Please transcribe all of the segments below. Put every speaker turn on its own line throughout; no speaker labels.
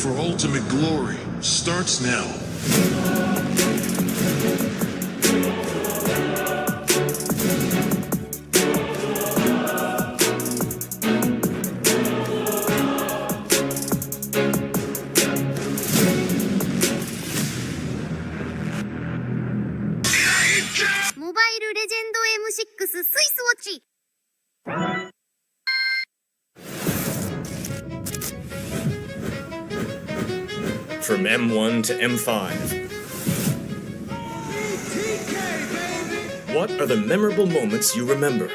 for ultimate glory starts now.
모바일 레전드 M6 스위스 워치.
From M1 to M5. What are the memorable moments you remember?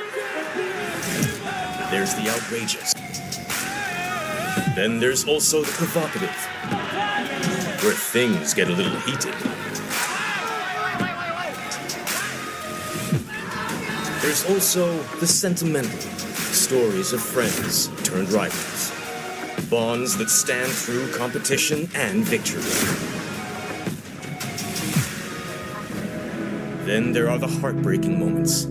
There's the outrageous. Then there's also the provocative, where things get a little heated. There's also the sentimental, stories of friends turned rivals. Bonds that stand through competition and victory. Then there are the heartbreaking moments,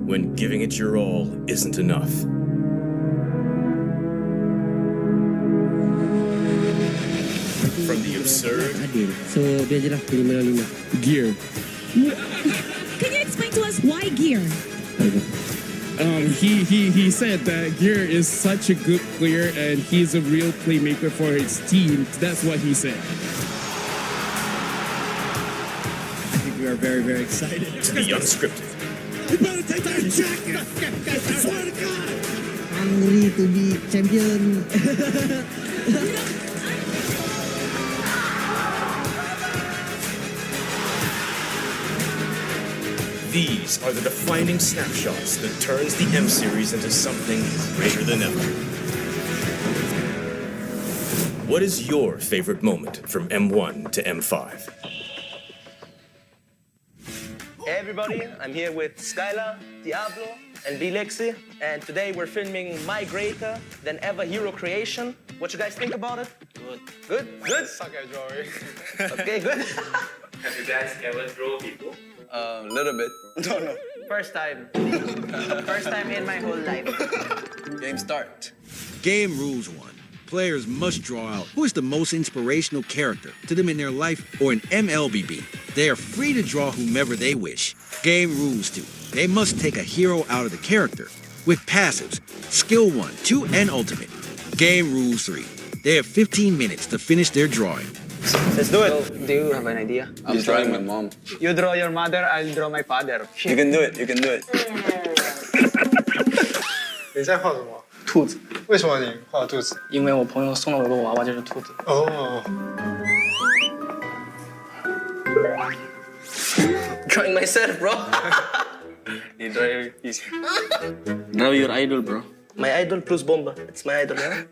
when giving it your all isn't enough. From the absurd...
So, biar je lah 5 Gear.
Can you explain to us why gear?
He said that Gear is such a good player and he's a real playmaker for his team. That's what he said.
I think we are very, very excited.
To the unscripted.
You better take that jacket! I swear to God!
Hungry to be champion.
These are the defining snapshots that turns the M Series into something greater than ever. What is your favorite moment from M1 to M5?
Hey everybody, I'm here with Skylar, Diablo, and Vilexi, and today we're filming my greater than ever hero creation. What you guys think about it? Good. Good? Good?
Suck at drawing.
Okay, good.
Have you guys ever drawn people?
Little bit. No.
First time. First time in my whole life.
Game start.
Game rules 1. Players must draw out who is the most inspirational character to them in their life or in MLBB. They are free to draw whomever they wish. Game rules 2. They must take a hero out of the character with passives, skill 1, 2, and ultimate. Game rules 3. They have 15 minutes to finish their drawing.
Let's do it. Do you have an idea?
I'm drawing my mom.
You draw your mother, I'll draw my father.
You can do it. You can do it.
你在画什么？
兔子。
为什么你画兔子？
因为我朋友送了我个娃娃，就是兔子。
哦。
Drawing myself, bro.
You draw easy.
Draw your idol, bro.
My idol plus Bomba. It's my idol, yeah?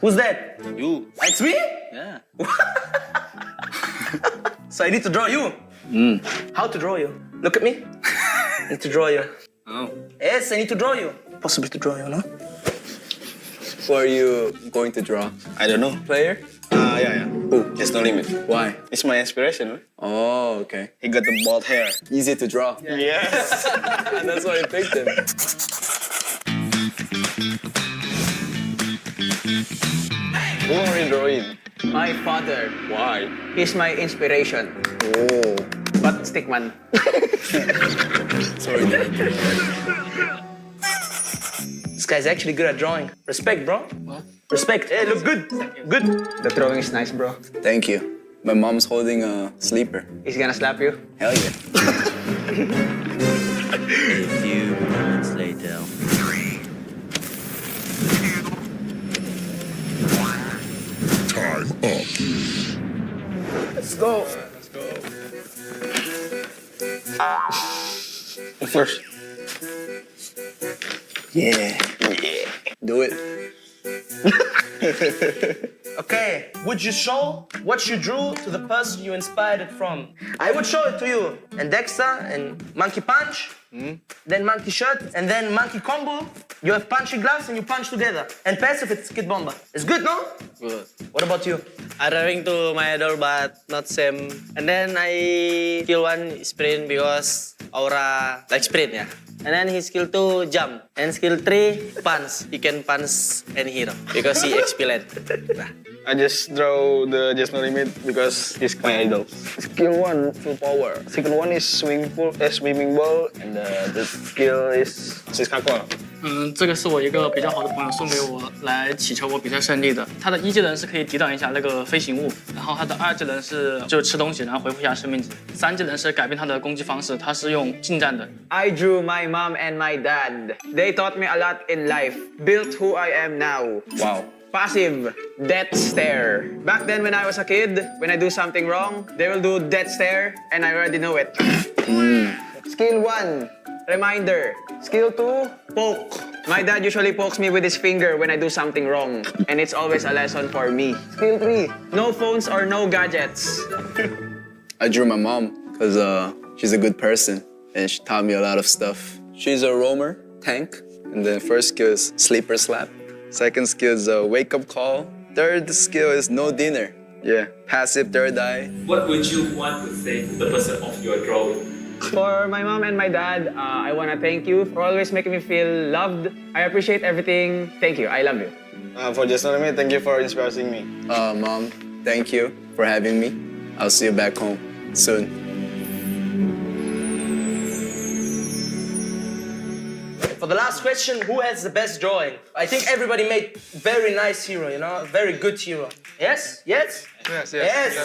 Who's that?
You.
It's me?
Yeah.
So I need to draw you? How to draw you? Look at me. I need to draw you.
Oh.
Yes, I need to draw you. Possible to draw you, no?
Who are you going to draw?
I don't know.
Player?
Yeah.
Who?
There's no limit.
Why?
It's my inspiration, right?
Oh, okay.
He got the bald hair.
Easy to draw.
Yes.
That's why I picked him.
Who are you drawing?
My father.
Why?
He's my inspiration.
Oh.
But stickman.
Sorry, Dad.
This guy's actually good at drawing. Respect, bro.
What?
Respect. Hey, look good. Good. The drawing is nice, bro.
Thank you. My mom's holding a sleeper.
He's gonna slap you.
Hell yeah.
A few moments later.
Time up.
Let's go.
First.
Yeah. Do it.
Okay, would you show what you drew to the person you inspired it from? I would show it to you. And Dexter, and Monkey Punch, then Monkey Shirt, and then Monkey Combo. You have punchy gloves and you punch together. And passive, it's Kid Bomba. It's good, no?
Good.
What about you?
I drawing to my idol but not same. And then I kill one sprint because
aura like sprint, yeah. And then his skill 2, jump. And skill 3, punch. He can punch any hero because he expelled.
I just draw the Just No Limit because he's my idol. Skill 1, full power. Skill 1 is swimming ball, and the skill is Siskakor.
这个是我一个比较好的朋友送给我来祈求我比赛胜利的。他的1技能是可以抵挡一下那个飞行物，然后他的2技能是就吃东西，然后恢复一下生命值。3技能是改变他的攻击方式，他是用近战的。
I drew my mom and my dad. They taught me a lot in life, built who I am now.
Wow.
Passive, death stare. Back then when I was a kid, when I do something wrong, they will do death stare and I already know it. Skill 1, reminder. Skill 2, poke. My dad usually pokes me with his finger when I do something wrong, and it's always a lesson for me. Skill 3, no phones or no gadgets.
I drew my mom because she's a good person and she taught me a lot of stuff. She's a roamer, tank, and the first skill is sleeper slap. Second skill is a wake-up call. Third skill is no dinner. Yeah, passive third eye.
What would you want to say to the person of your drawing?
For my mom and my dad, I want to thank you for always making me feel loved. I appreciate everything. Thank you. I love you.
For Just No Limit, thank you for inspiring me.
Mom, thank you for having me. I'll see you back home soon.
For the last question, who has the best drawing? I think everybody made very nice hero, you know, very good hero. Yes? Yes?
Yes.
Yes.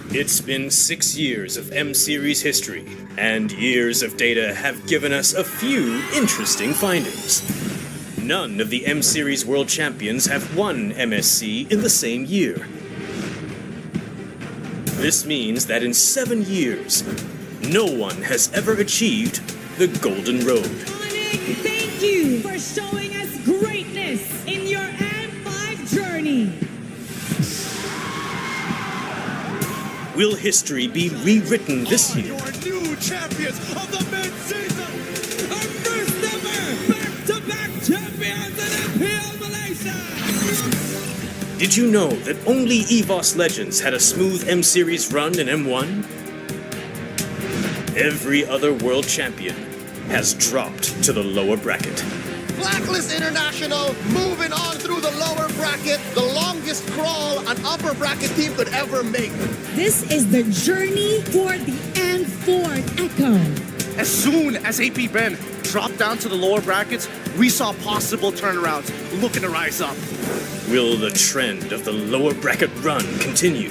It's been 6 years of M-Series history, and years of data have given us a few interesting findings. None of the M-Series World Champions have won MSC in the same year. This means that in 7 years, no one has ever achieved the Golden Road.
Thank you for showing us greatness in your M5 journey.
Will history be rewritten this year?
Your new champions of the mid-season, our first ever back-to-back champions in MPL Malaysia.
Did you know that only EVOS Legends had a smooth M-Series run in M1? Every other world champion has dropped to the lower bracket.
Blacklist International moving on through the lower bracket, the longest crawl an upper bracket team could ever make.
This is the journey for the M4 Echo.
As soon as AP Ben dropped down to the lower brackets, we saw possible turnarounds looking to rise up.
Will the trend of the lower bracket run continue?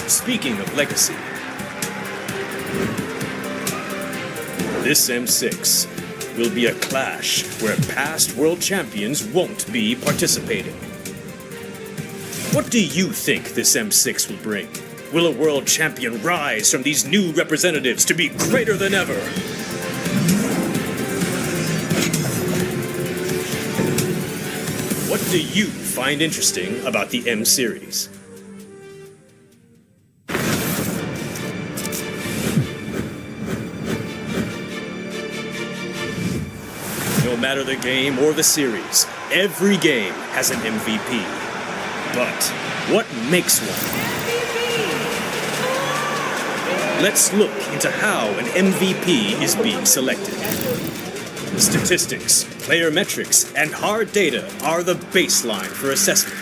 Speaking of legacy, this M6 will be a clash where past world champions won't be participating. What do you think this M6 will bring? Will a world champion rise from these new representatives to be greater than ever? What do you find interesting about the M series? No matter the game or the series, every game has an MVP. But what makes one? Let's look into how an MVP is being selected. Statistics, player metrics, and hard data are the baseline for assessment.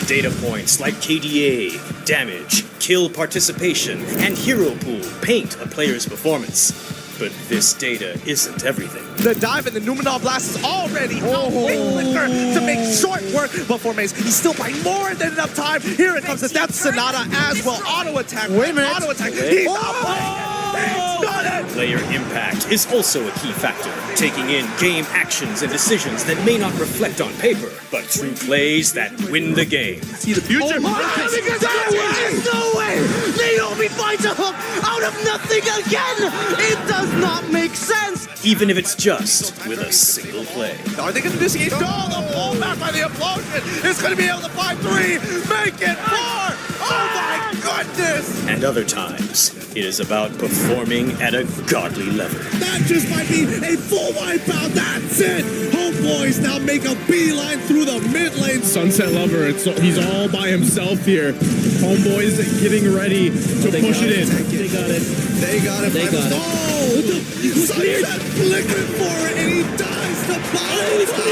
Data points like KDA, damage, kill participation, and hero pool paint a player's performance. But this data isn't everything.
The dive in the Numenor Blast is already out big flicker to make short work, but for Mace, he's still by more than enough time. Here it comes the Death Sonata as well. Auto attack. Wait a minute. Auto attack. He's not playing it. He's done it.
Player impact is also a key factor, taking in game actions and decisions that may not reflect on paper, but through plays that win the game.
See the future. Oh my God, because there's no way. Naomi finds a hook out of nothing again. It does not make sense.
Even if it's just with a single play.
Are they going to disengage? No, the pullback by the implosion is going to be able to find 3, make it 4. Oh my goodness. goodness!
And other times, it is about performing at a godly level.
That just might be a full wipeout. That's it. Homeboys now make a beeline through the mid lane.
Sunset Lover, he's all by himself here. Homeboys getting ready to push it in.
They got it. They got it.
They got it.
Oh! Sunset flickered for it, and he dies to buy time.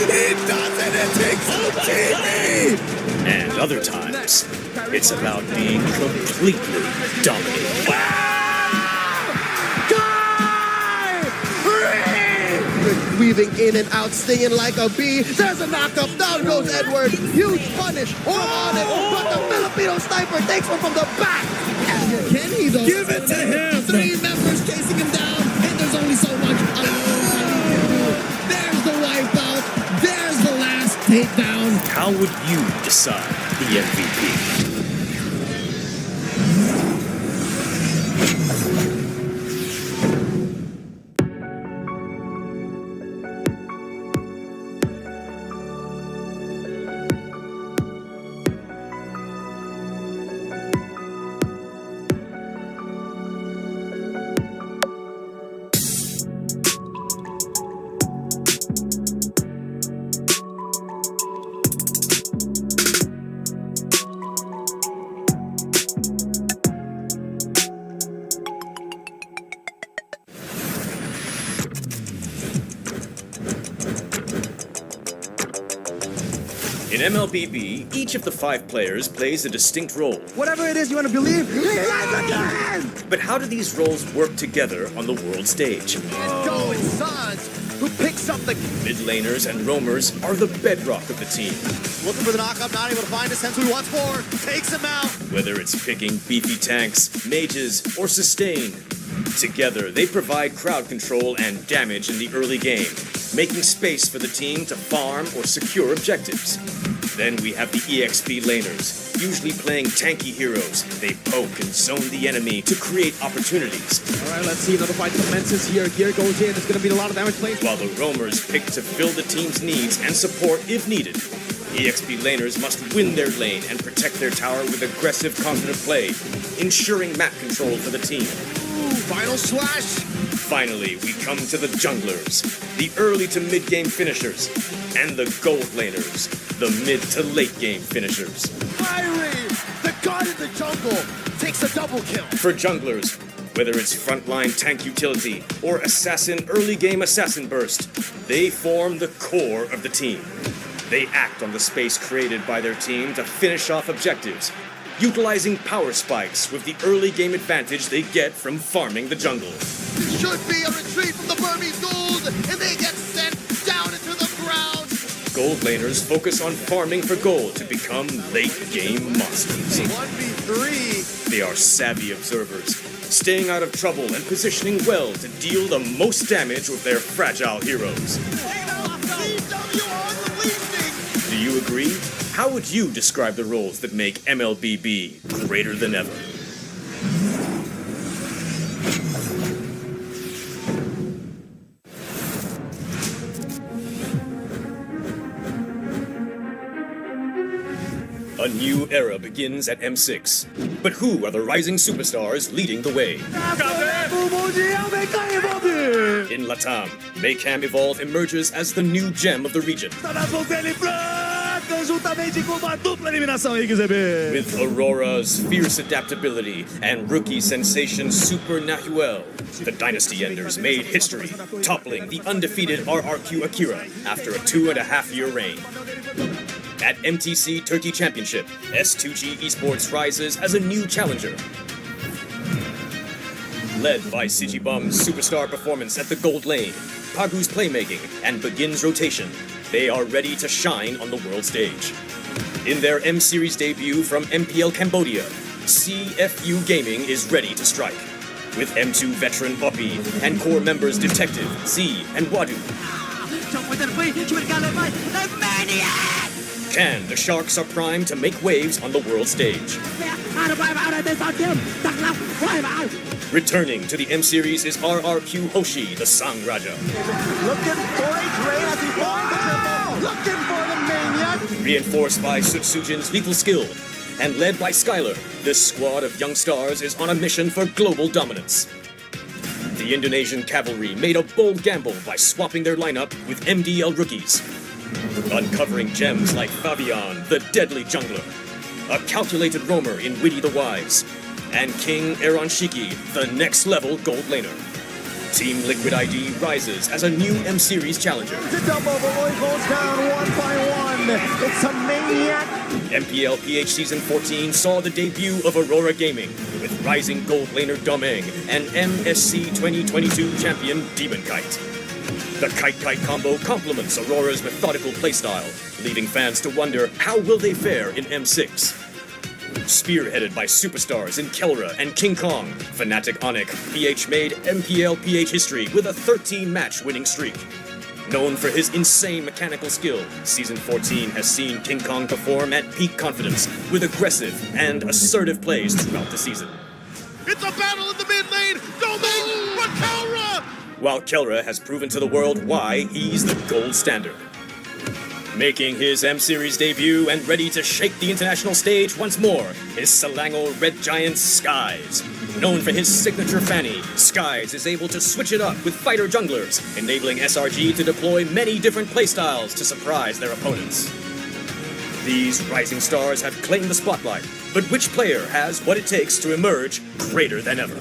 He does it. It takes out TV.
And other times, it's about being completely dominated.
Weaving in and out, stinging like a bee. There's a knockup. Down goes Edward. Huge punish. From on it. But the Filipino sniper takes one from the back. Can he though? Give it to him. 3 members chasing him down. And there's only so much alone that he can do. There's the wipeout. There's the last takedown.
How would you decide the MVP? In MLBB, each of the 5 players plays a distinct role.
Whatever it is you want to believe, he lies again!
But how do these roles work together on the world stage?
Go, it's Sans, who picks up the...
Mid laners and roamers are the bedrock of the team.
Looking for the knockup, not able to find us, hence who he wants for. Takes him out.
Whether it's picking beefy tanks, mages, or sustain, together they provide crowd control and damage in the early game, making space for the team to farm or secure objectives. Then we have the EXP laners, usually playing tanky heroes. They poke and zone the enemy to create opportunities.
All right, let's see, another fight commences here. Gear goes in, it's going to be a lot of damage played.
While the roamers pick to fill the team's needs and support if needed. EXP laners must win their lane and protect their tower with aggressive, confident play, ensuring map control for the team.
Final slash.
Finally, we come to the junglers, the early to mid-game finishers, and the gold laners, the mid to late-game finishers.
Fiery, the god in the jungle, takes a double kill.
For junglers, whether it's frontline tank utility or assassin early-game assassin burst, they form the core of the team. They act on the space created by their team to finish off objectives, utilizing power spikes with the early game advantage they get from farming the jungle.
It should be a retreat from the Burmese gold, and they get sent down into the ground.
Gold laners focus on farming for gold to become late game monsters.
1v3.
They are savvy observers, staying out of trouble and positioning well to deal the most damage with their fragile heroes. Do you agree? How would you describe the roles that make MLBB greater than ever? A new era begins at M6. But who are the rising superstars leading the way? In Latam, Maycam Evolve emerges as the new gem of the region. With Aurora's fierce adaptability and rookie sensation Super Nahuel, the Dynasty Enders made history, toppling the undefeated RRQ Akira after a 2.5-year reign. At MTC Turkey Championship, S2G Esports rises as a new challenger. Led by Sigibum's superstar performance at the gold lane, Pagu's playmaking, and Begin's rotation, they are ready to shine on the world stage. In their M-Series debut from MPL Cambodia, CFU Gaming is ready to strike. With M2 veteran Poppy and core members Detective, Z, and Wadu. Can the Sharks are primed to make waves on the world stage? Returning to the M-Series is RRQ Hoshi, the Sang Raja.
Looking for a trade as he finds the triple. Looking for the maniac.
Reinforced by Sutsujin's lethal skill And led by Skylar, this squad of young stars is on a mission for global dominance. The Indonesian cavalry made a bold gamble by swapping their lineup with MDL rookies, uncovering gems like Fabian, the deadly jungler, a calculated roamer in Witty the Wise, and King Aaron Shiki, the next level gold laner. Team Liquid ID rises as a new M-Series challenger.
The double, the Roy goes down one by one. It's a maniac.
MPL PH Season 14 saw the debut of Aurora Gaming with rising gold laner Domeng and MSC 2022 champion Demon Kite. The Kite-Kite combo complements Aurora's methodical playstyle, leaving fans to wonder how will they fare in M6. Spearheaded by superstars in Kelra and King Kong, Fnatic Onic, PH made MPL PH history with a 13-match winning streak. Known for his insane mechanical skill, Season 14 has seen King Kong perform at peak confidence with aggressive and assertive plays throughout the season.
It's a battle in the mid lane. Domain for Kelra.
While Kelra has proven to the world why he's the gold standard. Making his M-Series debut and ready to shake the international stage once more is Selangor Red Giant Skies. Known for his signature fanny, Skies is able to switch it up with fighter junglers, enabling SRG to deploy many different playstyles to surprise their opponents. These rising stars have claimed the spotlight, but which player has what it takes to emerge greater than ever?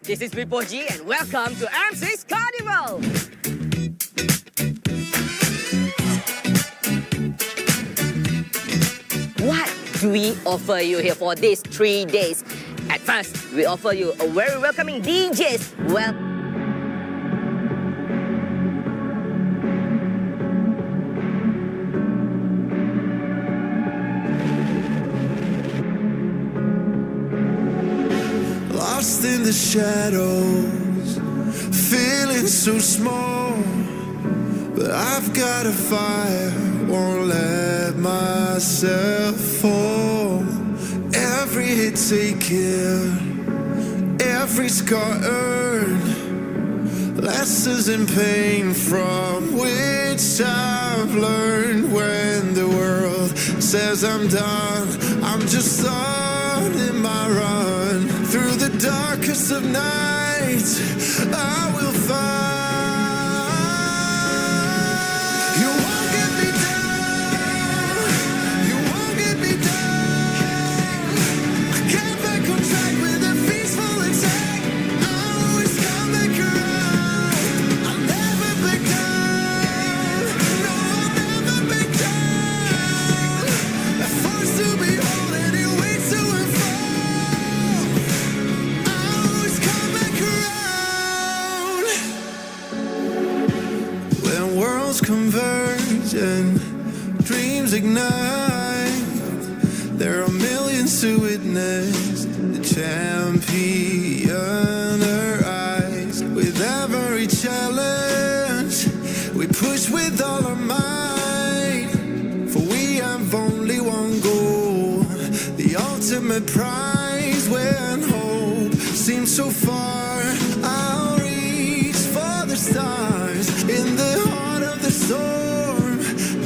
This is Bipo G and welcome to M6 Carnival! What do we offer you here for these 3 days? At first, we offer you a very welcoming DJs. Well,
Lost in the shadows, feeling so small. But I've got a fire, won't let myself fall. Every hit taken, every scar earned, lessons in pain from which I've learned. When the world says I'm done, I'm just starting my run. Through the darkest of nights, I will find worlds converge and dreams ignite, there are millions to witness the champion arise. With every challenge, we push with all our might, for we have only one goal, the ultimate prize. When hope seems so far, I'll reach for the stars. In the heart of the storm,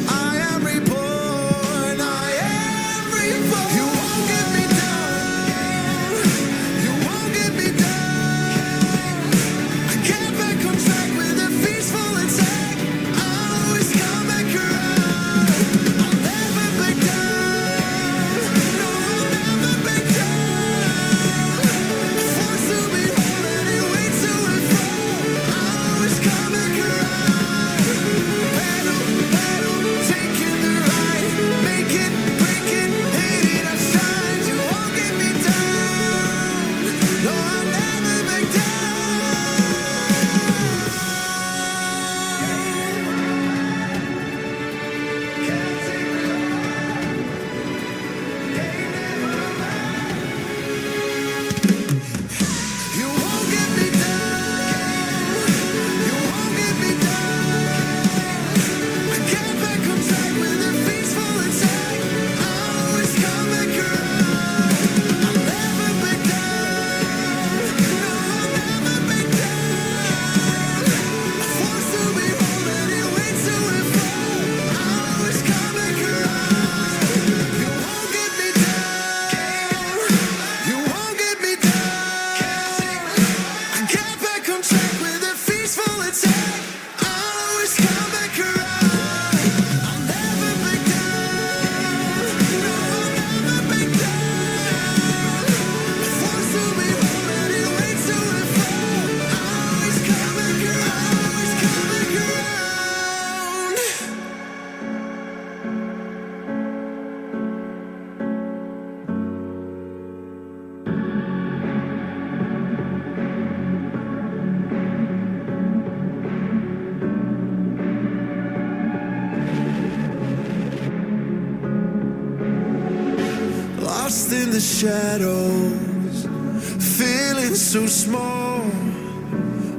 I am reborn, I am reborn. You won't get me down, you won't get me down. I get back on track with a peaceful attack. I'll always come back around. I'll never back down, no, I'll never back down. Forced to be holding it way to and fro. I'll always come back around. Battle, battle, taking the ride, make it, break it, hate it, I shine. You won't get me down, no, I'll never back down. You won't get me down, you won't get me down. I get back on track with a peaceful attack. I'll always come back around. I'll never back down, no, I'll never back down. Forced to be holding it way to and fro. I'll always come back around. You won't get me down, you won't get me down. I get back on track with a peaceful attack. I'll always come back around. I'll never back down, no, I'll never back down. Forced to be holding it way to and fro. I'll always come back around, always come back around. Lost in the shadows, feeling so small,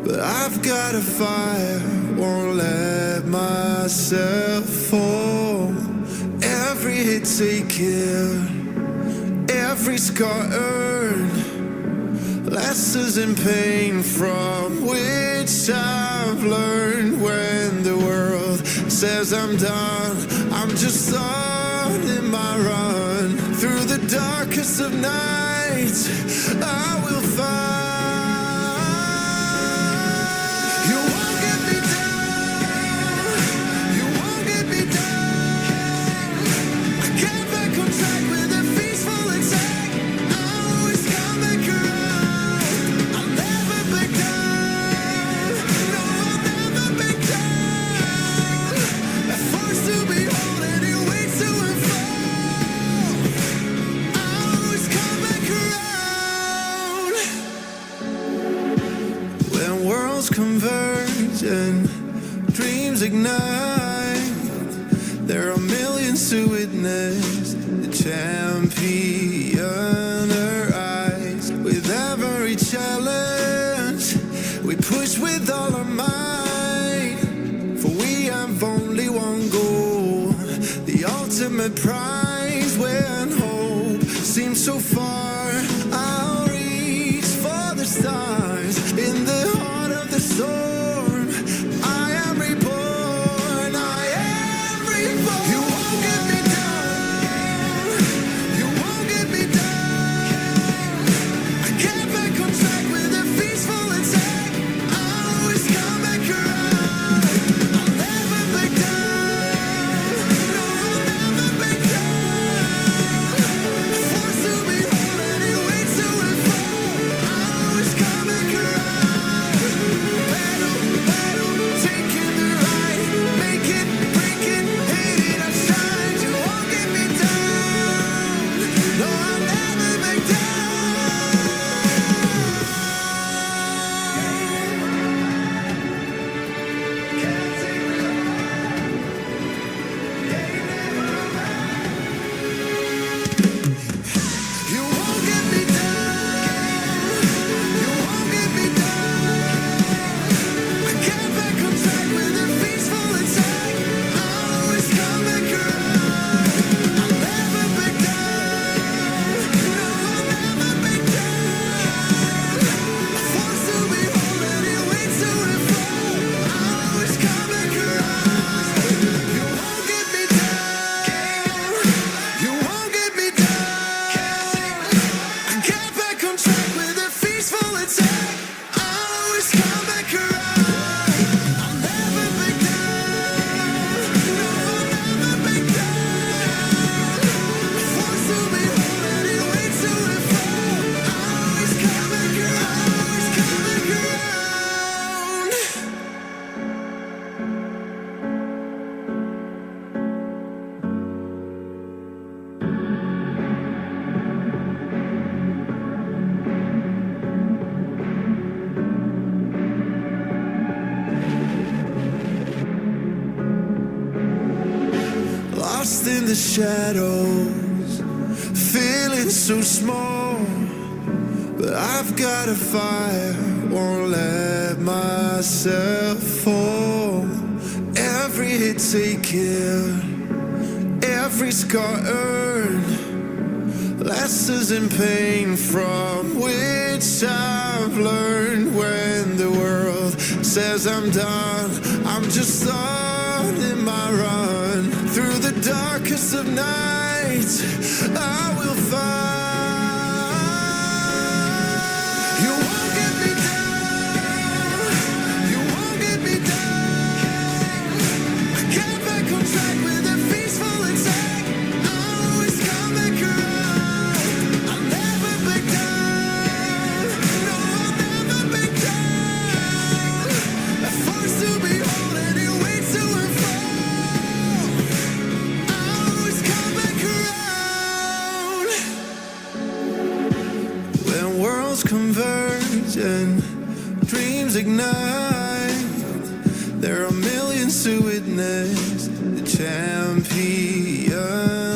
but I've got a fire, won't let myself fall. Every hit taken, every scar earned, lessons in pain from which I've learned. When the world says I'm done, I'm just starting my run. Through the darkest of nights, I will find. You won't get me down, you won't get me down. I get back on track with a peaceful attack. I'll always come back around. I'll never back down, no, I'll never back down. Forced to be holding it way to and fro. I'll always come back around. When worlds converge and dreams ignite, there are millions to witness the champion arise. With every challenge, we push with all our might, for we have only one goal, the ultimate prize. When hope seems so far, I'll reach for the stars. In the heart of the storm, I am reborn, I am reborn. You won't get me down, you won't get me down. I get back on track with a peaceful attack. I'll always come back around. I'll never back down, no, I'll never back down. Forced to be holding lost in the shadows, feeling so small. But I've got a fire, won't let myself fall. Every hit taken, every scar earned, lessons in pain from which I've learned. When the world says I'm done, I'm just starting my run. Through the darkest of nights, I will find. You won't get me down, you won't get me down. I get back on track with a peaceful attack. I'll always come back around. I'll never back down, no, I'll never back down. I'm forced to be whole anyway to and fall. I'll always come back around. When worlds converge and dreams ignite, there are millions to witness the champion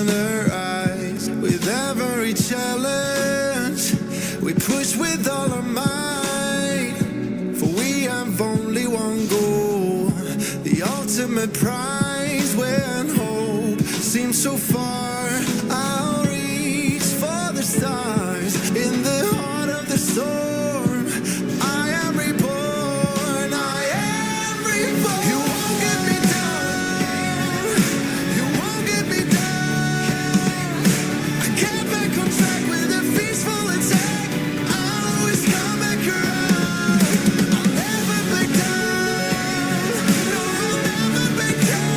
arise. With every challenge, we push with all our might, for we have only one goal, the ultimate prize. When hope seems so far, I'll reach for the stars. In the heart of the storm, I am reborn, I am reborn. You won't get me down, you won't get me down. I get back on track with a peaceful attack. I'll always come back around. I'll never back down, no, I'll never back down.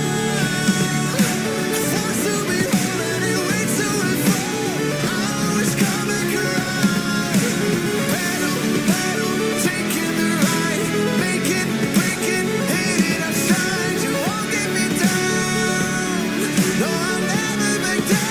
Forced to be whole anyway to and fall. I'll always come back around. Battle, battle, taking the ride, make it, break it, hit it, I shine. You won't get me down, no, I'll never back down.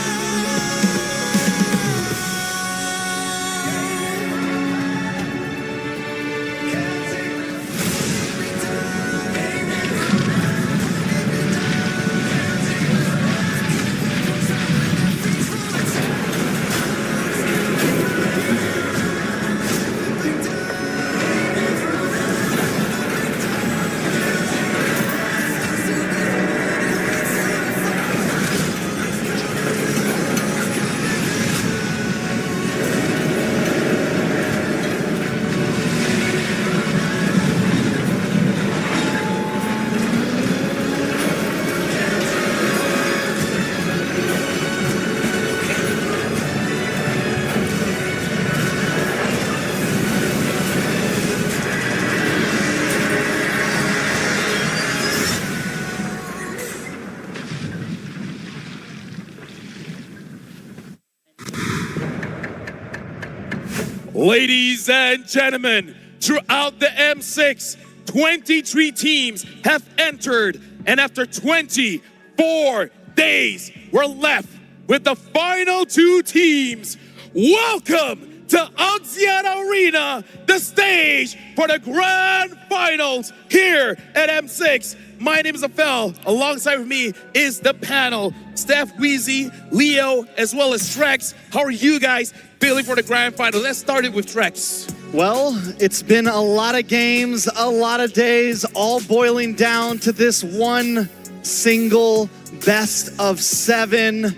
Ladies and gentlemen, throughout the M6, 23 teams have entered, and after 24 days, we're left with the final 2 teams. Welcome to Axiata Arena, the stage for the grand finals here at M6. My name is Afel. Alongside with me is the panel, Steph, Wheezy, Leo, as well as Trex. How are you guys feeling for the grand final? Let's start it with Trex.
Well, it's been a lot of games, a lot of days, all boiling down to this one single best of 7.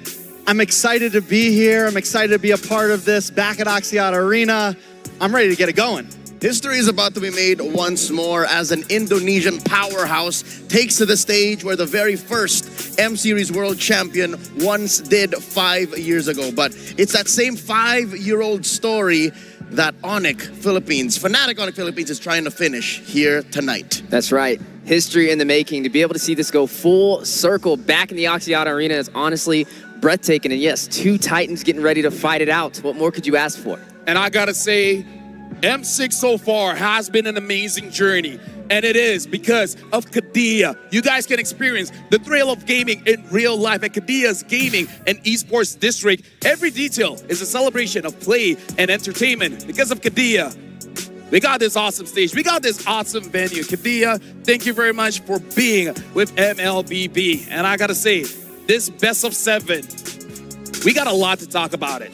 I'm excited to be here. I'm excited to be a part of this back at Axiata Arena. I'm ready to get it going.
History is about to be made once more as an Indonesian powerhouse takes to the stage where the very first M-Series World Champion once did 5 years ago. But it's that same 5-year-old story that Onyx Philippines, Fnatic Onyx Philippines, is trying to finish here tonight.
That's right. History in the making. To be able to see this go full circle back in the Axiata Arena is honestly breathtaking. And yes, 2 Titans getting ready to fight it out. What more could you ask for?
And I gotta say, M6 so far has been an amazing journey, and it is because of Kadia. You guys can experience the thrill of gaming in real life at Kadia's Gaming and Esports District. Every detail is a celebration of play and entertainment. Because of Kadia, we got this awesome stage. We got this awesome venue. Kadia, thank you very much for being with MLBB. And I gotta say, this best of 7, we got a lot to talk about it.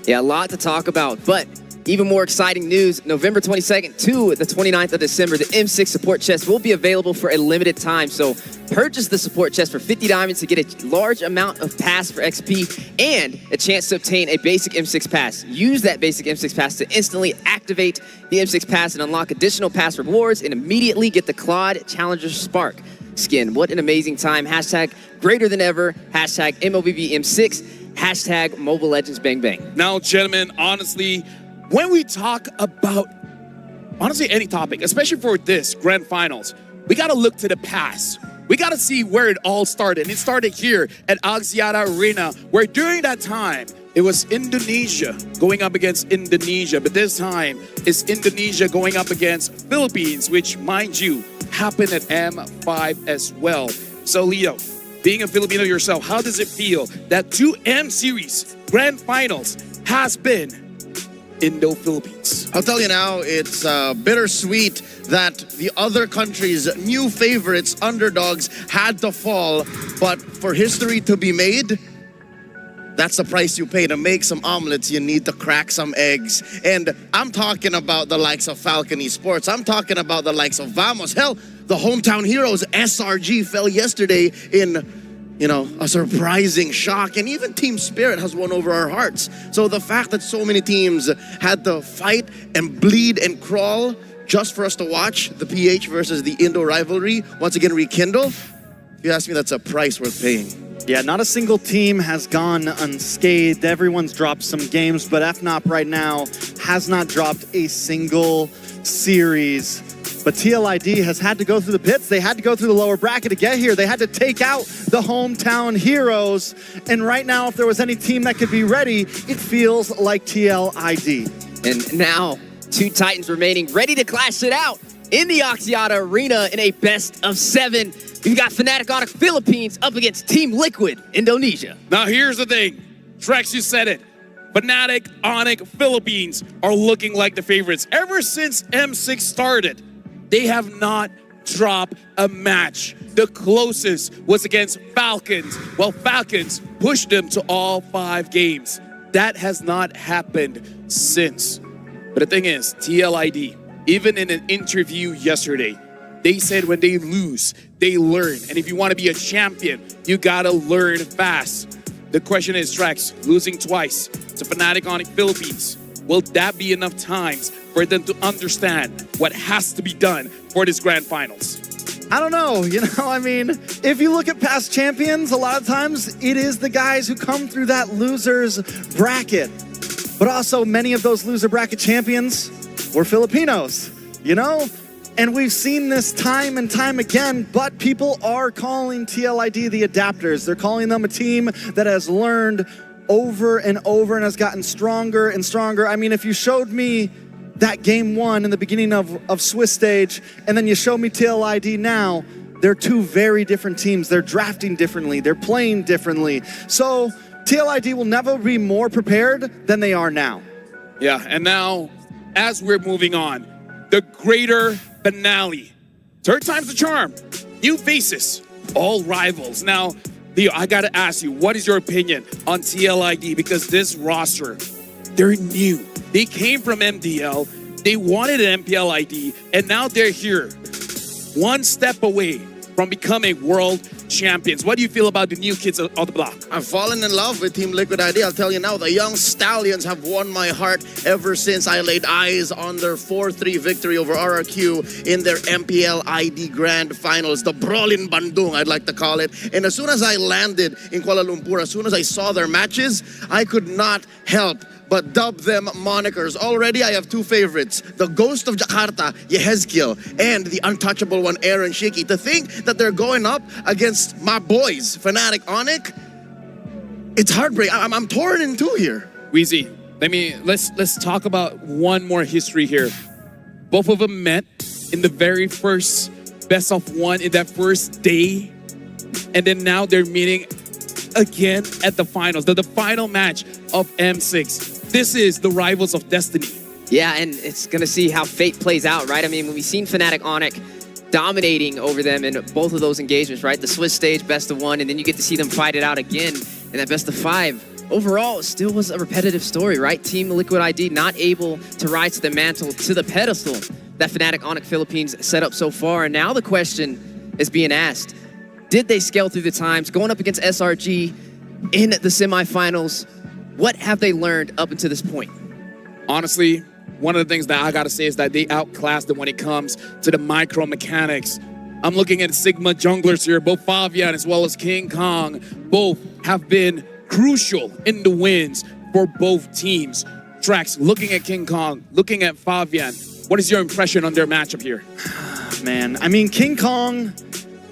Yeah, a lot to talk about, but even more exciting news, November 22nd to the 29th of December, the M6 support chest will be available for a limited time. So purchase the support chest for 50 diamonds to get a large amount of pass for XP and a chance to obtain a basic M6 pass. Use that basic M6 pass to instantly activate the M6 pass and unlock additional pass rewards and immediately get the Claude Challenger Spark skin. What an amazing time. Hashtag greater than ever. Hashtag MLBB M6. Hashtag Mobile Legends Bang Bang.
Now, gentlemen, honestly, when we talk about, honestly, any topic, especially for this Grand Finals, we got to look to the past. We got to see where it all started. And it started here at Axiata Arena, where during that time, it was Indonesia going up against Indonesia. But this time, it's Indonesia going up against Philippines, which, mind you, happened at M5 as well. So, Leo, being a Filipino yourself, how does it feel that 2 M Series Grand Finals has been Indo-Philippines?
I'll tell you now, it's bittersweet that the other countries' new favorites, underdogs, had to fall. But for history to be made, that's the price you pay. To make some omelets, you need to crack some eggs. And I'm talking about the likes of Falcon Esports. I'm talking about the likes of Vamos. Hell, the hometown heroes, SRG, fell yesterday in, a surprising shock. And even Team Spirit has won over our hearts. So the fact that so many teams had to fight and bleed and crawl just for us to watch the PH versus the Indo rivalry once again rekindle, if you ask me, that's a price worth paying.
Yeah, not a single team has gone unscathed. Everyone's dropped some games, but FNOP right now has not dropped a single series. But TLID has had to go through the pits. They had to go through the lower bracket to get here. They had to take out the hometown heroes. And right now, if there was any team that could be ready, it feels like TLID.
And now, 2 Titans remaining, ready to clash it out in the Axiata Arena in a best of 7. We've got Fnatic Onyx Philippines up against Team Liquid Indonesia.
Now here's the thing. Trex, you said it. Fnatic Onyx Philippines are looking like the favorites. Ever since M6 started, they have not dropped a match. The closest was against Falcons. Well, Falcons pushed them to all 5 games. That has not happened since. But the thing is, TLID, even in an interview yesterday, they said when they lose, they learn. And if you want to be a champion, you gotta learn fast. The question is, Trax, losing twice to Fnatic Onyx Philippines, will that be enough times for them to understand what has to be done for this Grand Finals?
I don't know, if you look at past champions, a lot of times it is the guys who come through that loser's bracket. But also many of those loser bracket champions were Filipinos, And we've seen this time and time again, but people are calling TLID the adapters. They're calling them a team that has learned over and over and has gotten stronger and stronger. If you showed me that game 1 in the beginning of Swiss stage, and then you show me TLID now, they're 2 very different teams. They're drafting differently. They're playing differently. So TLID will never be more prepared than they are now.
Yeah, and now, as we're moving on, the greater finale. 3rd time's the charm. New faces, all rivals. Now, Leo, I gotta ask you, what is your opinion on TLID? Because this roster, they're new. They came from MDL, they wanted an MPL ID, and now they're here. 1 step away from becoming world champions. What do you feel about the new kids on the block?
I've fallen in love with Team Liquid ID. I'll tell you now, the young stallions have won my heart ever since I laid eyes on their 4-3 victory over RRQ in their MPL ID Grand Finals, the Brawl in Bandung, I'd like to call it. And as soon as I landed in Kuala Lumpur, as soon as I saw their matches, I could not help but dub them monikers. Already, I have 2 favorites. The Ghost of Jakarta, Yehezkiel, and the untouchable one, Aaron Shiki. To think that they're going up against my boys, Fnatic Onyx, it's heartbreaking. I'm torn in 2 here.
Weezy, let's talk about one more history here. Both of them met in the very first best of 1 in that first day. And then now they're meeting again at the finals, the final match of M6. This is the rivals of destiny.
Yeah, and it's going to see how fate plays out, right? When we've seen Fnatic Onyx dominating over them in both of those engagements, right? The Swiss stage, best of one, and then you get to see them fight it out again in that best of 5. Overall, it still was a repetitive story, right? Team Liquid ID not able to rise to the mantle, to the pedestal that Fnatic Onyx Philippines set up so far. And now the question is being asked, did they scale through the times? Going up against SRG in the semifinals, what have they learned up until this point?
Honestly, one of the things that I gotta say is that they outclassed them when it comes to the micro mechanics. I'm looking at Sigma junglers here, both Fabian as well as King Kong. Both have been crucial in the wins for both teams. Trax, looking at King Kong, looking at Fabian, what is your impression on their matchup here?
Man, I mean, King Kong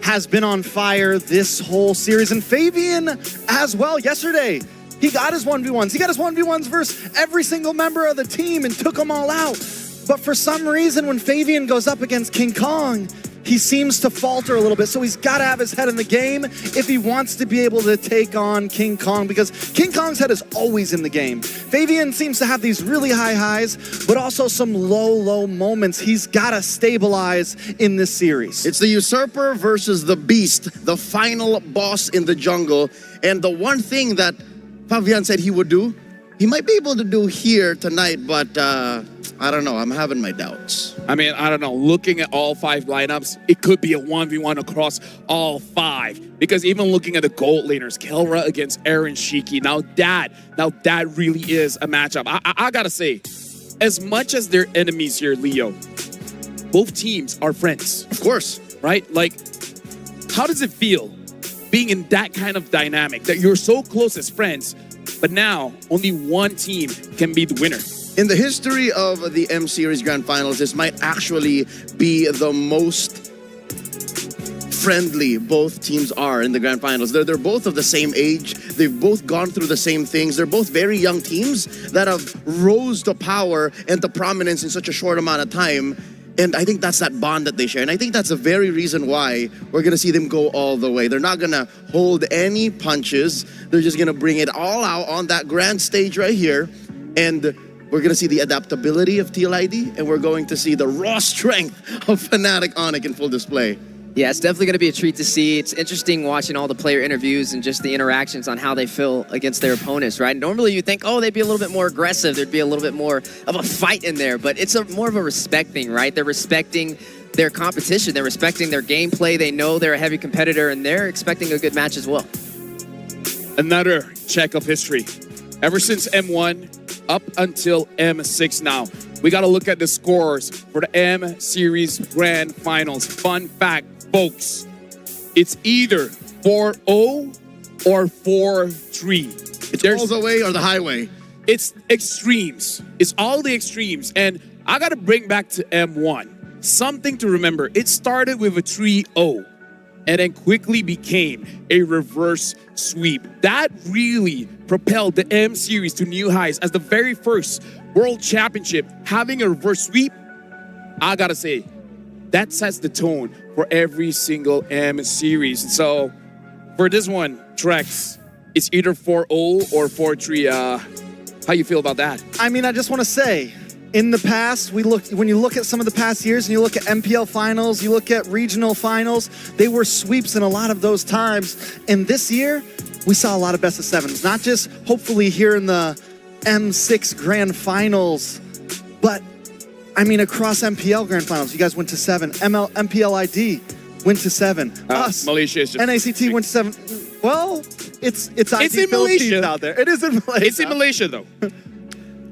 has been on fire this whole series, and Fabian as well. Yesterday, he got his 1v1s. He got his 1v1s versus every single member of the team and took them all out. But for some reason, when Fabian goes up against King Kong, he seems to falter a little bit. So he's got to have his head in the game if he wants to be able to take on King Kong, because King Kong's head is always in the game. Fabian seems to have these really high highs, but also some low moments he's got to stabilize in this series.
It's the Usurper versus the Beast, the final boss in the jungle. And the one thing that Fabian said he would do, he might be able to do here tonight, but I don't know. I'm having my doubts.
I mean, I don't know. Looking at all 5 lineups, it could be a 1v1 across all 5. Because even looking at the gold laners, Kelra against Aaron Shiki, now that really is a matchup. I gotta say, as much as they're enemies here, Leo, both teams are friends.
Of course.
Right? Like, how does it feel being in that kind of dynamic that you're so close as friends, but now only one team can be the winner?
In the history of the M Series Grand Finals, this might actually be the most friendly both teams are in the Grand Finals. They're both of the same age. They've both gone through the same things. They're both very young teams that have rose to power and to prominence in such a short amount of time. And I think that's that bond that they share. And I think that's the very reason why we're going to see them go all the way. They're not going to hold any punches. They're just going to bring it all out on that grand stage right here. And we're going to see the adaptability of TLID, and we're going to see the raw strength of Fnatic Onyx in full display.
Yeah, it's definitely going to be a treat to see. It's interesting watching all the player interviews and just the interactions on how they feel against their opponents, right? Normally you think, oh, they'd be a little bit more aggressive. There'd be a little bit more of a fight in there, but it's more of a respect thing, right? They're respecting their competition. They're respecting their gameplay. They know they're a heavy competitor, and they're expecting a good match as well.
Another check of history. Ever since M1 up until M6 now, we got to look at the scores for the M Series Grand Finals. Fun fact, folks, it's either 4-0 or 4-3.
It's all the way or the highway.
It's extremes. It's all the extremes. And I got to bring back to M1 something to remember. It started with a 3-0 and then quickly became a reverse sweep. That really propelled the M Series to new highs as the very first World Championship having a reverse sweep. I gotta say, that sets the tone for every single M Series. So for this one, Trex, it's either 4-0 or 4-3. How you feel about that?
I mean, I just want to say, in the past, when you look at some of the past years and you look at MPL finals, you look at regional finals, they were sweeps in a lot of those times. And this year, we saw a lot of best of sevens, not just hopefully here in the M6 Grand Finals, but I mean across MPL Grand Finals. You guys went to 7. MPL ID went to 7. Us,
Malaysia is just
NACT went to 7. Well, it's
in Malaysia
out there. It is in Malaysia.
It's in Malaysia though.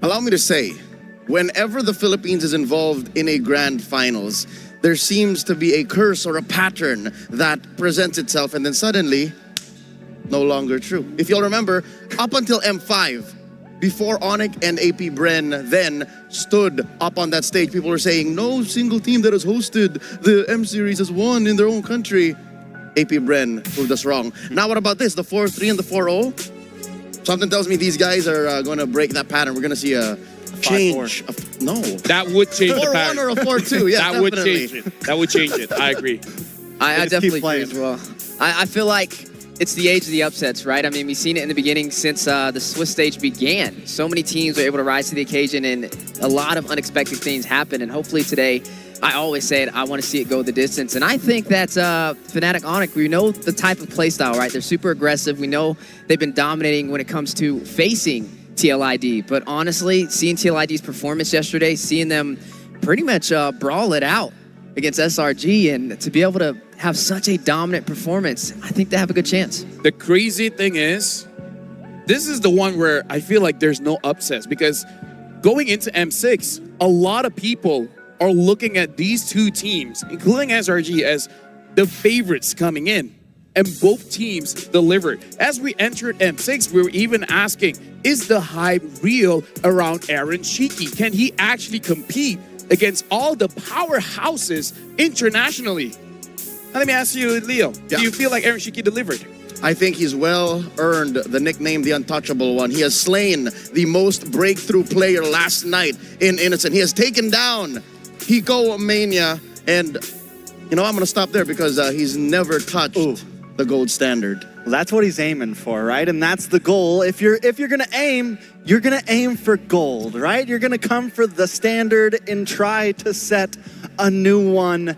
Allow me to say, whenever the Philippines is involved in a grand finals, there seems to be a curse or a pattern that presents itself, and then suddenly, no longer true. If you'll remember, up until M5, before Onyx and AP Bren then stood up on that stage, people were saying, no single team that has hosted the M Series has won in their own country. AP Bren proved us wrong. Now what about this, the 4-3 and the 4-0? Something tells me these guys are going to break that pattern. We're going to see a change. No.
That would change the pattern.
4-1 or a 4-2, yeah,
that would change it. That would change it. I agree.
I definitely agree as well. I feel like it's the age of the upsets, right? I mean, we've seen it in the beginning since the Swiss stage began. So many teams were able to rise to the occasion, and a lot of unexpected things happen. And hopefully today, I always say it, I want to see it go the distance. And I think that Fnatic Onyx, we know the type of playstyle, right? They're super aggressive. We know they've been dominating when it comes to facing TLID. But honestly, seeing TLID's performance yesterday, seeing them pretty much brawl it out against SRG, and to be able to have such a dominant performance, I think they have a good chance.
The crazy thing is, this is the one where I feel like there's no upsets, because going into M6, a lot of people are looking at these two teams, including SRG, as the favorites coming in. And both teams delivered. As we entered M6, we were even asking, is the hype real around Aaron Shiki? Can he actually compete against all the powerhouses internationally? Now let me ask you, Leo, do you feel like Aaron Shiki delivered?
I think he's well earned the nickname the Untouchable One. He has slain the most breakthrough player last night in Innocent. He has taken down Hiko Mania, and you know, I'm gonna stop there because he's never touched the gold standard.
Well, that's what he's aiming for, right? And that's the goal. If you're gonna aim, you're gonna aim for gold, right? You're gonna come for the standard and try to set a new one.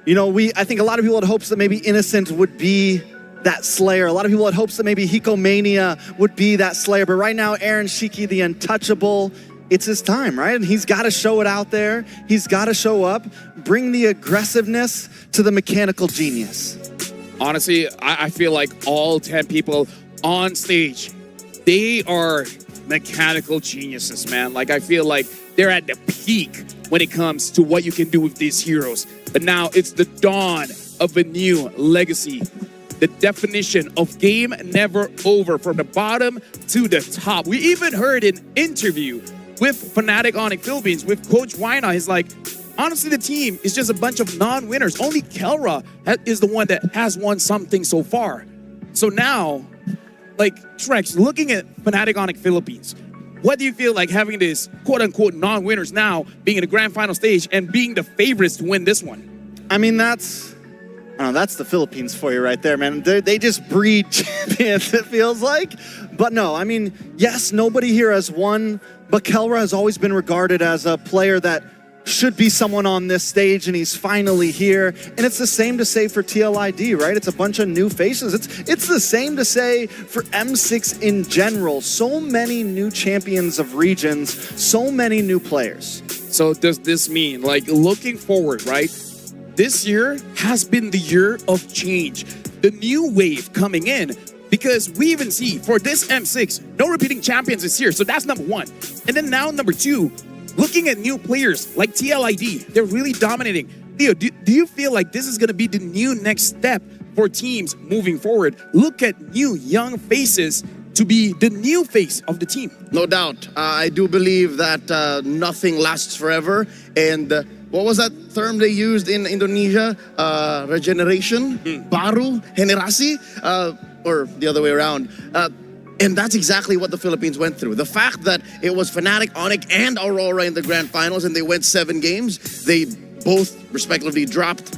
You know, I think a lot of people had hopes that maybe Innocent would be that Slayer. A lot of people had hopes that maybe Hiko Mania would be that Slayer. But right now, Aaron Shiki, the Untouchable, it's his time, right? And he's got to show it out there. He's got to show up, bring the aggressiveness to the mechanical genius.
Honestly, I feel like all 10 people on stage, they are mechanical geniuses, man. Like, I feel like they're at the peak when it comes to what you can do with these heroes. But now it's the dawn of a new legacy. The definition of game never over, from the bottom to the top. We even heard an interview with Fnatic Onyx Philippines with Coach Wina. He's like, honestly, the team is just a bunch of non-winners. Only Kelra is the one that has won something so far. So now, like, Trex, looking at Fnatic Onyx Philippines, what do you feel like having this quote-unquote non-winners now being in the grand final stage and being the favorites to win this one?
I mean, that's the Philippines for you right there, man. They just breed champions, it feels like. But no, I mean, yes, nobody here has won, but Kelra has always been regarded as a player that should be someone on this stage, and he's finally here. And it's the same to say for TLID, right? It's a bunch of new faces. It's the same to say for M6 in general. So many new champions of regions, so many new players.
So does this mean, like, looking forward, right? This year has been the year of change. The new wave coming in, because we even see for this M6, no repeating champions this year. So that's number one. And then now number two, looking at new players like TLID, they're really dominating. Leo, do you feel like this is going to be the new next step for teams moving forward? Look at new young faces to be the new face of the team.
No doubt. I do believe that nothing lasts forever. And what was that term they used in Indonesia? Regeneration, baru, generasi, or the other way around. And that's exactly what the Philippines went through. The fact that it was Fnatic, Onyx, and Aurora in the grand finals, and they went 7 games, they both respectively dropped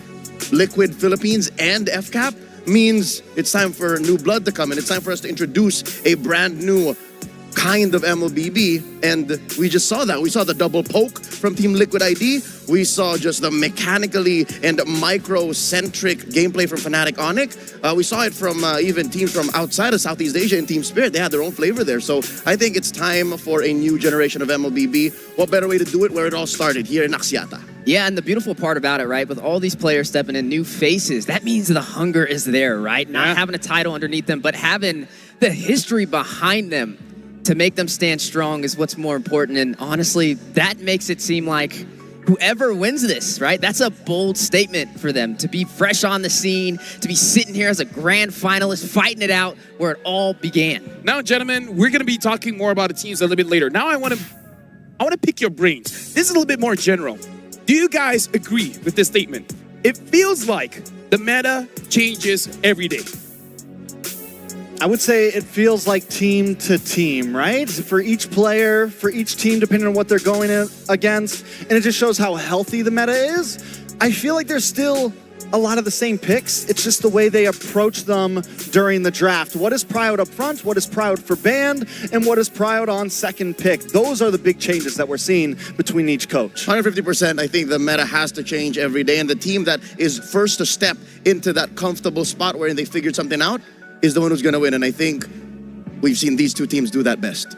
Liquid Philippines and FCAP, means it's time for new blood to come in. It's time for us to introduce a brand new kind of MLBB, and we just saw that. We saw the double poke from Team Liquid ID. We saw just the mechanically and micro-centric gameplay from Fnatic Onyx. We saw it from even teams from outside of Southeast Asia in Team Spirit. They had their own flavor there. So I think it's time for a new generation of MLBB. What better way to do it where it all started, here in Axiata.
Yeah, and the beautiful part about it, right, with all these players stepping in, new faces, that means the hunger is there, right? Not having a title underneath them, but having the history behind them to make them stand strong is what's more important. And honestly, that makes it seem like whoever wins this, right, that's a bold statement for them to be fresh on the scene, to be sitting here as a grand finalist, fighting it out where it all began.
Now, gentlemen, we're going to be talking more about the teams a little bit later. Now I want to pick your brains. This is a little bit more general. Do you guys agree with this statement? It feels like the meta changes every day.
I would say it feels like team to team, right? For each player, for each team, depending on what they're going against. And it just shows how healthy the meta is. I feel like there's still a lot of the same picks. It's just the way they approach them during the draft. What is Proud up front? What is Proud for band? And what is Proud on second pick? Those are the big changes that we're seeing between each coach.
150%. I think the meta has to change every day. And the team that is first to step into that comfortable spot where they figured something out is the one who's going to win. And I think we've seen these two teams do that best.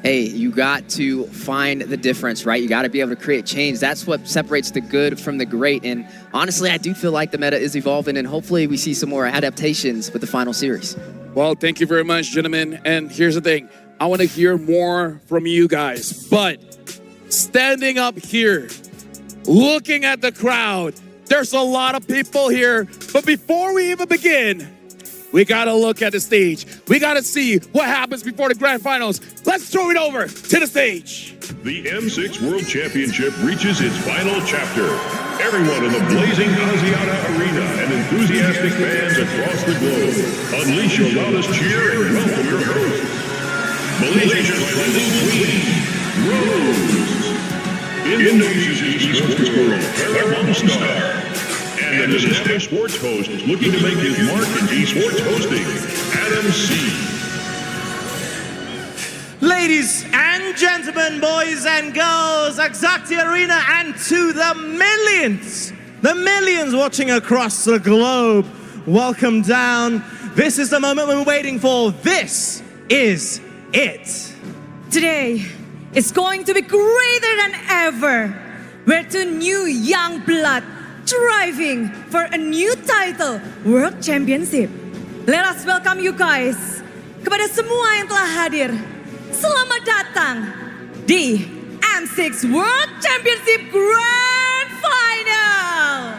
Hey, you got to find the difference, right? You got to be able to create change. That's what separates the good from the great. And honestly, I do feel like the meta is evolving, and hopefully we see some more adaptations with the final series.
Well, thank you very much, gentlemen. And here's the thing. I want to hear more from you guys. But standing up here, looking at the crowd, there's a lot of people here. But before we even begin, we gotta look at the stage. We gotta see what happens before the grand finals. Let's throw it over to the stage.
The M6 World Championship reaches its final chapter. Everyone in the blazing Axiata Arena and enthusiastic fans across the globe, unleash your loudest cheer and welcome your hosts. Malaysia's Queen, Rose. Indonesia's esports world, Paramount Star. And an established sports host looking to make his mark in esports hosting, Adam C.
Ladies and gentlemen, boys and girls, Axiata Arena, and to the millions watching across the globe, welcome down. This is the moment we've been waiting for. This is it.
Today is going to be greater than ever. We're two new young blood striving for a new title, World Championship. Let us welcome you guys. Kepada semua yang telah hadir, selamat datang di M6 World Championship Grand Final.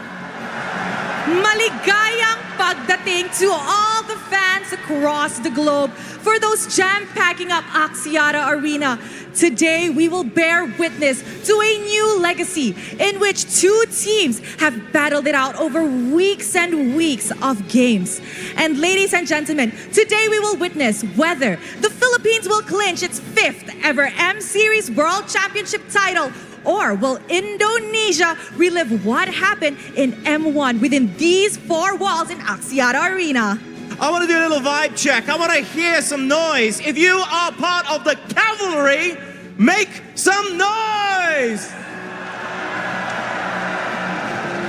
Maligayang pagdating to all the fans across the globe for those jam-packing up Axiata Arena. Today, we will bear witness to a new legacy in which two teams have battled it out over weeks and weeks of games. And ladies and gentlemen, today we will witness whether the Philippines will clinch its 5th ever M-Series World Championship title, or will Indonesia relive what happened in M1 within these four walls in Axiata Arena.
I want to do a little vibe check. I want to hear some noise. If you are part of the cavalry, make some noise.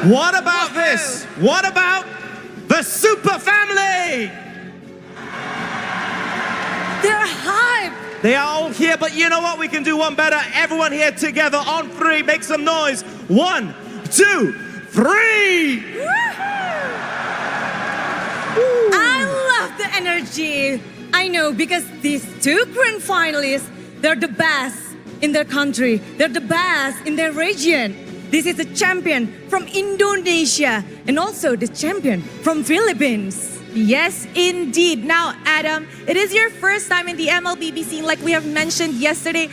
What about this? What about the super family?
They're hyped.
They are all here, but you know what? We can do one better. Everyone here together on 3, make some noise. 1, 2, 3.
I love the energy. I know, because these two grand finalists, they're the best in their country. They're the best in their region. This is the champion from Indonesia and also the champion from Philippines.
Yes, indeed. Now, Adam, it is your first time in the MLBB scene, like we have mentioned yesterday,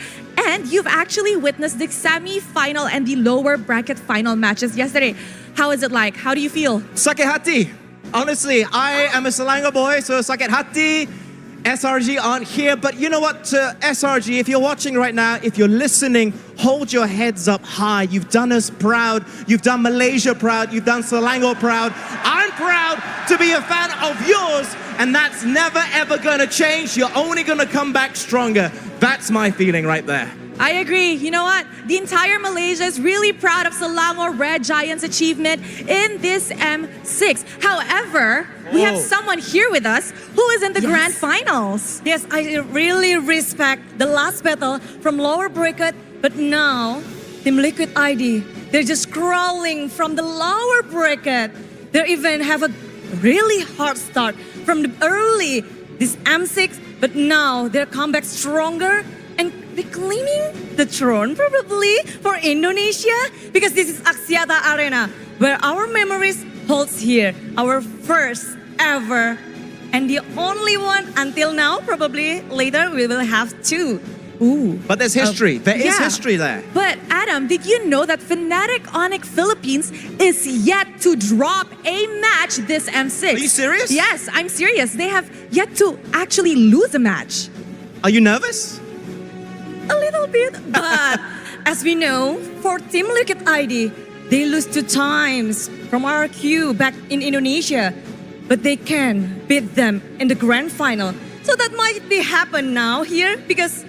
and you've actually witnessed the semi-final and the lower bracket final matches yesterday. How is it like? How do you feel?
Sakit hati. Honestly, I am a Selangor boy, so sakit hati. SRG aren't here, but you know what, SRG, if you're watching right now, if you're listening, hold your heads up high. You've done us proud. You've done Malaysia proud. You've done Selangor proud. I'm proud to be a fan of yours, and that's never ever gonna change. You're only gonna come back stronger. That's my feeling right there.
I agree. You know what? The entire Malaysia is really proud of Selangor Red Giants' achievement in this M6. However, we have someone here with us who is in the grand finals.
Yes, I really respect the last battle from lower bracket, but now Team Liquid ID, they're just crawling from the lower bracket. They even have a really hard start from the early this M6, but now they're come back stronger and they're claiming the throne probably for Indonesia, because this is Axiata Arena where our memories holds here, our first ever and the only one until now. Probably later we will have 2.
Ooh.
But there's history. There is history there.
But Adam, did you know that Fnatic Onyx Philippines is yet to drop a match this M6?
Are you serious?
Yes, I'm serious. They have yet to actually lose a match.
Are you nervous?
A little bit, but as we know, for Team Liquid ID, they lose 2 times from RQ back in Indonesia, but they can beat them in the grand final. So that might be happen now here because,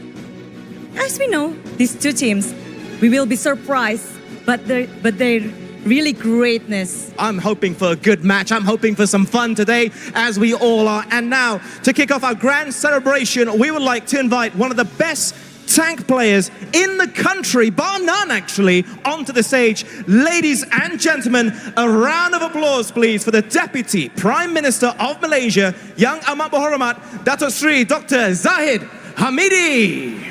as we know, these two teams, we will be surprised, but they're really greatness.
I'm hoping for a good match. I'm hoping for some fun today, as we all are. And now, to kick off our grand celebration, we would like to invite one of the best tank players in the country, bar none actually, onto the stage. Ladies and gentlemen, a round of applause please for the Deputy Prime Minister of Malaysia, Yang Amat Berhormat, Datuk Sri Dr. Zahid Hamidi.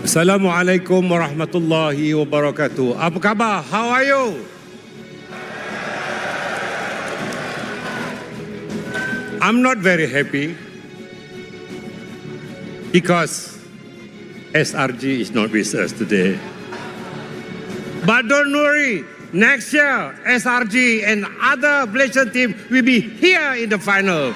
Assalamualaikum warahmatullahi wabarakatuh. Apa khabar? How are you? I'm not very happy because SRG is not with us today. But don't worry, next year SRG and other Malaysian team will be here in the final.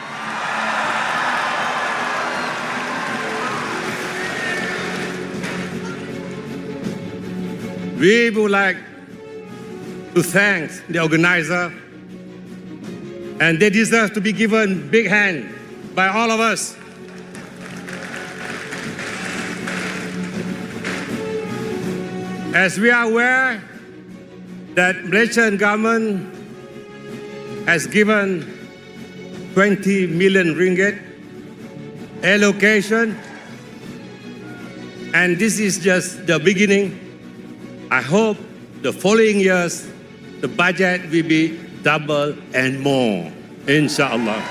We would like to thank the organizer, and they deserve to be given big hand by all of us. As we are aware that Malaysian government has given 20 million ringgit allocation, and this is just the beginning. I hope the following years, the budget will be double and more, inshallah.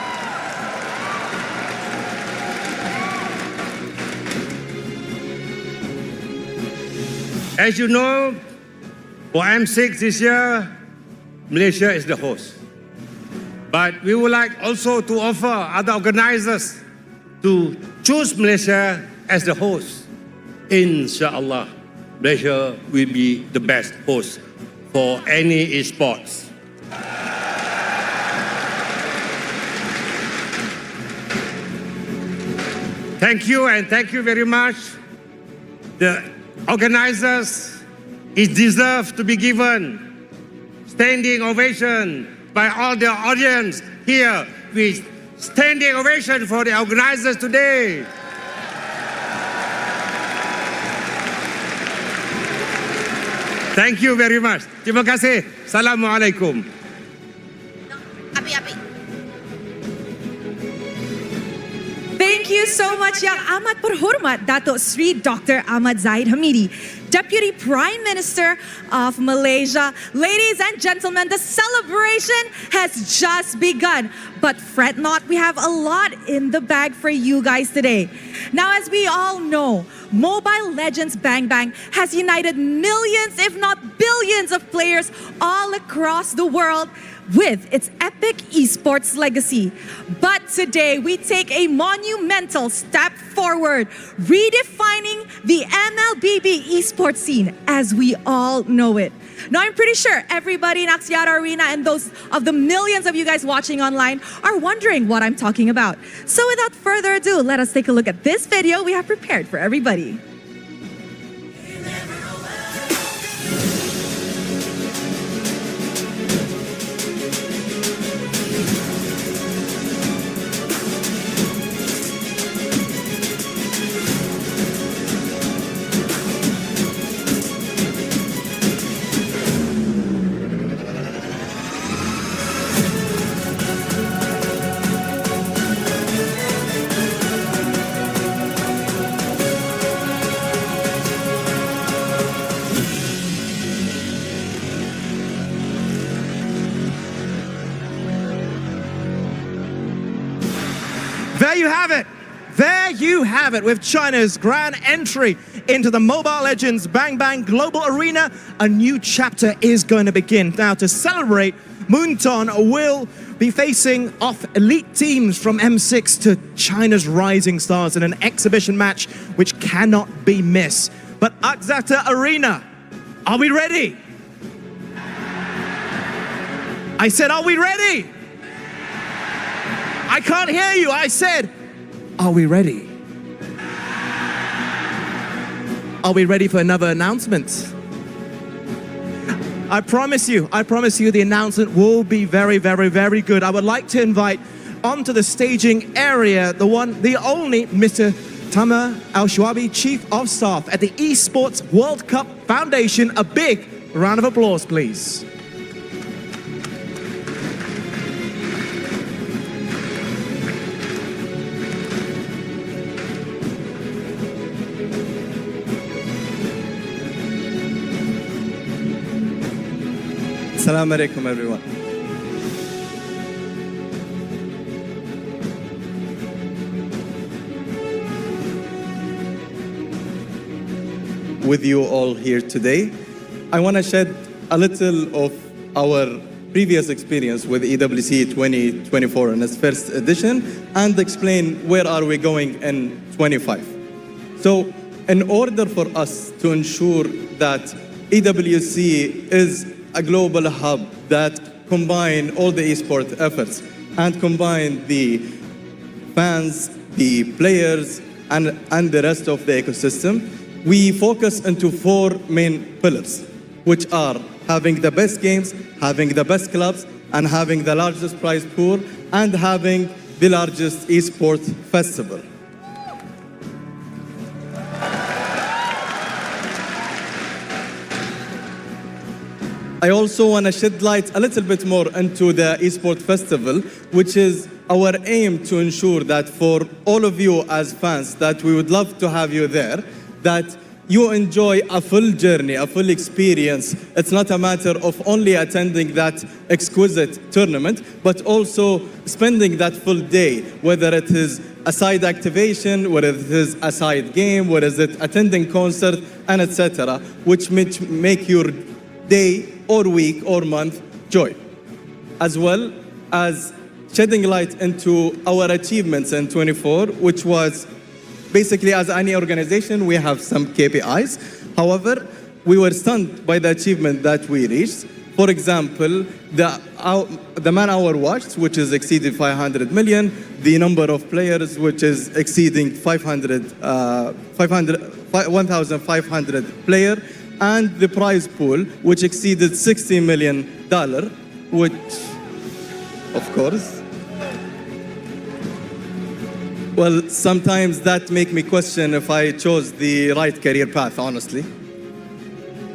As you know, for M6 this year, Malaysia is the host. But we would like also to offer other organizers to choose Malaysia as the host, inshallah. Malaysia will be the best host for any esports. Thank you, and thank you very much. The organizers deserve to be given standing ovation by all the audience here. With standing ovation for the organizers today. Thank you very much. Terima kasih. Assalamualaikum.
Thank you so much, Yang Amat Berhormat Datuk Sri Dr. Ahmad Zahid Hamidi, Deputy Prime Minister of Malaysia. Ladies and gentlemen, the celebration has just begun. But fret not, we have a lot in the bag for you guys today. Now, as we all know, Mobile Legends Bang Bang has united millions, if not billions, of players all across the world with its epic esports legacy. But today, we take a monumental step forward, redefining the MLBB esports scene as we all know it. Now, I'm pretty sure everybody in Axiata Arena and those of the millions of you guys watching online are wondering what I'm talking about. So without further ado, let us take a look at this video we have prepared for everybody.
There you have it. There you have it, with China's grand entry into the Mobile Legends Bang Bang Global Arena. A new chapter is going to begin. Now, to celebrate, Moonton will be facing off elite teams from M6 to China's rising stars in an exhibition match which cannot be missed. But Axiata Arena, are we ready? I said, are we ready? I can't hear you. I said, are we ready? Are we ready for another announcement? I promise you the announcement will be very, very, very good. I would like to invite onto the staging area the one, the only Mr. Tamer Al-Shwabi, Chief of Staff at the Esports World Cup Foundation. A big round of applause, please.
Assalamu alaikum, everyone. With you all here today, I want to shed a little of our previous experience with EWC 2024 in its first edition and explain where are we going in 25. So, in order for us to ensure that EWC is a global hub that combine all the esports efforts and combine the fans, the players, and the rest of the ecosystem, we focus into 4 main pillars, which are having the best games, having the best clubs, and having the largest prize pool, and having the largest esports festival. I also want to shed light a little bit more into the Esports Festival, which is our aim to ensure that for all of you as fans, that we would love to have you there, that you enjoy a full journey, a full experience. It's not a matter of only attending that exquisite tournament, but also spending that full day, whether it is a side activation, whether it is a side game, whether it is attending concert, and etc., which make your day or week or month joy, as well as shedding light into our achievements in 24, which was basically, as any organization, we have some KPIs. However, we were stunned by the achievement that we reached. For example, the man-hour watched, which is exceeded 500 million, the number of players, which is exceeding 1,500 player, and the prize pool, which exceeded $60 million, which, of course, well, sometimes that make me question if I chose the right career path, honestly.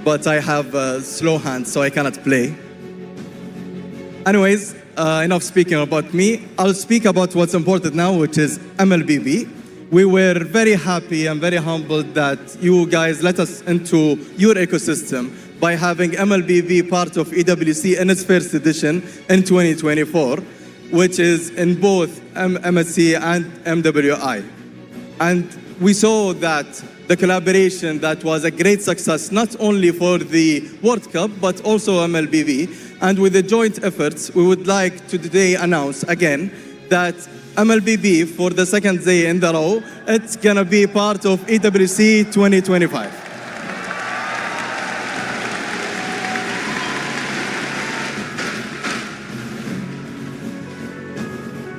But I have a slow hand, so I cannot play. Anyways, enough speaking about me. I'll speak about what's important now, which is MLBB. We were very happy and very humbled that you guys let us into your ecosystem by having MLBB part of EWC in its first edition in 2024, which is in both MSC and MWI. And we saw that the collaboration that was a great success, not only for the World Cup, but also MLBB. And with the joint efforts, we would like to today announce again that MLBB, for the second day in the row, it's gonna be part of EWC 2025.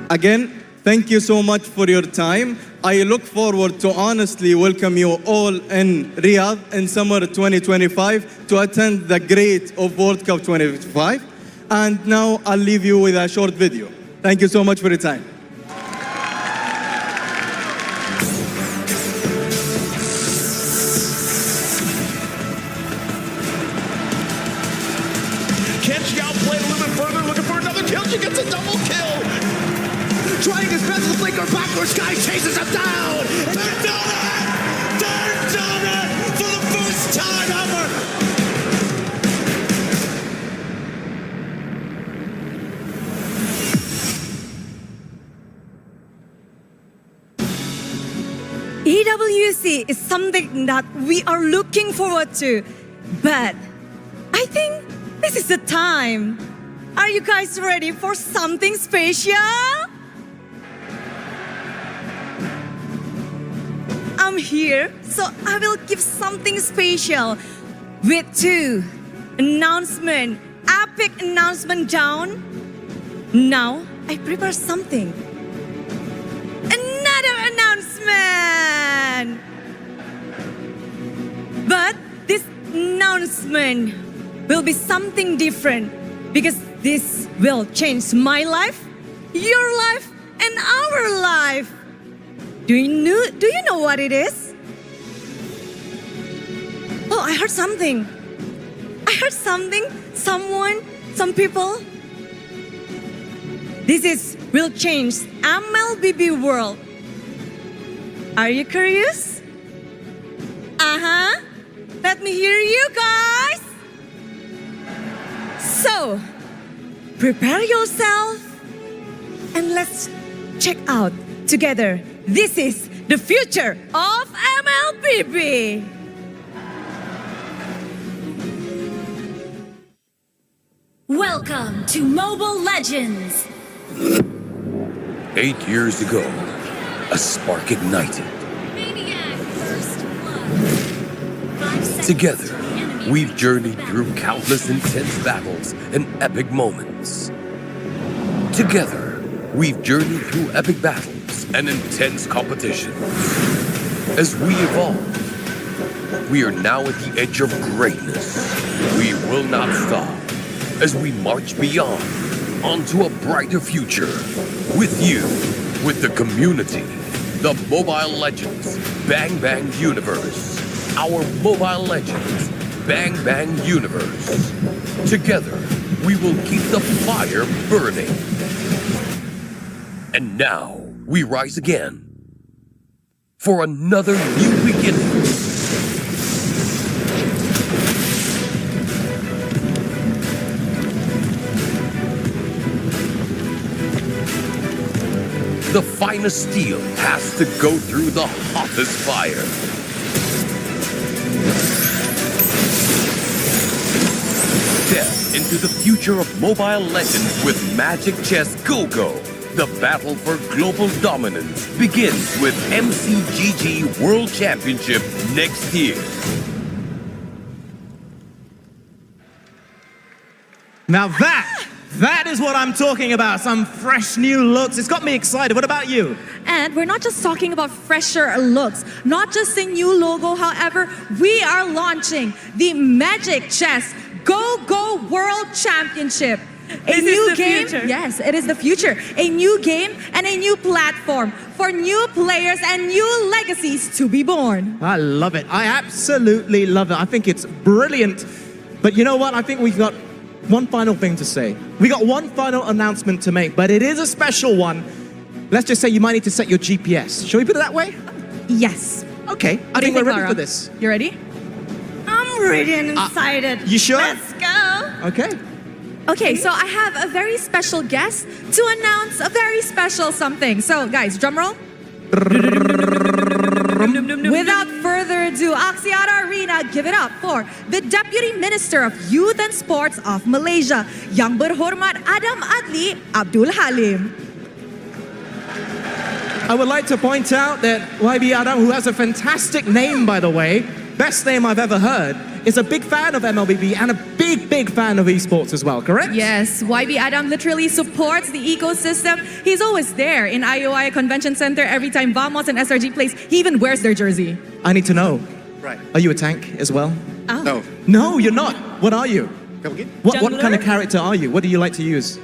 Again, thank you so much for your time. I look forward to honestly welcome you all in Riyadh in summer 2025 to attend the great of World Cup 2025. And now I'll leave you with a short video. Thank you so much for your time.
Can she outplay a little bit further? Looking for another kill. She gets a double kill. Trying his best to flick her backwards. Sky chases him down. They're done it! They're done it for the first time ever.
EWC is something that we are looking forward to, but I think this is the time Are you guys ready for something special? I'm here, so I will give something special with two announcement, epic announcement down. Now I prepare something. Another announcement. But this announcement will be something different because this will change my life, your life, and our life. Do you know what it is? Oh, I heard something. Some people. This will change MLBB world. Are you curious? Let me hear you guys. So, prepare yourself and let's check out together. This is the future of MLBB.
Welcome to Mobile Legends.
8 years ago, a spark ignited. Together, we've journeyed through countless intense battles and epic moments. Together, we've journeyed through epic battles and intense competition. As we evolve, we are now at the edge of greatness. We will not stop as we march beyond onto a brighter future. With you, with the community, the Mobile Legends Bang Bang Universe. Our Mobile Legends Bang Bang Universe. Together, we will keep the fire burning. And now, we rise again for another new beginning. The finest steel has to go through the hottest fire. Step into the future of Mobile Legends with Magic Chess Go-Go. The battle for global dominance begins with MCGG World Championship next year.
Now that is what I'm talking about. Some fresh new looks. It's got me excited. What about you?
And we're not just talking about fresher looks, not just a new logo. However, we are launching the Magic Chess Go-Go World Championship.
This is the future.
Yes, it is the future. A new game and a new platform for new players and new legacies to be born.
I love it. I absolutely love it. I think it's brilliant. But you know what? I think we've got one final thing to say. We got one final announcement to make, but it is a special one. Let's just say you might need to set your GPS. Shall we put it that way?
Yes.
Okay, I think we're ready for this.
You ready?
I'm ready and excited.
You sure?
Let's go.
Okay.
Okay, so I have a very special guest to announce a very special something. So guys, drum roll. Without further ado, Axiata Arena, give it up for the Deputy Minister of Youth and Sports of Malaysia, Yang Berhormat Adam Adli Abdul Halim.
I would like to point out that YB Adam, who has a fantastic name, by the way, best name I've ever heard, is a big fan of MLBB and a big fan of esports as well, correct?
Yes, YB Adam literally supports the ecosystem. He's always there in IOI Convention Center every time Vamos and SRG plays. He even wears their jersey.
I need to know.
Right.
Are you a tank as well?
Oh.
No.
No, you're not. What are you?
Come again?
What kind of character are you? What do you like to use?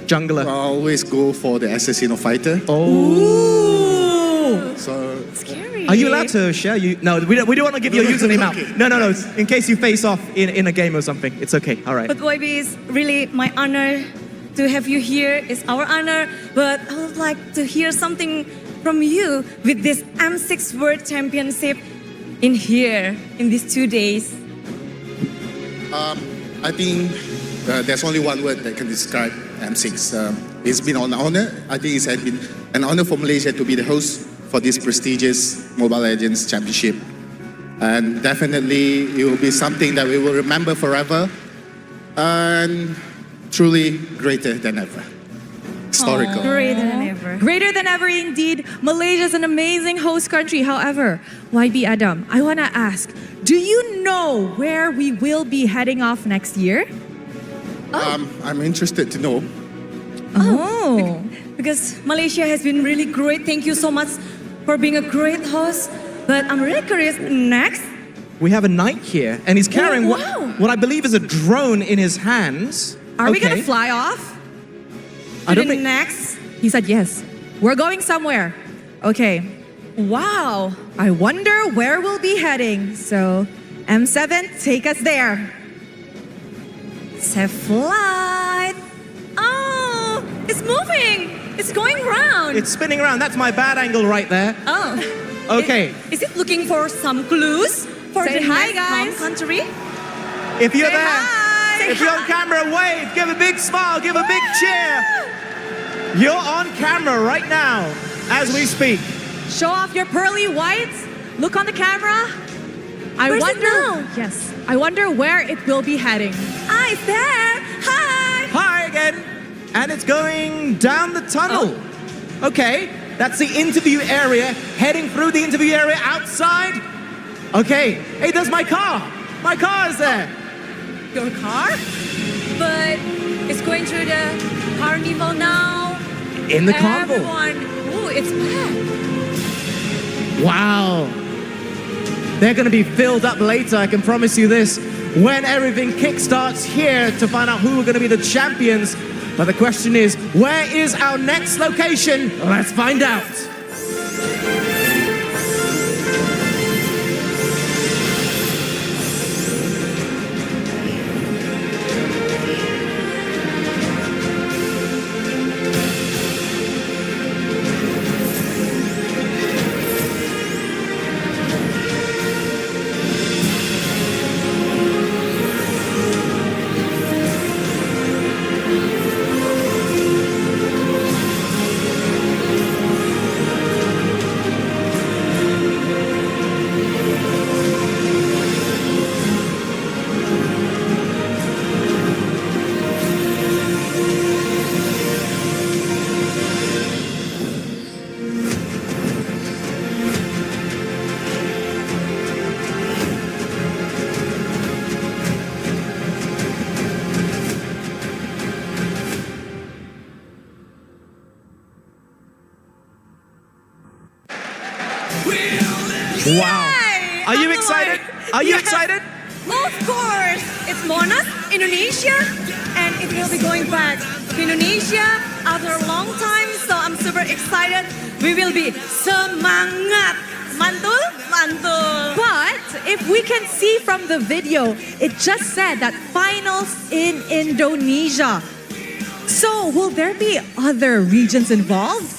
Jungler.
I always go for the Assassino fighter.
Oh.
So.
Scary.
Are you allowed to share? No, we don't want to give your username out. No. In case you face off in a game or something. It's okay. All right.
But YB, is really my honor to have you here. It's our honor. But I would like to hear something from you with this M6 World Championship in here, in these 2 days.
I think there's only one word that can describe M6. It's been an honor. I think it has been an honor for Malaysia to be the host for this prestigious Mobile Legends Championship. And definitely it will be something that we will remember forever. And truly greater than ever. Historical.
Greater than ever.
Greater than ever indeed. Malaysia is an amazing host country. However, YB Adam, I want to ask, do you know where we will be heading off next year?
I'm interested to know.
Oh.
Because Malaysia has been really great. Thank you so much for being a great host. But I'm really curious, next?
We have a knight here, and he's carrying
Oh, wow.
what I believe is a drone in his hands.
Are we going to fly off?
I don't
To the
think-
next? He said yes. We're going somewhere. Okay. Wow. I wonder where we'll be heading. So, M7, take us there.
Safe flight. Oh, it's moving. It's going round.
It's spinning around. That's my bad angle right there.
Oh.
Okay.
Is it looking for some clues for
Say
the
hi,
next
guys.
home country?
If you're
Say
there,
hi.
if you're on camera, wave, give a big smile, give a big cheer. You're on camera right now as we speak.
Show off your pearly whites. Look on the camera.
Where's it now?
Yes. I wonder where it will be heading.
Ah, it's there. Hi.
Hi again. And it's going down the tunnel. Okay, that's the interview area. Heading through the interview area outside. Okay, hey, there's my car. My car is there.
Your car? But it's going through the carnival now.
In the carnival.
Everyone. Ooh, it's packed.
Wow. They're going to be filled up later, I can promise you this, when everything kickstarts here to find out who are going to be the champions. But the question is, where is our next location? Let's find out. Wow. Are you excited? Are you excited?
Of course. It's Monas, Indonesia, and it will be going back to Indonesia after a long time. So I'm super excited. We will be semangat. Mantul, mantul.
But if we can see from the video, it just said that finals in Indonesia. So will there be other regions involved?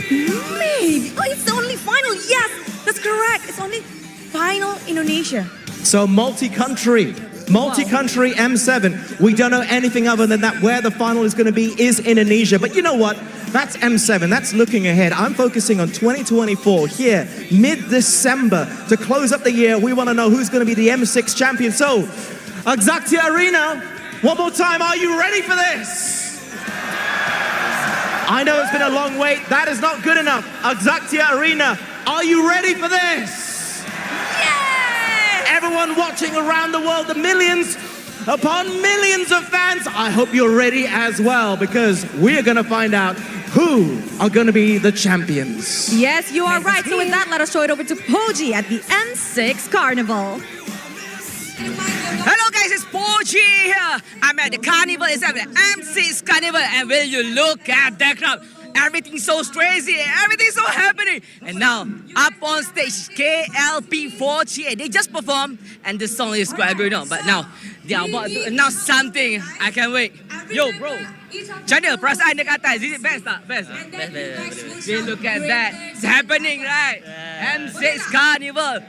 Maybe. Oh, it's the only final. Yes, that's correct. It's only final Indonesia.
So multi-country M7. We don't know anything other than that. Where the final is going to be is Indonesia. But you know what? That's M7. That's looking ahead. I'm focusing on 2024 here, mid-December. To close up the year, we want to know who's going to be the M6 champion. So, Axiata Arena, one more time. Are you ready for this? I know it's been a long wait. That is not good enough. Axiata Arena, are you ready for this?
Yes!
Everyone watching around the world, the millions upon millions of fans, I hope you're ready as well, because we're going to find out who are going to be the champions.
Yes, you are right. So with that, let us throw it over to Poji at the M6 Carnival.
Hello guys, it's Poji here. I'm at the carnival, it's at the M6 Carnival, and when you look at that crowd, everything's so crazy, everything's so happening. And now, up on stage, KLP4G, they just performed, and the song is quite good on. But now, they are about to announce something. I can't wait. Yo, bro. Channel, perasaan dekat atas. Is it best tak? Best. Okay, look at that. It's happening, right? M6 Carnival.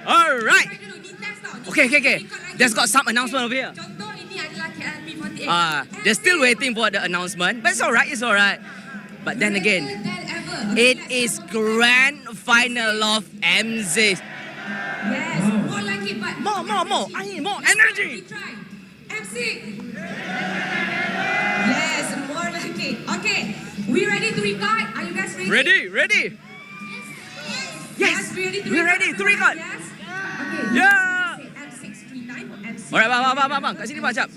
All right. Okay. There's got some announcement over here. They're still waiting for the announcement, but it's alright. But then again, it is grand final of M6.
Yes, more like it, but
more. I need more energy.
M6. Yes, more likely. Okay, we ready to record? Are you guys ready?
Ready?
Yes, we ready to
We're
record?
ready to record.
Yes. Okay.
Yeah.
Say M639 or MC.
Alright, bang. Kat sini bang, jap.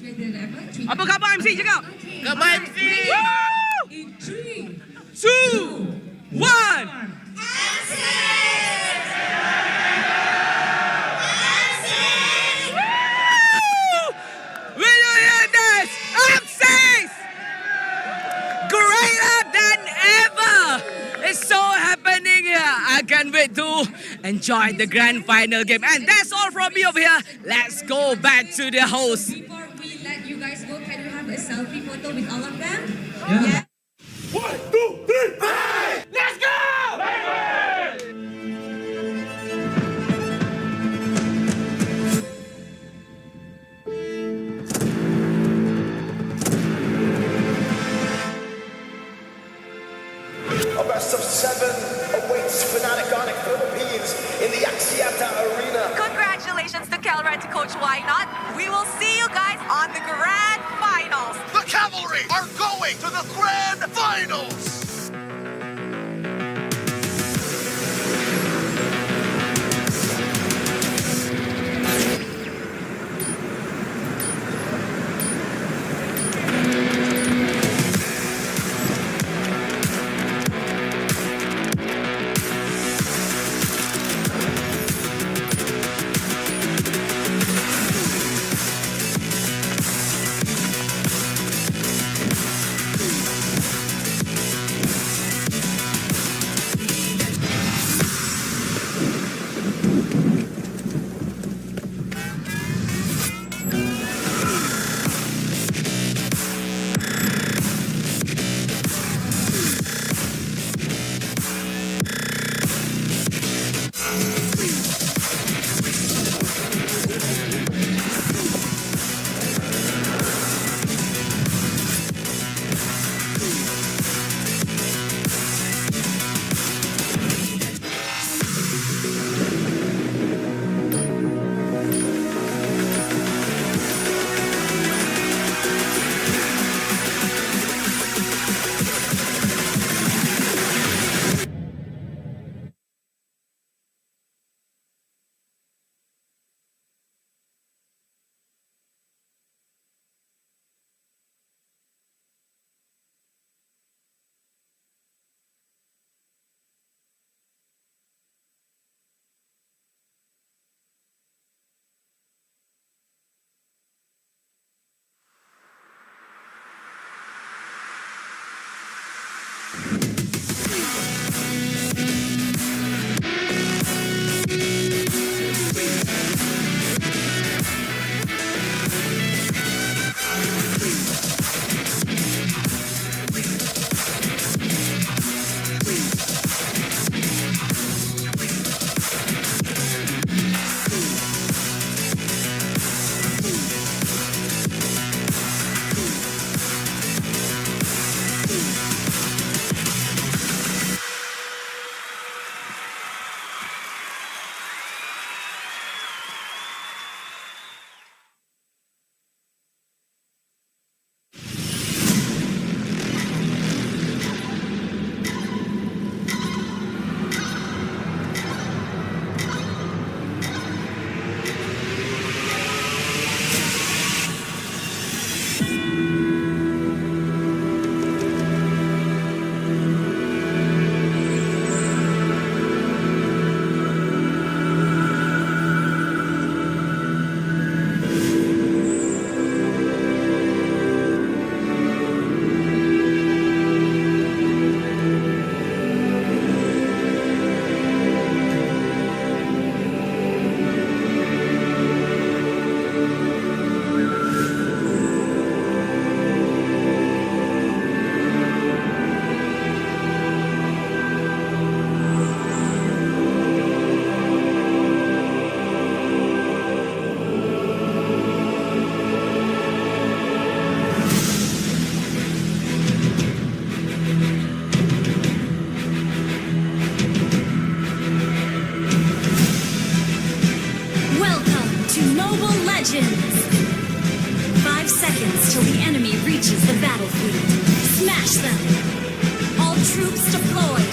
Apa khabar MC cakap?
Khabar MC.
Woo!
In 3,
2, 1. Will you hear this? M6! Greater than ever! It's so happening here. I can't wait to enjoy the grand final game. And that's all from me over here. Let's go back to the host.
Before we let you guys go, can we have a selfie photo with all of them?
Yeah.
1, 2, 3, hey! Let's go!
A best of 7 awaits Fnatic Onyx Philippines in the Axiata Arena.
Congratulations to Kelra and to Coach Why Not. We will see you guys on the grand finals.
The Cavalry are going to the grand finals.
Legends. 5 seconds till the enemy reaches the battlefield. Smash them! All troops deployed!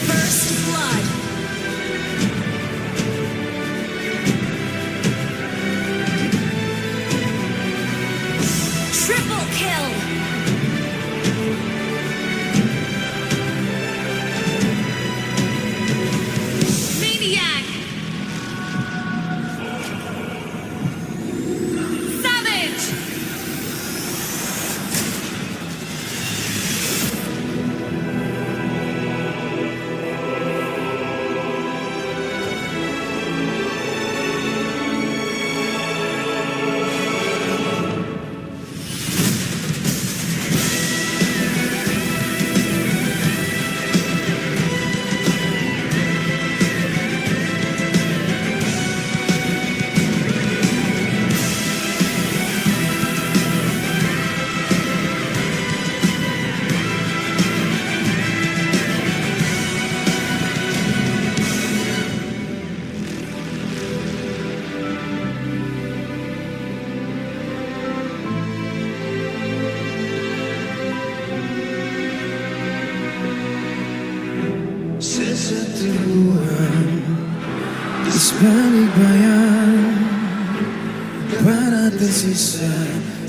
First blood! Triple kill! Maniac! Savage!
Sesetuan di sebalik bayang para tersisa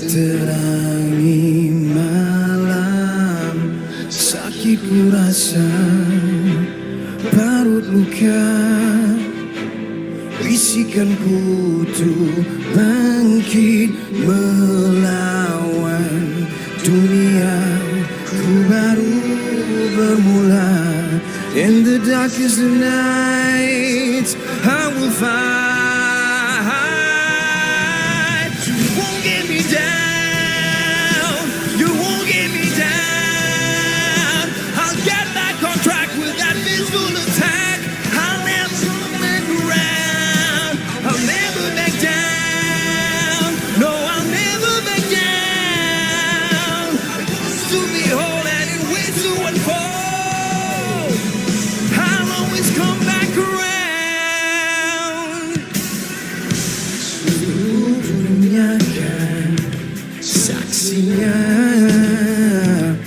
terangi malam. Sakit ku rasa parut luka, bisikan kutu bangkit melawan dunia. Ku baru bermula. In the darkest of nights, I will fight. You won't get me down. You won't get me down. I'll get back on track with that peaceful attack. I'll never back around. I'll never back down. No, I'll never back down. To behold and it waits to unfold. I'll always come back around. Duniakan saksinya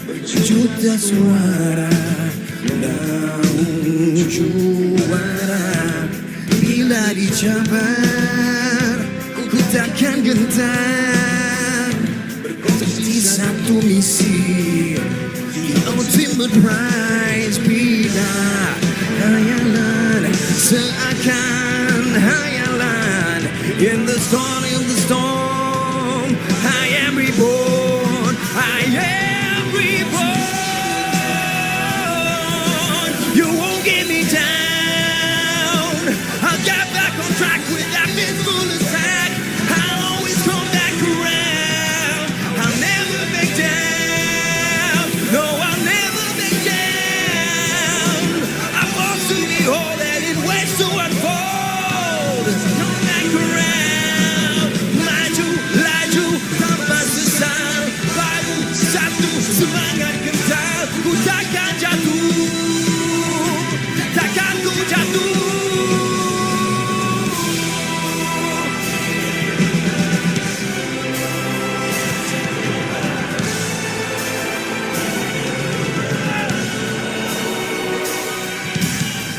berjuta suara namun juara. Bila dicabar ku takkan gentar. Berarti satu misi, the ultimate prize. Bila hayalan seakan hayalan, in the storm of the storm, I am reborn. I am reborn. You won't get me down. I'll get back on track with that peaceful attack. I'll always come back around. I'll never back down. No, I'll never back down. I want to behold and it waits to unfold. Come back around. Maju, laju, tanpa sesal. Baru satu semangat kental. Ku takkan jatuh. Takkan ku jatuh.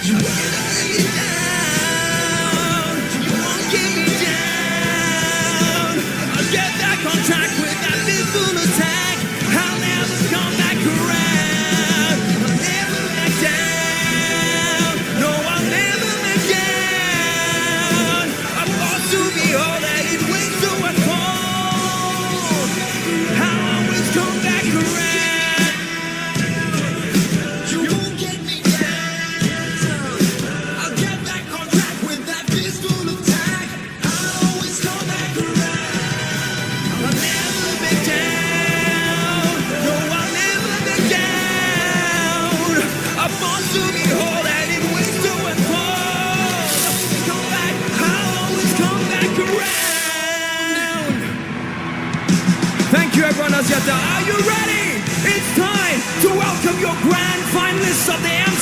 You won't let me down. You won't get me down. I'll get back on track with that peaceful attack. I'll never come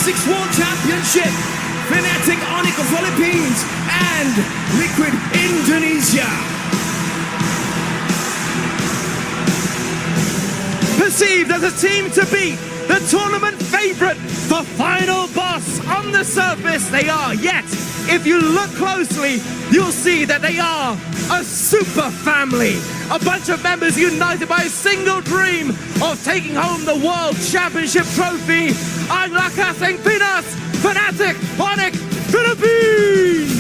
M6 World Championship, Fnatic Onyx of Philippines and Liquid Indonesia. Perceived as a team to beat, the tournament favorite, the final boss. On the surface, they are. Yet, if you look closely, you'll see that they are a super family. A bunch of members united by a single dream of taking home the World Championship trophy. Ang Lakas ng Pinas, Fnatic Onyx Philippines!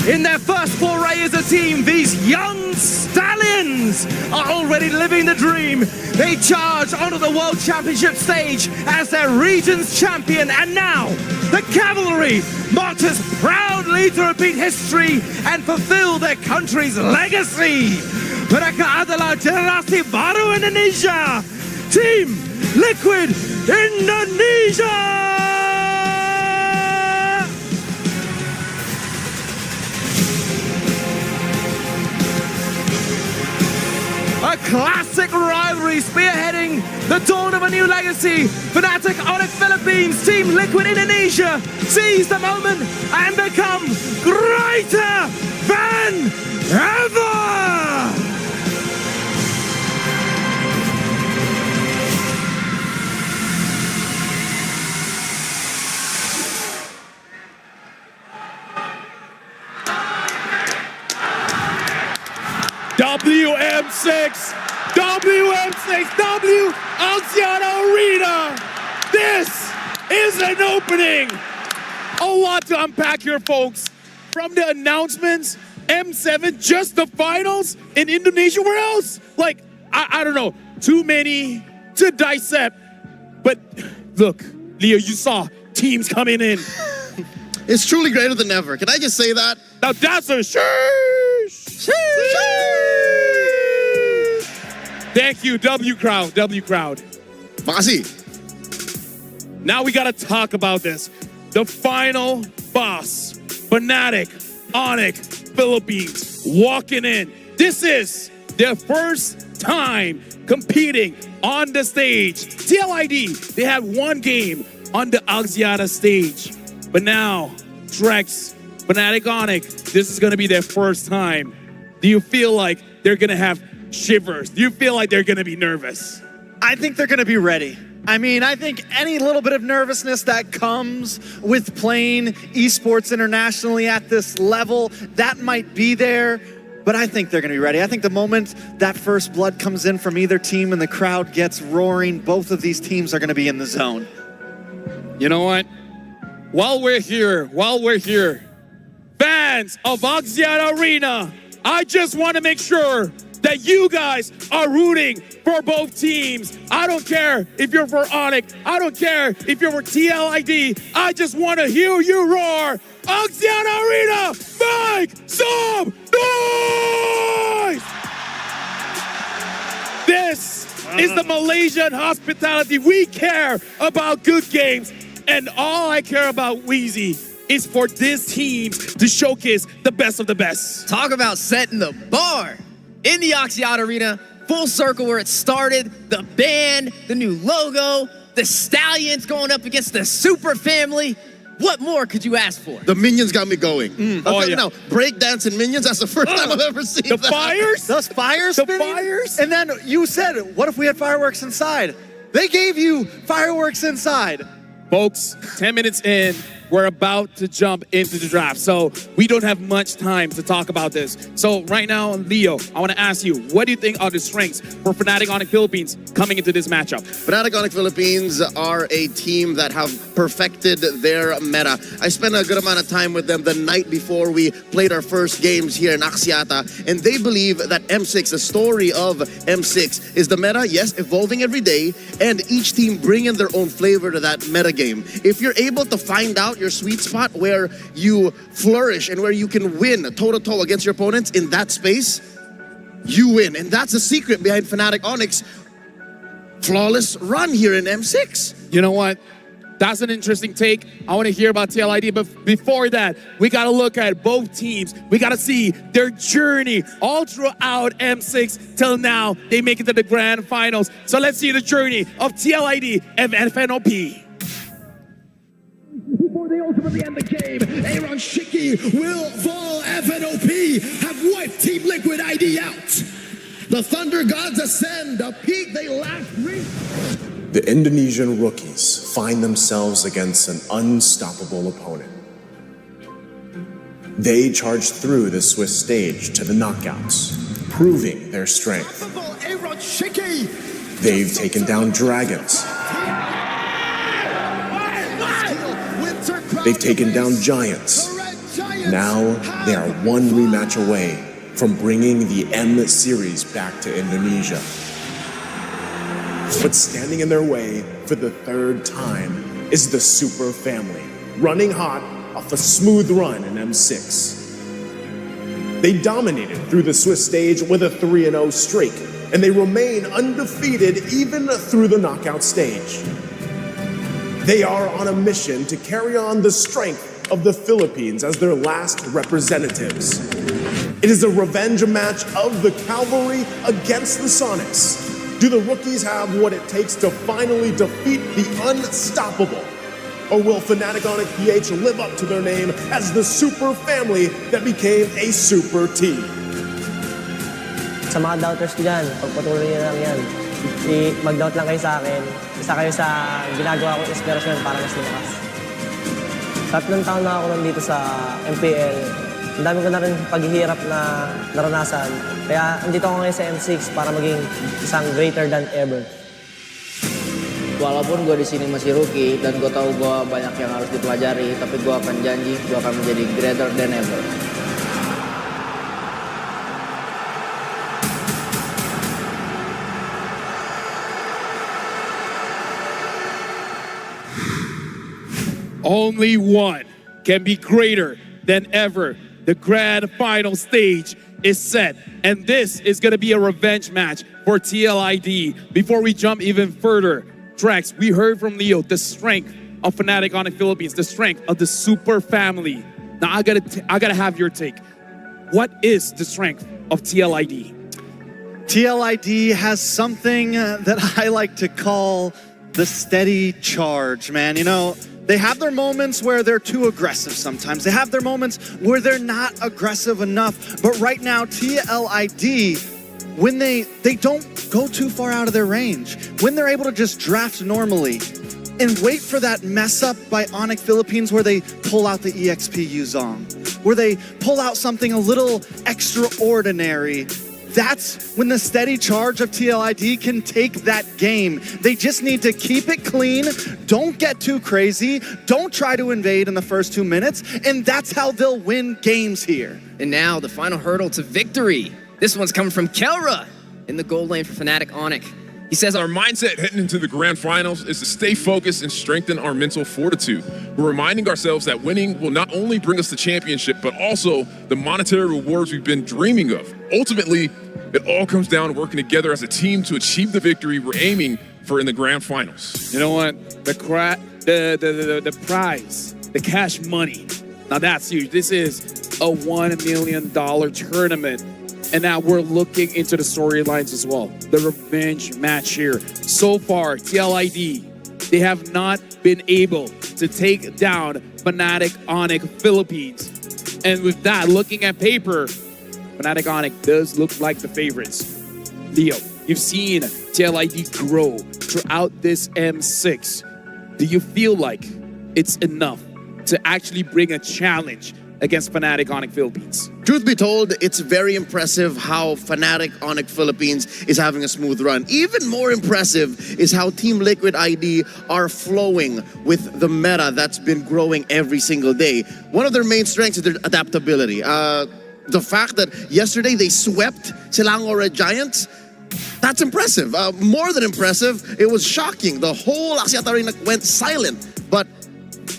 In their first foray as a team, these young stallions are already living the dream. They charge onto the World Championship stage as their region's champion, and now the cavalry marches proudly to repeat history and fulfill their country's legacy. Mereka adalah generasi baru Indonesia, Team Liquid Indonesia! A classic rivalry spearheading the dawn of a new legacy. Fnatic Onyx Philippines, Team Liquid Indonesia seize the moment and become greater than ever!
WM6, Axiata Arena. This is an opening. A lot to unpack here, folks. From the announcements, M7, just the finals in Indonesia. Where else? Like, I don't know. Too many to dissect. But look, Leo, you saw teams coming in.
It's truly greater than ever. Can I just say that?
Now that's a sheesh. Thank you, W Crowd.
Makasih.
Now we gotta talk about this. The final boss, Fnatic Onyx Philippines, walking in. This is their first time competing on the stage. TLID, they had one game on the Axiata stage. But now, Drex, Fnatic Onyx, this is gonna be their first time. Do you feel like they're gonna have shivers? Do you feel like they're gonna be nervous?
I think they're gonna be ready. I mean, I think any little bit of nervousness that comes with playing esports internationally at this level, that might be there, but I think they're gonna be ready. I think the moment that first blood comes in from either team and the crowd gets roaring, both of these teams are gonna be in the zone.
You know what? While we're here, fans of Axiata Arena, I just want to make sure that you guys are rooting for both teams. I don't care if you're for Onyx. I don't care if you're for TLID. I just want to hear you roar. Axiata Arena, make some noise! This is the Malaysian hospitality. We care about good games. And all I care about, Wheezy, is for this team to showcase the best of the best.
Talk about setting the bar. In the Axiata Arena, full circle where it started, the band, the new logo, the Stallions going up against the Super Family. What more could you ask for?
The minions got me going.
Oh, yeah.
Now, breakdance and minions, that's the first time I've ever seen
the
that.
fires?
Those fires spinning?
fires?
And then you said, what if we had fireworks inside? They gave you fireworks inside.
Folks, 10 minutes in, we're about to jump into the draft. So we don't have much time to talk about this. So right now, Leo, I want to ask you, what do you think are the strengths for Fnatic Onyx Philippines coming into this matchup?
Fnatic Onyx Philippines are a team that have perfected their meta. I spent a good amount of time with them the night before we played our first games here in Axiata, and they believe that M6, the story of M6, is the meta, yes, evolving every day, and each team bringing their own flavor to that meta game. If you're able to find out your sweet spot where you flourish and where you can win toe-to-toe against your opponents in that space, you win. And that's the secret behind Fnatic Onyx flawless run here in M6.
You know what? That's an interesting take. I want to hear about TLID, but before that, we got to look at both teams. We got to see their journey all throughout M6 till now. They make it to the grand finals. So let's see the journey of TLID and FNOP.
Before they ultimately end the game, Aaron Shiki will fall. FNOP have wiped Team Liquid ID out. The Thunder Gods ascend, the peak they last reached.
The Indonesian rookies find themselves against an unstoppable opponent. They charge through the Swiss stage to the knockouts, proving their strength.
Aaron Shiki.
They've taken down dragons. They've taken down giants. Now they are one rematch away from bringing the M Series back to Indonesia. But standing in their way for the third time is the Super Family, running hot off a smooth run in M6. They dominated through the Swiss stage with a 3-0 streak, and they remain undefeated even through the knockout stage. They are on a mission to carry on the strength of the Philippines as their last representatives. It is a revenge match of the Cavalry against the Sonics. Do the rookies have what it takes to finally defeat the unstoppable? Or will Fnatic Onyx PH live up to their name as the super family that became a super team?
Sa mga doubters ko dyan, pagpatuloy nyo lang yan. Mag-doubt lang kayo sa akin. Isa kayo sa ginagawa kong inspirasyon para mas lumakas. 3 taon na ako nandito sa MPL. Ang dami ko na rin paghihirap na naranasan. Kaya andito ako ngayon sa M6 para maging isang greater than ever.
Walaupun gue di sini masih rookie dan gue tahu gue banyak yang harus dipelajari, tapi gue akan janji gue akan menjadi greater than ever.
Only one can be greater than ever. The grand final stage is set, and this is going to be a revenge match for TLID. Before we jump even further, Drex, we heard from Leo the strength of Fnatic Onyx Philippines, the strength of the super family. Now I gotta have your take. What is the strength of TLID?
TLID has something that I like to call the steady charge, man. You know, they have their moments where they're too aggressive sometimes. They have their moments where they're not aggressive enough. But right now, TLID, when they don't go too far out of their range, when they're able to just draft normally and wait for that mess up by Onyx Philippines where they pull out the EXP Yuzong, where they pull out something a little extraordinary, that's when the steady charge of TLID can take that game. They just need to keep it clean, don't get too crazy, don't try to invade in the first 2 minutes, and that's how they'll win games here.
And now the final hurdle to victory. This one's coming from Kelra in the goal lane for Fnatic Onyx. He says
our mindset heading into the grand finals is to stay focused and strengthen our mental fortitude. We're reminding ourselves that winning will not only bring us the championship, but also the monetary rewards we've been dreaming of. Ultimately, it all comes down to working together as a team to achieve the victory we're aiming for in the grand finals.
You know what? The prize, the cash money. Now that's huge. This is a $1 million tournament. And now we're looking into the storylines as well. The revenge match here. So far, TLID, they have not been able to take down Fnatic Onyx Philippines. And with that, looking at paper, Fnatic Onyx does look like the favorites. Leo, you've seen TLID grow throughout this M6. Do you feel like it's enough to actually bring a challenge against Fnatic Onyx Philippines?
Truth be told, it's very impressive how Fnatic Onyx Philippines is having a smooth run. Even more impressive is how Team Liquid ID are flowing with the meta that's been growing every single day. One of their main strengths is their adaptability. The fact that yesterday they swept Selangor Red Giants, that's impressive. More than impressive, it was shocking. The whole Axiata Arena went silent. But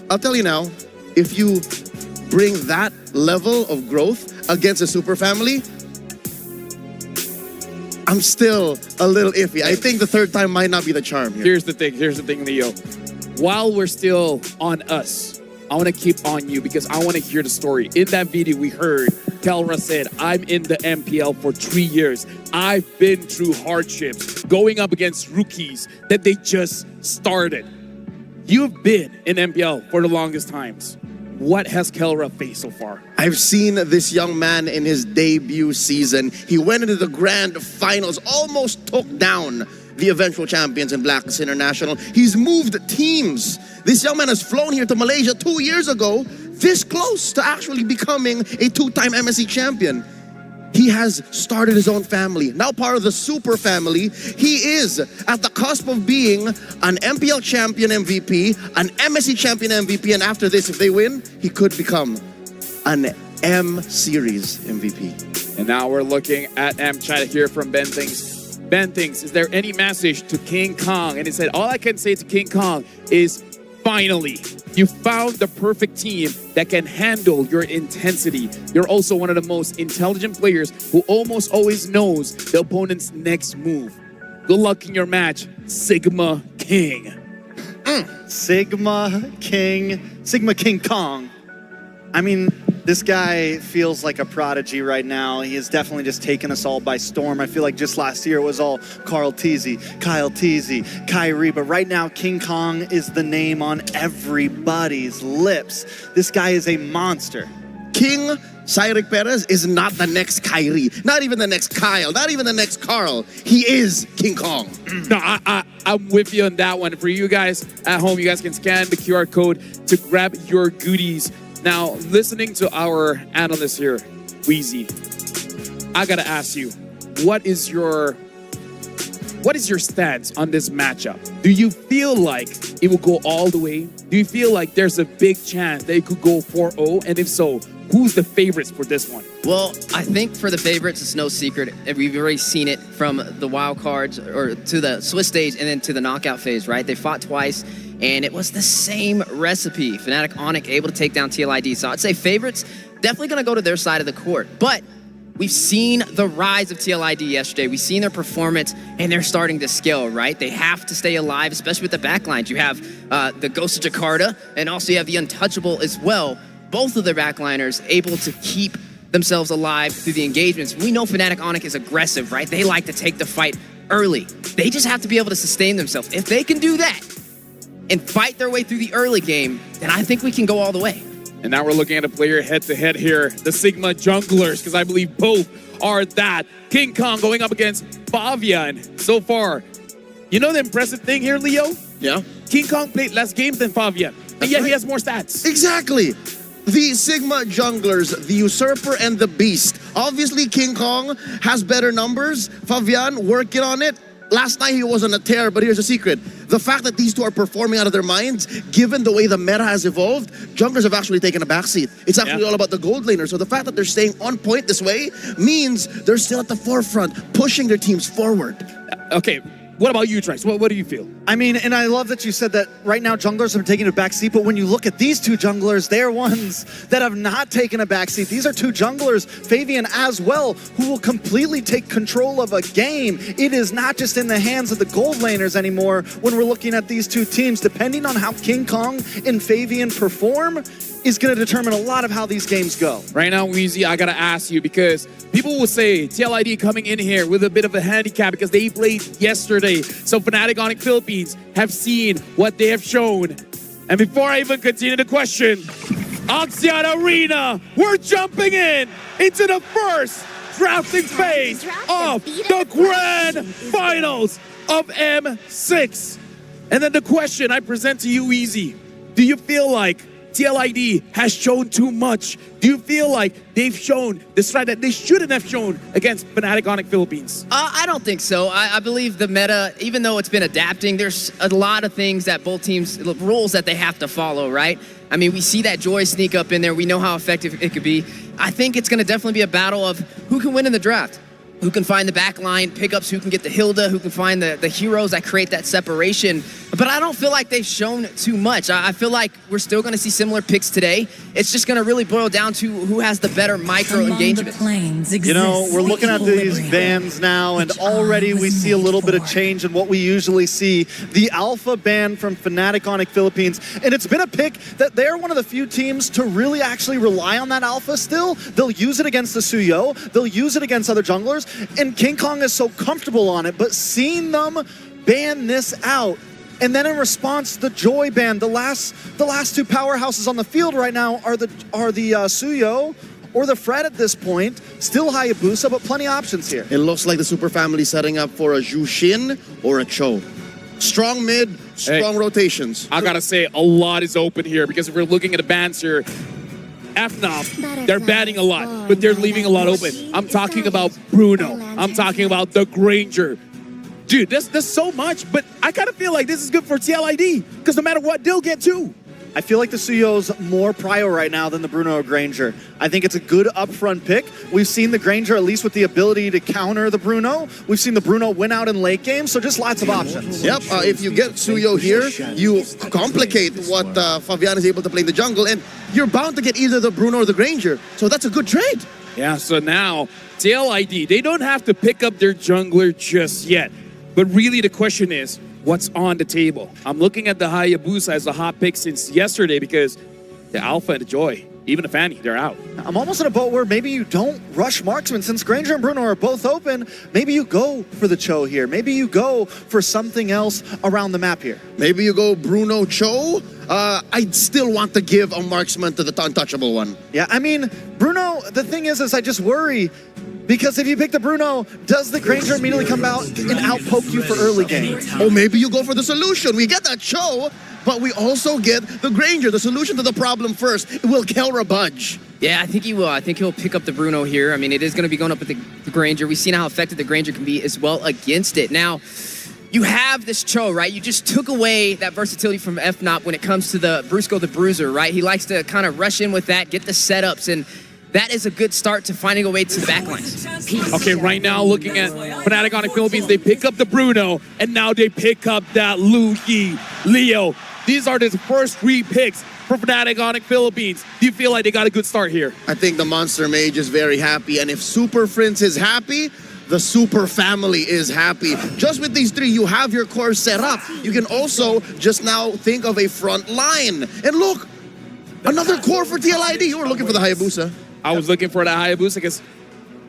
I'll tell you now, if you bring that level of growth against a super family, I'm still a little iffy. I think the third time might not be the charm here.
Here's the thing, Leo.
while we're still on us, I want to keep on you because I want to hear the story. In that video, we heard Kelra said, I'm in the MPL for 3 years. I've been through hardships, going up against rookies that they just started. You've been in MPL for the longest times. What has Kelra faced so far?
I've seen this young man in his debut season. He went into the grand finals, almost took down the eventual champions in Blacklist International. He's moved teams. This young man has flown here to Malaysia 2 years ago, this close to actually becoming a 2-time MSC champion. He has started his own family, now part of the super family. He is at the cusp of being an MPL champion MVP, an MSC champion MVP, and after this, if they win, he could become an M Series MVP.
And now we're looking at M. Try to hear from Ben Things. Ben Things, is there any message to King Kong? And he said, all I can say to King Kong is, finally, you found the perfect team that can handle your intensity. You're also one of the most intelligent players who almost always knows the opponent's next move. Good luck in your match, Sigma King.
Sigma King Kong. I mean, this guy feels like a prodigy right now. He has definitely just taken us all by storm. I feel like just last year it was all Carl Teasy, Kyle Teasy, Kyrie, but right now King Kong is the name on everybody's lips. This guy is a monster.
King Cyril Perez is not the next Kyrie, not even the next Kyle, not even the next Carl. He is King Kong.
No, I'm with you on that one. For you guys at home, you guys can scan the QR code to grab your goodies. Now, listening to our analyst here, Wheezy, I gotta ask you, what is your stance on this matchup? Do you feel like it will go all the way? Do you feel like there's a big chance that it could go 4-0? And if so, who's the favorites for this one?
Well, I think for the favorites, it's no secret. We've already seen it from the wild cards or to the Swiss stage and then to the knockout phase, right? They fought twice. And it was the same recipe. Fnatic Onic able to take down TLID. So I'd say favorites definitely going to go to their side of the court. But we've seen the rise of TLID yesterday. We've seen their performance, and they're starting to scale, right? They have to stay alive, especially with the backlines. You have the Ghost of Jakarta, and also you have the Untouchable as well. Both of their backliners able to keep themselves alive through the engagements. We know Fnatic Onic is aggressive, right? They like to take the fight early. They just have to be able to sustain themselves. If they can do that, and fight their way through the early game, then I think we can go all the way.
And now we're looking at a player head-to-head here, the Sigma Junglers, because I believe both are that. King Kong going up against Fabian. So far, you know the impressive thing here, Leo?
Yeah.
King Kong played less games than Fabian, and yet he has more stats.
Exactly. The Sigma Junglers, the Usurper and the Beast. Obviously, King Kong has better numbers. Fabian working on it. Last night he was on a tear, but here's a secret. The fact that these two are performing out of their minds, given the way the meta has evolved, junglers have actually taken a backseat. It's actually all about the gold laners. So the fact that they're staying on point this way means they're still at the forefront, pushing their teams forward.
Okay, what about you, Trice? What do you feel?
I mean, and I love that you said that right now junglers are taking a backseat, but when you look at these two junglers, they're ones that have not taken a backseat. These are two junglers, Fabian as well, who will completely take control of a game. It is not just in the hands of the gold laners anymore when we're looking at these two teams. Depending on how King Kong and Fabian perform is going to determine a lot of how these games go.
Right now, Weezy, I got to ask you, because people will say TLID coming in here with a bit of a handicap because they played yesterday. So Fnatic Onic Philippines have seen what they have shown. And before I even continue the question, Axiata Arena, we're jumping into the first drafting phase of the Grand Finals of M6. And then the question I present to you, Weezy, do you feel like TLID has shown too much? Do you feel like they've shown the stride that they shouldn't have shown against Fnatic Onic Philippines?
I don't think so. I believe the meta, even though it's been adapting, there's a lot of things that both teams, rules that they have to follow, right? I mean, we see that Joy sneak up in there. We know how effective it could be. I think it's going to definitely be a battle of who can win in the draft. who can find the back line pickups, who can get the Hilda, who can find the heroes that create that separation. But I don't feel like they've shown too much. I feel like we're still going to see similar picks today. It's just going to really boil down to who has the better micro engagement.
You know, we're looking at these bands now, and already we see a little bit of change in what we usually see. The Alpha band from Fnatic Onic Philippines, and it's been a pick that they're one of the few teams to really actually rely on that Alpha still. They'll use it against the Suyo, they'll use it against other junglers, and King Kong is so comfortable on it, but seeing them ban this out, and then in response, the Joy band, the last two powerhouses on the field right now are the Suyo or the Fred at this point. Still Hayabusa, but plenty of options here.
It looks like the Super Family setting up for a Jushin or a Cho. Strong mid, strong rotations.
I gotta say, a lot is open here because if we're looking at the bans here, FNOP, they're batting a lot, but they're leaving a lot open. I'm talking about Bruno. I'm talking about the Granger. Dude, there's so much, but I kind of feel like this is good for TLID because no matter what, they'll get two.
I feel like the Suyo's more prio right now than the Bruno or Granger. I think it's a good upfront pick. We've seen the Granger at least with the ability to counter the Bruno. We've seen the Bruno win out in late game, so just lots of options.
Yep, if you get Suyo here, you complicate what Fabian is able to play in the jungle, and you're bound to get either the Bruno or the Granger. So that's a good trade.
Yeah, so now, TLID, they don't have to pick up their jungler just yet. But really the question is, what's on the table? I'm looking at the Hayabusa as a hot pick since yesterday because the Alpha and the Joy, even the Fanny, they're out.
I'm almost in a boat where maybe you don't rush marksman. Since Granger and Bruno are both open, maybe you go for the Cho here. Maybe you go for something else around the map here.
Maybe you go Bruno Cho. I'd still want to give a marksman to the untouchable one.
Yeah, I mean, Bruno, the thing is I just worry because if you pick the Bruno, does the Granger immediately come out and outpoke you for early game?
Or maybe you go for the solution. We get that Cho, but we also get the Granger, the solution to the problem first. Will Kelra budge?
Yeah, I think he will. I think he'll pick up the Bruno here. I mean, it is going to be going up with the Granger. We've seen how effective the Granger can be as well against it. Now, you have this Cho, right? You just took away that versatility from FNOP when it comes to the Brusco the Bruiser, right? He likes to kind of rush in with that, get the setups, and that is a good start to finding a way to the backlines.
Okay, right now looking at Fnatic Onic Philippines, they pick up the Bruno, and now they pick up that Lu Yi, Leo. These are the first 3 picks for Fnatic Onic Philippines. Do you feel like they got a good start here?
I think the Monster Mage is very happy, and if Super Prince is happy, the Super Family is happy. Just with these 3, you have your core set up. You can also just now think of a front line. And look, another core for TLID. You were looking for the Hayabusa.
I was looking for the Hayabusa because,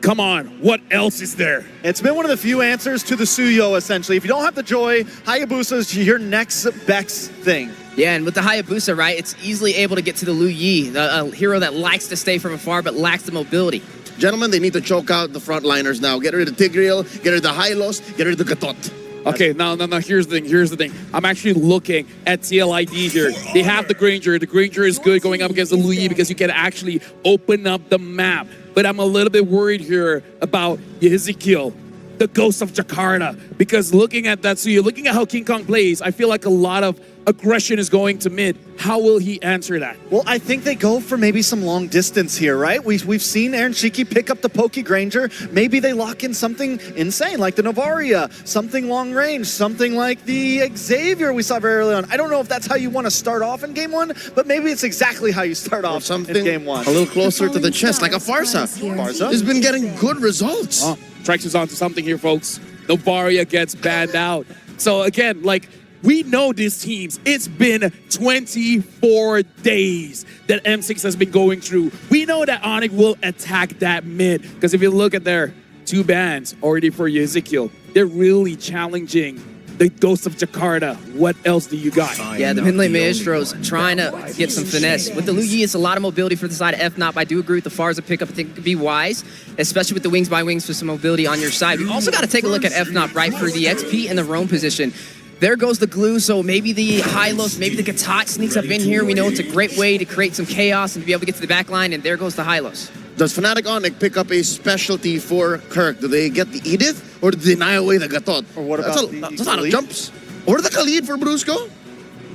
come on, what else is there?
It's been one of the few answers to the Suyo, essentially. If you don't have the Joy, Hayabusa is your next best thing.
Yeah, and with the Hayabusa, right, it's easily able to get to the Lu Yi, a hero that likes to stay from afar but lacks the mobility.
Gentlemen, they need to choke out the frontliners now. Get rid of Tigreal, get rid of the Hylos, get rid of the Gatot.
Okay, now, here's the thing. I'm actually looking at TLID here. They have the Granger. The Granger is good going up against the Lu Yi because you can actually open up the map. But I'm a little bit worried here about Ezekiel, the Ghost of Jakarta. Because looking at that, so you're looking at how King Kong plays, I feel like a lot of aggression is going to mid. How will he answer that?
Well, I think they go for maybe some long distance here, right? We've seen Aaron Shiki pick up the Pokey Granger. Maybe they lock in something insane like the Novaria, something long range, something like the Xavier we saw very early on. I don't know if that's how you want to start off in game 1, but maybe it's exactly how you start off in game 1.
A little closer to the chest, like a Farsa.
Farsa
has been getting good results.
Oh, Trex is onto something here, folks. Novaria gets banned out. So again, like, we know these teams. It's been 24 days that M6 has been going through. We know that Onic will attack that mid. Because if you look at their 2 bans already for Ezekiel, they're really challenging the Ghost of Jakarta. What else do you got?
Yeah, the mid lane Maestros trying to get some finesse. With the Lu Yi, it's a lot of mobility for the side of FNOP. I do agree with the Farza pickup. I think it could be wise, especially with the wings by wings for some mobility on your side. We've also got to take a look at FNOP, right, for the XP and the roam position. There goes the glue, so maybe the Hylos, maybe the Gatot sneaks up in here. We know it's a great way to create some chaos and to be able to get to the back line, and there goes the Hylos.
Does Fnatic Onic pick up a specialty for Kirk? Do they get the Edith, or do they deny away the Gatot?
Or what about
that's a lot of jumps. Or the Khalid for Brusco?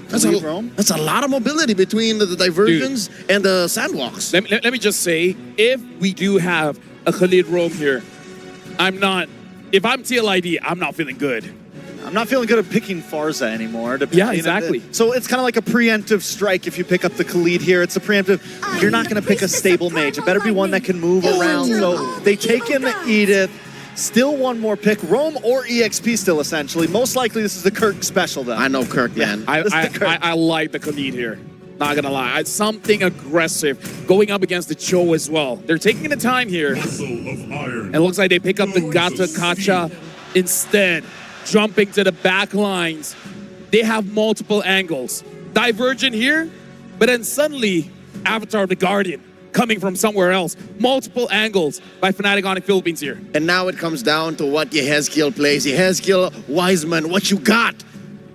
That's a lot of mobility between the diversions and the sandwalks.
Let me just say, if we do have a Khalid roam here, I'm not. If I'm TLID, I'm not feeling good.
I'm not feeling good at picking Farza anymore.
Yeah, exactly.
So it's kind of like a preemptive strike if you pick up the Khalid here. It's a preemptive. You're not going to pick a stable mage. It better be one that can move around. So they take in Edith. Still one more pick. Roam or EXP still, essentially. Most likely this is the Kirk special, though.
I know Kirk, man.
I like the Khalid here. Not gonna lie. It's something aggressive going up against the Cho as well. They're taking the time here. And it looks like they pick up the Gata Kacha instead. Jumping to the back lines. They have multiple angles. Divergent here, but then suddenly Avatar of the Guardian coming from somewhere else. Multiple angles by Fnatic Onyx Philippines here.
And now it comes down to what Yehezkiel plays. Yehezkiel, Wiseman, what you got?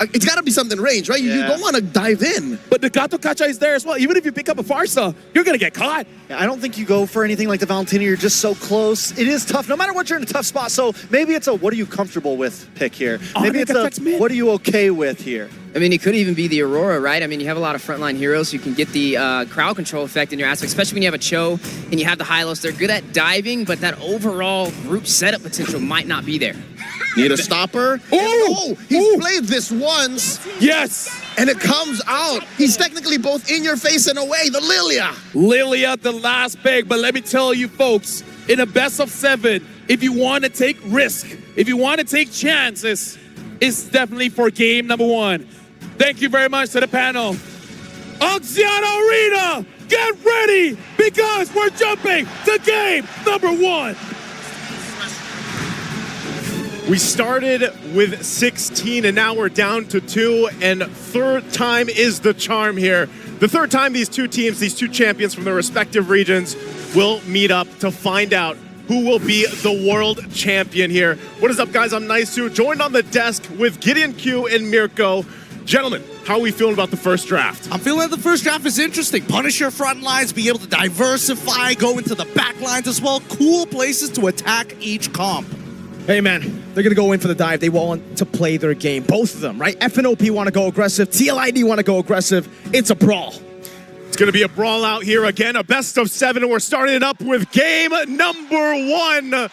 It's got to be something range, right? You don't want to dive in.
But the Gato Kacha is there as well. Even if you pick up a Farsa, you're going to get caught.
Yeah, I don't think you go for anything like the Valentina. You're just so close. It is tough. No matter what, you're in a tough spot. So maybe it's a what are you comfortable with pick here. Maybe it's a what are you okay with here.
I mean, it could even be the Aurora, right? I mean, you have a lot of frontline heroes, so you can get the crowd control effect in your aspect, especially when you have a Cho and you have the Hylos. They're good at diving, but that overall group setup potential might not be there.
Need a stopper? Oh, he's played this once.
Yes.
And it comes out. He's technically both in your face and away. The Lilia.
Lilia, the last pick. But let me tell you, folks, in a best of 7, if you want to take risk, if you want to take chances, it's definitely for game number 1. Thank you very much to the panel. Axiata Arena, get ready because we're jumping to game number 1.
We started with 16 and now we're down to 2, and third time is the charm here. The third time these two teams, these two champions from their respective regions will meet up to find out who will be the world champion here. What is up, guys? I'm Naisu, joined on the desk with Gideon Q and Mirko. Gentlemen, how are we feeling about the first draft?
I'm feeling that the first draft is interesting. Punish your front lines, be able to diversify, go into the back lines as well. Cool places to attack each comp.
Hey man, they're gonna go in for the dive. They want to play their game, both of them, right? FNOP want to go aggressive, TLID want to go aggressive. It's a brawl.
It's gonna be a brawl out here again, a best of 7, and we're starting it up with game number 1.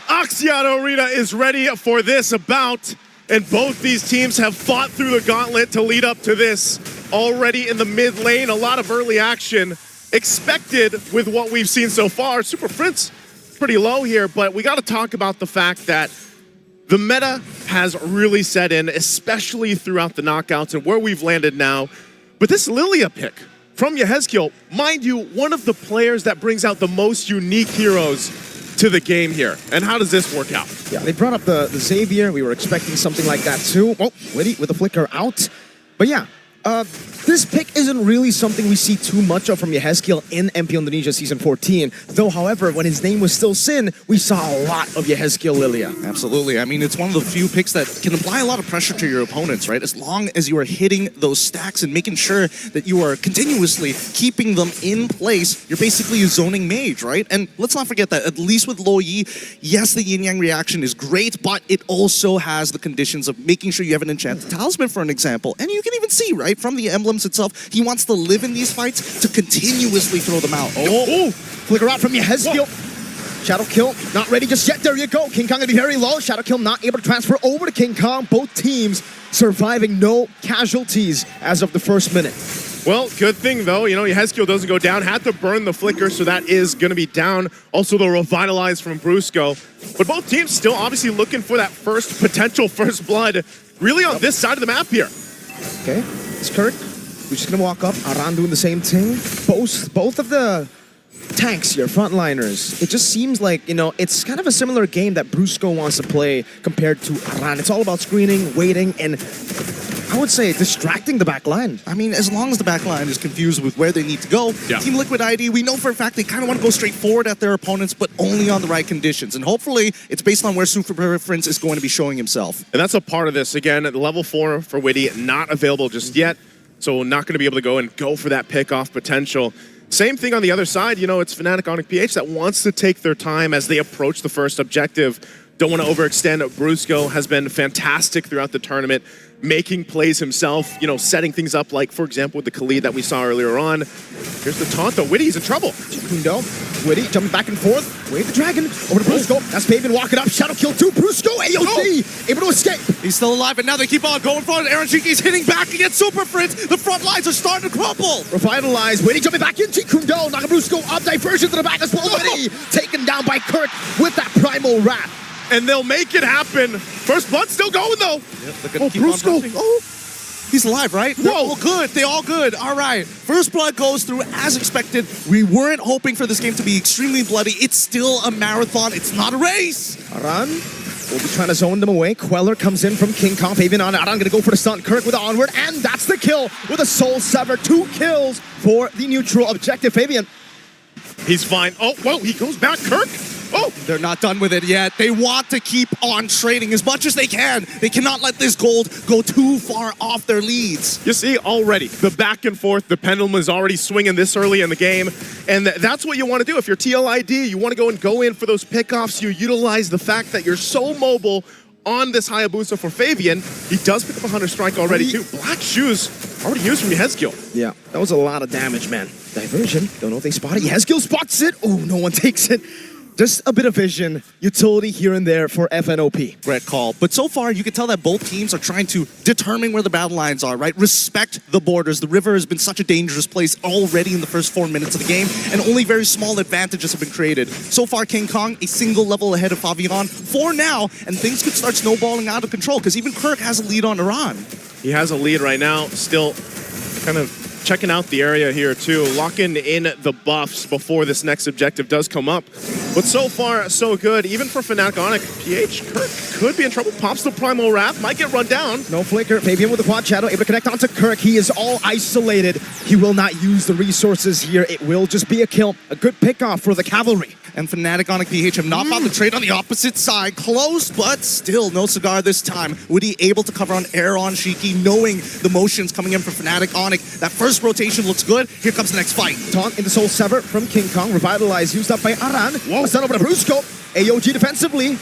Axiata Arena is ready for this bout, and both these teams have fought through the gauntlet to lead up to this. Already in the mid lane, a lot of early action expected with what we've seen so far. Super Prince pretty low here, but we got to talk about the fact that the meta has really set in, especially throughout the knockouts and where we've landed now. But this Lilia pick from Yehezkiel, mind you, one of the players that brings out the most unique heroes to the game here. And how does this work out?
Yeah, they brought up the Xavier. We were expecting something like that too. Oh, Liddy with the flicker out. But yeah, this pick isn't really something we see too much of from Yehezkiel in MP Indonesia Season 14. Though, however, when his name was still Sin, we saw a lot of Yehezkiel Lilia.
Absolutely. I mean, it's one of the few picks that can apply a lot of pressure to your opponents, right? As long as you are hitting those stacks and making sure that you are continuously keeping them in place, you're basically a zoning mage, right? And let's not forget that, at least with Lo Yi, yes, the yin-yang reaction is great, but it also has the conditions of making sure you have an enchanted talisman, for an example. And you can even see, right, from the emblems itself, he wants to live in these fights to continuously throw them out.
Oh, flicker out from Yehezkiel. Shadow Kill, not ready just yet. There you go. King Kong gonna be very low. Shadow Kill not able to transfer over to King Kong. Both teams surviving no casualties as of the first minute.
Well, good thing though, you know, Yehezkiel doesn't go down, had to burn the flicker, so that is going to be down. Also the revitalize from Brusco. But both teams still obviously looking for that potential first blood, really on this side of the map here.
Okay, it's Kirk. We're just gonna walk up. Aran doing the same thing. Both of the tanks here, frontliners. It just seems like, you know, it's kind of a similar game that Brusco wants to play compared to Aran. It's all about screening, waiting, and I would say distracting the back line.
I mean, as long as the back line is confused with where they need to go, Team Liquid ID, we know for a fact they kind of want to go straight forward at their opponents, but only on the right conditions. And hopefully, it's based on where Super Preference is going to be showing himself.
And that's a part of this. Again, at level 4 for Witty, not available just yet. So not going to be able to go for that pick-off potential. Same thing on the other side. You know, it's Fnatic Onyx PH that wants to take their time as they approach the first objective. Don't want to overextend. Brusco has been fantastic throughout the tournament, making plays himself, you know, setting things up like, for example, with the Khalid that we saw earlier on. Here's the taunt, though. Witty's in trouble.
Kundo
Witty jumping back and forth. Wave the dragon over to Brusco. That's Fabian walking up. Shadow kill to Brusco. AOG able to escape.
He's still alive, and now they keep on going for it. Aaron Shiki's hitting back against Super Prince. The front lines are starting to crumble.
Revitalize. Witty jumping back in. Jikundo. Nakabrusco up. Diversion to the back as well. Witty taken down by Kirk with that primal wrath.
And they'll make it happen. First blood still going though.
Yep, Brusco. He's alive, right? They're all good. They all good. All right. First blood goes through as expected. We weren't hoping for this game to be extremely bloody. It's still a marathon. It's not a race.
Aran will be trying to zone them away. Queller comes in from King Kong. Fabian on. Aran gonna go for the stun. Kirk with the onward, and that's the kill with a soul sever. 2 kills for the neutral objective. Fabian.
He's fine. Oh, whoa, he goes back. Kirk. Oh,
they're not done with it yet. They want to keep on trading as much as they can. They cannot let this gold go too far off their leads.
You see already the back and forth, the pendulum is already swinging this early in the game. And that's what you want to do. If you're TLID, you want to go in for those pickoffs. You utilize the fact that you're so mobile on this Hayabusa for Fabian. He does pick up a Hunter Strike already too. Black Shoes already used from Yehezkiel.
Yeah, that was a lot of damage, man. Diversion. Don't know if they spot it. Yehezkiel spots it. Oh, no one takes it. Just a bit of vision, utility here and there for FNOP.
Great call. But so far, you can tell that both teams are trying to determine where the battle lines are, right? Respect the borders. The river has been such a dangerous place already in the first 4 minutes of the game, and only very small advantages have been created. So far, King Kong, a single level ahead of Fabian for now, and things could start snowballing out of control, because even Kirk has a lead on Iran.
He has a lead right now, still kind of checking out the area here too, locking in the buffs before this next objective does come up. But so far, so good. Even for Fnatic Onic, PH, Kirk could be in trouble. Pops the Primal Wrath, might get run down.
No flicker. Fabian with the quad shadow, able to connect onto Kirk. He is all isolated. He will not use the resources here. It will just be a kill. A good pickoff for the cavalry.
And Fnatic Onic PH have not found the trade on the opposite side. Close, but still no cigar this time. Woody able to cover on air on Shiki, knowing the motions coming in for Fnatic Onic. That first rotation looks good. Here comes the next fight.
Taunt in the Soul Sever from King Kong. Revitalize used up by Aran. Whoa. Send over to Brusco. AOG defensively.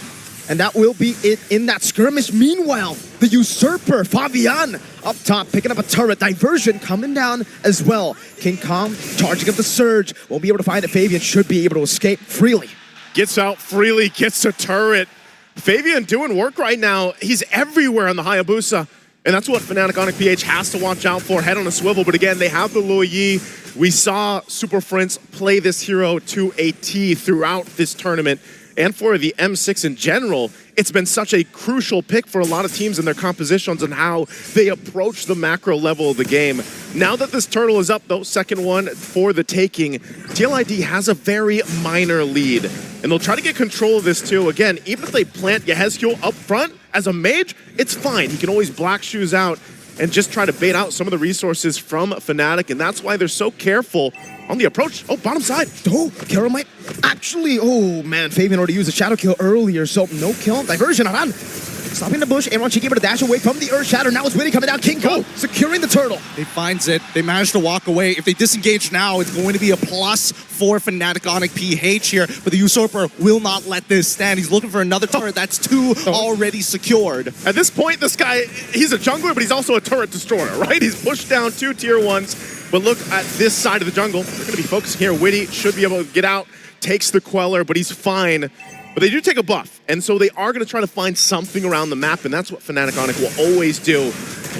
And that will be it in that skirmish. Meanwhile, the Usurper, Fabian, up top, picking up a turret. Diversion coming down as well. King Kong charging up the surge. Won't be able to find it. Fabian should be able to escape freely.
Gets out freely, gets a turret. Fabian doing work right now. He's everywhere on the Hayabusa. And that's what Fnatic Onic PH has to watch out for. Head on a swivel. But again, they have the Luo Yi. We saw Super Prince play this hero to a T throughout this tournament. And for the M6 in general, it's been such a crucial pick for a lot of teams in their compositions and how they approach the macro level of the game. Now that this turtle is up, though, second one for the taking, TLID has a very minor lead. And they'll try to get control of this too. Again, even if they plant Yehezkiel up front as a mage, it's fine. He can always Black Shoes out and just try to bait out some of the resources from Fnatic, and that's why they're so careful on the approach. Oh, bottom side.
Oh, Carol might actually, oh man, Fabian already used a shadow kill earlier, so no kill. Diversion, Aran. Stopping the bush, Aaron Cheeky able to dash away from the Earth Shatter. Now it's Witty coming down. King Kong securing the turtle.
He finds it. They managed to walk away. If they disengage now, it's going to be a plus for Fnatic Onic PH here. But the Usurper will not let this stand. He's looking for another turret. That's 2 already secured.
At this point, this guy, he's a jungler, but he's also a turret destroyer, right? He's pushed down 2 tier 1s. But look at this side of the jungle. They're going to be focusing here. Witty should be able to get out, takes the Queller, but he's fine. But they do take a buff, and so they are going to try to find something around the map, and that's what Fnatic Onic will always do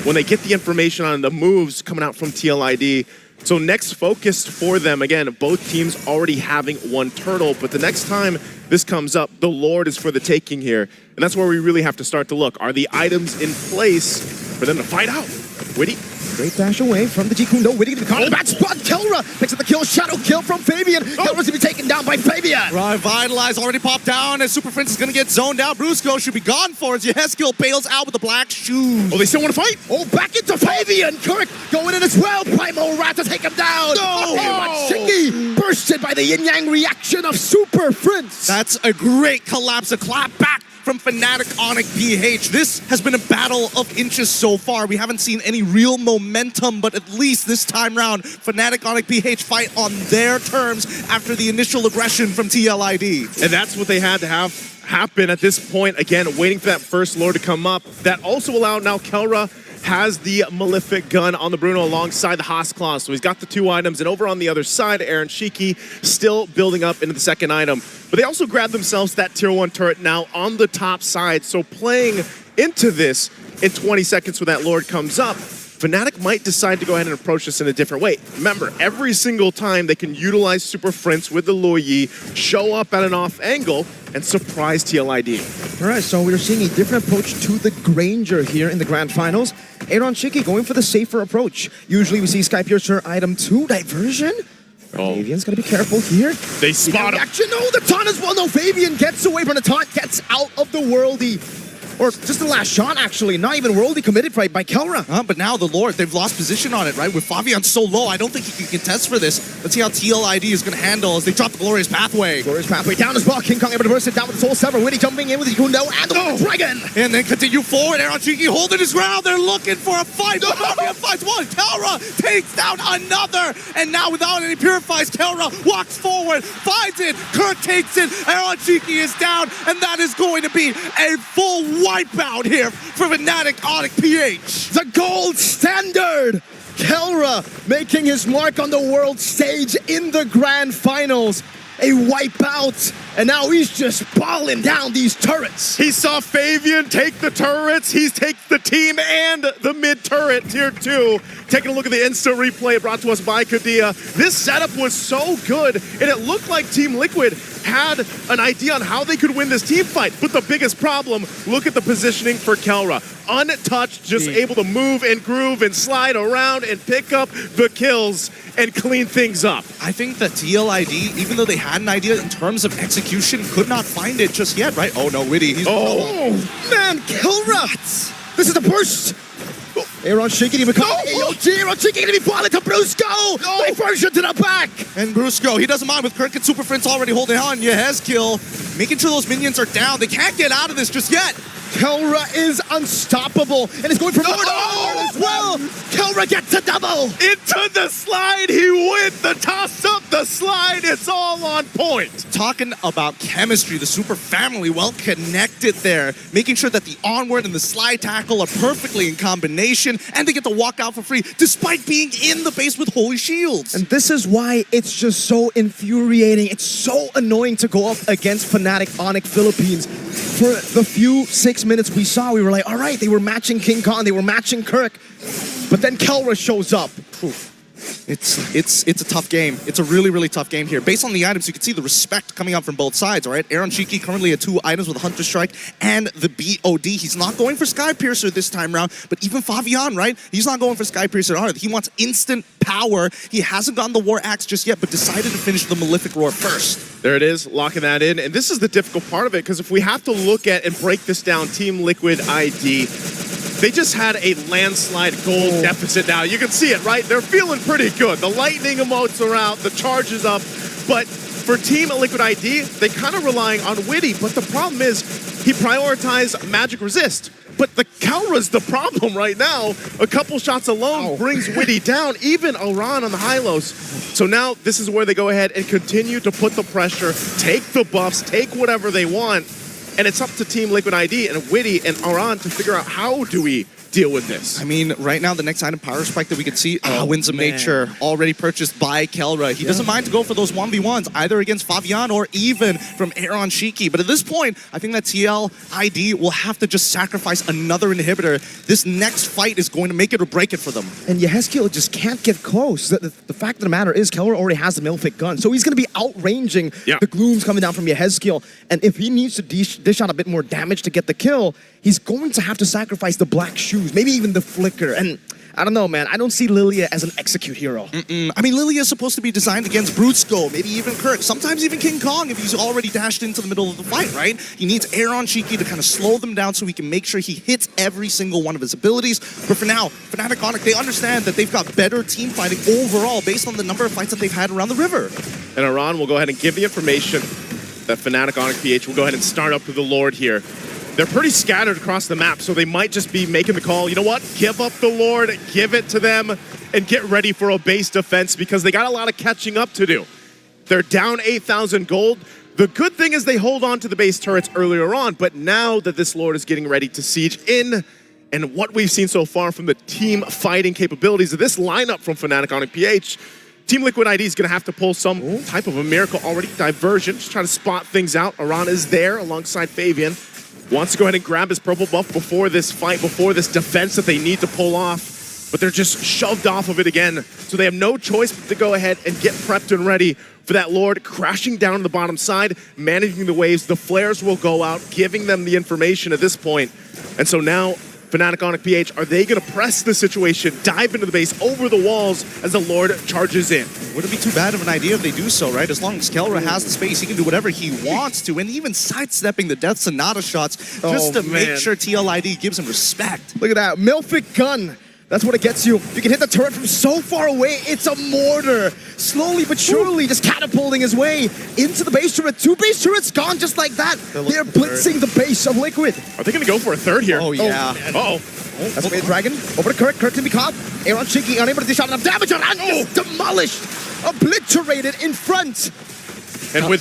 when they get the information on the moves coming out from TLID. So next focus for them, again, both teams already having 1 turtle, but the next time this comes up, the Lord is for the taking here. And that's where we really have to start to look. Are the items in place for them to fight out? Witty.
Great dash away from the Jikundo. Witty to the corner. Bad spot. Kelra picks up the kill. Shadow kill from Fabian. Kelra's going to be taken down by Fabian.
Revitalize already popped down as Super Prince is going to get zoned out. Brusco should be gone for it. Yehezkiel bails out with the Black Shoes.
Oh, they still want to fight?
Oh, back into Fabian. Kirk going in as well. Primal Rat to take him down.
No!
Shiki bursted by the yin-yang reaction of Super Prince.
That's a great collapse. A clap back from Fnatic Onic PH. This has been a battle of inches so far. We haven't seen any real momentum, but at least this time round, Fnatic Onic PH fight on their terms after the initial aggression from TLID.
And that's what they had to have happen at this point. Again, waiting for that first Lord to come up. That also allowed now Kelra has the Malefic Gun on the Bruno alongside the Haas Claw. So he's got the 2 items. And over on the other side, Aaron Shiki still building up into the second item. But they also grabbed themselves that tier 1 turret now on the top side. So playing into this in 20 seconds when that Lord comes up, Fnatic might decide to go ahead and approach this in a different way. Remember, every single time they can utilize Super Frints with the Luoyi, show up at an off angle, and surprise TLID.
All right, so we're seeing a different approach to the Granger here in the Grand Finals. Aaron Shiki going for the safer approach. Usually we see Skypiercer item 2 diversion. Fabian's gonna be careful here.
They spot him.
Actually, no, the taunt as well. No, Fabian gets away from the taunt, gets out of the worldy. Or just the last shot, actually. Not even worldy committed by Kelra.
But now the Lord, they've lost position on it, right? With Fabian so low, I don't think he can contest for this. Let's see how TLID is going to handle as they drop the Glorious Pathway.
Glorious Pathway down as well. King Kong able to burst it down with the Soul Sever. Winnie jumping in with the Kundo and the Dragon.
And then continue forward. Aaron Shiki holding his ground. They're looking for a fight. Fabian fights one. Kelra takes down another. And now without any purifies, Kelra walks forward, finds it. Kirk takes it. Aaron Shiki is down. And that is going to be a full wipeout here for Fnatic Onyx PH.
The gold standard! Kelra making his mark on the world stage in the Grand Finals. A wipeout, and now he's just balling down these turrets.
He saw Fabian take the turrets, he takes the team and the mid turret, tier 2. Taking a look at the instant replay brought to us by Kadia. This setup was so good, and it looked like Team Liquid had an idea on how they could win this team fight. But the biggest problem, look at the positioning for Kelra. Untouched, just able to move and groove and slide around and pick up the kills and clean things up.
I think that TLID, even though they had an idea in terms of execution, could not find it just yet, right? Oh no, Witty, he's...
Oh, man, Kelra! This is the burst! Aaron Shiki become AOG. Aaron Shiki gonna be falling to Brusco. Diversion to the back.
And Brusco, he doesn't mind with Kirk and Super Prince already holding on. Yes, kill. Making sure those minions are down. They can't get out of this just yet.
Kelra is unstoppable and is going for more as well. Kelra gets a double.
Into the slide, he went. The toss up, the slide, it's all on point.
Talking about chemistry, the Super family well connected there. Making sure that the onward and the slide tackle are perfectly in combination, and they get to walk out for free despite being in the base with Holy Shields.
And this is why it's just so infuriating. It's so annoying to go up against Fnatic Onyx Philippines. For the few 6 minutes we saw, we were like, all right, they were matching King Kong, they were matching Kirk, but then Kelra shows up.
It's a tough game. It's a really, really tough game here. Based on the items, you can see the respect coming out from both sides, all right? Aaron Shiki currently at 2 items with Hunter Strike and the BOD. He's not going for Sky Piercer this time around, but even Fabian, right? He's not going for Sky Piercer on it. He wants instant power. He hasn't gotten the War Axe just yet, but decided to finish the Malefic Roar first.
There it is, locking that in. And this is the difficult part of it, because if we have to look at and break this down, Team Liquid ID, they just had a landslide gold deficit now. You can see it, right? They're feeling pretty good. The lightning emotes are out, the charge is up. But for Team Liquid ID, they kind of relying on Witty. But the problem is, he prioritized Magic Resist. But the Kelra's the problem right now. A couple shots alone brings Witty down, even Aran on the high-lows. So now this is where they go ahead and continue to put the pressure, take the buffs, take whatever they want. And it's up to Team Liquid ID and Witty and Aran to figure out how do we deal with this.
I mean, right now, the next item, Power Spike, that we can see, Winds of Nature, already purchased by Kelra. He doesn't mind to go for those 1v1s, either against Fabian or even from Aaron Shiki. But at this point, I think that TLID will have to just sacrifice another inhibitor. This next fight is going to make it or break it for them.
And Yehezkiel just can't get close. The fact of the matter is, Kelra already has the Malefic gun, so he's going to be outranging the glooms coming down from Yehezkiel. And if he needs to dish out a bit more damage to get the kill, he's going to have to sacrifice the black shoes, maybe even the flicker. And I don't know, man. I don't see Lilia as an execute hero.
I mean, Lilia is supposed to be designed against Brutsko, maybe even Kirk, sometimes even King Kong if he's already dashed into the middle of the fight, right? He needs Aaron Shiki to kind of slow them down so he can make sure he hits every single one of his abilities. But for now, Fnatic Onyx, they understand that they've got better team fighting overall based on the number of fights that they've had around the river.
And Aran will go ahead and give the information that Fnatic Onyx PH will go ahead and start up with the Lord here. They're pretty scattered across the map, so they might just be making the call, you know what, give up the Lord, give it to them, and get ready for a base defense because they got a lot of catching up to do. They're down 8,000 gold. The good thing is they hold on to the base turrets earlier on, but now that this Lord is getting ready to siege in, and what we've seen so far from the team fighting capabilities of this lineup from Fnatic on PH, Team Liquid ID is going to have to pull some type of a miracle already. Diversion, just trying to spot things out. Arana is there alongside Fabian. Wants to go ahead and grab his purple buff before this fight, before this defense that they need to pull off. But they're just shoved off of it again. So they have no choice but to go ahead and get prepped and ready for that Lord crashing down to the bottom side, managing the waves. The flares will go out, giving them the information at this point. And so now, Fnatic on PH, are they going to press the situation, dive into the base, over the walls as the Lord charges in?
Wouldn't be too bad of an idea if they do so, right? As long as Kelra has the space, he can do whatever he wants to, and even sidestepping the Death Sonata shots just to make sure TLID gives him respect.
Look at that, Milfic gun. That's what it gets you. You can hit the turret from so far away. It's a mortar. Slowly but surely just catapulting his way into the base turret. 2 base turrets gone just like that. They're blitzing the base of Liquid.
Are they going to go for a third here?
Oh, yeah. That's a Dragon. Over to Kirk. Kirk can be caught. Aaron Shinky unable to dish out enough damage. And just demolished. Obliterated in front.
And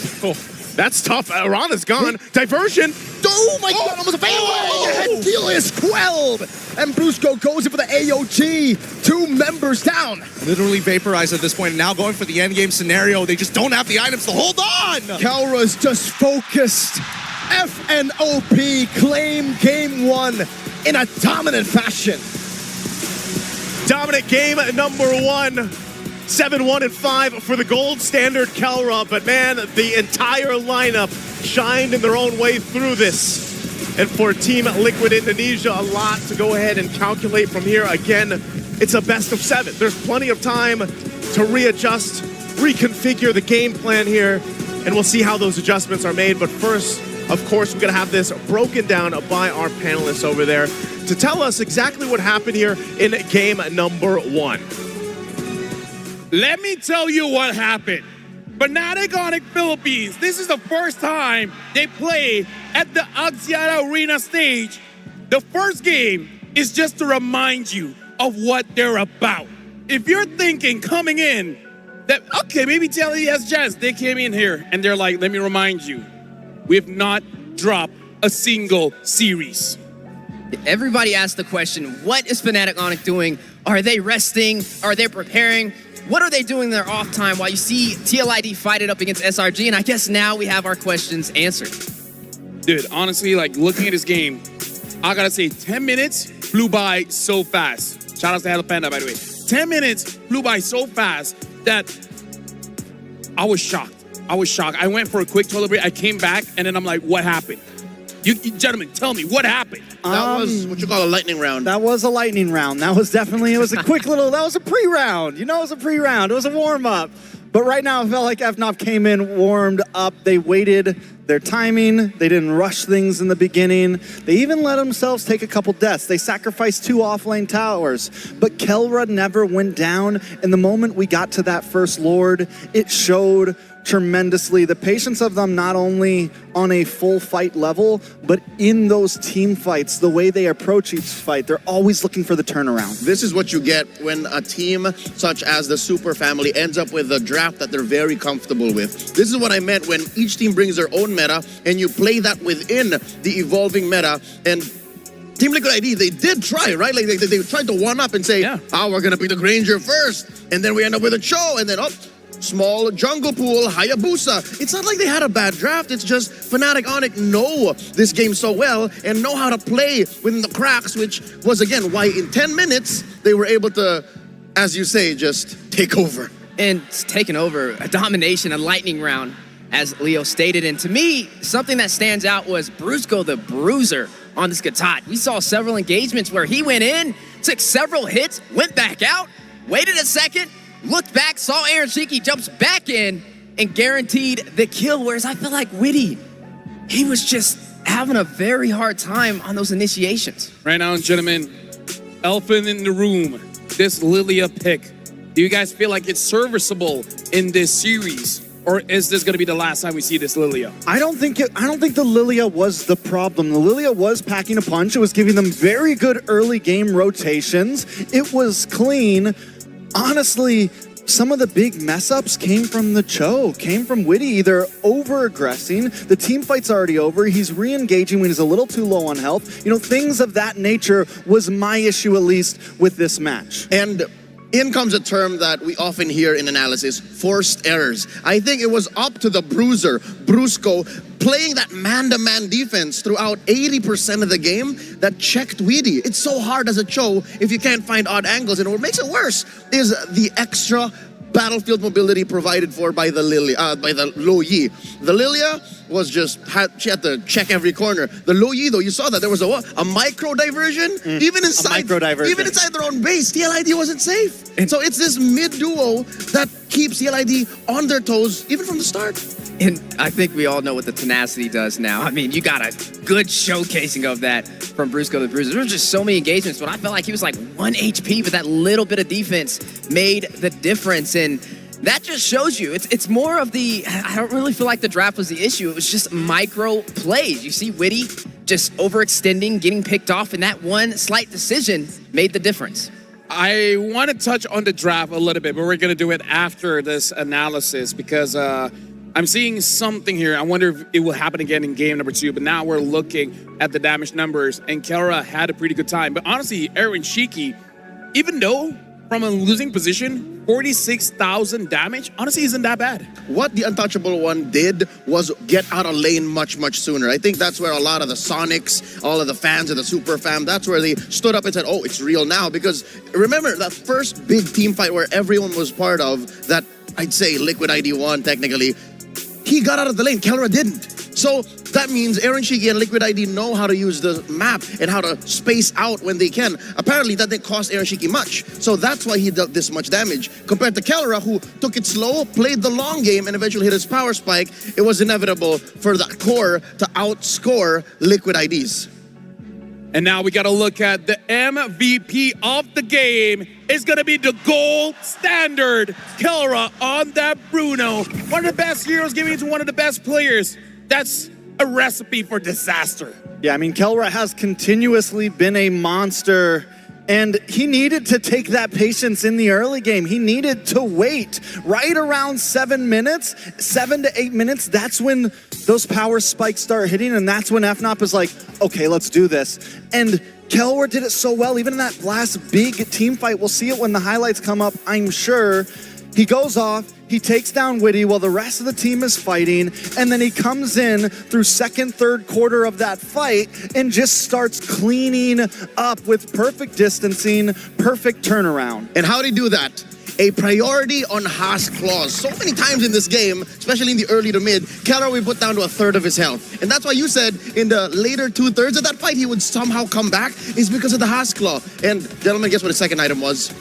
that's tough. Arana's gone. Diversion.
Oh my God, almost a fail. The deal is quelled. And Brusco goes in for the AOG. 2 members down.
Literally vaporized at this point. Now going for the endgame scenario. They just don't have the items to hold on.
Kelra's just focused. FNOP claim game 1 in a dominant fashion.
Dominant game number 1. 7-1-5 for the gold standard Kelra, but man, the entire lineup shined in their own way through this. And for Team Liquid Indonesia, a lot to go ahead and calculate from here. Again, it's a best of 7. There's plenty of time to readjust, reconfigure the game plan here, and we'll see how those adjustments are made. But first, of course, we're going to have this broken down by our panelists over there to tell us exactly what happened here in game number 1.
Let me tell you what happened. Fnatic on Philippines, this is the first time they play at the Axiata Arena stage. The first game is just to remind you of what they're about. If you're thinking coming in that, okay, maybe TLE has chance, they came in here and they're like, let me remind you, we have not dropped a single series.
Everybody asked the question, what is Fnatic on doing? Are they resting? Are they preparing? What are they doing in their off time while you see TLID fight it up against SRG? And I guess now we have our questions answered.
Dude, honestly, like looking at this game, I gotta say 10 minutes flew by so fast. Shout out to Hello Panda, by the way. 10 minutes flew by so fast that I was shocked. I went for a quick toilet break. I came back and then I'm like, what happened? You gentlemen, tell me, what happened?
That was what you call a lightning round.
That was a lightning round. That was definitely, it was a quick little, that was a pre-round. You know, it was a pre-round. It was a warm-up. But right now, it felt like FNOP came in, warmed up. They waited their timing. They didn't rush things in the beginning. They even let themselves take a couple deaths. They sacrificed 2 off-lane towers. But Kelra never went down. And the moment we got to that first Lord, it showed tremendously the patience of them, not only on a full fight level, but in those team fights, the way they approach each fight, they're always looking for the turnaround.
This is what you get when a team such as the Super Family ends up with a draft that they're very comfortable with. This is what I meant when each team brings their own meta and you play that within the evolving meta. And Team Liquid ID, they did try, right? Like they tried to one up and say, we're going to pick the Granger first. And then we end up with a Cho, and then small jungle pool, Hayabusa. It's not like they had a bad draft. It's just Fnatic Onyx know this game so well and know how to play within the cracks, which was, again, why in 10 minutes they were able to, as you say, just take over.
And taking over, a domination, a lightning round, as Leo stated. And to me, something that stands out was Brusco the Bruiser on this Gatot. We saw several engagements where he went in, took several hits, went back out, waited a second, looked back, saw Aaron Shiki, jumps back in, and guaranteed the kill. Whereas I feel like Witty, he was just having a very hard time on those initiations.
Right now, gentlemen, elephant in the room, this Lilia pick. Do you guys feel like it's serviceable in this series? Or is this going to be the last time we see this Lilia?
I don't think the Lilia was the problem. The Lilia was packing a punch. It was giving them very good early game rotations. It was clean. Honestly, some of the big mess-ups came from the Cho, came from Witty, either over-aggressing, the team fight's already over, he's re-engaging when he's a little too low on health. You know, things of that nature was my issue, at least, with this match.
And in comes a term that we often hear in analysis, forced errors. I think it was up to the bruiser, Brusco, playing that man-to-man defense throughout 80% of the game that checked Weedy. It's so hard as a Cho if you can't find odd angles, and what makes it worse is the extra battlefield mobility provided for by the Lo Yi. The Lilia was she had to check every corner. The Lo Yi, though, you saw that there was a micro diversion, even inside their own base. TLID wasn't safe. And so it's this mid duo that keeps TLID on their toes even from the start.
And I think we all know what the tenacity does now. I mean, you got a good showcasing of that from Brusco the Bruiser. There were just so many engagements, but I felt like he was like 1 HP, but that little bit of defense made the difference. And that just shows you, it's more of I don't really feel like the draft was the issue. It was just micro plays. You see Witty just overextending, getting picked off, and that one slight decision made the difference.
I want to touch on the draft a little bit, but we're going to do it after this analysis because I'm seeing something here. I wonder if it will happen again in game number 2, but now we're looking at the damage numbers, and Kelra had a pretty good time. But honestly, Aaron Shiki, even though from a losing position, 46,000 damage, honestly isn't that bad.
What the Untouchable One did was get out of lane much sooner. I think that's where a lot of the Sonics, all of the fans of the Super Fam, that's where they stood up and said, oh, it's real now. Because remember that first big team fight where everyone was part of, that I'd say Liquid ID won technically, he got out of the lane, Kelra didn't. So that means Aaron Shiki and Liquid ID know how to use the map and how to space out when they can. Apparently that didn't cost Aaron Shiki much. So that's why he dealt this much damage. Compared to Kelra, who took it slow, played the long game, and eventually hit his power spike, it was inevitable for that core to outscore Liquid IDs.
And now we got to look at the MVP of the game. It's going to be the gold standard. Kelra on that Bruno. One of the best heroes giving it to one of the best players. That's a recipe for disaster.
Yeah, I mean, Kelra has continuously been a monster, and he needed to take that patience in the early game. He needed to wait right around 7 minutes, 7 to 8 minutes. That's when those power spikes start hitting, and that's when FNOP is like, okay, let's do this. And Kelra did it so well, even in that last big team fight. We'll see it when the highlights come up, I'm sure. He goes off, he takes down Witty while the rest of the team is fighting, and then he comes in through second, third quarter of that fight and just starts cleaning up with perfect distancing, perfect turnaround.
And how did he do that? A priority on Haas clause. So many times in this game, especially in the early to mid, Kelra we put down to a third of his health. And that's why you said in the later 2/3 of that fight, he would somehow come back, is because of the Haas claw. And gentlemen, guess what the second item was?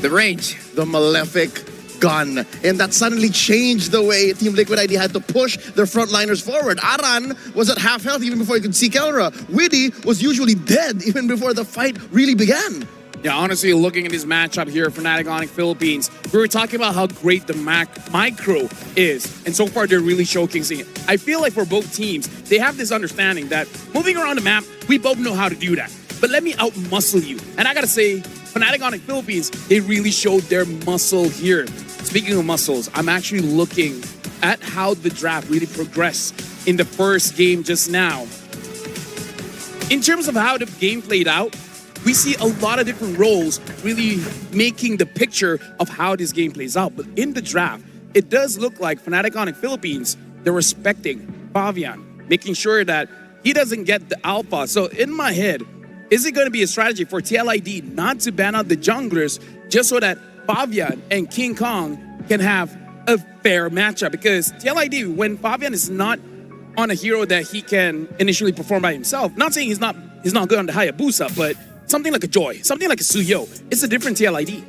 The range.
The Malefic gun. And that suddenly changed the way Team Liquid ID had to push their frontliners forward. Aran was at half health even before he could see Kelra. Witty was usually dead even before the fight really began.
Yeah, honestly, looking at this matchup here for Fnatic Onyx Philippines, we were talking about how great the micro is, and so far they're really showcasing it. I feel like for both teams, they have this understanding that moving around the map, we both know how to do that. But let me out-muscle you. And I gotta say, Fnatic Onyx Philippines, they really showed their muscle here. Speaking of muscles, I'm actually looking at how the draft really progressed in the first game just now. In terms of how the game played out, we see a lot of different roles really making the picture of how this game plays out. But in the draft, it does look like Fnatic Onyx Philippines, they're respecting Fabian, making sure that he doesn't get the alpha. So in my head, is it going to be a strategy for TLID not to ban out the junglers just so that Fabian and King Kong can have a fair matchup? Because TLID, when Fabian is not on a hero that he can initially perform by himself, not saying he's not good on the Hayabusa, but something like a Joy, something like a Suyo, it's a different TLID.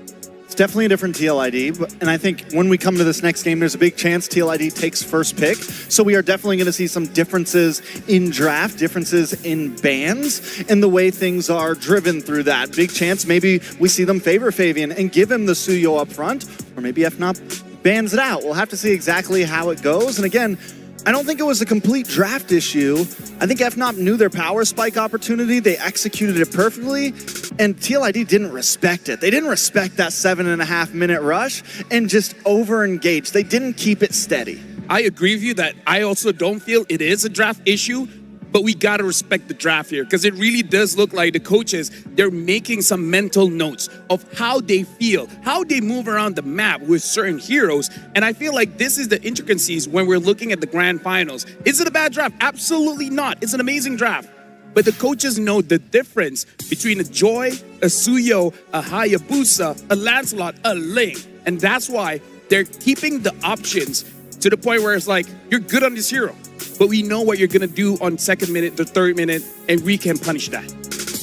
It's definitely a different TLID, and I think when we come to this next game, there's a big chance TLID takes first pick. So we are definitely going to see some differences in draft, differences in bans, and the way things are driven through that. Big chance maybe we see them favor Fabian and give him the Suyo up front, or maybe FNOP bans it out. We'll have to see exactly how it goes. And again, I don't think it was a complete draft issue. I think FNOP knew their power spike opportunity. They executed it perfectly, and TLID didn't respect it. They didn't respect that 7.5-minute rush and just over-engaged. They didn't keep it steady.
I agree with you that I also don't feel it is a draft issue, but we got to respect the draft here because it really does look like the coaches, they're making some mental notes of how they feel, how they move around the map with certain heroes. And I feel like this is the intricacies when we're looking at the grand finals. Is it a bad draft? Absolutely not. It's an amazing draft. But the coaches know the difference between a Joy, a Suyo, a Hayabusa, a Lancelot, a Ling. And that's why they're keeping the options to the point where it's like, you're good on this hero, but we know what you're gonna do on second minute, the third minute, and we can punish that.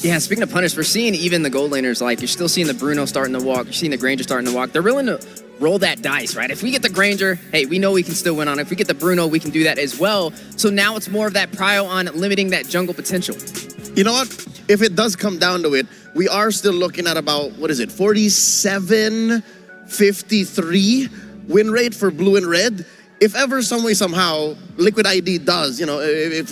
Yeah, speaking of punish, we're seeing even the gold laners, like you're still seeing the Bruno starting to walk, you're seeing the Granger starting to walk. They're willing to roll that dice, right? If we get the Granger, hey, we know we can still win on it. If we get the Bruno, we can do that as well. So now it's more of that prio on limiting that jungle potential.
You know what? If it does come down to it, we are still looking at about, 47-53 win rate for blue and red. If ever, some way, somehow, Liquid ID does, if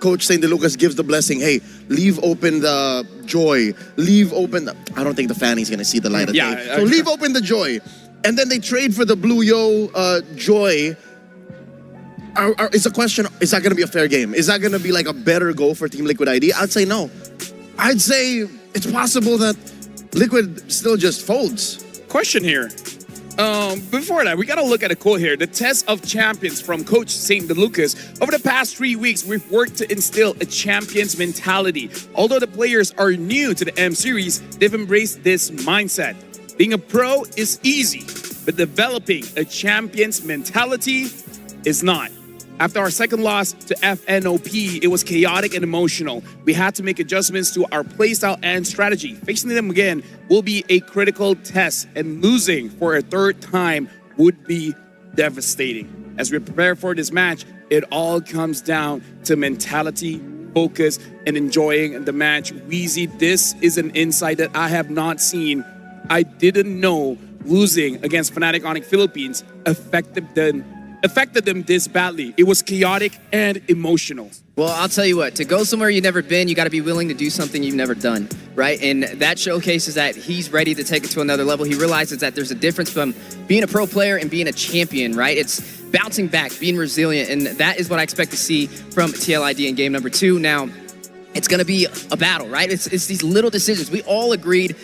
Coach St. DeLucas gives the blessing, hey, leave open the Joy, leave open the... I don't think the Fanny's going to see the light of day. So leave open the Joy. And then they trade for the Blue Yo Joy. It's a question, is that going to be a fair game? Is that going to be like a better go for Team Liquid ID? I'd say no. I'd say it's possible that Liquid still just folds.
Question here. Before that, we got to look at a quote here. The test of champions from Coach St. DeLucas. Over the past 3 weeks, we've worked to instill a champion's mentality. Although the players are new to the M Series, they've embraced this mindset. Being a pro is easy, but developing a champion's mentality is not. After our second loss to FNOP, it was chaotic and emotional. We had to make adjustments to our playstyle and strategy. Facing them again will be a critical test, and losing for a third time would be devastating. As we prepare for this match, it all comes down to mentality, focus, and enjoying the match. Wheezy, this is an insight that I have not seen. I didn't know losing against Fnatic Onyx Philippines affected them this badly. It was chaotic and emotional.
Well, I'll tell you what, to go somewhere you've never been, you got to be willing to do something you've never done, right? And that showcases that he's ready to take it to another level. He realizes that there's a difference from being a pro player and being a champion, right? It's bouncing back, being resilient, and that is what I expect to see from TLID in game number 2. Now, it's going to be a battle, right? It's these little decisions. We all agreed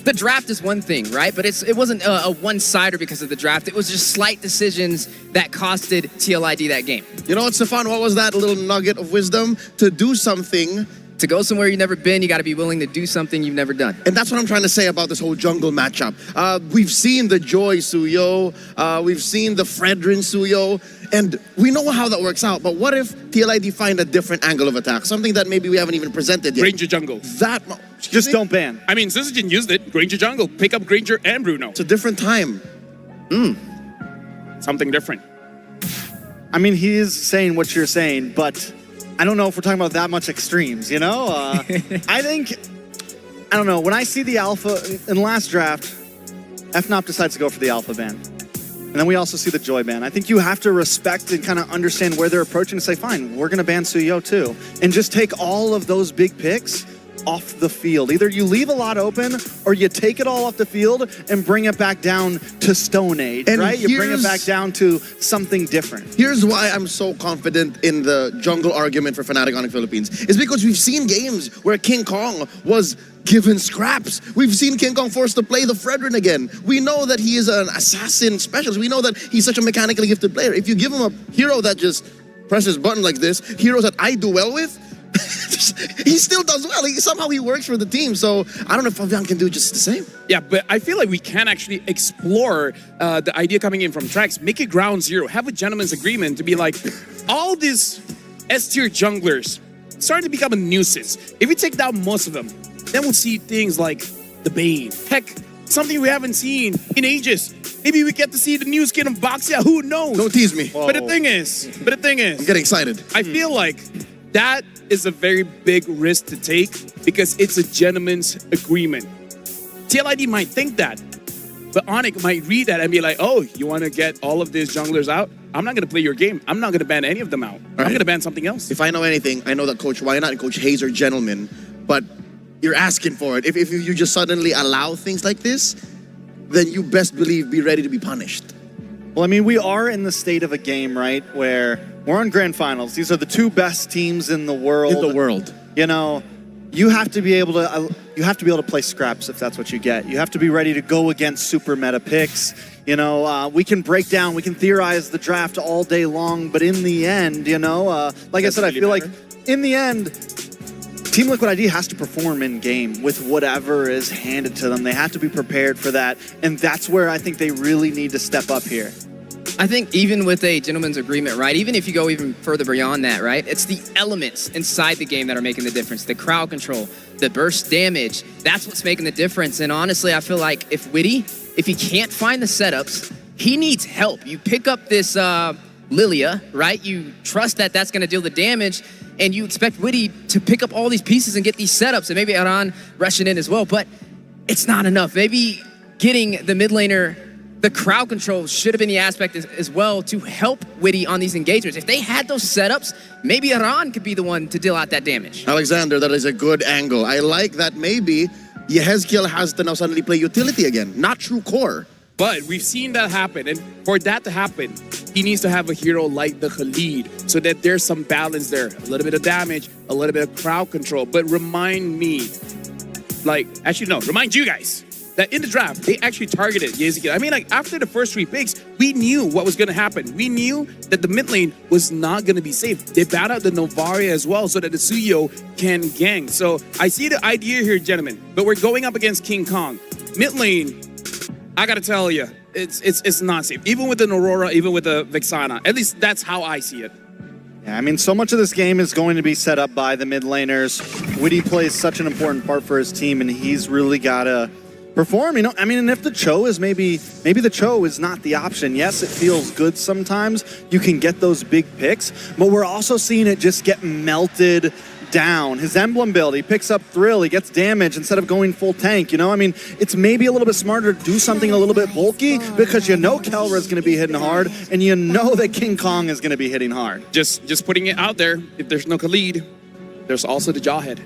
the draft is one thing, right? But it wasn't a one-sider because of the draft. It was just slight decisions that costed TLID that game.
You know what, Stefan? What was that little nugget of wisdom? To do something.
To go somewhere you've never been, you got to be willing to do something you've never done.
And that's what I'm trying to say about this whole jungle matchup. We've seen the Joy Suyo. We've seen the Fredrin Suyo. And we know how that works out. But what if TLID find a different angle of attack? Something that maybe we haven't even presented yet.
Granger jungle.
Just don't ban.
I mean, Syzygen used it. Granger jungle. Pick up Granger and Bruno.
It's a different time.
Something different.
I mean, he is saying what you're saying, but I don't know if we're talking about that much extremes, I don't know. When I see the alpha in the last draft, FNOP decides to go for the alpha ban. And then we also see the Joy ban. I think you have to respect and kind of understand where they're approaching and say, fine, we're going to ban Suyo too. And just take all of those big picks off the field. Either you leave a lot open or you take it all off the field and bring it back down to Stone Age, right? You bring it back down to something different.
Here's why I'm so confident in the jungle argument for Fnatic Onyx Philippines. It's because we've seen games where King Kong was given scraps. We've seen King Kong forced to play the Fredrin again. We know that he is an assassin specialist. We know that he's such a mechanically gifted player. If you give him a hero that just presses button like this, heroes that I do well with, he still does well. Somehow he works for the team. So I don't know if Fabian can do just the same.
Yeah, but I feel like we can actually explore the idea coming in from Trax. Make it ground zero. Have a gentleman's agreement to be like, all these S-tier junglers starting to become a nuisance. If we take down most of them, then we'll see things like the Bane. Heck, something we haven't seen in ages. Maybe we get to see the new skin of Boxia. Who knows?
Don't tease me.
But the thing is,
I'm getting excited.
I feel like that is a very big risk to take because it's a gentleman's agreement. TLID might think that, But Onyx might read that and be like, oh, you want to get all of these junglers out? I'm not going to play your game. I'm not going to ban any of them out. I'm going to ban something else.
If I know anything, I know that Coach Wynot and Coach Hayes are gentlemen, but you're asking for it. If you just suddenly allow things like this, then you best believe be ready to be punished.
Well, I mean, we are in the state of a game, right, where we're on grand finals. These are the two best teams in the world. You know, you have to be able to play scraps if that's what you get. You have to be ready to go against super meta picks. You know, we can break down, we can theorize the draft all day long, but in the end, you know, like I said, I feel like in the end, Team Liquid ID has to perform in game with whatever is handed to them. They have to be prepared for that, and that's where I think they really need to step up here.
I think even with a gentleman's agreement, right, even if you go even further beyond that, right, it's the elements inside the game that are making the difference. The crowd control, the burst damage, that's what's making the difference. And honestly, I feel like if Witty, if he can't find the setups, he needs help. You pick up this Lilia, right? You trust that that's going to deal the damage, and you expect Witty to pick up all these pieces and get these setups, and maybe Aran rushing in as well, but it's not enough. Maybe getting the mid laner, the crowd control should have been the aspect as well to help Witty on these engagements. If they had those setups, maybe Aran could be the one to deal out that damage.
Alexander, that is a good angle. I like that maybe Yehezkiel has to now suddenly play utility again, not true core.
But we've seen that happen, and for that to happen, he needs to have a hero like the Khalid so that there's some balance there. A little bit of damage, a little bit of crowd control. But remind me, remind you guys that in the draft, they actually targeted Yehezkiel. I mean, like, after the first 3 picks, we knew what was going to happen. We knew that the mid lane was not going to be safe. They bowed out the Novaria as well so that the Suyo can gang. So I see the idea here, gentlemen, but we're going up against King Kong. Mid lane, I got to tell you, it's not safe. Even with the Aurora, even with the Vexana. At least that's how I see it.
Yeah, I mean, so much of this game is going to be set up by the mid laners. Witty plays such an important part for his team, and he's really got to perform, you know. I mean, and if the Cho is maybe the Cho is not the option. Yes, it feels good sometimes. You can get those big picks, but we're also seeing it just get melted down. His emblem build, he picks up Thrill, he gets damage instead of going full tank, you know? I mean, it's maybe a little bit smarter to do something a little bit bulky because you know Kelra is going to be hitting hard and you know that King Kong is going to be hitting hard.
Just putting it out there, if there's no Khalid, there's also the Jawhead.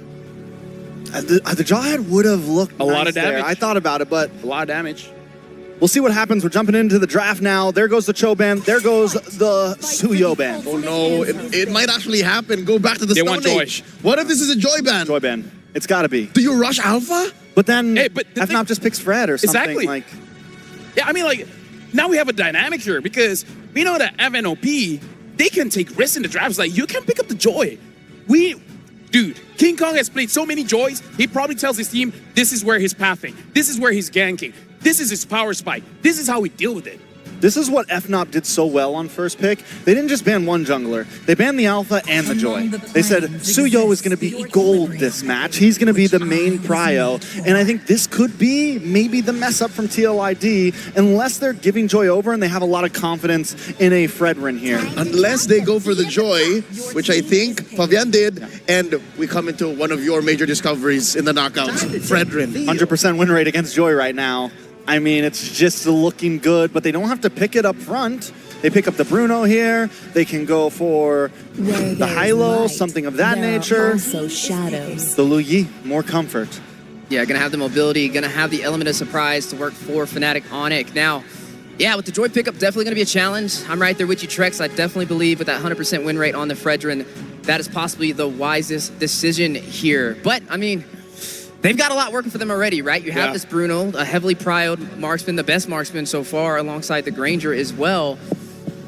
The Jawhead would have looked
a lot of damage.
There. I thought about it, but
a lot of damage.
We'll see what happens. We're jumping into the draft now. There goes the Cho ban. There goes the Suyo ban.
Oh no, it might actually happen. Go back to the Stone Age. What if this is a Joy ban?
Joy ban. It's got to be.
Do you rush Alpha?
But then FNOP just picks Fred or something.
Exactly.
Like.
Yeah, I mean, like, now we have a dynamic here because we know that FNOP, they can take risks in the drafts. Like, you can pick up the Joy. Dude, King Kong has played so many Joys, he probably tells his team, this is where he's pathing. This is where he's ganking. This is his power spike. This is how we deal with it.
This is what FNOP did so well on first pick. They didn't just ban one jungler. They banned the Alpha and the Joy. They said, Suyo is going to be gold this match. He's going to be the main prio. And I think this could be maybe the mess up from TLID unless they're giving Joy over and they have a lot of confidence in a Fredrin here.
Unless they go for the Joy, which I think Fabian did, and we come into one of your major discoveries in the knockouts, Fredrin.
100% win rate against Joy right now. I mean, it's just looking good, but they don't have to pick it up front. They pick up the Bruno here. They can go for the Hilo, something of that nature.
Also shadows.
The Lu Yi, more comfort.
Yeah, gonna have the mobility, gonna have the element of surprise to work for Fnatic Onyx. Now, yeah, with the Joy pickup, definitely gonna be a challenge. I'm right there with you, Trex. I definitely believe with that 100% win rate on the Fredrin, that is possibly the wisest decision here. But, I mean, they've got a lot working for them already, right? You have this Bruno, a heavily prioed marksman, the best marksman so far, alongside the Granger as well.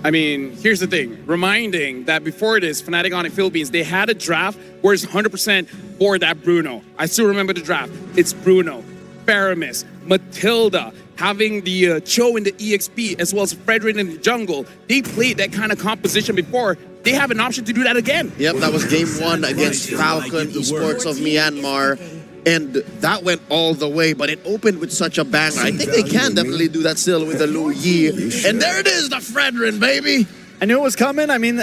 I mean, here's the thing. Reminding that before this, Fnatic Onyx Philippines, they had a draft where it's 100% for that Bruno. I still remember the draft. It's Bruno, Paramis, Matilda, having the Cho in the EXP, as well as Fredrin in the jungle. They played that kind of composition before. They have an option to do that again.
Yep, that was game 1 against Falcon Esports of Myanmar. And that went all the way, but it opened with such a banger. I think they can definitely do that still with the Lu Yi. And there it is, the Fredrin, baby.
I knew it was coming. I mean,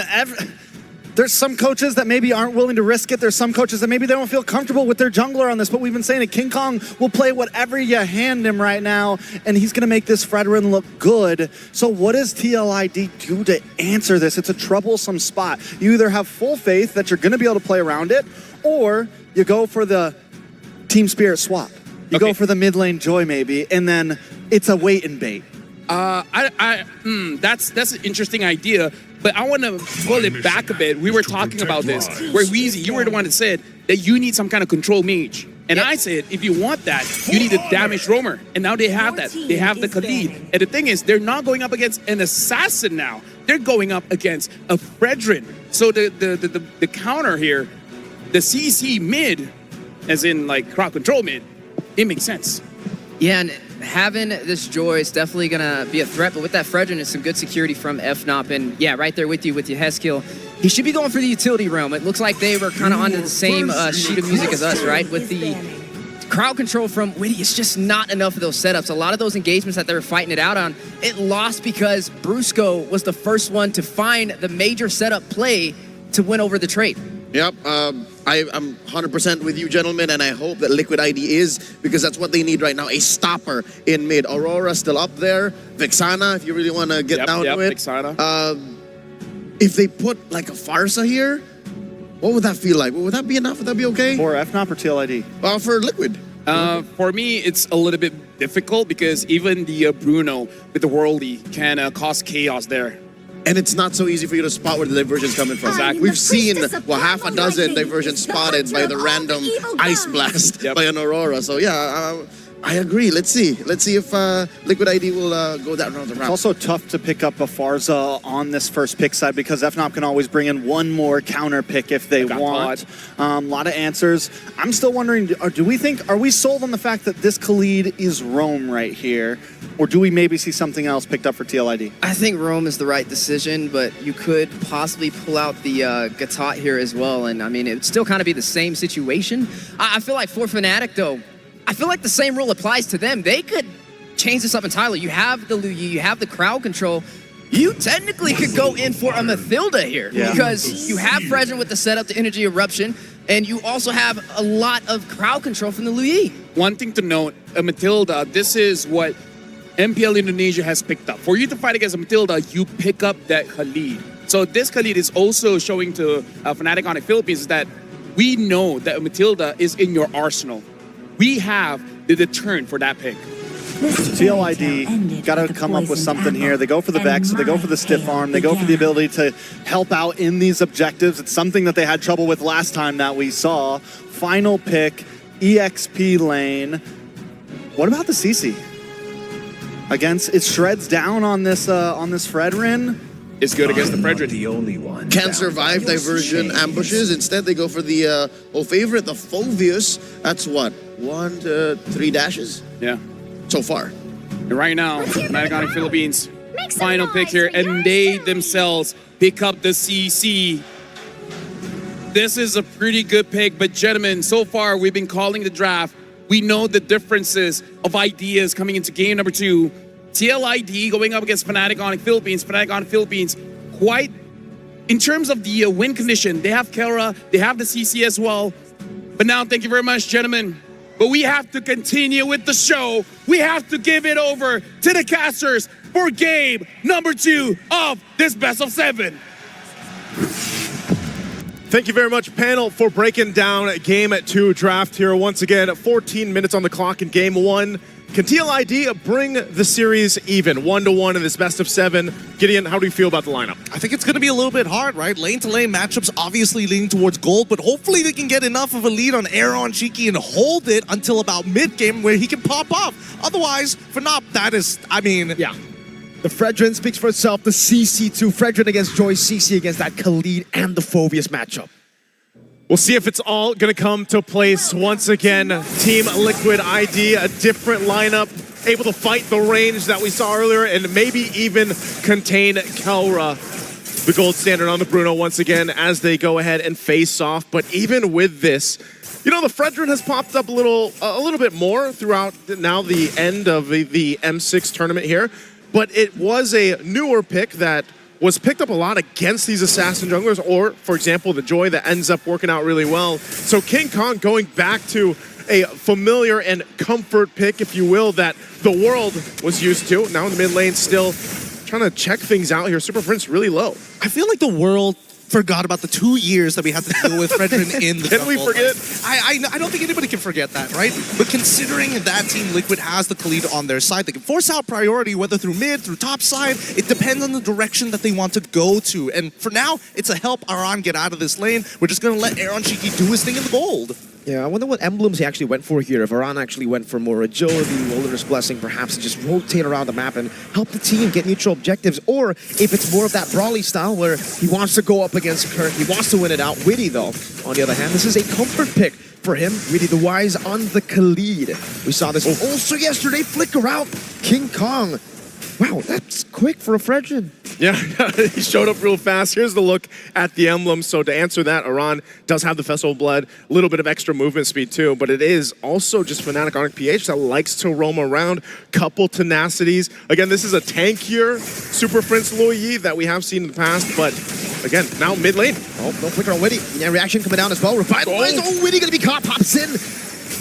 There's some coaches that maybe aren't willing to risk it. There's some coaches that maybe they don't feel comfortable with their jungler on this, but we've been saying it. King Kong will play whatever you hand him right now, and he's going to make this Fredrin look good. So what does TLID do to answer this? It's a troublesome spot. You either have full faith that you're going to be able to play around it, or you go for the Team Spirit swap. You go for the mid lane Joy maybe, and then it's a wait and bait.
That's an interesting idea, but I want to pull it back a bit. We were talking about this, where Weezy, you were the one that said that you need some kind of control mage. And I said, if you want that, you need a damaged roamer. And now they have that. They have the Khalid. And the thing is, they're not going up against an assassin now. They're going up against a Fredrin. So the counter here, the CC mid, as in like crowd control mid, it makes sense.
Yeah, and having this Joy is definitely going to be a threat, but with that Fredrin, it's some good security from FNOP, and yeah, right there with you Heskill. He should be going for the utility realm. It looks like they were kind of onto the same sheet of music as us, right? With the crowd control from Witty, it's just not enough of those setups. A lot of those engagements that they were fighting it out on, it lost because Brusco was the first one to find the major setup play to win over the trade.
Yep, I'm 100% with you, gentlemen, and I hope that Liquid ID is, because that's what they need right now, a stopper in mid. Aurora still up there. Vexana, if you really want to get down to it.
Vexana.
If they put like a Farsa here, what would that feel like? Would that be enough? Would that be okay?
For FNOP or TLID?
For Liquid.
For me, it's a little bit difficult because even the Bruno with the Worldy can cause chaos there.
And it's not so easy for you to spot where the diversion's coming from. Exactly. We've seen, half a dozen diversions spotted by the random Ice Blast by an Aurora. So yeah, I agree. Let's see. Let's see if Liquid ID will go that round.
It's also tough to pick up a Farza on this first pick side because FNOP can always bring in one more counter pick if they want. A lot of answers. I'm still wondering, are we sold on the fact that this Khalid is Roam right here? Or do we maybe see something else picked up for TLID?
I think Roam is the right decision, but you could possibly pull out the Gatot here as well. And I mean, it would still kind of be the same situation. I feel like for Fnatic, though, I feel like the same rule applies to them. They could change this up entirely. You have the Luyi, you have the crowd control. You technically could go in for a Mathilda here because you have Fredrin with the setup to Energy Eruption, and you also have a lot of crowd control from the Luyi.
One thing to note, a Mathilda, this is what MPL Indonesia has picked up. For you to fight against a Mathilda, you pick up that Khalid. So this Khalid is also showing to Fnatic on the Philippines that we know that a Mathilda is in your arsenal. We have the deterrent for that pick.
TLID got to come up with something here. They go for the Vex, they go for the stiff arm, they go for the ability to help out in these objectives. It's something that they had trouble with last time that we saw. Final pick, EXP lane. What about the CC? It shreds down on this Fredrin.
It's good against the Fredrin.
The only one.
Can't survive diversion ambushes. Instead, they go for the favorite, the Phoveus. That's what, 1 to 3 dashes?
Yeah.
So far.
And right now, Fnatic Philippines, final pick here, and they themselves pick up the CC. This is a pretty good pick, but gentlemen, so far we've been calling the draft. We know the differences of ideas coming into game number 2. TLID going up against Fnatic Philippines. Fnatic Philippines, quite, in terms of the win condition, they have Kera, they have the CC as well. But now, thank you very much, gentlemen. But we have to continue with the show. We have to give it over to the casters for game number 2 of this best of 7.
Thank you very much, panel, for breaking down Game 2 draft here. Once again, 14 minutes on the clock in Game 1. Can TLID bring the series even, 1-1 in this best of 7? Gideon, how do you feel about the lineup?
I think it's going to be a little bit hard, right? Lane-to-lane matchups obviously leaning towards gold, but hopefully they can get enough of a lead on Aaron Shiki and hold it until about mid-game where he can pop off. Otherwise, for Nop, that is, I mean...
Yeah. The Fredrin speaks for itself. The CC2, Fredrin against Joy, CC against that Khalid and the Phoveus matchup.
We'll see if it's all going to come to place once again. Team Liquid ID, a different lineup, able to fight the range that we saw earlier and maybe even contain Kelra, the gold standard on the Bruno once again as they go ahead and face off. But even with this, you know, the Fredrin has popped up a little bit more throughout now the end of the M6 tournament here. But it was a newer pick that was picked up a lot against these assassin junglers, or, for example, the Joy that ends up working out really well. So King Kong going back to a familiar and comfort pick, if you will, that the world was used to. Now in the mid lane, still trying to check things out here. Super Prince really low.
I feel like the world forgot about the 2 years that we had to deal with Fredrin in the
Can we
jungle.
forget?
I don't think anybody can forget that, right? But considering that Team Liquid has the Khalid on their side, they can force out priority, whether through mid, through top side. It depends on the direction that they want to go to. And for now, it's a help Aran get out of this lane. We're just going to let Aaron Shiki do his thing in the gold.
Yeah, I wonder what emblems he actually went for here. If Aran actually went for more agility, Wilderness Blessing, perhaps to just rotate around the map and help the team get neutral objectives, or if it's more of that brawly style where he wants to go up against Kirk, he wants to win it out. Witty, though, on the other hand, this is a comfort pick for him. Witty the Wise on the Khalid. We saw this also yesterday, flicker out King Kong. Wow, that's quick for a Fredrin.
Yeah, he showed up real fast. Here's the look at the emblem. So to answer that, Aran does have the Festival Blood, a little bit of extra movement speed too, but it is also just Fnatic Onyx PH that likes to roam around, couple tenacities. Again, this is a tankier Super Prince Luoyi that we have seen in the past, but again, now mid lane.
Oh, no flicker on Witty. Yeah, reaction coming down as well. Revitalize. Oh, Witty gonna be caught. Pops in.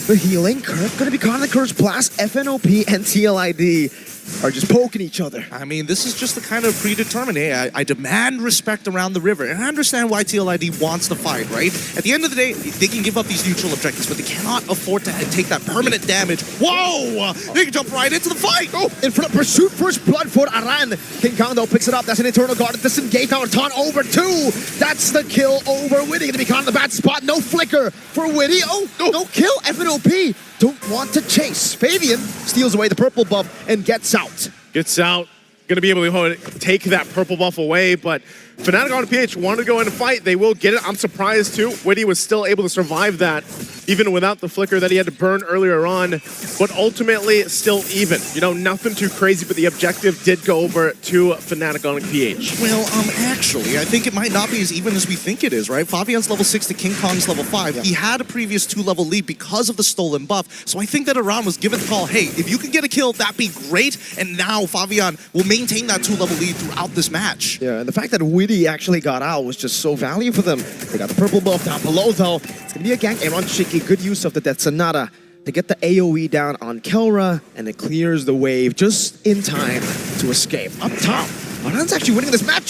The healing. Kirk gonna be caught in the Curse Blast. FNOP and TLID are just poking each other.
I mean, this is just the kind of predetermined, hey, I demand respect around the river. And I understand why TLID wants to fight, right? At the end of the day, they can give up these neutral objectives, but they cannot afford to take that permanent damage. Whoa! They can jump right into the fight!
Oh, in front of pursuit, first blood for Aran. King Kong, though, picks it up. That's an Eternal Guard. Disengage now. Ton over 2. That's the kill over Witty. Gonna be caught in the bad spot. No flicker for Witty. Oh, no kill. FNOP don't want to chase. Fabian steals away the purple buff and gets out.
Gets out. Going to be able to take that purple buff away, but Fnatic on PH wanted to go in and fight. They will get it. I'm surprised too. Witty was still able to survive that, even without the flicker that he had to burn earlier on. But ultimately, still even. You know, nothing too crazy, but the objective did go over to Fnatic on PH.
Well, actually, I think it might not be as even as we think it is, right? Fabian's level 6 to King Kong's level 5. Yeah. He had a previous 2-level lead because of the stolen buff. So I think that Aran was given the call, hey, if you can get a kill, that'd be great. And now Fabian will maintain that 2-level lead throughout this match.
Yeah, and the fact that Witty actually got out was just so valuable for them. They got the purple buff down below, though. It's going to be a gank. Aaron Shiki, good use of the Death Sonata to get the AoE down on Kelra, and it clears the wave just in time to escape. Up top, Aran's actually winning this match.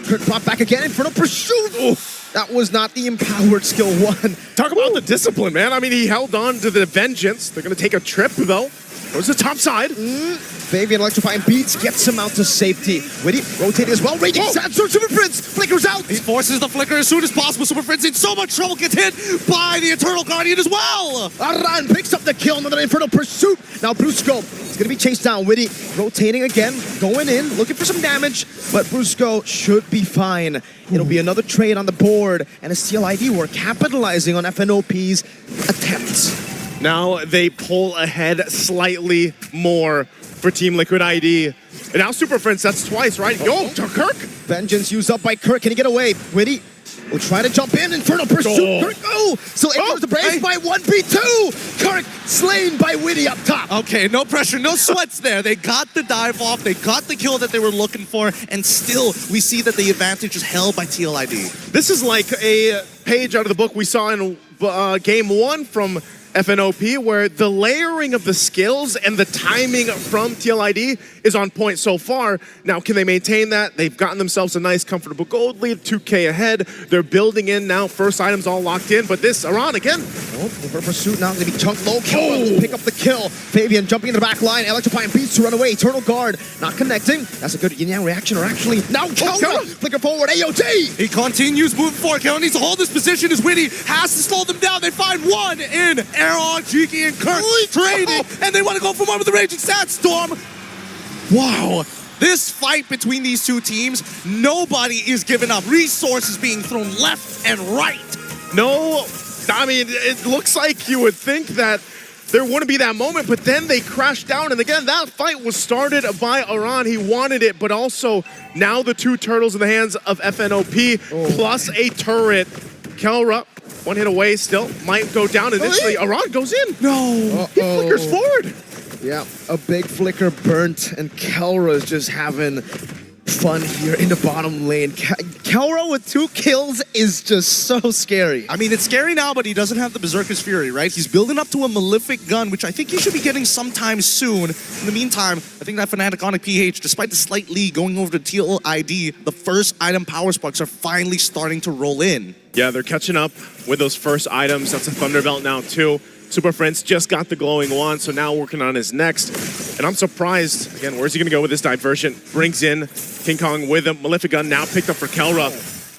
Kirk pop back again in front of Pursuit. Oh, that was not the empowered skill 1.
Talk about the discipline, man. I mean, he held on to the Vengeance. They're going to take a trip, though. Goes to the top side.
Fabian electrifying beats, gets him out to safety. Witty rotating as well. Raging Sandstorm, Super Prince flickers out.
He forces the flicker as soon as possible. Super Prince in so much trouble, gets hit by the Eternal Guardian as well.
Aran picks up the kill, another Infernal Pursuit. Now Brusco is going to be chased down. Witty rotating again, going in, looking for some damage, but Brusco should be fine. It'll be another trade on the board, and a CLID were capitalizing on FNOP's attempts.
Now they pull ahead slightly more for Team Liquid ID. And now Super Prince, that's twice, right? Yo, to Kirk.
Vengeance used up by Kirk. Can he get away? Witty will try to jump in. Infernal Pursuit. Kirk, so ignores the Brave by 1v2. Kirk slain by Witty up top.
Okay, no pressure, no sweats there. They got the dive off. They got the kill that they were looking for. And still, we see that the advantage is held by TLID.
This is like a page out of the book we saw in game 1 from FNOP, where the layering of the skills and the timing from TLID is on point so far. Now, can they maintain that? They've gotten themselves a nice, comfortable gold lead, 2K ahead. They're building in now, first items all locked in, but this, Aran again.
Oh, for Pursuit now, going to be chunked low. Kill, pick up the kill. Fabian jumping in the back line, electrifying beats to run away. Eternal Guard not connecting. That's a good yin-yang reaction, or actually, now Kelra, flicker forward, AOT.
He continues moving forward. Kelra needs to hold this position as Witty has to slow them down. They find one in Aaron, Jiki, and Kirk trading, and they want to go for one with the Raging Sandstorm. Wow. This fight between these two teams, nobody is giving up. Resources being thrown left and right.
No, I mean, it looks like you would think that there wouldn't be that moment, but then they crashed down. And again, that fight was started by Aran. He wanted it, but also now the 2 turtles in the hands of FNOP, plus a turret. Kelra, one hit away still, might go down initially. Aran goes in.
No.
He flickers forward.
Yeah, a big flicker burnt, and Kelra's just having fun here in the bottom lane. Kelra with 2 kills is just so scary.
I mean, it's scary now, but he doesn't have the Berserker's Fury, right? He's building up to a Malefic gun, which I think he should be getting sometime soon. In the meantime, I think that Fnatic Onic PH, despite the slight lead going over to Teal ID, the first item power sparks are finally starting to roll in.
Yeah, they're catching up with those first items. That's a Thunderbelt now, too. Super Prince just got the glowing wand, so now working on his next. And I'm surprised, again, where's he gonna go with this diversion? Brings in King Kong with him. Malefic gun now picked up for Kelra.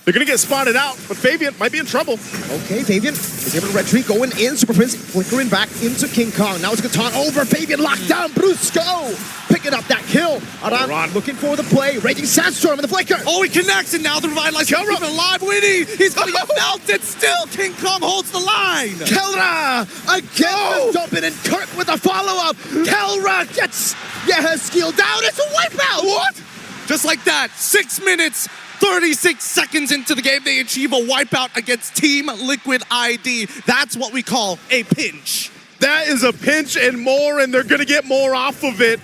They're gonna get spotted out, but Fabian might be in trouble.
Okay, Fabian is able to retreat, going in. Super Prince flickering back into King Kong. Now it's Catan over. Fabian locked down. Brusco picking up that kill. Aran looking for the play. Raging Sandstorm in the flicker.
Oh, he connects, and now the revitalized Kelra even alive. Winnie, he's gonna get melted still. King Kong holds the line.
Kelra again jumping in. Kirk with a follow-up. Kelra gets Skill down. It's a wipeout.
What? Just like that, 6 minutes, 36 seconds into the game, they achieve a wipeout against Team Liquid ID. That's what we call a pinch.
That is a pinch and more, and they're gonna get more off of it.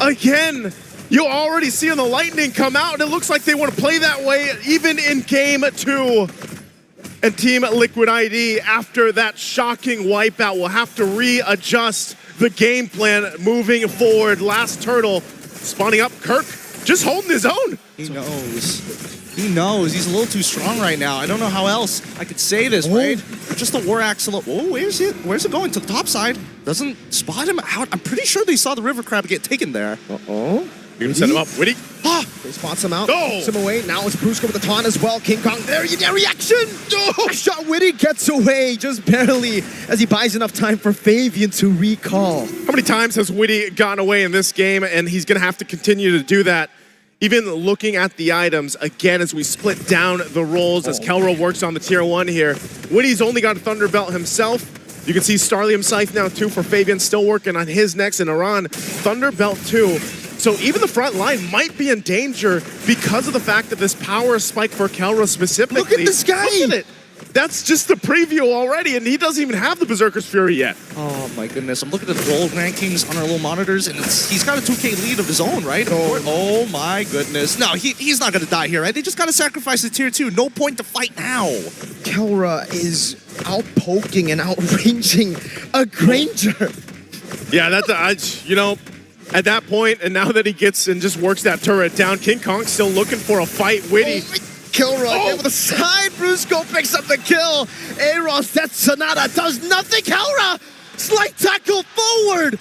Again, you already see the Lightning come out, and it looks like they want to play that way even in game 2. And Team Liquid ID, after that shocking wipeout, will have to readjust the game plan moving forward. Last Turtle spawning up. Kirk just holding his own.
He knows. He knows. He's a little too strong right now. I don't know how else I could say this, right? Just the War Axe. Oh, where's it? Where's it going? To the top side. Doesn't spot him out. I'm pretty sure they saw the River Crab get taken there.
Uh-oh.
You're gonna set him up. Witty.
They spots him out.
Oh.
Puts him away. Now it's Brusco with the taunt as well. King Kong, there you get reaction. Oh. Shot Witty gets away just barely as he buys enough time for Fabian to recall.
How many times has Witty gotten away in this game, and he's gonna have to continue to do that? Even looking at the items, again, as we split down the roles, as Kelra works on the tier 1 here. Witty's only got a Thunderbelt himself. You can see Starlium Scythe now too for Fabian, still working on his next, and Aran, Thunderbelt too. So even the front line might be in danger because of the fact that this power spike for Kelra specifically.
Look at this guy!
Look at it. That's just the preview already, and he doesn't even have the Berserker's Fury yet.
Oh my goodness, I'm looking at the gold rankings on our little monitors, and he's got a 2K lead of his own, right? Oh my goodness. No, he's not gonna die here, right? They just gotta sacrifice the tier 2. No point to fight now.
Kelra is outpoking and outranging a Granger.
Yeah, that's, you know, at that point, and now that he gets and just works that turret down, King Kong's still looking for a fight. Witty.
Kelra with a side. Brusco picks up the kill. Eros, that Sonata does nothing. Kelra, slight tackle forward.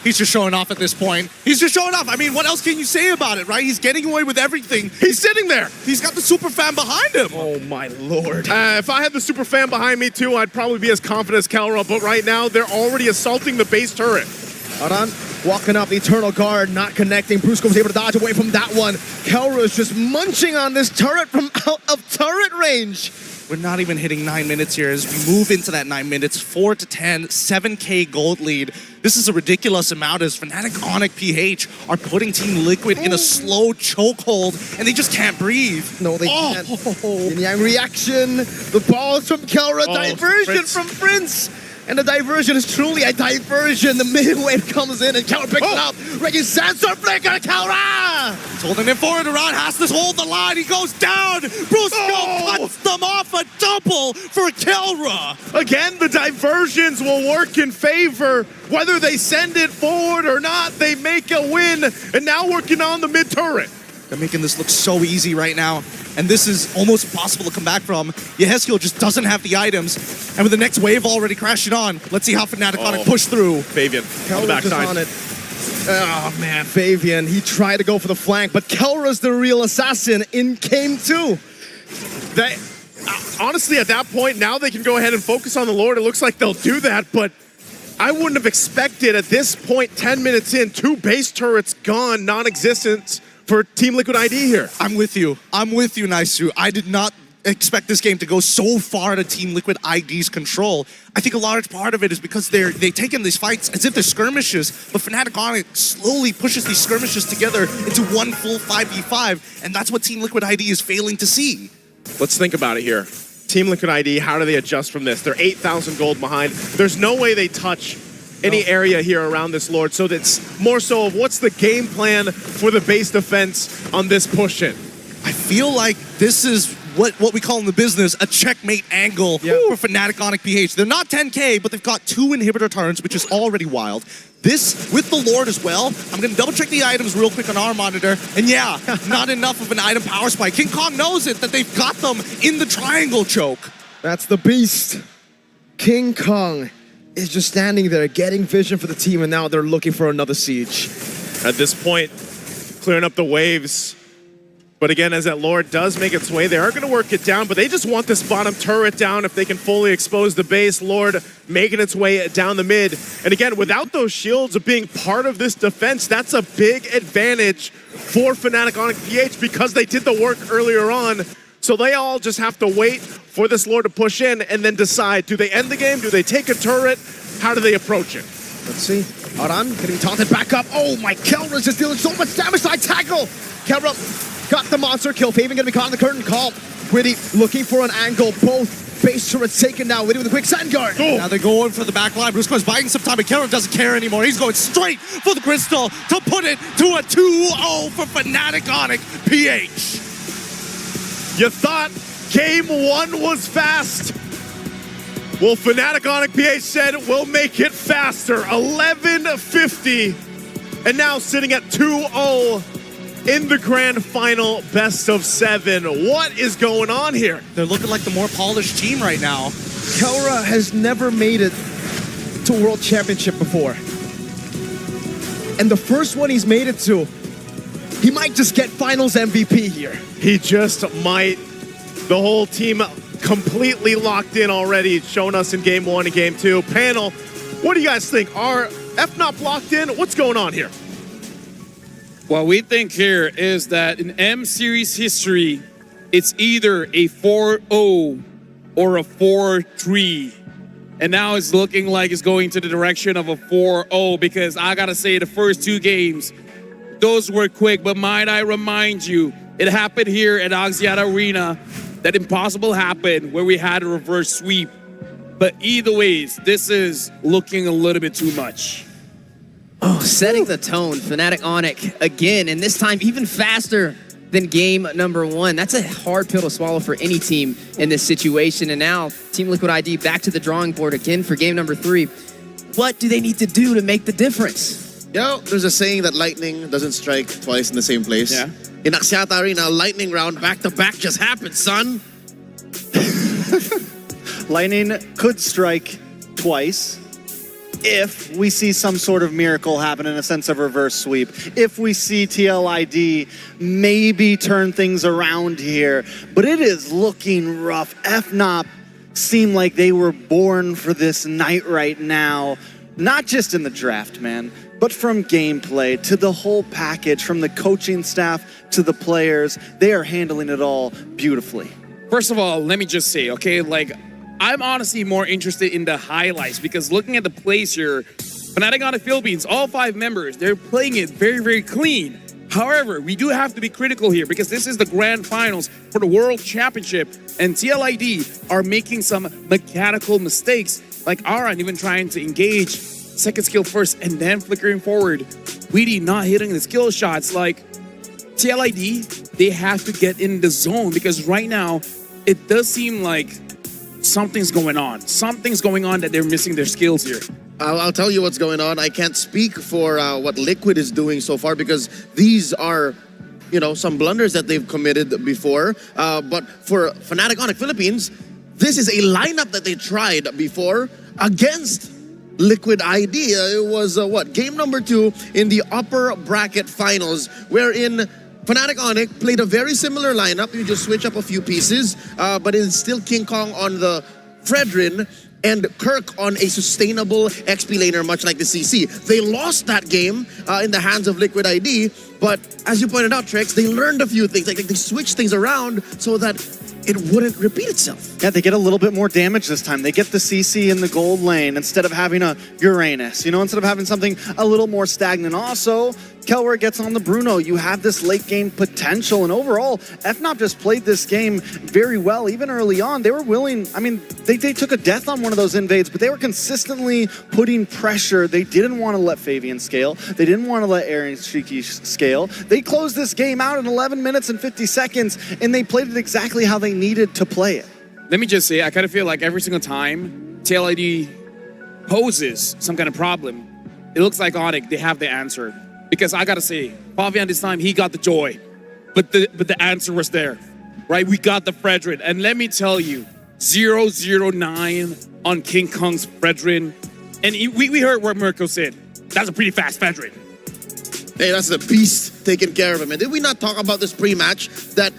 He's just showing off at this point. He's just showing off. I mean, what else can you say about it, right? He's getting away with everything.
He's sitting there.
He's got the super fan behind him.
Oh my lord.
If I had the super fan behind me too, I'd probably be as confident as Kelra, but right now they're already assaulting the base turret.
Aran walking up the Eternal Guard, not connecting. Brusco was able to dodge away from that one. Kelra is just munching on this turret from out of turret range.
We're not even hitting 9 minutes here as we move into that 9 minutes. 4 to 10, 7K gold lead. This is a ridiculous amount as Fnatic Onic PH are putting Team Liquid in a slow chokehold and they just can't breathe.
No, they can't. Yin Yang reaction. The balls from Kelra. Diversion from Prince. And the diversion is truly a diversion. The mid wave comes in and Kelra picks it up. Reggie Sandstorm flicker. Kelra!
He's holding it forward. Aran has to hold the line. He goes down. Brusco cuts them off. A double for Kelra.
Again, the diversions will work in favor. Whether they send it forward or not, they make a win. And now working on the mid turret.
They're making this look so easy right now. And this is almost impossible to come back from. Yehezkiel just doesn't have the items. And with the next wave already crashing on, let's see how Fnatic Onic push through.
Fabian on the backside.
On it. Oh man, Fabian, he tried to go for the flank, but Kelra's the real assassin in game 2.
They, honestly, at that point, now they can go ahead and focus on the Lord. It looks like they'll do that, but I wouldn't have expected at this point, 10 minutes in, 2 base turrets gone, non-existent for Team Liquid ID here.
I'm with you. I'm with you, Naisu. I did not expect this game to go so far to Team Liquid ID's control. I think a large part of it is because they've taken these fights as if they're skirmishes, but Fnatic Onic slowly pushes these skirmishes together into one full 5v5, and that's what Team Liquid ID is failing to see.
Let's think about it here. Team Liquid ID, how do they adjust from this? They're 8,000 gold behind. There's no way they touch any area here around this Lord. So that's more so of what's the game plan for the base defense on this push-in.
I feel like this is what we call in the business a checkmate angle for Fnatic Onic PH. They're not 10K, but they've got 2 inhibitor turns, which is already wild. This, with the Lord as well, I'm going to double check the items real quick on our monitor, and yeah, not enough of an item power spike. King Kong knows it, that they've got them in the triangle choke.
That's the beast. King Kong is just standing there, getting vision for the team, and now they're looking for another siege.
At this point, clearing up the waves. But again, as that Lord does make its way, they are going to work it down, but they just want this bottom turret down if they can fully expose the base. Lord making its way down the mid. And again, without those shields of being part of this defense, that's a big advantage for Fnatic Onic PH because they did the work earlier on. So they all just have to wait for this Lord to push in and then decide, do they end the game? Do they take a turret? How do they approach it?
Let's see. Aran getting taunted back up. Oh my, Kelra's just dealing so much damage. Side tackle. Kelra got the monster kill. Faven gonna be caught in the curtain call. Quiddy looking for an angle. Both base turrets taken now. Witty with a quick sand guard.
Now they're going for the back line. Brusco's buying some time, but Kelra doesn't care anymore. He's going straight for the crystal to put it to a 2-0 for Fnatic Onic PH.
You thought game 1 was fast. Well, Fnatic Onic PH said we'll make it faster. 11:50, and now sitting at 2-0 in the grand final, best of 7. What is going on here?
They're looking like the more polished team right now.
Kelra has never made it to World Championship before. And the first one he's made it to, he might just get finals MVP here.
He just might. The whole team completely locked in already, shown us in game 1 and game 2. Panel, what do you guys think? Are FNOP locked in? What's going on here?
What we think here is that in M Series history, it's either a 4-0 or a 4-3. And now it's looking like it's going to the direction of a 4-0 because I gotta say the first 2 games, those were quick, but might I remind you, it happened here at Axiata Arena. That impossible happened where we had a reverse sweep. But either ways, this is looking a little bit too much.
Oh, setting the tone, Fnatic Onic again, and this time even faster than game number 1. That's a hard pill to swallow for any team in this situation. And now, Team Liquid ID back to the drawing board again for game number 3. What do they need to do to make the difference?
There's a saying that lightning doesn't strike twice in the same place.
Yeah.
In Axiata Arena, a lightning round back-to-back just happened, son.
Lightning could strike twice if we see some sort of miracle happen in a sense of reverse sweep. If we see TLID maybe turn things around here. But it is looking rough. FNOP seem like they were born for this night right now. Not just in the draft, man, but from gameplay to the whole package, from the coaching staff to the players. They are handling it all beautifully.
First of all, let me just say, okay, like, I'm honestly more interested in the highlights because looking at the plays here, Fnatic Onic Philippines, all 5 members, they're playing it very, very clean. However, we do have to be critical here because this is the grand finals for the World Championship and TLID are making some mechanical mistakes like Aran even trying to engage second skill first and then flickering forward. Weedy not hitting the skill shots. Like TLID, they have to get in the zone because right now it does seem like something's going on. Something's going on that they're missing their skills here.
I'll tell you what's going on. I can't speak for what Liquid is doing so far because these are, some blunders that they've committed before. But for Fnatic Onic Philippines, this is a lineup that they tried before against Liquid ID. It was, game number 2 in the upper bracket finals, wherein Fnatic Onic played a very similar lineup. You just switch up a few pieces, but it's still King Kong on the Fredrin and Kirk on a sustainable XP laner, much like the CC. They lost that game in the hands of Liquid ID, but as you pointed out, Trex, they learned a few things. Like they switched things around so that it wouldn't repeat itself.
Yeah, they get a little bit more damage this time. They get the CC in the gold lane instead of having a Uranus, instead of having something a little more stagnant. Also, Kelwer gets on the Bruno, you have this late game potential. And overall, FNOP just played this game very well. Even early on, they were willing, I mean, they took a death on one of those invades, but they were consistently putting pressure. They didn't want to let Fabian scale. They didn't want to let Aaron Shiki scale. They closed this game out in 11 minutes and 50 seconds, and they played it exactly how they needed to play it.
Let me just say, I kind of feel like every single time TLID poses some kind of problem, it looks like Onyx, they have the answer. Because I gotta say, Fabian this time, he got the joy. But the answer was there, right? We got the Fredrin. And let me tell you, 009 on King Kong's Fredrin. And we heard what Mirko said. That's a pretty fast Fredrin.
Hey, that's the beast taking care of him. And did we not talk about this pre-match that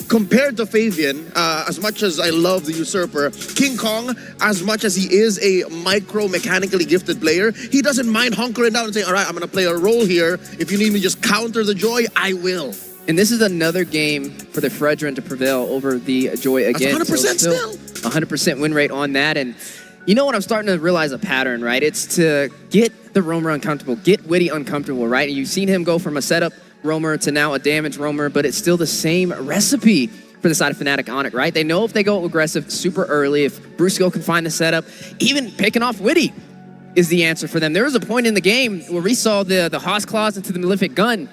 compared to Fabian, as much as I love the Usurper, King Kong, as much as he is a micro-mechanically gifted player, he doesn't mind hunkering down and saying, all right, I'm going to play a role here. If you need me to just counter the Joy, I will.
And this is another game for the Fredrin to prevail over the Joy again.
That's 100% still.
100% win rate on that. And you know what? I'm starting to realize a pattern, right? It's to get the roamer uncomfortable, get Witty uncomfortable, right? And you've seen him go from a setup roamer to now a damage roamer, but it's still the same recipe for the side of Fnatic Onyx, right? They know if they go aggressive super early, if Brusco can find the setup, even picking off Witty is the answer for them. There was a point in the game where we saw the Haas Claws into the Malefic Gun,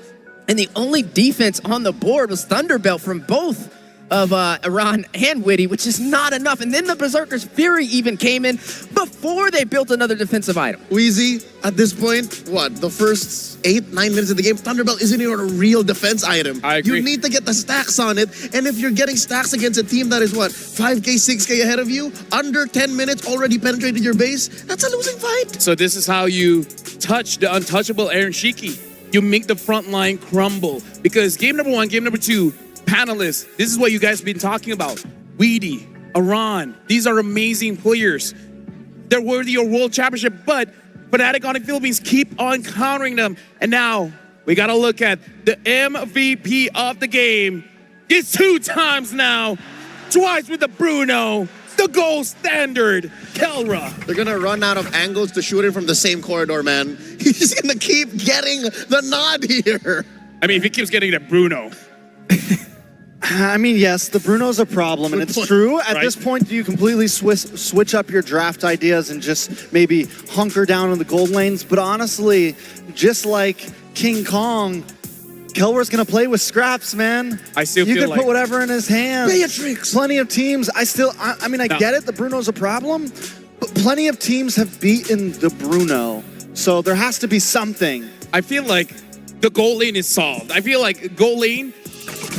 and the only defense on the board was Thunderbelt from both of Iran and Witty, which is not enough. And then the Berserker's Fury even came in before they built another defensive item.
Wheezy, at this point, what, the first 8-9 minutes of the game, Thunderbelt isn't even a real defense item.
I agree.
You need to get the stacks on it. And if you're getting stacks against a team that is, what, 5K, 6K ahead of you, under 10 minutes already penetrated your base, that's a losing fight.
So this is how you touch the untouchable Aaron Shiki. You make the front line crumble. Because game number 1, game number 2, panelists, this is what you guys have been talking about. Weedy, Iran, these are amazing players. They're worthy of world championship, but Fnatic Onyx Philippines keep on countering them. And now we gotta look at the MVP of the game. It's 2 times now, twice with the Bruno, the gold standard, Kelra.
They're gonna run out of angles to shoot him from the same corridor, man. He's gonna keep getting the nod here.
I mean, if he keeps getting that Bruno.
I mean, yes, the Bruno's a problem, and it's true. At this point, do you completely switch up your draft ideas and just maybe hunker down in the gold lanes? But honestly, just like King Kong, Kelwer's going to play with scraps, man.
I still
you
feel
can
like
put whatever in his hands.
Beatrix.
Plenty of teams. I mean, I get it. The Bruno's a problem, but plenty of teams have beaten the Bruno. So there has to be something.
I feel like the gold lane is solved. I feel like gold lane,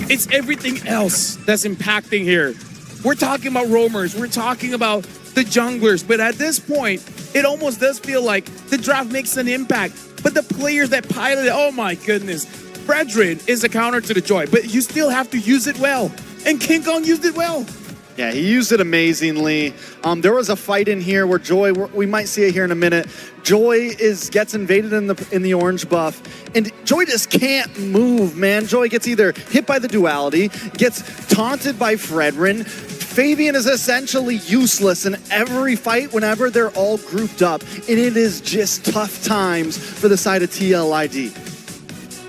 it's everything else that's impacting here. We're talking about roamers, we're talking about the junglers, but at this point, it almost does feel like the draft makes an impact. But the players that pilot it, oh my goodness. Fredrin is a counter to the Joy, but you still have to use it well. And King Kong used it well.
Yeah, he used it amazingly. There was a fight in here where Joy, we might see it here in a minute. Joy gets invaded in the orange buff, and Joy just can't move, man. Joy gets either hit by the duality, gets taunted by Fredrin. Fabian is essentially useless in every fight whenever they're all grouped up, and it is just tough times for the side of TLID.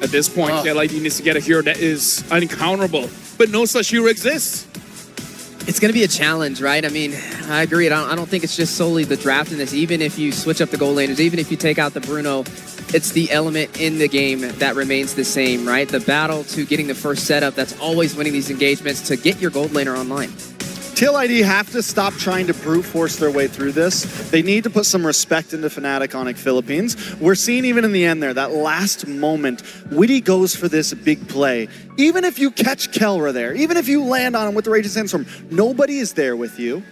At this point, TLID needs to get a hero that is uncounterable, but no such hero exists.
It's going to be a challenge, right? I mean, I agree. I don't think it's just solely the draft in this. Even if you switch up the gold laners, even if you take out the Bruno, it's the element in the game that remains the same, right? The battle to getting the first setup, that's always winning these engagements to get your gold laner online.
TLID have to stop trying to brute force their way through this. They need to put some respect into Fnatic Onyx Philippines. We're seeing even in the end there, that last moment, Witty goes for this big play. Even if you catch Kelra there, even if you land on him with the Raging Sandstorm, nobody is there with you.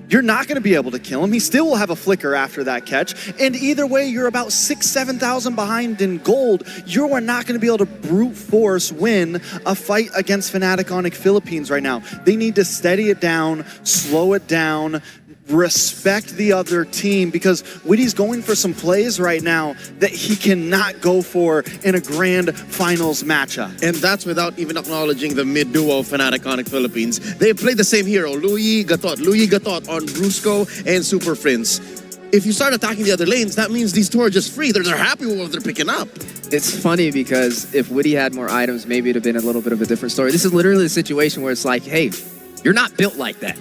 You're not going to be able to kill him. He still will have a flicker after that catch. And either way, you're about 6,000-7,000 behind in gold. You are not going to be able to brute force win a fight against Fnatic Onyx Philippines right now. They need to steady it down, slow it down, respect the other team, because Witty's going for some plays right now that he cannot go for in a grand finals matchup.
And that's without even acknowledging the mid-duo Fnatic Onyx Philippines. They played the same hero, Louis Gatot on Brusco and Super Prince. if you start attacking the other lanes, that means these two are just free. They're happy with what they're picking up.
It's funny because if Woody had more items, maybe it'd have been a little bit of a different story. This is literally a situation where it's like, hey, you're not built like that.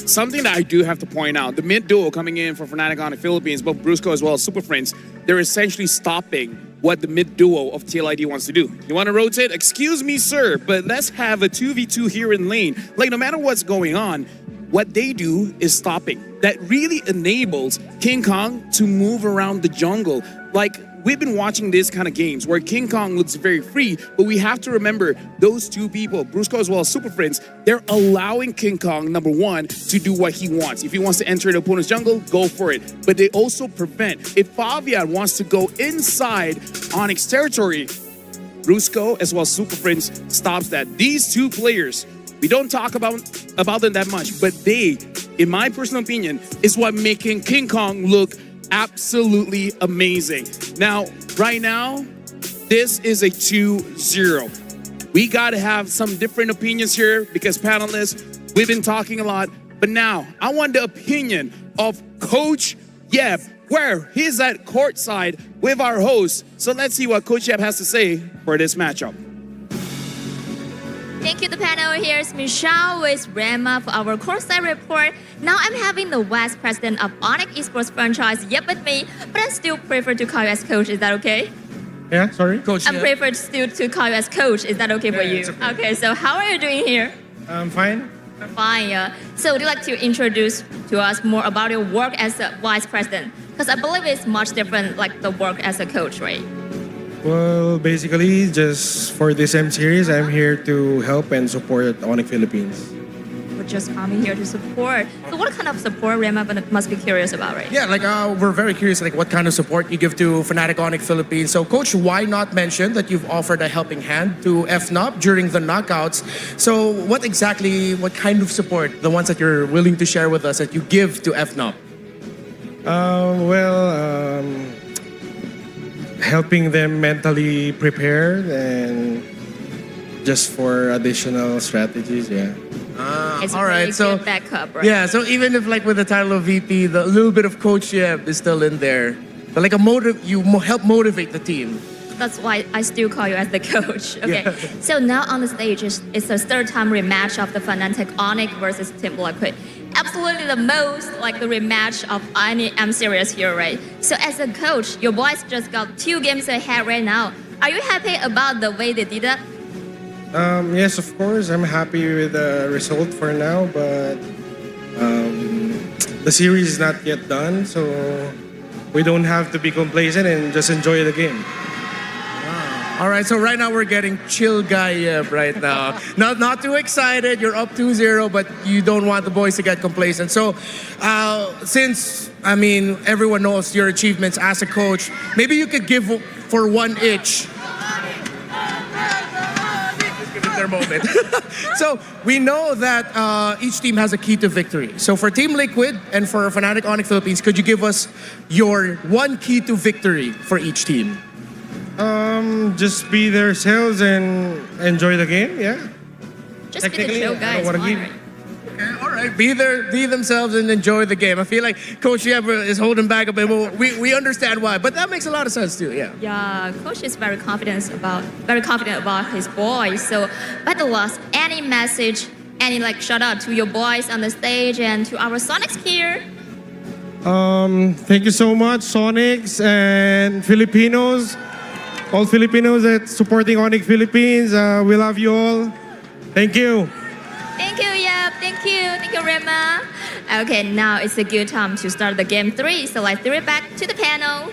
Something that I do have to point out, the mid duo coming in for Fnatic Onyx Philippines, both Brusco as well as Super Friends, they're essentially stopping what the mid duo of TLID wants to do. You want to rotate? Excuse me, sir, but let's have a 2v2 here in lane. Like, no matter what's going on, what they do is stopping. That really enables King Kong to move around the jungle. Like, we've been watching this kind of games where King Kong looks very free, but we have to remember those two people, Brusco as well as Super Friends, they're allowing King Kong, number one, to do what he wants. If he wants to enter the opponent's jungle, go for it. But they also prevent. If Fabian wants to go inside Onyx territory, Brusco as well as Super Friends stops that. These two players, we don't talk about them that much, but they, in my personal opinion, is what making King Kong look absolutely amazing. Now, right now, this is a 2-0. We got to have some different opinions here because panelists, we've been talking a lot. But now, I want the opinion of Coach Yep, where he's at courtside with our host. So let's see what Coach Yep has to say for this matchup.
Thank you, the panel. Here's Michelle with Rema for our courtside report. Now I'm having the Vice President of Onyx Esports franchise, Yep, with me, but I still prefer to call you as coach. Is that okay?
Yeah, sorry? Coach,
I prefer still to call you as coach. Is that okay for you? Okay, so how are you doing here?
I'm fine.
Fine, yeah. So would you like to introduce to us more about your work as a Vice President? Because I believe it's much different like the work as a coach, right?
Well, basically, just for this M series, I'm here to help and support Onyx Philippines.
We're just coming here to support. So what kind of support Rema must be curious about, right?
Yeah, like we're very curious, like what kind of support you give to Fnatic Onyx Philippines. So, Coach, why not mention that you've offered a helping hand to FNOP during the knockouts? So, what kind of support, the ones that you're willing to share with us, that you give to FNOP?
Helping them mentally prepared and just for additional strategies, yeah.
It's
all right, so
backup, right?
yeah, so even if like with the title of VP, the little bit of coachship is still in there, but like help motivate the team.
That's why I still call you as the coach. Okay.
Yeah.
So now on the stage, it's the third time rematch of the Fnatic Onyx versus Team Liquid. Absolutely the most like the rematch of any M series here, right? So as a coach, your boys just got 2 games ahead right now. Are you happy about the way they did that?
Yes, of course. I'm happy with the result for now, but the series is not yet done, so we don't have to be complacent and just enjoy the game.
All right, so right now we're getting chill guy right now. Not too excited. You're up 2-0, but you don't want the boys to get complacent. So, since everyone knows your achievements as a coach, maybe you could give for one itch. Just give it their moment. So we know that each team has a key to victory. So for Team Liquid and for Fnatic Onyx Philippines, could you give us your one key to victory for each team?
Just be themselves and enjoy the game, yeah.
Just be the chill guys.
Okay, all right. Be themselves and enjoy the game. I feel like Coach Yep is holding back a bit. We understand why, but that makes a lot of sense too. Yeah.
Yeah, Coach is very confident about his boys. So, by the last, any message, any shout out to your boys on the stage and to our Sonics here.
Thank you so much, Sonics and Filipinos. All Filipinos that supporting Onyx Philippines. We love you all. Thank you.
Thank you, Yep. Thank you, Rema. Okay, now it's a good time to start the game 3. So let's throw it back to the panel.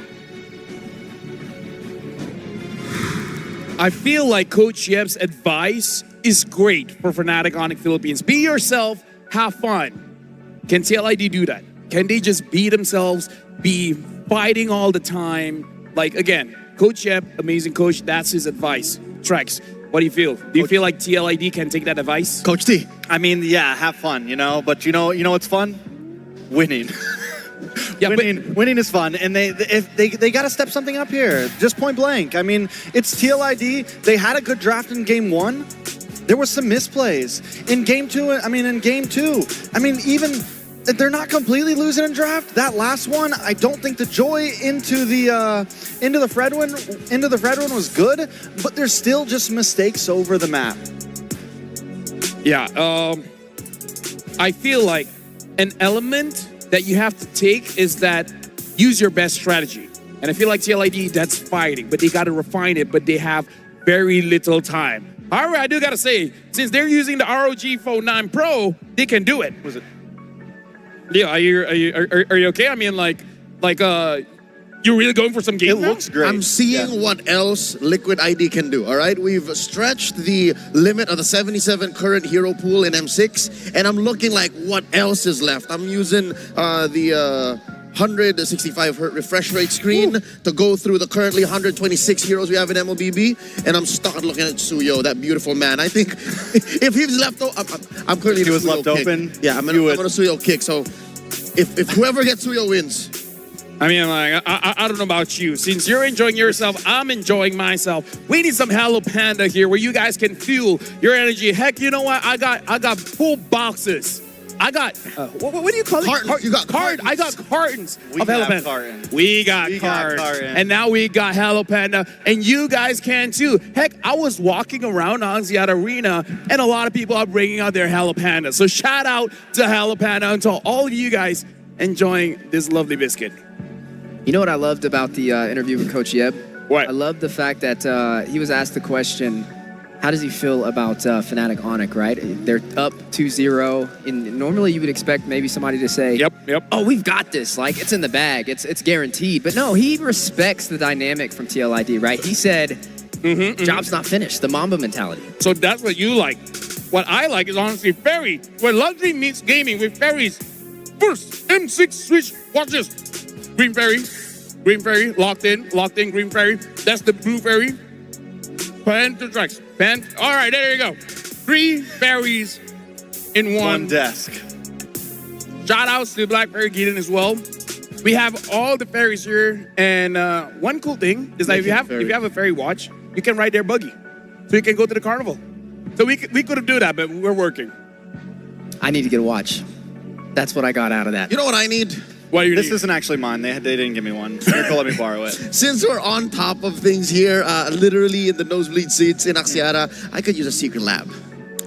I feel like Coach Yep's advice is great for Fnatic Onyx Philippines. Be yourself, have fun. Can TLID do that? Can they just be themselves, be fighting all the time? Again, Coach Yep, amazing coach, that's his advice. Trex, what do you feel? Do you feel like TLID can take that advice?
Coach T. Yeah, have fun, but you know what's fun? Winning. Yeah, winning is fun, and they got to step something up here, just point blank. It's TLID. They had a good draft in game 1. There were some misplays in game 2. Even they're not completely losing in draft. That last one, I don't think the joy into the Fred one was good, but there's still just mistakes over the map.
Yeah, I feel like an element that you have to take is that use your best strategy. And I feel like TLID, that's fighting, but they got to refine it, but they have very little time. However, I do got to say, since they're using the ROG Phone 9 Pro, they can do it.
Was it?
Yeah, are you okay? I mean, you're really going for some game?
It looks great.
I'm seeing what else Liquid ID can do, all right? We've stretched the limit of the 77 current hero pool in M6, and I'm looking like what else is left. I'm using the 165 hertz refresh rate screen to go through the currently 126 heroes we have in MLBB, and I'm stuck looking at Suyo, that beautiful man. I think if he was left, I'm currently
he was left open.
Yeah, I'm gonna Suyo kick. So if whoever gets Suyo wins.
I mean, like, I don't know about you. Since you're enjoying yourself, I'm enjoying myself. We need some Hello Panda here where you guys can fuel your energy. Heck, you know what? I got full boxes. I got what do you call it?
Cartons. You got cartons.
I got cartons of Hello Panda.
Cartons.
We got cartons. And now we got Hello Panda, and you guys can too. Heck, I was walking around Axiata Arena, and a lot of people are bringing out their Hello Panda. So shout out to Hello Panda and to all of you guys enjoying this lovely biscuit.
You know what I loved about the interview with Coach Yeb?
What?
I loved the fact that he was asked the question, how does he feel about Fnatic Onic, right? They're up 2-0, and normally you would expect maybe somebody to say,
Yep.
Oh, we've got this, like it's in the bag, it's guaranteed. But no, he respects the dynamic from TLID, right? He said, job's not finished, the Mamba mentality.
So that's what you like. What I like is honestly Ferry, where luxury meets gaming with Ferry's first M6 switch. Watch this. Green Ferry, locked in, Green Ferry. That's the blue Ferry. Pan to tracks. All right, there you go. 3 ferries in one
desk.
Shout outs to Black Ferry Keaton as well. We have all the ferries here, and one cool thing is that if you have a ferry watch, you can ride their buggy, so you can go to the carnival. So we couldn't do that, but we're working.
I need to get a watch. That's what I got out of that.
You know what I need?
This isn't actually mine. They didn't give me one. Miracle let me borrow it.
Since we're on top of things here, literally in the nosebleed seats in Axiata, I could use a secret lab.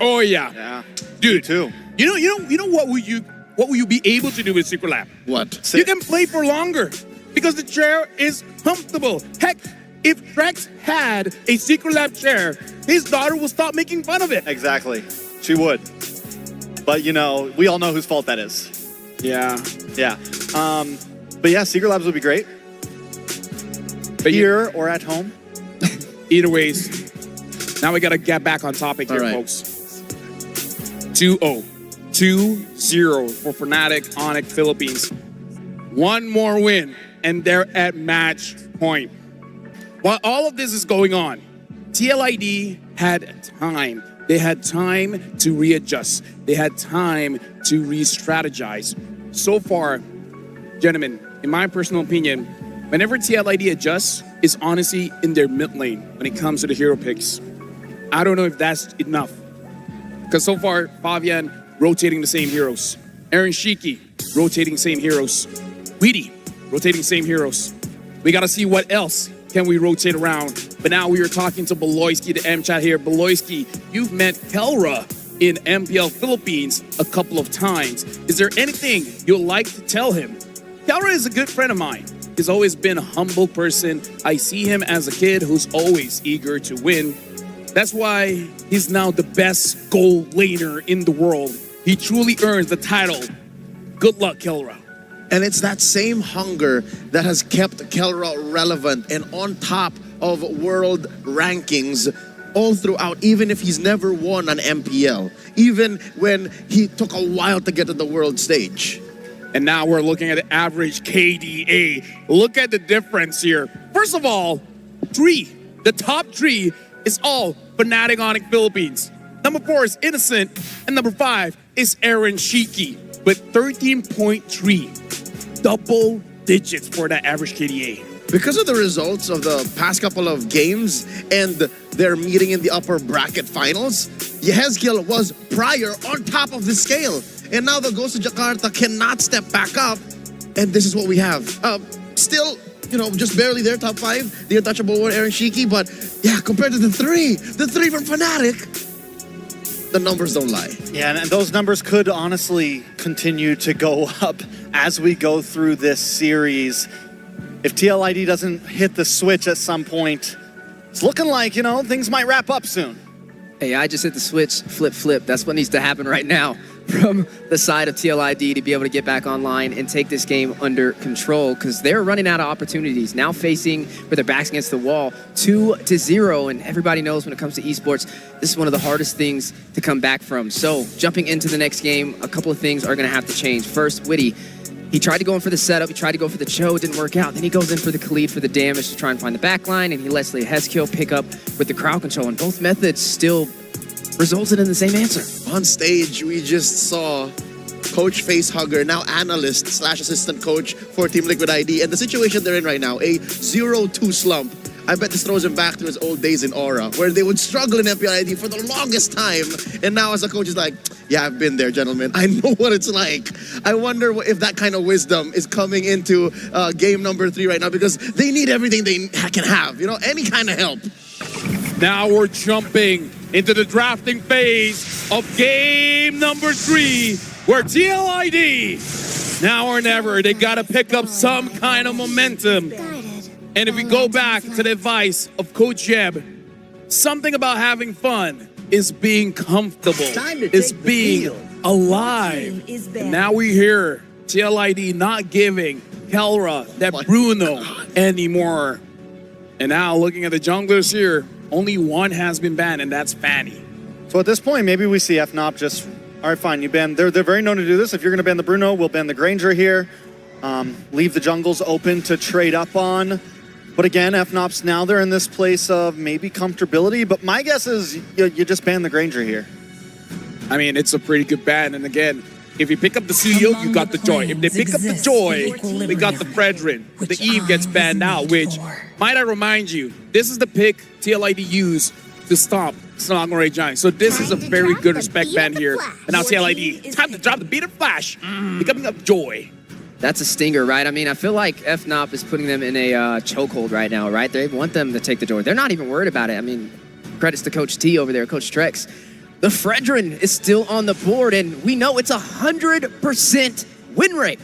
Oh yeah.
Yeah.
Dude,
too.
You know what will you be able to do with Secret Lab?
What?
You can play for longer because the chair is comfortable. Heck, if Trex had a Secret Lab chair, his daughter will stop making fun of it.
Exactly. She would. But you know, we all know whose fault that is.
Yeah.
Yeah. But yeah, Secret Labs would be great.
But
here or at home.
Either ways. Now we gotta get back on topic here, folks. 2-0. 2-0 for Fnatic Onic Philippines. One more win, and they're at match point. While all of this is going on, TLID had time. They had time to readjust. They had time to re-strategize. So far, gentlemen, in my personal opinion, whenever TLID adjusts, it's honestly in their mid lane when it comes to the hero picks. I don't know if that's enough. Because so far, Fabian rotating the same heroes. Aaron Shiki rotating same heroes. Weedy rotating same heroes. We got to see what else can we rotate around. But now we are talking to Beloyski, the M-Chat here. Beloyski, you've met Kelra in MPL Philippines a couple of times. Is there anything you'd like to tell him? Kelra is a good friend of mine. He's always been a humble person. I see him as a kid who's always eager to win. That's why he's now the best goal laner in the world. He truly earns the title. Good luck, Kelra.
And it's that same hunger that has kept Kelra relevant and on top of world rankings all throughout, even if he's never won an MPL, even when he took a while to get to the world stage.
And now we're looking at the average KDA. Look at the difference here. First of all, the top 3 is all Fnatic Onic Philippines. Number 4 is Innocent, and number 5 is Aaron Shiki with 13.3. Double digits for that average KDA.
Because of the results of the past couple of games and their meeting in the upper bracket finals, Yehezkiel was prior on top of the scale. and now the Ghost of Jakarta cannot step back up, and this is what we have. Still, you know, just barely there, top 5, the untouchable one, Aaron Shiki, but yeah, compared to the three from Fnatic, the numbers don't lie.
Yeah, and those numbers could honestly continue to go up as we go through this series. If TLID doesn't hit the switch at some point, it's looking like, you know, things might wrap up soon.
Hey, I just hit the switch, flip. That's what needs to happen right now from the side of TLID to be able to get back online and take this game under control, because they're running out of opportunities. Now facing with their backs against the wall, 2-0, and everybody knows when it comes to esports, this is one of the hardest things to come back from. So jumping into the next game, a couple of things are going to have to change. First, Witty. He tried to go in for the setup, he tried to go for the Cho, it didn't work out. Then he goes in for the Khalid for the damage to try and find the backline, and he lets the Heskil pick up with the crowd control, and both methods still resulted in the same answer.
On stage, we just saw Coach Facehugger, now analyst / assistant coach for Team Liquid ID, and the situation they're in right now, a 0-2 slump. I bet this throws him back to his old days in Aura, where they would struggle in MPLID for the longest time. And now as a coach, is like, yeah, I've been there, gentlemen. I know what it's like. I wonder if that kind of wisdom is coming into game number 3 right now, because they need everything they can have, you know, any kind of help.
Now we're jumping into the drafting phase of game number 3, where TLID, now or never, they gotta pick up some kind of momentum. And if we go back to the advice of Coach Jeb, something about having fun is being comfortable, is being alive. And now we hear TLID not giving Kelra that Bruno anymore. And now looking at the junglers here, only one has been banned, and that's Fanny.
So at this point, maybe we see FNOP just, all right, fine, you ban, they're very known to do this. If you're gonna ban the Bruno, we'll ban the Granger here. Leave the jungles open to trade up on. But again, FNOP's now they're in this place of maybe comfortability, but my guess is you just ban the Granger here.
I mean, it's a pretty good ban, and again, if you pick up the Suyo, you got the Joy. If they pick up the Joy, they got the Fredrin. The Eve gets banned now, which, might I remind you, this is the pick TLID used to stop Snoggeray Giant. So this is a very good respect ban here. And now TLID, time to drop the beat of Flash, becoming up Joy.
That's a stinger, right? I mean, I feel like FNOP is putting them in a chokehold right now, right? They want them to take the Joy. They're not even worried about it. I mean, credits to Coach T over there, Coach Trex. The Fredrin is still on the board, and we know it's 100% win rate.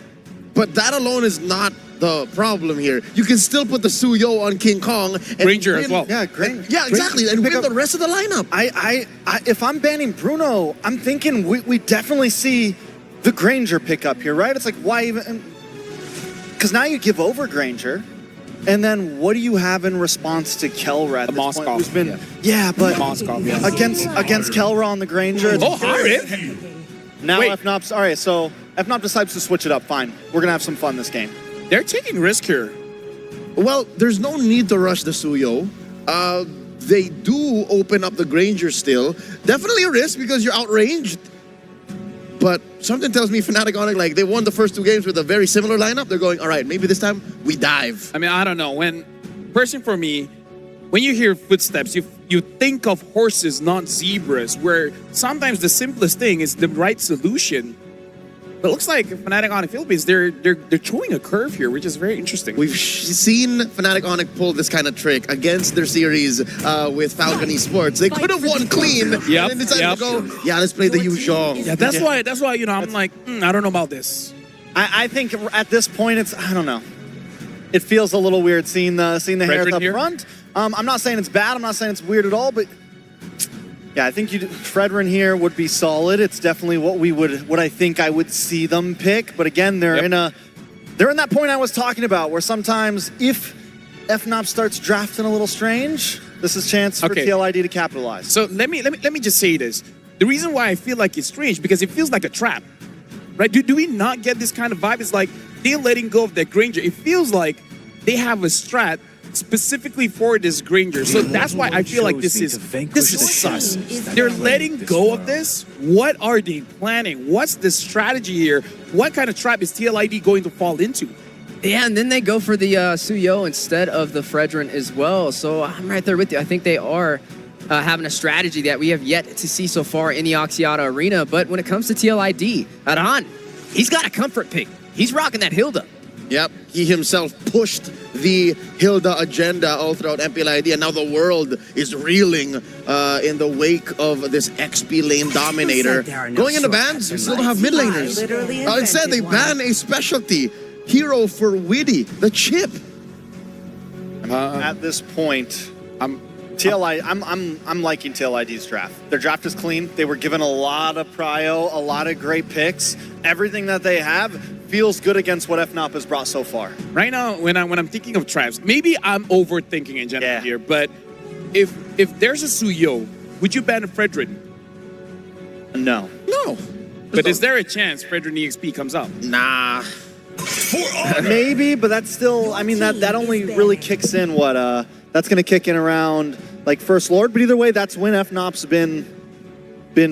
But that alone is not the problem here. You can still put the Suyo on King Kong. And
Ranger as well.
Yeah, great.
Yeah, exactly. And win the rest of the lineup.
If I'm banning Bruno, I'm thinking we definitely see the Granger pick up here, right? It's like, why even? Because now you give over Granger, and then what do you have in response to Kelra at this point? Who's been, but against Kelra on the Granger. Now FNOP's, all right, so FNOP decides to switch it up, fine. We're gonna have some fun this game.
They're taking risk here.
Well, there's no need to rush the Suyo. They do open up the Granger still. Definitely a risk because you're outranged. But something tells me Fnatic Onyx, like, they won the first 2 games with a very similar lineup. They're going, all right, maybe this time we dive.
I mean, I don't know. Personally for me, when you hear footsteps, you think of horses, not zebras, where sometimes the simplest thing is the right solution. But it looks like Fnatic Onyx Philippines, they're showing a curve here, which is very interesting.
We've seen Fnatic Onyx pull this kind of trick against their series with Falcon Esports. They could have won clean, and then decided to go, yeah, let's play the Yuzhong.
Yeah, that's why, you know, I'm like, I don't know about this.
I think at this point, I don't know. It feels a little weird seeing the hair up front. I'm not saying it's bad, I'm not saying it's weird at all, but yeah, I think Fredrin here would be solid. It's definitely what I think I would see them pick. But again, they're in that point I was talking about, where sometimes if FNOP starts drafting a little strange, this is a chance for TLID to capitalize.
So let me just say this. The reason why I feel like it's strange, because it feels like a trap, right? Do we not get this kind of vibe? It's like they're letting go of their Granger. It feels like they have a strat specifically for this Granger. So that's why I feel like this is sus. They're letting go of this. What are they planning? What's the strategy here? What kind of trap is TLID going to fall into?
Yeah, and then they go for the Suyo instead of the Fredrin as well. So I'm right there with you. I think they are having a strategy that we have yet to see so far in the Axiata Arena. But when it comes to TLID, Aran, he's got a comfort pick. He's rocking that Hilda.
Yep, he himself pushed the Hilda agenda all throughout MPLID, and now the world is reeling in the wake of this XP lane dominator. Going into bans, we still don't have mid laners. Instead, they ban a specialty hero for Widdy, the chip.
At this point, I'm liking TLID's draft. Their draft is clean. They were given a lot of prio, a lot of great picks. Everything that they have feels good against what FNOP has brought so far.
Right now, when I'm thinking of tribes, maybe I'm overthinking in general here, but if there's a Suyo, would you ban a Fredrin?
No.
No.
But is there a chance Fredrin EXP comes up?
Nah.
Maybe, but that's still, I mean, that only really kicks in what, that's going to kick in around, like, First Lord, but either way, that's when FNOP's been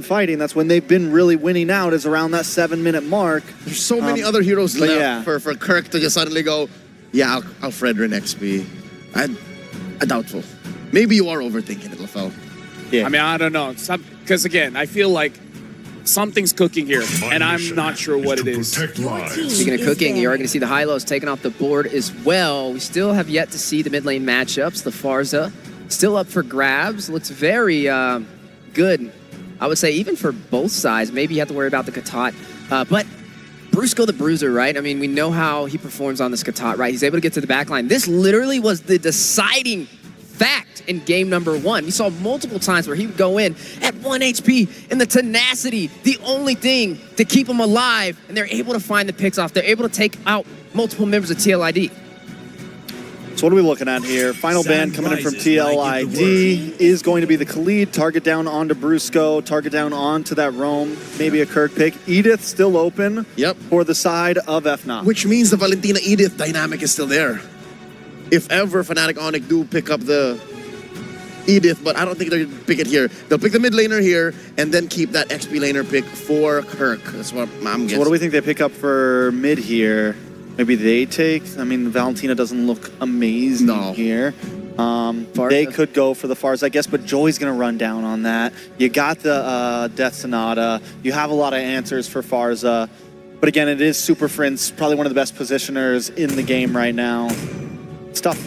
fighting. That's when they've been really winning out, is around that 7-minute mark.
There's so many other heroes left for Kirk to just suddenly go, yeah, I'll Fredrin XP. I doubtful. Maybe you are overthinking it, LaFell.
Yeah. I mean, I don't know. Because again, I feel like something's cooking here, and I'm not sure what it is.
Speaking of cooking, you are going to see the high-lows taken off the board as well. We still have yet to see the mid lane matchups. The Farza still up for grabs. Looks very good, I would say, even for both sides. Maybe you have to worry about the Katat. But Brusco the Bruiser, right? I mean, we know how he performs on this Katat, right? He's able to get to the back line. This literally was the deciding fact in game number 1. We saw multiple times where he would go in at 1 HP, and the tenacity, the only thing to keep him alive, and they're able to find the picks off. They're able to take out multiple members of TLID.
So what are we looking at here? Final ban coming in from TLID is going to be the Khalid. Target down onto Brusco. Target down onto that Roam. Maybe a Kirk pick. Edith still open for the side of FNOP.
Which means the Valentina Edith dynamic is still there. If ever Fnatic Onyx do pick up the Edith, but I don't think they're going to pick it here. They'll pick the mid laner here and then keep that XP laner pick for Kirk. That's what I'm guessing.
So what do we think they pick up for mid here? Maybe they take, I mean, Valentina doesn't look amazing here. They could go for the Farz, I guess, but Joy's going to run down on that. You got the Death Sonata. You have a lot of answers for Farza. But again, it is Super Friends, probably one of the best positioners in the game right now. It's tough.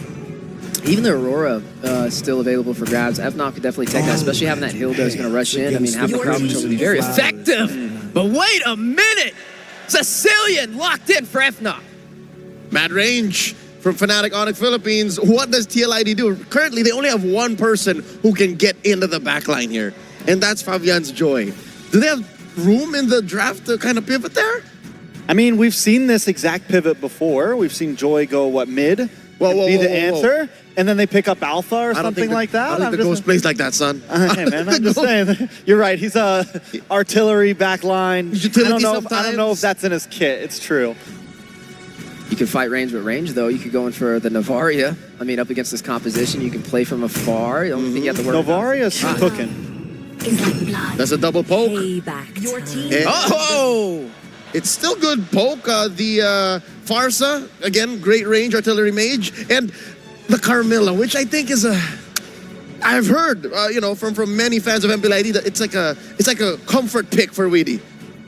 Even the Aurora is still available for grabs. FNOP could definitely take that, especially having that Hilda is going to rush in. I mean, having the crowd control would be very effective. But wait a minute! Sicilian locked in for FNOP.
Mad range from Fnatic Onyx Philippines. What does TLID do? Currently, they only have one person who can get into the backline here, and that's Fabian's Joy. Do they have room in the draft to kind of pivot there?
I mean, we've seen this exact pivot before. We've seen Joy go, mid? Be the answer, and then they pick up Alpha or something like that.
I don't think the Ghost plays like that, son.
Hey, man, I'm just saying. You're right. He's a artillery backline. I don't know if that's in his kit. It's true.
You can fight range with range, though. You could go in for the Navaria. I mean, up against this composition, you can play from afar. The only thing you have to worry about.
Navaria's cooking.
That's a double poke.
Your team.
It's still good poke. The Farsa, again, great range artillery mage, and the Carmilla, which I think is I've heard, from many fans of MPLID that it's like a comfort pick for Widdy.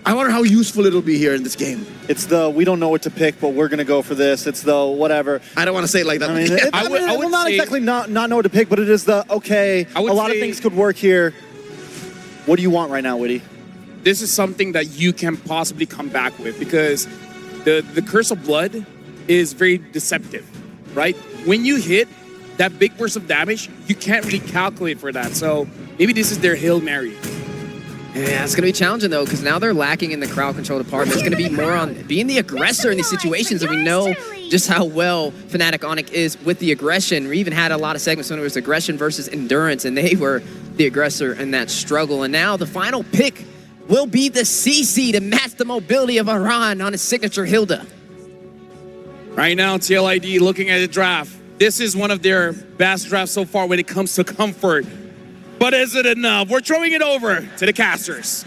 I wonder how useful it'll be here in this game.
It's we don't know what to pick, but we're gonna go for this. It's whatever.
I don't want to say it like that.
I mean, I would not exactly not know what to pick, but it is a lot of things could work here. What do you want right now, Widdy?
This is something that you can possibly come back with, because the Curse of Blood is very deceptive, right? When you hit that big burst of damage, you can't really calculate for that. So maybe this is their Hail Mary.
Yeah, it's going to be challenging, though, because now they're lacking in the crowd control department. It's going to be more on being the aggressor in these situations, and we know just how well Fnatic Onyx is with the aggression. We even had a lot of segments when it was aggression versus endurance, and they were the aggressor in that struggle. And now the final pick will be the CC to match the mobility of Aran on his signature Hilda.
Right now, TLID looking at the draft. This is one of their best drafts so far when it comes to comfort. But is it enough? We're throwing it over to the casters.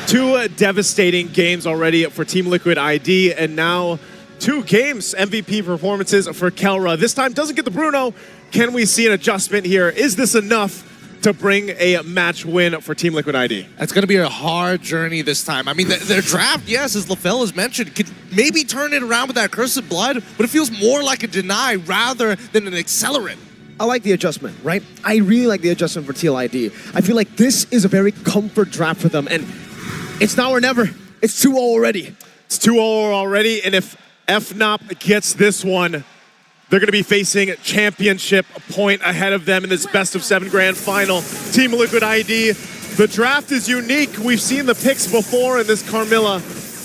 Two devastating games already for Team Liquid ID, and now 2 games MVP performances for Kelra. This time doesn't get the Bruno. Can we see an adjustment here? Is this enough to bring a match win for Team Liquid ID?
It's going to be a hard journey this time. I mean, their draft, yes, as LaFell has mentioned, could maybe turn it around with that Curse of Blood, but it feels more like a deny rather than an accelerant.
I like the adjustment, right? I really like the adjustment for TLID. I feel like this is a very comfort draft for them, and it's now or never. It's 2-0 already.
It's 2-0 already, and if FNOP gets this one, they're going to be facing championship point ahead of them in this best-of-7 grand final. Team Liquid ID, the draft is unique. We've seen the picks before, and this Carmilla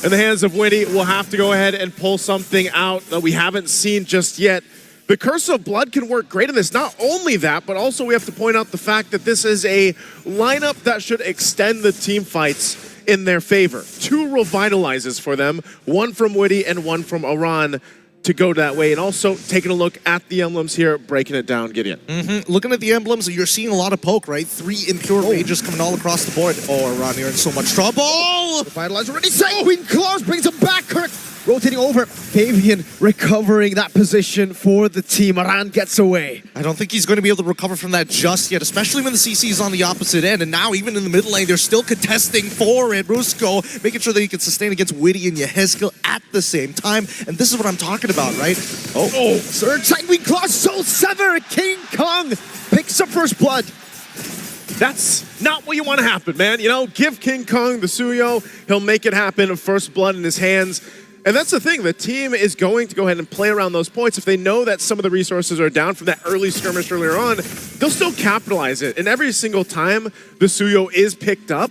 in the hands of Winnie will have to go ahead and pull something out that we haven't seen just yet. The Curse of Blood can work great in this. Not only that, but also we have to point out the fact that this is a lineup that should extend the team fights in their favor. 2 revitalizes for them, 1 from Witty and 1 from Aran, to go that way. And also taking a look at the emblems here, breaking it down, Gideon.
Looking at the emblems, you're seeing a lot of poke, right? 3 impure rages coming all across the board. Oh, Aran, you're in so much trouble.
Revitalize already. Sanguine Claws brings him back. Kirk rotating over. Fabian recovering that position for the team. Aran gets away.
I don't think he's going to be able to recover from that just yet, especially when the CC is on the opposite end. And now, even in the mid lane, they're still contesting for it. Rusco making sure that he can sustain against Witty and Yehezkiel at the same time. And this is what I'm talking about, right?
Oh, Surge, Sanguine Claws, Soul Sever. King Kong picks up first blood.
That's not what you want to happen, man. You know, give King Kong the Suyo. He'll make it happen. First blood in his hands. And that's the thing. The team is going to go ahead and play around those points. If they know that some of the resources are down from that early skirmish earlier on, they'll still capitalize it. And every single time the Suyo is picked up,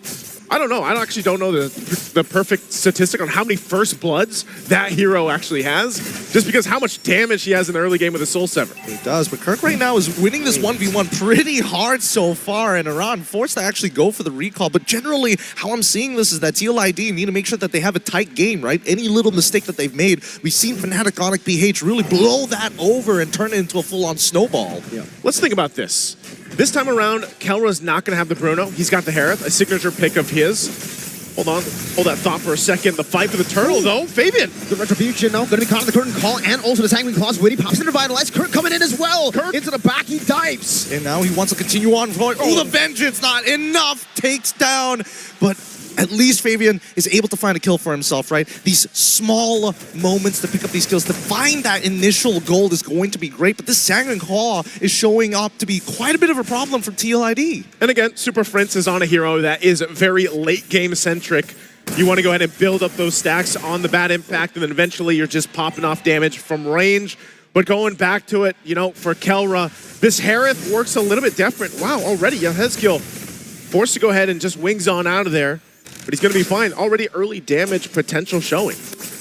I don't know. I actually don't know the perfect statistic on how many first bloods that hero actually has, just because how much damage he has in the early game with the Soul Sever.
He does, but Kirk right now is winning this 1v1 pretty hard so far, and Aran forced to actually go for the recall. But generally, how I'm seeing this is that TLID need to make sure that they have a tight game, right? Any little mistake that they've made, we've seen Fnatic Onyx PH really blow that over and turn it into a full-on snowball.
Yeah. Let's think about this. This time around, Kelra's not going to have the Bruno. He's got the Harith, a signature pick of his. Hold on. Hold that thought for a second. The fight for the turtle, though. Fabian.
The retribution now. Going to be caught in the curtain call and also the Sanguine Claws. Witty pops in to revitalize. Kirk coming in as well. Kirk into the back. He dives.
And now he wants to continue on. Oh, the vengeance. Not enough. Takes down. But at least Fabian is able to find a kill for himself, right? These small moments to pick up these kills, to find that initial gold is going to be great, but this Sanguine Claw is showing up to be quite a bit of a problem for TLID.
And again, Super Prince is on a hero that is very late game centric. You want to go ahead and build up those stacks on the bad impact, and then eventually you're just popping off damage from range. But going back to it, you know, for Kelra, this Harith works a little bit different. Wow, already Yehezkiel forced to go ahead and just wings on out of there. But he's going to be fine. Already early damage potential showing.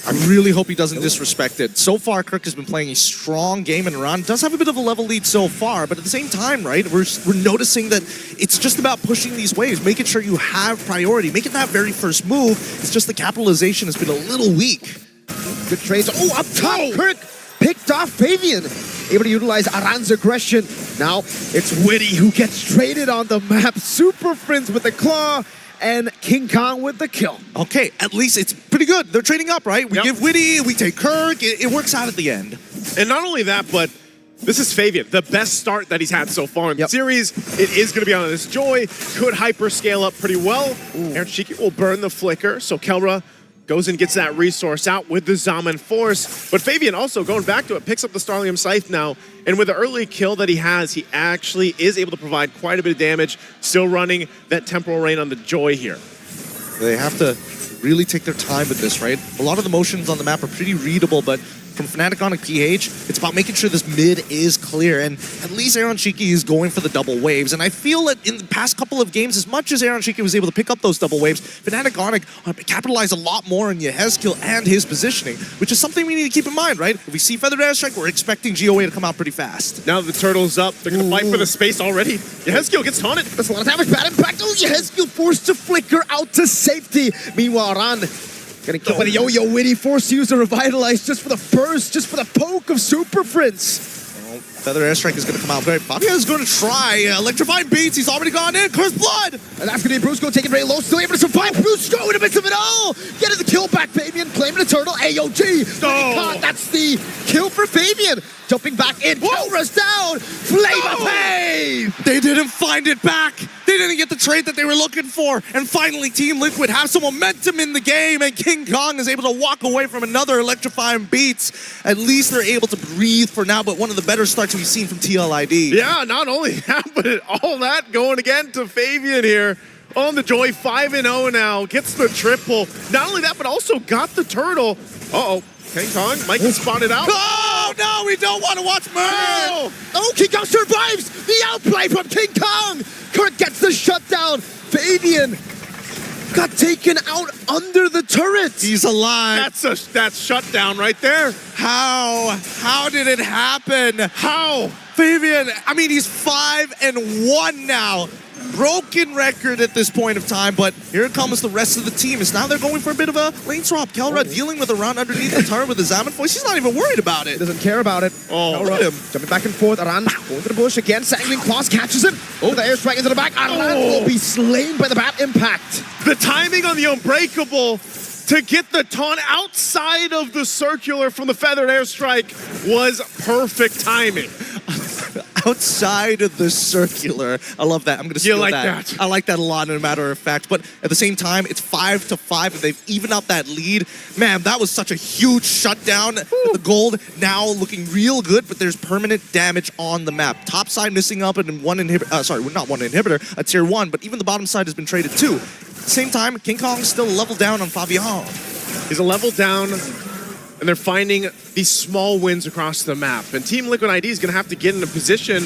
I really hope he doesn't disrespect it. So far, Kirk has been playing a strong game, and Aran does have a bit of a level lead so far, but at the same time, right, we're noticing that it's just about pushing these waves, making sure you have priority, making that very first move. It's just the capitalization has been a little weak.
Good trades. Oh, up top, Kirk picked off Fabian. Able to utilize Aran's aggression. Now it's Witty who gets traded on the map. Super Friends with the claw. And King Kong with the kill.
Okay, at least it's pretty good. They're trading up, right? We give Witty, we take Kirk. It works out at the end.
And not only that, but this is Fabian, the best start that he's had so far in the series. It is going to be on this Joy. Could hyper scale up pretty well. Aaron Shiki will burn the flicker, so Kelra goes and gets that resource out with the Zaman Force. But Fabian also, going back to it, picks up the Starlium Scythe now. And with the early kill that he has, he actually is able to provide quite a bit of damage, still running that Temporal Rain on the Joy here.
They have to really take their time with this, right? A lot of the motions on the map are pretty readable, but from Fnatic Onyx PH, it's about making sure this mid is clear, and at least Aaron Shiki is going for the double waves, and I feel that in the past couple of games, as much as Aaron Shiki was able to pick up those double waves, Fnatic Onyx capitalized a lot more on Yehezkiel and his positioning, which is something we need to keep in mind, right? If we see Feathered Airstrike, we're expecting GOA to come out pretty fast.
Now the turtle's up, they're going to fight for the space already. Yehezkiel gets taunted.
That's a lot of damage, bad impact. Oh, Yehezkiel forced to flicker out to safety. Meanwhile, Aran gonna kill Yo-Yo Witty, forced to use a Revitalize just for the burst, just for the poke of Super Prince.
Feather Airstrike is going to come out great. Fabian is going to try electrifying beats. He's already gone in. Cursed Blood.
And that's going to be Brusco taking very low. Still able to survive. Brusco in the midst of it all. Getting the kill back. Fabian claiming the turtle. AOG.
No.
That's the kill for Fabian. Jumping back in. Kilra's down. Flame of Pain.
They didn't find it back. They didn't get the trade that they were looking for. And finally, Team Liquid have some momentum in the game. And King Kong is able to walk away from another electrifying beats. At least they're able to breathe for now. But one of the better starts we've seen from TLID.
Yeah, not only that, but all that going again to Fabian here on the Joy. 5-0 now. Gets the triple. Not only that, but also got the turtle. Uh-oh. King Kong might get spotted out.
Oh, no, we don't want to watch Murray.
Oh, King Kong survives the outplay from King Kong. Kurt gets the shutdown. Fabian got taken out under the turret.
He's alive.
That's shutdown right there.
How did it happen?
How?
Fabian, I mean, he's 5-1 now. Broken record at this point of time, but here comes the rest of the team. It's now they're going for a bit of a lane swap. Kelra dealing with a round underneath the turret with the Zaman voice. He's not even worried about it.
Doesn't care about it.
Oh, look at him.
Jumping back and forth. Aran going to the bush again. Sanguine Claws catches him. Oh, the airstrike into the back. Aran will be slain by the bat impact.
The timing on the Unbreakable to get the taunt outside of the circular from the feathered airstrike was perfect timing.
Outside of the circular. I love that. I'm going to steal that. I like that a lot, as a matter of fact. But at the same time, it's 5-5, and they've evened out that lead. Man, that was such a huge shutdown. The gold now looking real good, but there's permanent damage on the map. Top side missing up and one inhibitor. Sorry, not one inhibitor, a tier 1, but even the bottom side has been traded too. At the same time, King Kong's still a level down on Fabian.
He's a level down, and they're finding these small wins across the map. And Team Liquid ID is going to have to get in a position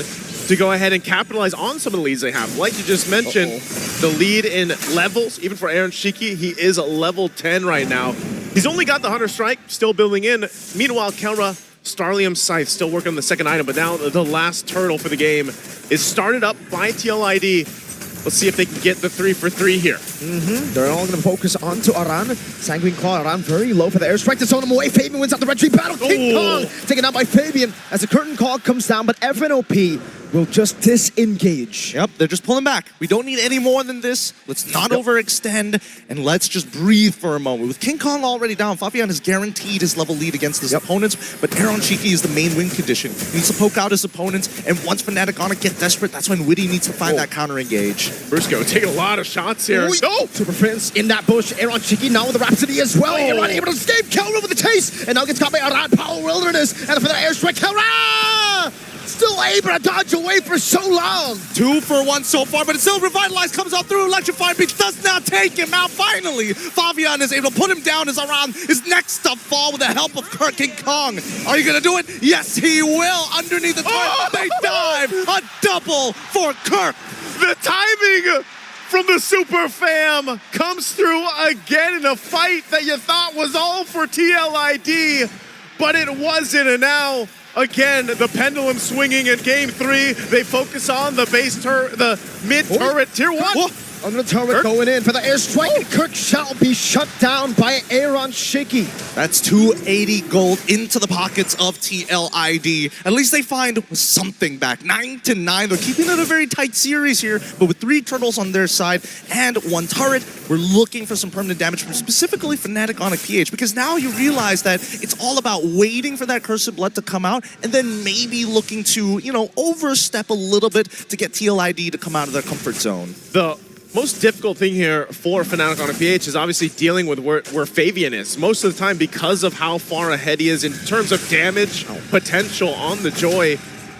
to go ahead and capitalize on some of the leads they have. Like you just mentioned, the lead in levels, even for Aaron Shiki, he is a level 10 right now. He's only got the Hunter Strike, still building in. Meanwhile, Kelra, Starlium Scythe, still working on the second item, but now the last turtle for the game is started up by TLID. Let's see if they can get the 3 for 3 here.
They're all going to focus onto Aran. Sanguine Claw, Aran very low for the airstrike to zone him away. Fabian wins out the red tree battle. King Kong taken out by Fabian as the curtain call comes down, but FNOP will just disengage.
Yep, they're just pulling back. We don't need any more than this. Let's not overextend, and let's just breathe for a moment. With King Kong already down, Fabian has guaranteed his level lead against his opponents, but Aaron Shiki is the main win condition. He needs to poke out his opponents, and once Fnatic on it get desperate, that's when Witty needs to find that counter engage.
Brusco taking a lot of shots here.
Super Prince in that bush. Aaron Shiki now with the Rhapsody as well. Aaron able to escape. Kelra with the chase, and now gets caught by Aran. Power Wilderness, and for the airstrike, Kelra! Still able to dodge away for so long.
2 for 1 so far, but it's still revitalized. Comes out through Electrified Beats. Does not take him out. Finally, Fabian is able to put him down as Aran is next to fall with the help of King Kong. Are you going to do it? Yes, he will. Underneath the turret, they dive. A double for Kirk.
The timing from the Super Fam comes through again in a fight that you thought was all for TLID, but it wasn't. And now, again, the pendulum swinging in Game 3. They focus on the base the mid turret, tier 1.
Under the turret going in for the airstrike, and Kirk shall be shut down by Aaron Shiki.
That's 280 gold into the pockets of TLID. At least they find something back. 9-9. They're keeping it a very tight series here, but with 3 turtles on their side and 1 turret, we're looking for some permanent damage from specifically Fnatic on a PH, because now you realize that it's all about waiting for that Cursed Blood to come out and then maybe looking to, you know, overstep a little bit to get TLID to come out of their comfort zone.
The most difficult thing here for Fnatic on a PH is obviously dealing with where Fabian is. Most of the time, because of how far ahead he is in terms of damage potential on the Joy,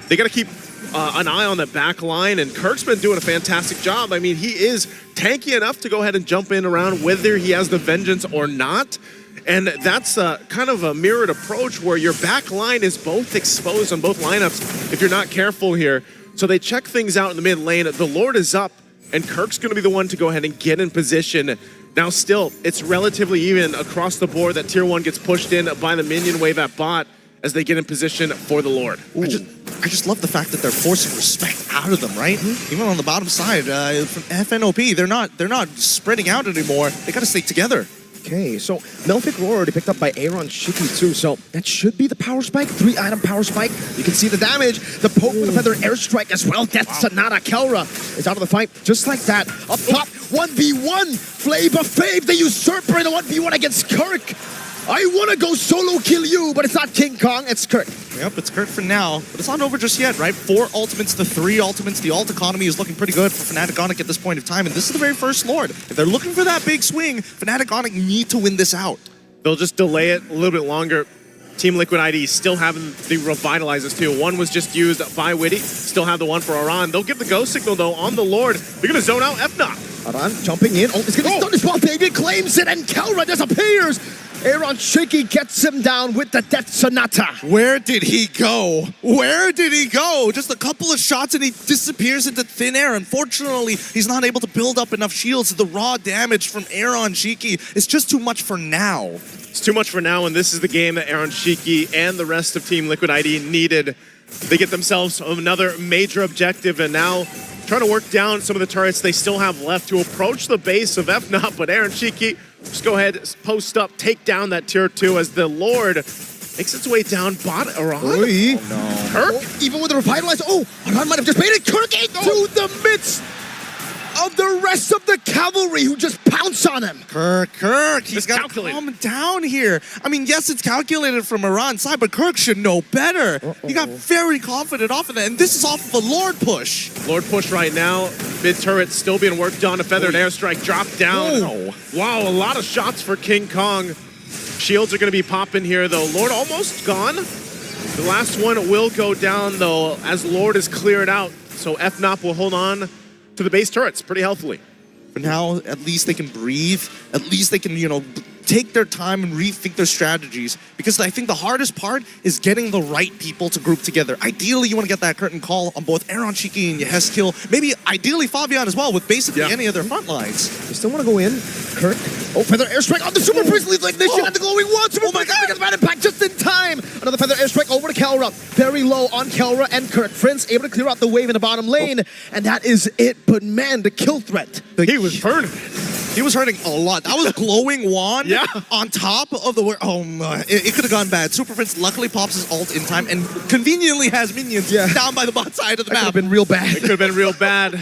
they got to keep an eye on the back line, and Kirk's been doing a fantastic job. I mean, he is tanky enough to go ahead and jump in around whether he has the Vengeance or not. And that's kind of a mirrored approach where your back line is both exposed on both lineups if you're not careful here. So they check things out in the mid lane. The Lord is up, and Kirk's going to be the one to go ahead and get in position. Now still, it's relatively even across the board that tier 1 gets pushed in by the minion wave at bot as they get in position for the Lord.
I just love the fact that they're forcing respect out of them, right? Even on the bottom side, from FNOP, they're not spreading out anymore. They got to stay together.
Okay, so Melfic Roar already picked up by Aaron Shiki too, so that should be the power spike, 3-item power spike. You can see the damage, the poke with the feather airstrike as well. Death Sonata. Kelra is out of the fight just like that. Up top, 1v1, Flavor Fave, the usurper in a 1v1 against Kirk. I want to go solo kill you, but it's not King Kong, it's Kirk.
Yep, it's Kirk for now, but it's not over just yet, right? 4 ultimates to 3 ultimates. The ult economy is looking pretty good for Fnatic Onic at this point of time, and this is the very first Lord. If they're looking for that big swing, Fnatic Onic need to win this out.
They'll just delay it a little bit longer. Team Liquid ID still having the revitalizers too. One was just used by Witty, still have the one for Aran. They'll give the go signal though on the Lord. They're gonna zone out FNOT.
Aran jumping in, it's gonna be stunned as well. David claims it, and Kelra disappears. Aaron Shiki gets him down with the Death Sonata.
Where did he go? Where did he go? Just a couple of shots and he disappears into thin air. Unfortunately, he's not able to build up enough shields. The raw damage from Aaron Shiki is just too much for now.
It's too much for now, and this is the game that Aaron Shiki and the rest of Team Liquid ID needed. They get themselves another major objective, and now trying to work down some of the turrets they still have left to approach the base of FNOT, but Aaron Shiki, just go ahead, post up, take down that tier 2 as the Lord makes its way down bot Aran.
No.
Kirk?
Even with the revitalizer, Aran might have just made it. Kirk into the midst of the rest of the cavalry who just pounce on him.
Kirk, he's got to calm down here. I mean, yes, it's calculated from Aran's side, but Kirk should know better. He got very confident off of that, and this is off of a Lord push.
Lord push right now. Mid turret still being worked on. A feathered airstrike dropped down. Wow, a lot of shots for King Kong. Shields are going to be popping here, though. Lord almost gone. The last one will go down, though, as Lord is cleared out. So FNOP will hold on to the base turrets pretty healthily.
For now, at least they can breathe. At least they can, take their time and rethink their strategies. Because I think the hardest part is getting the right people to group together. Ideally, you want to get that curtain call on both Aaron Shiki and Yehezkiel. Maybe ideally Fabian as well, with basically any of their front lines.
You still want to go in, Kirk? Feather airstrike on the Super Priest leads like this shit, and the glowing one. Super Priest gets bad impact just in time. Another feather airstrike over to Kelra. Very low on Kelra and Kirk. Prince able to clear out the wave in the bottom lane, and that is it. But man, the kill threat.
He was burning.
He was hurting a lot. That was glowing wand on top of the... Oh my, it could have gone bad. Super Prince luckily pops his ult in time and conveniently has minions down by the bot side of the map.
Could have been real bad.
It could have been real bad.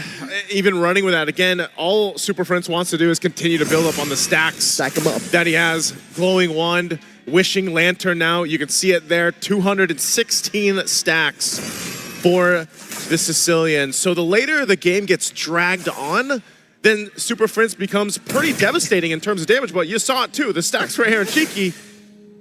Even running with that. Again, all Super Prince wants to do is continue to build up on the stacks.
Stack them up.
That he has. Glowing wand, wishing lantern now. You can see it there. 216 stacks for the Sicilian. So the later the game gets dragged on, then Super Prince becomes pretty devastating in terms of damage, but you saw it too. The stacks for Aaron Shiki,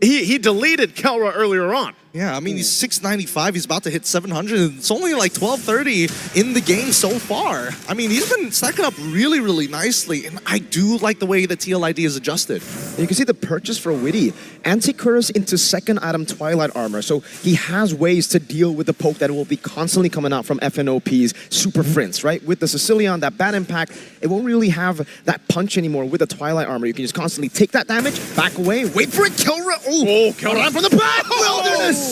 he deleted Kelra earlier on.
Yeah, I mean, he's 695. He's about to hit 700. It's only like 1230 in the game so far. I mean, he's been stacking up really, really nicely, and I do like the way the TLID is adjusted.
You can see the purchase for Witty. Anti-Curse into second item Twilight Armor, so he has ways to deal with the poke that will be constantly coming out from FNOP's Super Prince, right? With the Sicilian, that bad impact, it won't really have that punch anymore with the Twilight Armor. You can just constantly take that damage, back away, wait for it, Kelra. Kelra from the back, Wilderness!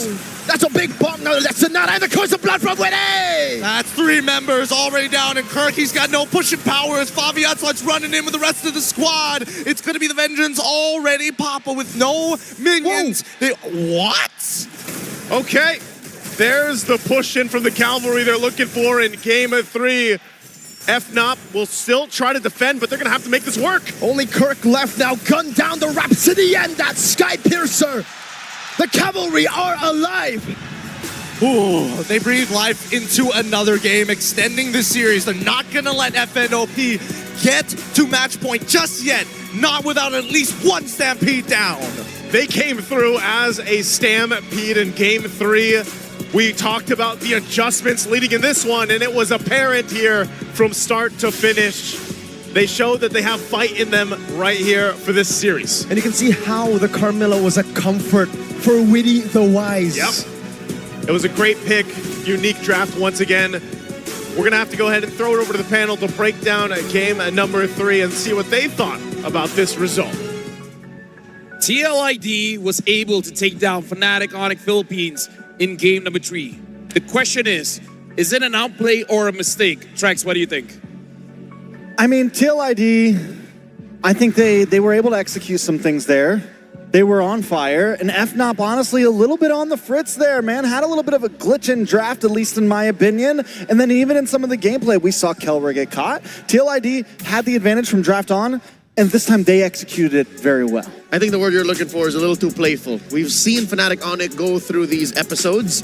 That's a big bomb. No, that's not either. Curse of blood from Witty.
That's 3 members already down, and Kirk, he's got no pushing power as Fabian starts running in with the rest of the squad. It's going to be the Vengeance already. Papa with no minions. What?
Okay, there's the push in from the Cavalry they're looking for in game of 3. FNOP will still try to defend, but they're going to have to make this work.
Only Kirk left now. Gun down the Rhapsody and that Sky Piercer. The Cavalry are alive.
Ooh, they breathe life into another game, extending the series. They're not going to let FNOP get to match point just yet, not without at least one Stampede down.
They came through as a Stampede in game 3. We talked about the adjustments leading in this one, and it was apparent here from start to finish. They showed that they have fight in them right here for this series.
And you can see how the Carmilla was a comfort for Witty the Wise.
Yep. It was a great pick, unique draft once again. We're going to have to go ahead and throw it over to the panel to break down game number 3 and see what they thought about this result.
TLID was able to take down Fnatic Onic Philippines in game number 3. The question is it an outplay or a mistake? Trax, what do you think?
I mean, TLID, I think they were able to execute some things there. They were on fire, and FNOP, honestly, a little bit on the fritz there, man. Had a little bit of a glitch in draft, at least in my opinion. And then even in some of the gameplay, we saw Kelra get caught. TLID had the advantage from draft on, and this time they executed it very well.
I think the word you're looking for is a little too playful. We've seen Fnatic Onyx go through these episodes.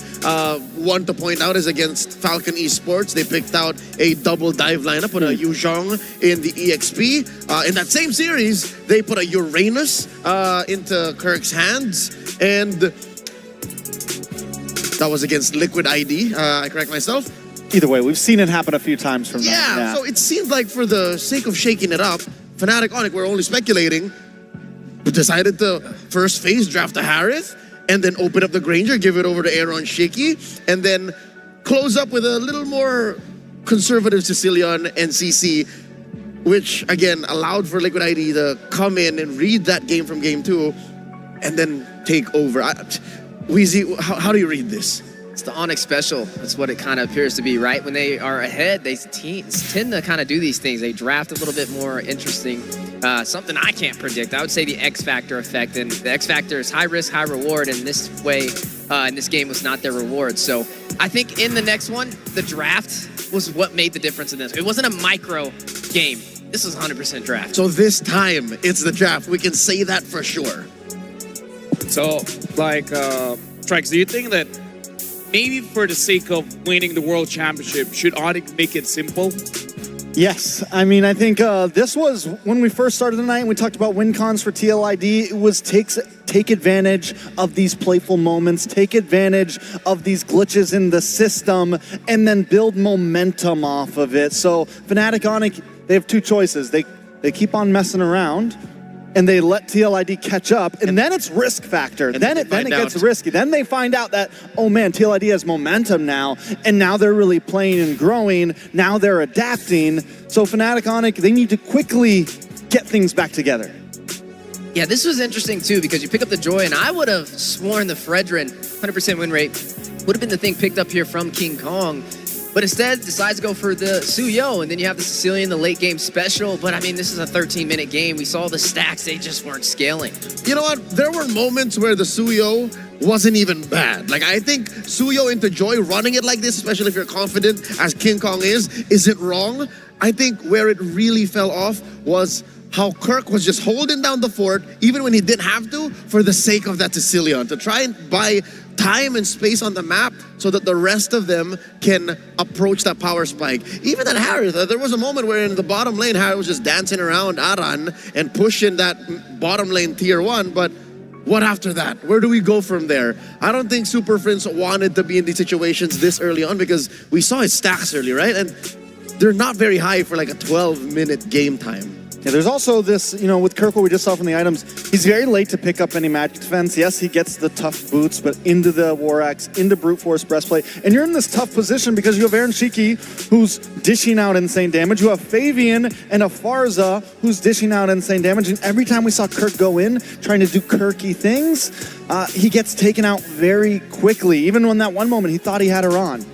One to point out is against Falcon Esports. They picked out a double dive lineup, put a Yu Zhong in the EXP. In that same series, they put a Uranus into Kirk's hands, and that was against Liquid ID. I correct myself.
Either way, we've seen it happen a few times from them.
Yeah, so it seems like for the sake of shaking it up, Fnatic Onyx, we're only speculating, but decided to first phase draft a Harith, and then open up the Granger, give it over to Aaron Shiki, and then close up with a little more conservative Sicilian and CC, which again allowed for Liquid ID to come in and read that game from game 2, and then take over. Weezy, how do you read this?
It's the Onyx special. That's what it kind of appears to be, right? When they are ahead, they tend to kind of do these things. They draft a little bit more interesting. Something I can't predict. I would say the X Factor effect. And the X Factor is high risk, high reward. And this way, in this game was not their reward. So I think in the next one, the draft was what made the difference in this. It wasn't a micro game. This was 100% draft.
So this time, it's the draft. We can say that for sure.
So, like, Trex, do you think that maybe for the sake of winning the World Championship, should Onyx make it simple?
Yes, I mean, I think this was when we first started the night and we talked about win cons for TLID. It was take advantage of these playful moments, take advantage of these glitches in the system, and then build momentum off of it. So Fnatic Onyx, they have two choices. They keep on messing around, and they let TLID catch up, and then it's risk factor. Then it gets risky. Then they find out that, oh man, TLID has momentum now, and now they're really playing and growing. Now they're adapting. So Fnatic Onyx, they need to quickly get things back together.
Yeah, this was interesting too, because you pick up the Joy, and I would have sworn the Fredrin 100% win rate would have been the thing picked up here from King Kong. But instead, decides to go for the Suyo, and then you have the Sicilian, the late game special. But I mean, this is a 13-minute game. We saw the stacks, they just weren't scaling.
You know what? There were moments where the Suyo wasn't even bad. Like, I think Suyo into Joy, running it like this, especially if you're confident, as King Kong isn't wrong. I think where it really fell off was how Kirk was just holding down the fort, even when he didn't have to, for the sake of that Sicilian, to try and buy time and space on the map so that the rest of them can approach that power spike. Even at Harith, there was a moment where in the bottom lane, Harith was just dancing around Aran and pushing that bottom lane tier 1, but what after that? Where do we go from there? I don't think Super Prince wanted to be in these situations this early on, because we saw his stacks early, right? And they're not very high for like a 12-minute game time.
Yeah, there's also this, you know, with Kirk, what we just saw from the items, he's very late to pick up any magic defense. Yes, he gets the tough boots, but into the War Axe, into Brute Force Breastplate. And you're in this tough position because you have Aaron Shiki, who's dishing out insane damage. You have Fabian and a Farza, who's dishing out insane damage. And every time we saw Kirk go in, trying to do Kirky things, he gets taken out very quickly. Even when that one moment he thought he had her on.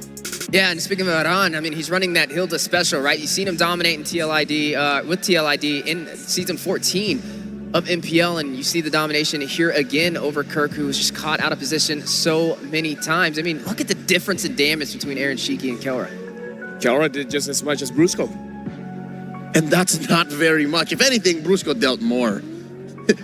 Yeah, and speaking of Aran, I mean, he's running that Hilda special, right? You've seen him dominate in TLID, with TLID in season 14 of MPL, and you see the domination here again over Kirk, who was just caught out of position so many times. I mean, look at the difference in damage between Aaron Shiki and Kelra.
Kelra did just as much as Brusco.
And that's not very much. If anything, Brusco dealt more.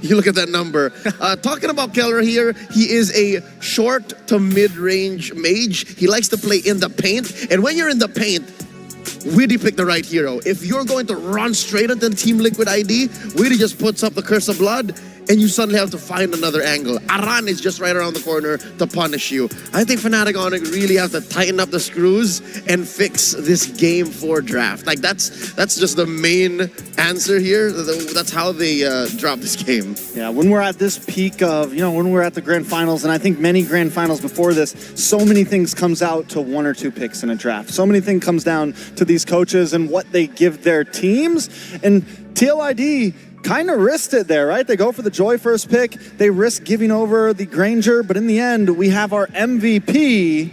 You look at that number. Talking about Kelra here, he is a short to mid-range mage. He likes to play in the paint. And when you're in the paint, Widdy picked the right hero. If you're going to run straight into Team Liquid ID, Widdy just puts up the Curse of Blood, and you suddenly have to find another angle. Aran is just right around the corner to punish you. I think Fnatic Onyx really have to tighten up the screws and fix this game 4 draft. Like, that's just the main answer here. That's how they drop this game.
Yeah, when we're at this peak of, you know, when we're at the grand finals, and I think many grand finals before this, so many things comes out to 1 or 2 picks in a draft. So many things comes down to these coaches and what they give their teams. And TLID kind of risked it there, right? They go for the Joy first pick. They risk giving over the Granger, but in the end, we have our MVP.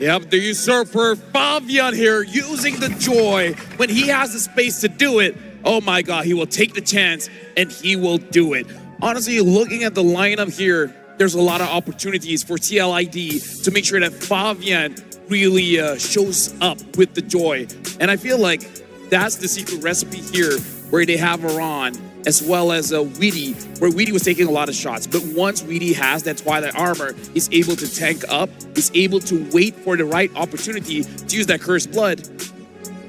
Yep, the usurper Fabian here using the Joy when he has the space to do it. oh my God, he will take the chance and he will do it. Honestly, looking at the lineup here, there's a lot of opportunities for TLID to make sure that Fabian really shows up with the joy. And I feel like that's the secret recipe here, where they have Aran as well as Weedy, where Weedy was taking a lot of shots. But once Weedy has that Twilight armor, he's able to tank up, he's able to wait for the right opportunity to use that Cursed Blood.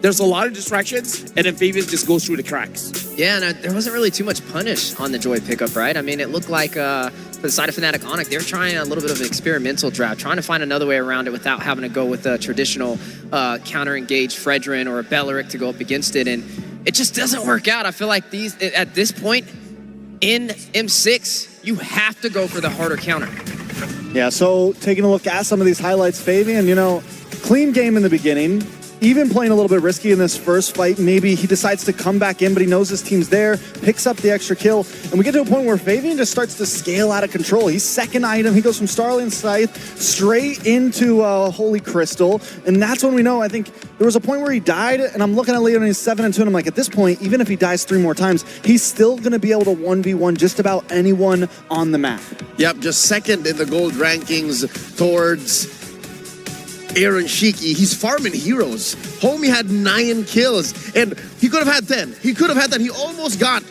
There's a lot of distractions, and then Fabian just goes through the cracks.
Yeah, and there wasn't really too much punish on the Joy pickup, right? I mean, it looked like for the side of Fnatic Onyx, they were trying a little bit of an experimental draft, trying to find another way around it without having to go with a traditional counter-engaged Fredrin or a Belleric to go up against it, and it just doesn't work out. I feel like at this point in M6, you have to go for the harder counter.
Yeah, so taking a look at some of these highlights, Fabian, you know, clean game in the beginning. Even playing a little bit risky in this first fight, maybe he decides to come back in, but he knows his team's there, picks up the extra kill, and we get to a point where Fabian just starts to scale out of control. He's second item, he goes from Starling Scythe straight into Holy Crystal, and that's when we know, I think, there was a point where he died, and I'm looking at Leo and he's 7-2, and I'm like, at this point, even if he dies 3 more times, he's still going to be able to 1v1 just about anyone on the map.
Yep, just second in the gold rankings towards Aaron Shiki. He's farming heroes. Homie had 9 kills, and he could have had 10. He could have had that. He almost got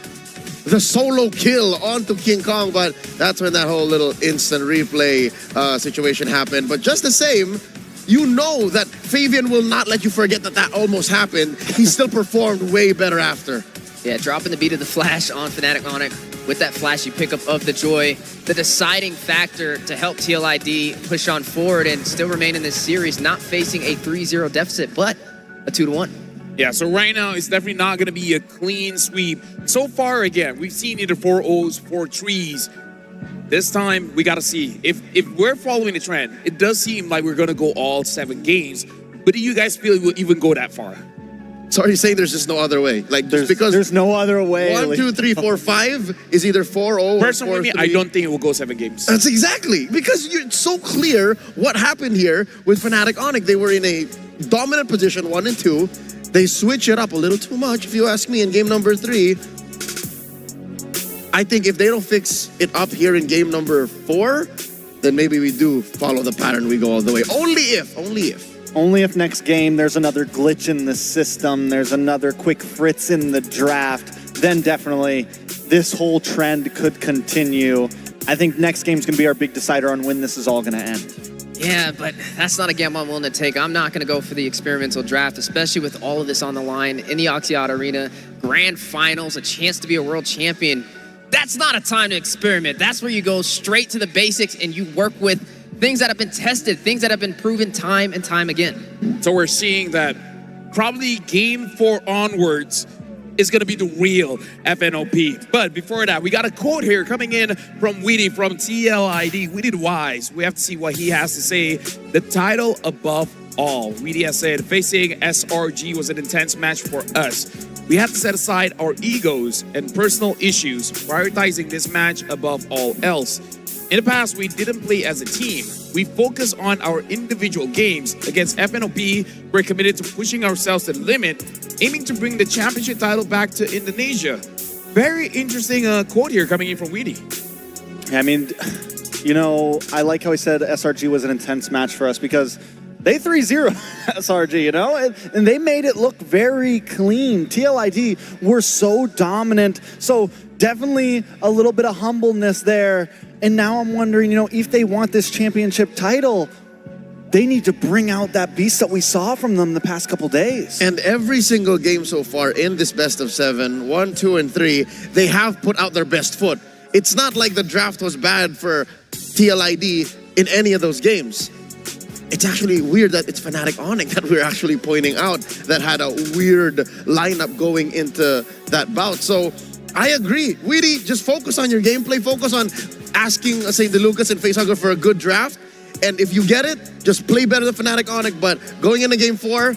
the solo kill onto King Kong, but that's when that whole little instant replay situation happened. But just the same, you know that Fabian will not let you forget that that almost happened. He still performed way better after.
Yeah, dropping the beat of the flash on Fnatic Onyx with that flashy pickup of the Joy, the deciding factor to help TLID push on forward and still remain in this series, not facing a 3-0 deficit, but a 2-1.
Yeah, so right now it's definitely not going to be a clean sweep. So far, again, we've seen either 4 O's, 4 trees. This time, we got to see. If we're following the trend, it does seem like we're going to go all 7 games. But do you guys feel we'll even go that far?
So are you saying there's just no other way? Like,
there's no other way.
1, 2, 3, 4, 5 is either 4-0 or
Personally,
4-3.
I don't think it will go 7 games.
That's exactly, because it's so clear what happened here with Fnatic Onyx. They were in a dominant position, 1 and 2. They switch it up a little too much, if you ask me, in game number 3. I think if they don't fix it up here in game number 4, then maybe we do follow the pattern, we go all the way. Only if.
Only if next game there's another glitch in the system, there's another quick fritz in the draft, then definitely this whole trend could continue. I think next game's going to be our big decider on when this is all going to end.
Yeah, but that's not a gamble I'm willing to take. I'm not going to go for the experimental draft, especially with all of this on the line in the Axiata Arena. Grand Finals, a chance to be a world champion. That's not a time to experiment. That's where you go straight to the basics and you work with things that have been tested, things that have been proven time and time again.
So we're seeing that probably game 4 onwards is going to be the real FNOP. But before that, we got a quote here coming in from Weedy from TLID. Weedy Wise. We have to see what he has to say. The title above all. Weedy has said, facing SRG was an intense match for us. We have to set aside our egos and personal issues, prioritizing this match above all else. In the past, we didn't play as a team. We focus on our individual games. Against FNOP, we're committed to pushing ourselves to the limit, aiming to bring the championship title back to Indonesia. Very interesting quote here coming in from Weedy.
I mean, you know, I like how he said SRG was an intense match for us because they 3-0 SRG, you know, and they made it look very clean. TLID were so dominant, so definitely a little bit of humbleness there. And now I'm wondering, you know, if they want this championship title, they need to bring out that beast that we saw from them the past couple days.
And every single game so far in this best of 7, 1, 2, and 3, they have put out their best foot. It's not like the draft was bad for TLID in any of those games. It's actually weird that it's Fnatic Onyx that we're actually pointing out that had a weird lineup going into that bout. So I agree. Weedy, just focus on your gameplay. Focus on asking, say, DeLucas and Facehugger for a good draft. And if you get it, just play better than Fnatic Onyx. But going into game 4,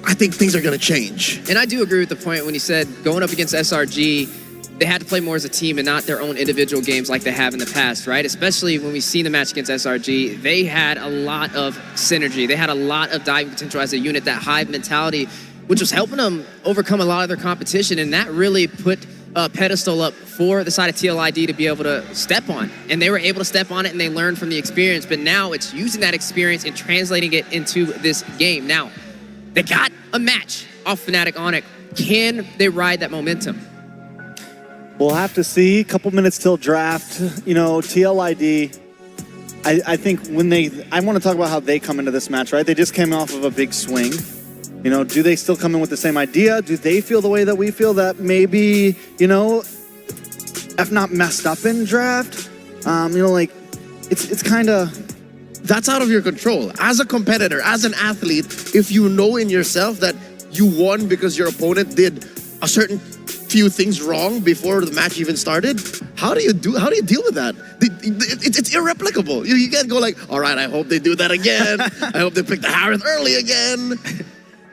I think things are going to change.
And I do agree with the point when he said going up against SRG, they had to play more as a team and not their own individual games like they have in the past, right? Especially when we've seen the match against SRG, they had a lot of synergy. They had a lot of diving potential as a unit, that hive mentality. which was helping them overcome a lot of their competition, and that really put a pedestal up for the side of TLID to be able to step on. And they were able to step on it, and they learned from the experience, but now it's using that experience and translating it into this game. Now, they got a match off Fnatic Onyx. Can they ride that momentum?
We'll have to see. A couple minutes till draft. You know, TLID, I think I want to talk about how they come into this match, right? They just came off of a big swing. You know, do they still come in with the same idea? Do they feel the way that we feel, that maybe, you know, if not messed up in draft? You know, like, it's kind of...
That's out of your control. As a competitor, as an athlete, if you know in yourself that you won because your opponent did a certain few things wrong before the match even started, how do you deal with that? It's irreplicable. You can't go like, all right, I hope they do that again. I hope they pick the Harith early again.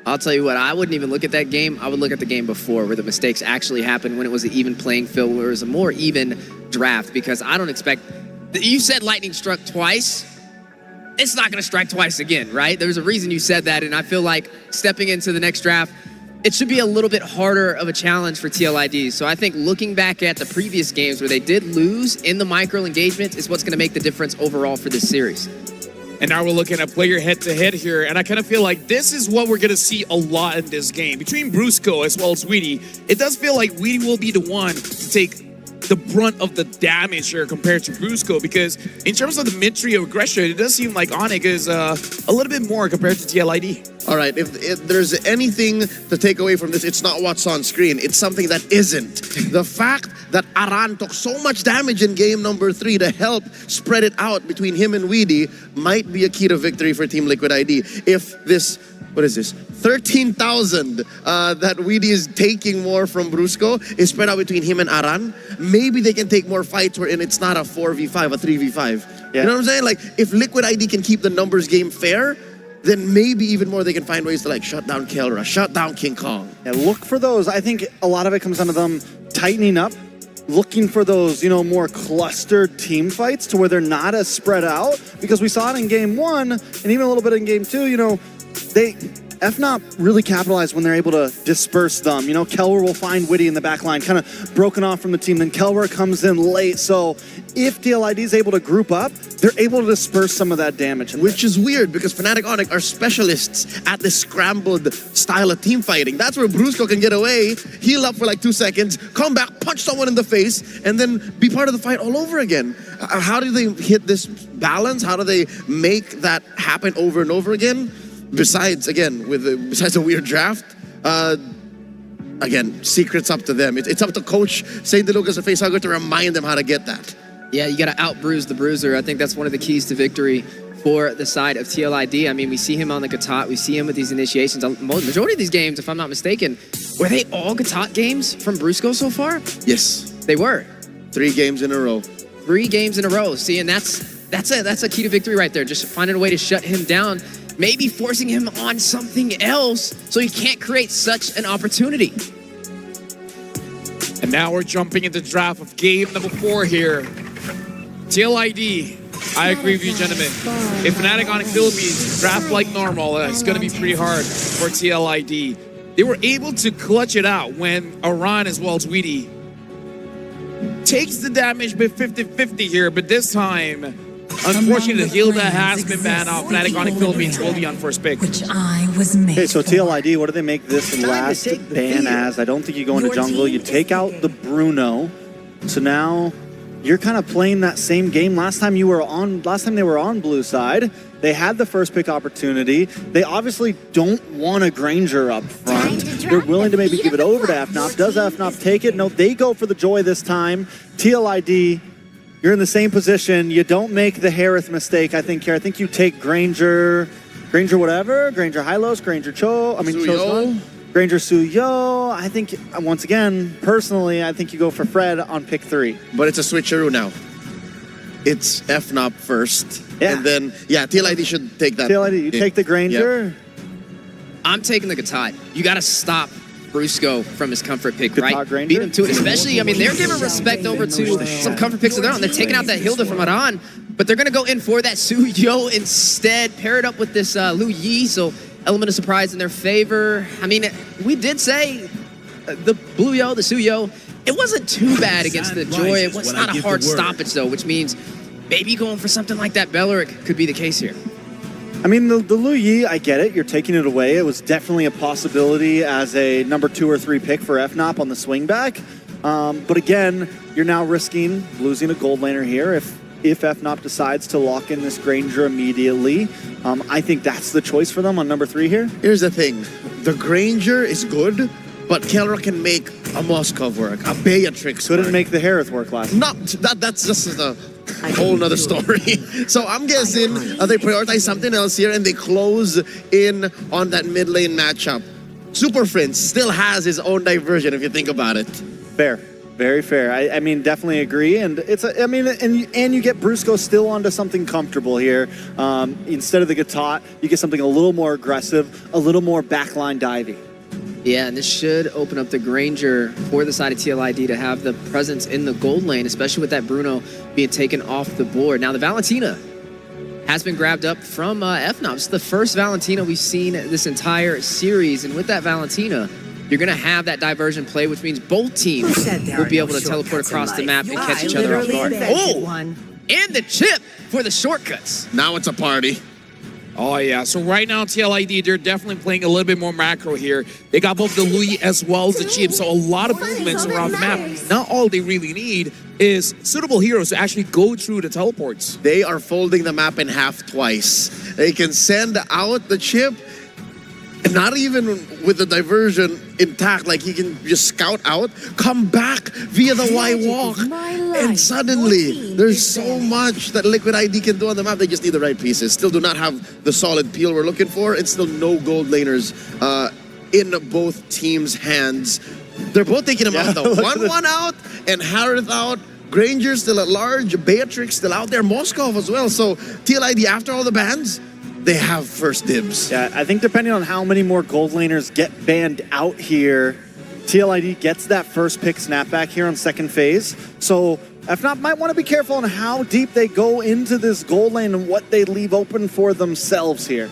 I'll tell you what, I wouldn't even look at that game. I would look at the game before, where the mistakes actually happened, when it was an even playing field, where it was a more even draft, because I don't expect... You said lightning struck twice. It's not going to strike twice again, right? There's a reason you said that, and I feel like stepping into the next draft, it should be a little bit harder of a challenge for TLID. So I think looking back at the previous games where they did lose in the micro engagement is what's going to make the difference overall for this series.
And now we're looking at player head-to-head here, and I kind of feel like this is what we're going to see a lot in this game. Between Brusco as well as Weedy, it does feel like Weedy will be the one to take the brunt of the damage here compared to Brusco, because in terms of the mid-trio aggression, it does seem like Onyx is a little bit more compared to TLID.
All right, if there's anything to take away from this, it's not what's on screen. It's something that isn't. The fact that Aran took so much damage in game number 3 to help spread it out between him and Weedy might be a key to victory for Team Liquid ID. If this, what is this, 13,000 that Weedy is taking more from Brusco is spread out between him and Aran, maybe they can take more fights wherein it's not a 4v5, a 3v5. Yeah. You know what I'm saying? Like, if Liquid ID can keep the numbers game fair, then maybe even more they can find ways to like shut down Kelra, shut down King Kong.
Yeah, look for those. I think a lot of it comes down to them tightening up, looking for those, you know, more clustered team fights to where they're not as spread out, because we saw it in game 1 and even a little bit in game 2, you know, FNOP really capitalized when they're able to disperse them. You know, Kelwer will find Witty in the back line, kind of broken off from the team. Then Kelwer comes in late. So if TLID is able to group up, they're able to disperse some of that damage.
Which is weird, because Fnatic Onyx are specialists at this scrambled style of team fighting. That's where Brusco can get away, heal up for like 2 seconds, come back, punch someone in the face, and then be part of the fight all over again. How do they hit this balance? How do they make that happen over and over again? Besides, again, besides a weird draft, again, secrets up to them. It's up to Coach St. DeLucas and FaceHugger to remind them how to get that.
Yeah, you got to out-bruise the bruiser. I think that's one of the keys to victory for the side of TLID. I mean, we see him on the Gatot. We see him with these initiations. The majority of these games, if I'm not mistaken, were they all Gatot games from Brusco so far?
Yes.
They were.
3 games in a row.
3 games in a row. See, and that's a key to victory right there. Just finding a way to shut him down. Maybe forcing him on something else so he can't create such an opportunity.
And now we're jumping into the draft of game number 4 here. TLID, I agree with you, gentlemen. If Fnatic Onyx Philippines draft like normal, it's going to be pretty hard for TLID. They were able to clutch it out when Aran as well as Weedy takes the damage by 50-50 here, but this time, unfortunately, the Hilda has been banned off. Fnatic Onyx Philippines will be on first pick.
Which I was made.
Okay, so TLID, what do they make this last ban as? I don't think you go into jungle. You take out the Bruno. So now you're kind of playing that same game. Last time they were on blue side, they had the first pick opportunity. They obviously don't want a Granger up front. They're willing to maybe give it over to FNOP. Does FNOP take it? No, they go for the Joy this time. TLID, you're in the same position. You don't make the Harith mistake, I think, here. I think you take Granger whatever, Granger Hylos, Granger Cho, Granger Suyo. I think, once again, personally, I think you go for Fred on pick 3.
But it's a switcheroo now. It's FNOP first. Yeah. And then, yeah, TLID should take that.
TLID, you take the Granger?
Yep. I'm taking the Gatot. You got to stop Brusco from his comfort pick, right?
Granger?
Beat him to it, especially, I mean, they're giving respect over to some comfort picks of their own. They're taking out that Hilda from Aran, but they're going to go in for that Suyo instead, pair it up with this Lu Yi, so element of surprise in their favor. I mean, we did say the Blue Yo, the Suyo, it wasn't too bad against the Joy. It was not a hard stoppage, though, which means maybe going for something like that Belleric could be the case here.
I mean, the Lu Yi, I get it. You're taking it away. It was definitely a possibility as a number 2 or 3 pick for FNOP on the swing back. But again, you're now risking losing a gold laner here if FNOP decides to lock in this Granger immediately. I think that's the choice for them on number 3 here.
Here's the thing. The Granger is good, but Kelra can make a Moskov work, a Beatrix
Couldn't make the Harith work last time.
That's just a whole nother story. So I'm guessing they prioritize something else here and they close in on that mid lane matchup. Super Prince still has his own diversion if you think about it.
Fair. Very fair. I mean, definitely agree. And and you get Brusco still onto something comfortable here. Instead of the Gatot, you get something a little more aggressive, a little more backline divey.
Yeah, and this should open up the Granger for the side of TLID to have the presence in the gold lane, especially with that Bruno being taken off the board. Now, the Valentina has been grabbed up from FNOP. It's the first Valentina we've seen this entire series, and with that Valentina, you're going to have that diversion play, which means both teams will be able to teleport across the map and catch each other off guard. Oh, and the chip for the shortcuts.
Now it's a party.
Oh, yeah. So right now, TLID, they're definitely playing a little bit more macro here. They got both the Louis as well as the chip, so a lot of movements around the map. Now all they really need is suitable heroes to actually go through the teleports.
They are folding the map in half twice. They can send out the chip, and not even with the diversion intact, like he can just scout out, come back via the Y walk, and suddenly there's so much that Liquid ID can do on the map. They just need the right pieces. Still do not have the solid peel we're looking for, and still no gold laners in both teams' hands. They're both taking him out though. 1-1 out, and Harith out. Granger still at large, Beatrix still out there, Moskov as well. So TLID, after all the bans, they have first dibs.
Yeah, I think depending on how many more gold laners get banned out here, TLID gets that first pick snapback here on second phase. So FNOP might want to be careful on how deep they go into this gold lane and what they leave open for themselves here.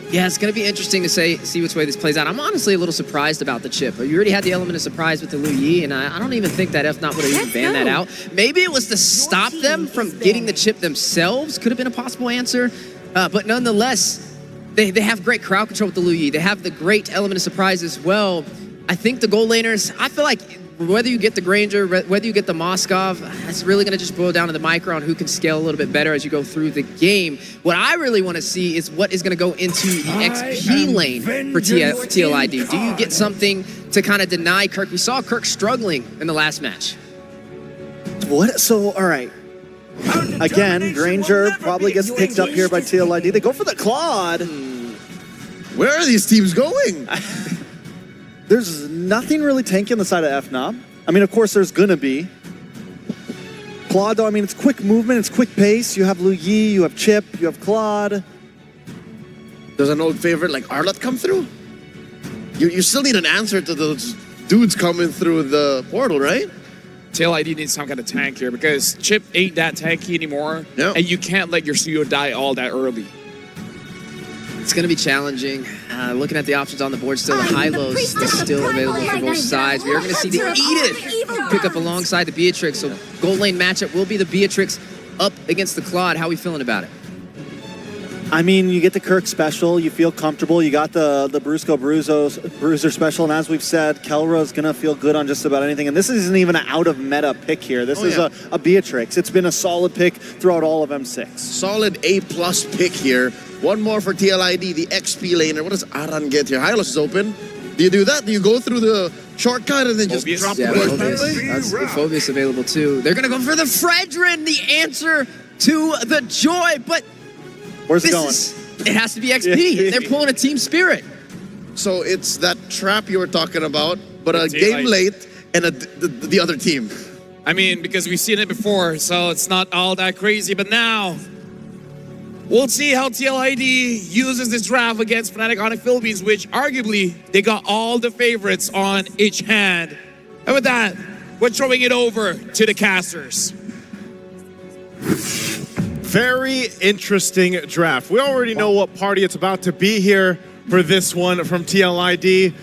Yeah, it's going to be interesting to see which way this plays out. I'm honestly a little surprised about the chip. You already had the element of surprise with the Lu Yi, and I don't even think that FNOP would have even banned that out. Maybe it was to stop them from getting the chip themselves. Could have been a possible answer. But nonetheless, they have great crowd control with the Lu Yi. They have the great element of surprise as well. I think the gold laners, I feel like whether you get the Granger, whether you get the Moskov, it's really going to just boil down to the micro on who can scale a little bit better as you go through the game. What I really want to see is what is going to go into the XP lane for TLID. Do you get something to kind of deny Kirk? We saw Kirk struggling in the last match.
What? So, all right. Again, Granger probably gets picked up here by TLID. They go for the Claude.
Where are these teams going?
There's nothing really tanky on the side of FNOP. I mean, of course, there's gonna be. Claude, though, I mean, it's quick movement, it's quick pace. You have Lu Yi, you have Chip, you have Claude.
Does an old favorite like Arlott come through? You still need an answer to those dudes coming through the portal, right?
TLID needs some kind of tank here because Chip ain't that tanky anymore, and you can't let your Suyo die all that early.
It's going to be challenging. Looking at the options on the board, still the high-lows still available for both sides. We are going to see the Edith pick up alongside the Beatrix. So gold lane matchup will be the Beatrix up against the Claude. How are we feeling about it?
I mean, you get the Kirk special, you feel comfortable. You got the Brusco Bruiser special, and as we've said, Kelra's gonna feel good on just about anything. And this isn't even an out-of-meta pick here. This is a Beatrix. It's been a solid pick throughout all of M6.
Solid A+ pick here. One more for TLID, the XP laner. What does Aran get here? Hylos is open. Do you do that? Do you go through the shortcut and then just drop the
That's Phobius available too. They're gonna go for the Fredrin, the answer to the Joy, but
where's it going?
It has to be XP. They're pulling a team spirit.
So it's that trap you were talking about, but a game late and the other team.
I mean, because we've seen it before, so it's not all that crazy. But now, we'll see how TLID uses this draft against Fnatic Onyx Philippines, which arguably they got all the favorites on each hand. And with that, we're throwing it over to the casters.
Very interesting draft. We already know what party it's about to be here. for this one from TLID.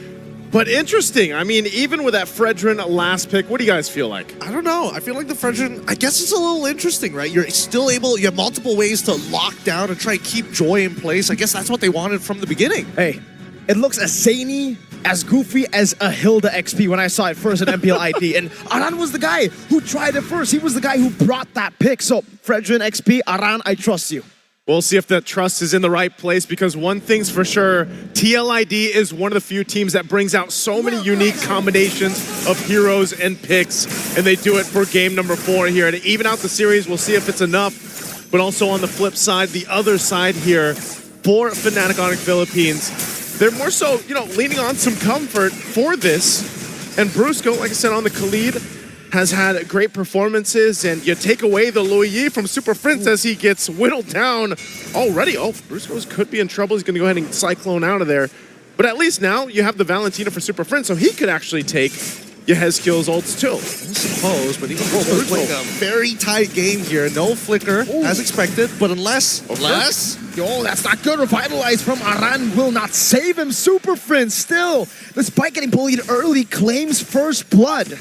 But interesting. I mean, even with that Fredrin last pick, what do you guys feel like?
I don't know. I feel like the Fredrin, I guess it's a little interesting, right? You're still able, you have multiple ways to lock down and try and keep Joy in place. I guess that's what they wanted from the beginning.
Hey, it looks as zany, as goofy as a Hilda XP when I saw it first at MPLID. And Aran was the guy who tried it first. He was the guy who brought that pick. So, Fredrin XP, Aran, I trust you.
We'll see if that trust is in the right place, because one thing's for sure, TLID is one of the few teams that brings out so many unique combinations of heroes and picks, and they do it for game number 4 here. To even out the series, we'll see if it's enough. But also on the flip side, the other side here, for Fnatic Onyx Philippines, they're more so, leaning on some comfort for this. And Brusco, like I said, on the Khalid, has had great performances, and you take away the Louis Yi from Super Prince as he gets whittled down already. Oh, Brusco could be in trouble. He's going to go ahead and Cyclone out of there. But at least now you have the Valentina for Super Prince, so he could actually take Yehezkiel's ults too.
I suppose, but even Brusco's playing a very tight game here. No flicker, as expected, but unless...
Yo, that's not good. Revitalize from Aran will not save him. Super Prince still, despite getting bullied early, claims first blood.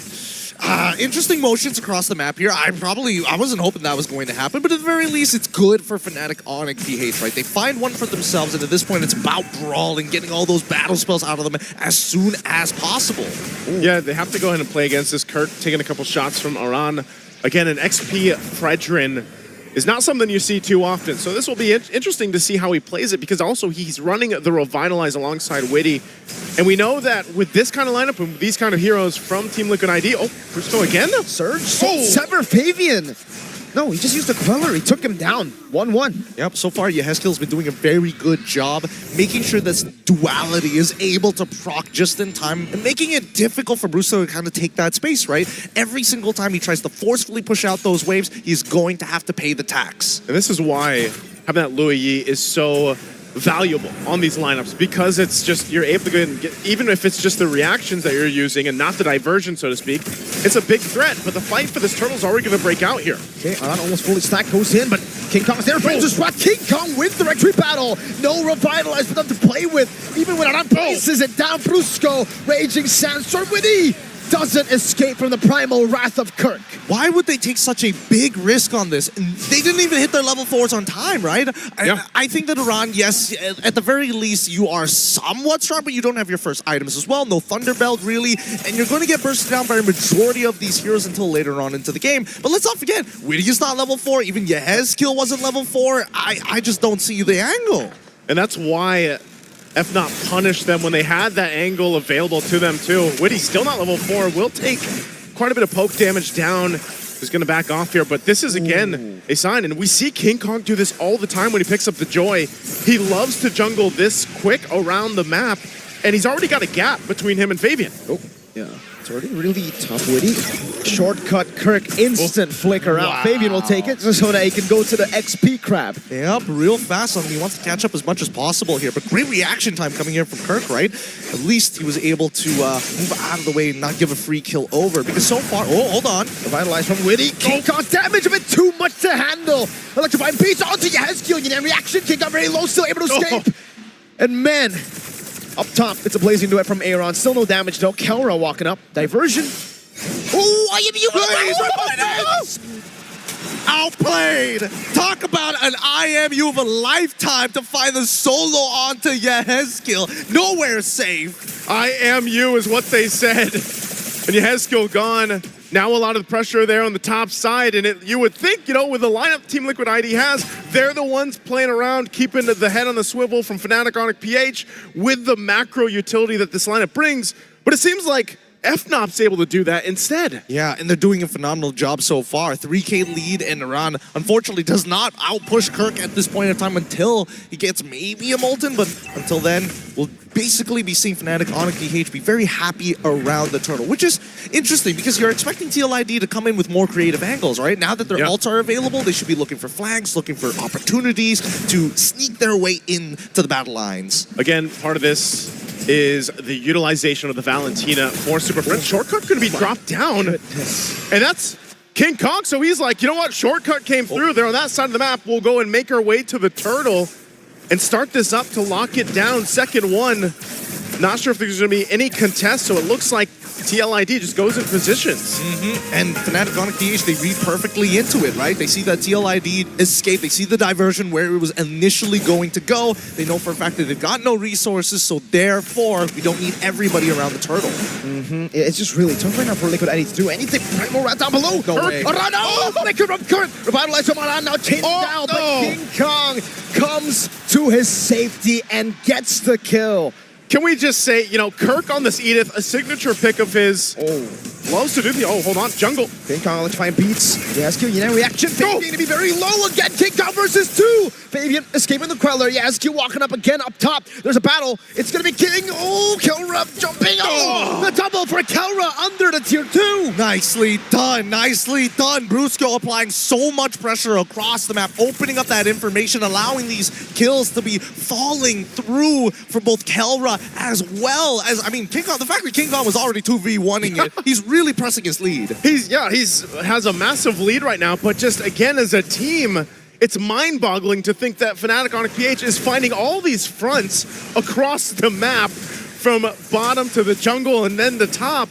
Interesting motions across the map here. I wasn't hoping that was going to happen, but at the very least, it's good for Fnatic Onyx PH, right? They find one for themselves, and at this point, it's about brawling, getting all those battle spells out of them as soon as possible.
Yeah, they have to go ahead and play against this. Kirk taking a couple shots from Aran. Again, an XP Fredrin is not something you see too often. So this will be interesting to see how he plays it, because also he's running the Revitalize alongside Witty. And we know that with this kind of lineup and these kind of heroes from Team Liquid ID, Brusco again?
Surge? Sever Fabian! No, he just used a Queller. He took him down. 1-1.
Yep, so far Yehezkiel's been doing a very good job making sure this duality is able to proc just in time and making it difficult for Brusco to kind of take that space, right? Every single time he tries to forcefully push out those waves, he's going to have to pay the tax.
And this is why having that Louis Yi is so valuable on these lineups, because it's just, you're able to go and get, even if it's just the reactions that you're using and not the diversion, so to speak, it's a big threat. But the fight for this turtle is already going to break out here.
Okay, Aran almost fully stacked, goes in, but King Kong's there, finds a spot. King Kong wins the retreat battle. No Revitalize for them to play with. Even when Aran places it down, Brusco, Raging Sandstorm with E, doesn't escape from the primal wrath of Kirk.
Why would they take such a big risk on this? They didn't even hit their level 4s on time, right? I think that Aran, yes, at the very least, you are somewhat strong, but you don't have your first items as well. No Thunderbelt, really. And you're going to get bursted down by a majority of these heroes until later on into the game. But let's not forget, Witty is not level 4. Even Yehezkiel wasn't level 4. I just don't see the angle.
And that's why FNOT punished them when they had that angle available to them too. Witty still not level 4, will take quite a bit of poke damage down. He's going to back off here, but this is again a sign, and we see King Kong do this all the time when he picks up the Joy. He loves to jungle this quick around the map, and he's already got a gap between him and Fabian.
Oh, yeah. It's already really tough, Witty. Shortcut Kirk, instant flicker out. Fabian will take it so that he can go to the XP crab.
Yep, real fast on him. He wants to catch up as much as possible here, but great reaction time coming here from Kirk, right? At least he was able to move out of the way and not give a free kill over, because so far, hold on.
Revitalize from Witty. King Kong's damage a bit too much to handle. Electrifying beats onto Yehezkiel. And in reaction, King Kong very low, still able to escape. And man, up top, it's a blazing duet from Aaron. Still no damage though. Kelra walking up. Diversion.
Oh, outplayed. Talk about an IMU of a lifetime to find the solo onto Yehezkiel. Nowhere safe.
IMU is what they said. And Yehezkiel gone. Now a lot of the pressure there on the top side, and you would think, with the lineup Team Liquid ID has, they're the ones playing around, keeping the head on the swivel from Fnatic Onyx PH with the macro utility that this lineup brings. But it seems like FNOP's able to do that instead.
Yeah, and they're doing a phenomenal job so far. 3K lead, and Aran unfortunately does not outpush Kirk at this point in time until he gets maybe a Molten, but until then, we'll basically be seeing Fnatic Onyx PH be very happy around the turtle, which is interesting because you're expecting TLID to come in with more creative angles, right? Now that their ults are available, they should be looking for flanks, looking for opportunities to sneak their way into the battle lines.
Again, part of this is the utilization of the Valentina for Super Friends. Shortcut going to be dropped down. And that's King Kong. So he's like, you know what? Shortcut came through. They're on that side of the map. We'll go and make our way to the turtle. and start this up to lock it down. Second one, not sure if there's going to be any contest, so it looks like TLID just goes in positions.
And Fnatic on PH, they read perfectly into it, right? They see that TLID escape. They see the diversion where it was initially going to go. They know for a fact that they've got no resources, so therefore, we don't need everybody around the turtle.
It's just really tough right now for Liquid ID to do anything. Primal right down below.
No way.
Aran, Liquid from Kurt. Revitalize from Aran now chasing down, but King Kong comes to his safety and gets the kill.
Can we just say, you know, Kirk on this Edith, a signature pick of his. Loves to do the. Oh, hold on, jungle.
King Kong electrifying beats. Yasuo, you know, reaction. Fabian to be very low again. King Kong versus 2. Fabian escaping the Queller. Yasuo walking up again up top. There's a battle. It's going to be King. Oh, Kelra jumping. The double for Kelra under the tier 2.
Nicely done. Nicely done. Brusco applying so much pressure across the map, opening up that information, allowing these kills to be falling through for both Kelra as well as, I mean, King Kong. The fact that King Kong was already 2v1ing it, he's really pressing his lead.
He's has a massive lead right now, but just again as a team, it's mind-boggling to think that Fnatic on PH is finding all these fronts across the map from bottom to the jungle and then the top.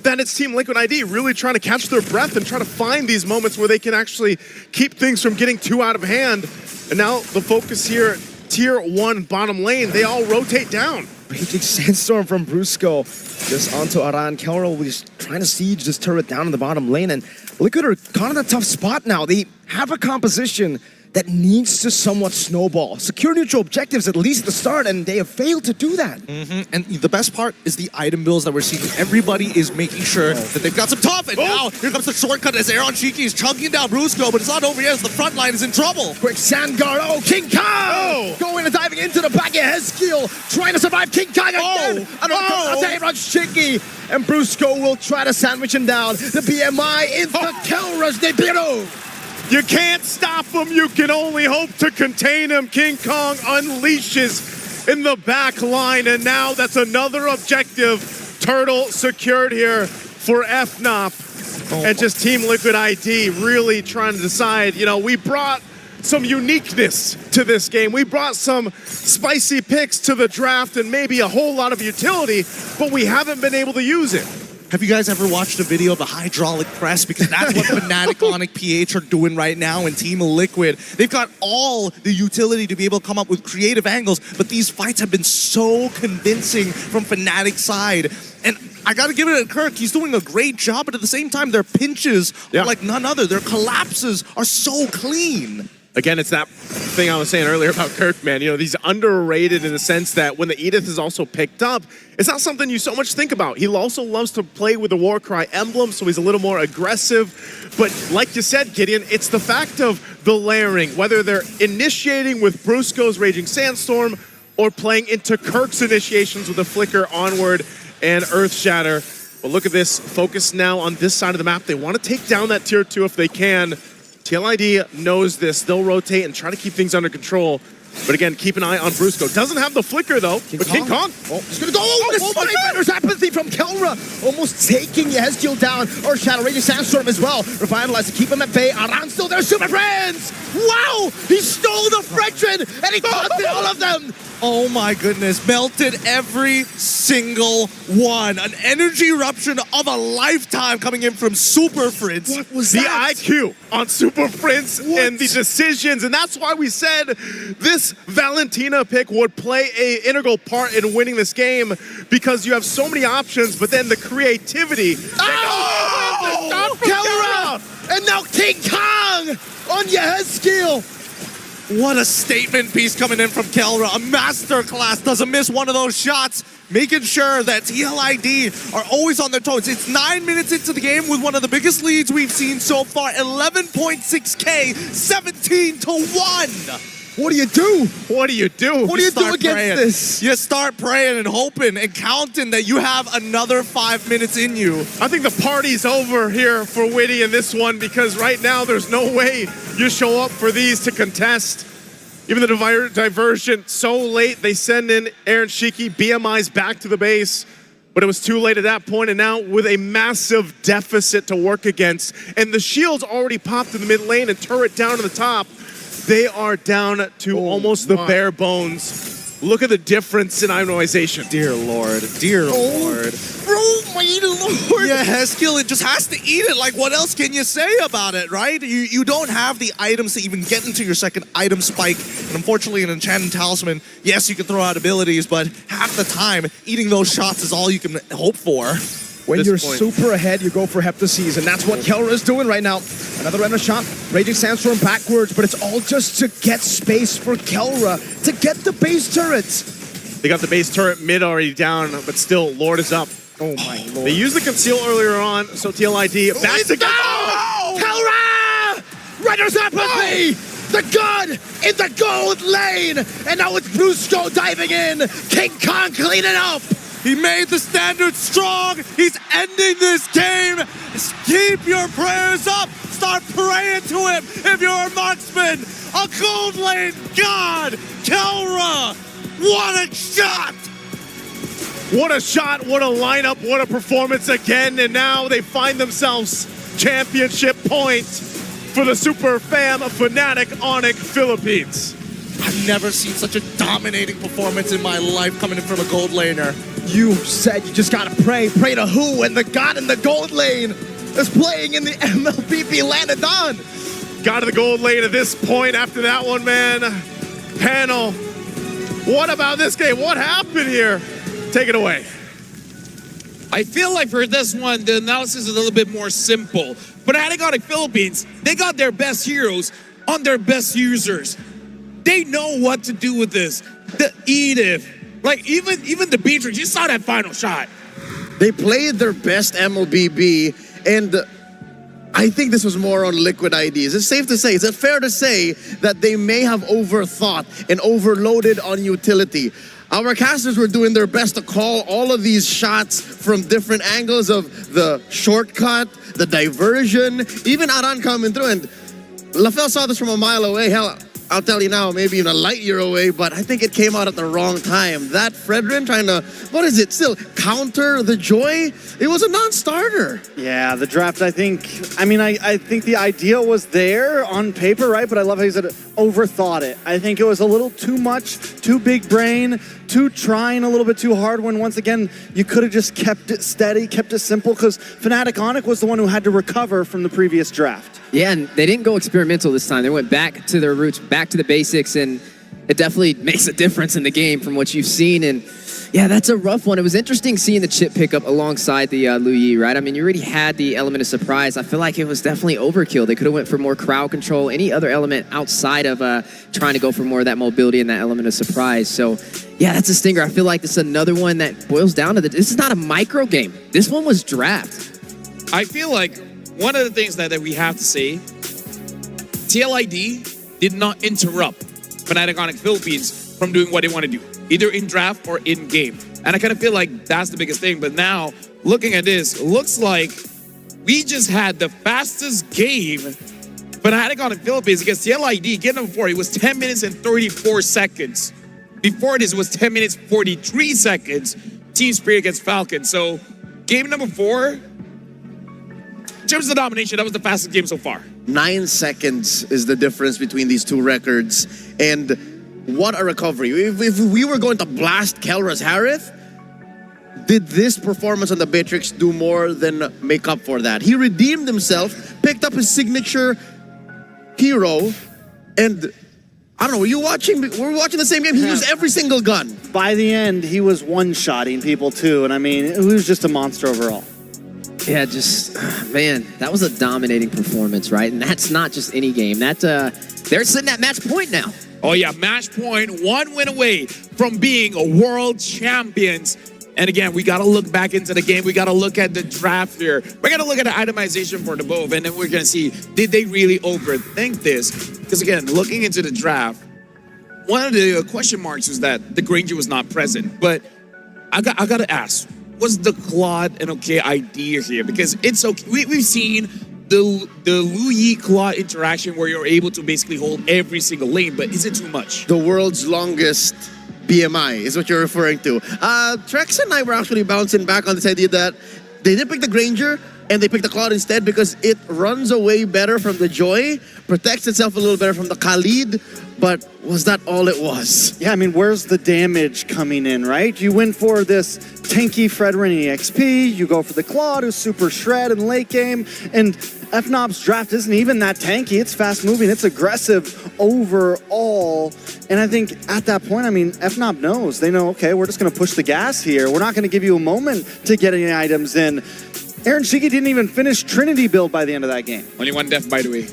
That it's Team Liquid ID really trying to catch their breath and try to find these moments where they can actually keep things from getting too out of hand. And now the focus here, tier 1 bottom lane, they all rotate down.
Raging Sandstorm from Brusco just onto Aran. Kelro was trying to siege this turret down in the bottom lane, and Liquid are kind of in a tough spot now. They have a composition that needs to somewhat snowball. Secure neutral objectives at least at the start, and they have failed to do that.
And the best part is the item builds that we're seeing. Everybody is making sure that they've got some tough, and now here comes the shortcut as Aaron Shiki is chunking down Brusco, but it's not over yet as the front line is in trouble.
Quick sand guard. Oh, King Kong! Going and diving into the back of Hezkiel, trying to survive King Kong again. Aaron Shiki, and Brusco will try to sandwich him down. The BMI into Kelra's debut.
You can't stop him. You can only hope to contain him. King Kong unleashes in the back line, and now that's another objective. Turtle secured here for FNOP. And just Team Liquid ID really trying to decide, you know, we brought some uniqueness to this game. We brought some spicy picks to the draft and maybe a whole lot of utility, but we haven't been able to use it.
Have you guys ever watched a video of the hydraulic press? Because that's what Fnatic on PH are doing right now in Team Liquid. They've got all the utility to be able to come up with creative angles, but these fights have been so convincing from Fnatic's side. And I gotta give it to Kirk, he's doing a great job, but at the same time, their pinches are like none other. Their collapses are so clean.
Again, it's that thing I was saying earlier about Kirk, man. You know, he's underrated in the sense that when the Edith is also picked up, it's not something you so much think about. He also loves to play with the Warcry emblem, so he's a little more aggressive. But like you said, Gideon, it's the fact of the layering, whether they're initiating with Brusco's Raging Sandstorm or playing into Kirk's initiations with the Flicker, Onward, and Earthshatter. But look at this, focus now on this side of the map. They want to take down that tier 2 if they can. TLID knows this. They'll rotate and try to keep things under control. But again, keep an eye on Brusco. Doesn't have the flicker, though. King Kong.
He's going to go. The Spiders apathy from Kelra. Almost taking Yezkiel down. Or Shadow Raging Sandstorm as well. Revitalize to keep him at bay. Aran still there. Super Friends. Wow. He stole the Fredrin. And he caught all of them.
Oh my goodness, melted every single one. An energy eruption of a lifetime coming in from Super Fritz.
What was
the
that?
IQ on Super Fritz and the decisions, and that's why we said this Valentina pick would play an integral part in winning this game, because you have so many options, but then the creativity.
Kelra! And now King Kong on Yezkiel.
What a statement piece coming in from Kelra. A masterclass. Doesn't miss one of those shots. Making sure that TLID are always on their toes. It's 9 minutes into the game with one of the biggest leads we've seen so far. 11.6K, 17-1.
What do you do?
What do you do?
What do you do against this?
You start praying and hoping and counting that you have another 5 minutes in you.
I think the party's over here for Witty in this one, because right now there's no way you show up for these to contest. Even the diversion so late, they send in Aaron Shiki, BMI's back to the base, but it was too late at that point, and now with a massive deficit to work against, and the shield's already popped in the mid lane and turret down to the top. They are down to almost the bare bones. Look at the difference in itemization.
Dear Lord, dear Lord.
Oh my Lord.
Yeah, Heskill, it just has to eat it. Like, what else can you say about it, right? You don't have the items to even get into your second item spike. And unfortunately, an Enchanted Talisman, yes, you can throw out abilities, but half the time, eating those shots is all you can hope for.
When you're super ahead, you go for Heptaseas, and that's what Kelra is doing right now. Another random shot, Raging Sandstorm backwards, but it's all just to get space for Kelra, to get the base turrets.
They got the base turret mid already down, but still, Lord is up.
Oh my Lord.
They used the conceal earlier on, so TLID back to go.
Kelra! Render's apathy! The gun in the gold lane! And now it's Brusco diving in! King Kong cleaning up!
He made the standard strong. He's ending this game. Keep your prayers up. Start praying to him if you're a marksman. A gold lane god. Kelra. What a shot.
What a shot. What a lineup. What a performance again. And now they find themselves championship point for the Super Fam Fnatic Onyx Philippines.
I've never seen such a dominating performance in my life coming in from a gold laner.
You said you just gotta pray. Pray to who? And the god in the gold lane is playing in the MLBB Lanadon.
Got to the gold lane at this point after that one, man. Panel, what about this game? What happened here? Take it away.
I feel like for this one, the analysis is a little bit more simple. Fnatic Onyx Philippines, they got their best heroes on their best users. They know what to do with this. The Edith, like even the Beatrix, you saw that final shot.
They played their best MLBB, and I think this was more on Liquid IDs. It's safe to say, is it fair to say that they may have overthought and overloaded on utility? Our casters were doing their best to call all of these shots from different angles of the shortcut, the diversion, even Aran coming through. And LaFell saw this from a mile away. Hell, I'll tell you now, maybe even a light year away, but I think it came out at the wrong time. That Fredrin trying to, what is it, still counter the Joy? It was a non-starter.
Yeah, the draft, I think the idea was there on paper, right? But I love how he said overthought it. I think it was a little too much, too big brain, too trying a little bit too hard when once again, you could have just kept it steady, kept it simple, because Fnatic Onyx was the one who had to recover from the previous draft.
Yeah, and they didn't go experimental this time. They went back to their roots, back to the basics, and it definitely makes a difference in the game from what you've seen. And yeah, that's a rough one. It was interesting seeing the chip pickup alongside the Lu Yi, right? I mean, you already had the element of surprise. I feel like it was definitely overkill. They could have went for more crowd control, any other element outside of trying to go for more of that mobility and that element of surprise. So yeah, that's a stinger. I feel like this is another one that boils down to this is not a micro game. This one was draft.
I feel like one of the things that we have to say, TLID did not interrupt Fnatic Onyx Philippines from doing what they want to do, either in draft or in game. And I kind of feel like that's the biggest thing. But now, looking at this, looks like we just had the fastest game Fnatic Onyx Philippines against TLID. Game number 4, it was 10 minutes and 34 seconds. Before this, it was 10 minutes, 43 seconds. Team Spirit against Falcon. So, game number 4, in terms of the domination, that was the fastest game so far.
9 seconds is the difference between these two records. And what a recovery. If we were going to blast Kelra's Harith, did this performance on the Beatrix do more than make up for that? He redeemed himself, picked up his signature hero, and I don't know, were you watching? We were watching the same game. He used every single gun.
By the end, he was one-shotting people too, and I mean, it was just a monster overall.
Yeah, just, man, that was a dominating performance, right? And that's not just any game. They're sitting at match point now.
Oh yeah, match point, 1 win away from being a world champions. And again, we got to look back into the game. We got to look at the draft here. We're going to look at the itemization for the both, and then we're going to see, did they really overthink this? Because again, looking into the draft, one of the question marks is that the Granger was not present. But I got to ask, was the Claude an okay idea here? Because it's okay. We've seen the Lu Yi Claude interaction where you're able to basically hold every single lane, but is it too much?
The world's longest BMI is what you're referring to. Trex and I were actually bouncing back on this idea that they did pick the Granger, and they picked the Claude instead because it runs away better from the Joy, protects itself a little better from the Khalid, but was that all it was?
Yeah, I mean, where's the damage coming in, right? You win for this tanky Fredrin EXP, you go for the Claude, who's super shred in late game, and FNOB's draft isn't even that tanky. It's fast moving, it's aggressive overall, and I think at that point, I mean, FNOB knows. They know, okay, we're just going to push the gas here. We're not going to give you a moment to get any items in. Aaron Shiki didn't even finish Trinity build by the end of that game.
Only one death, by the way.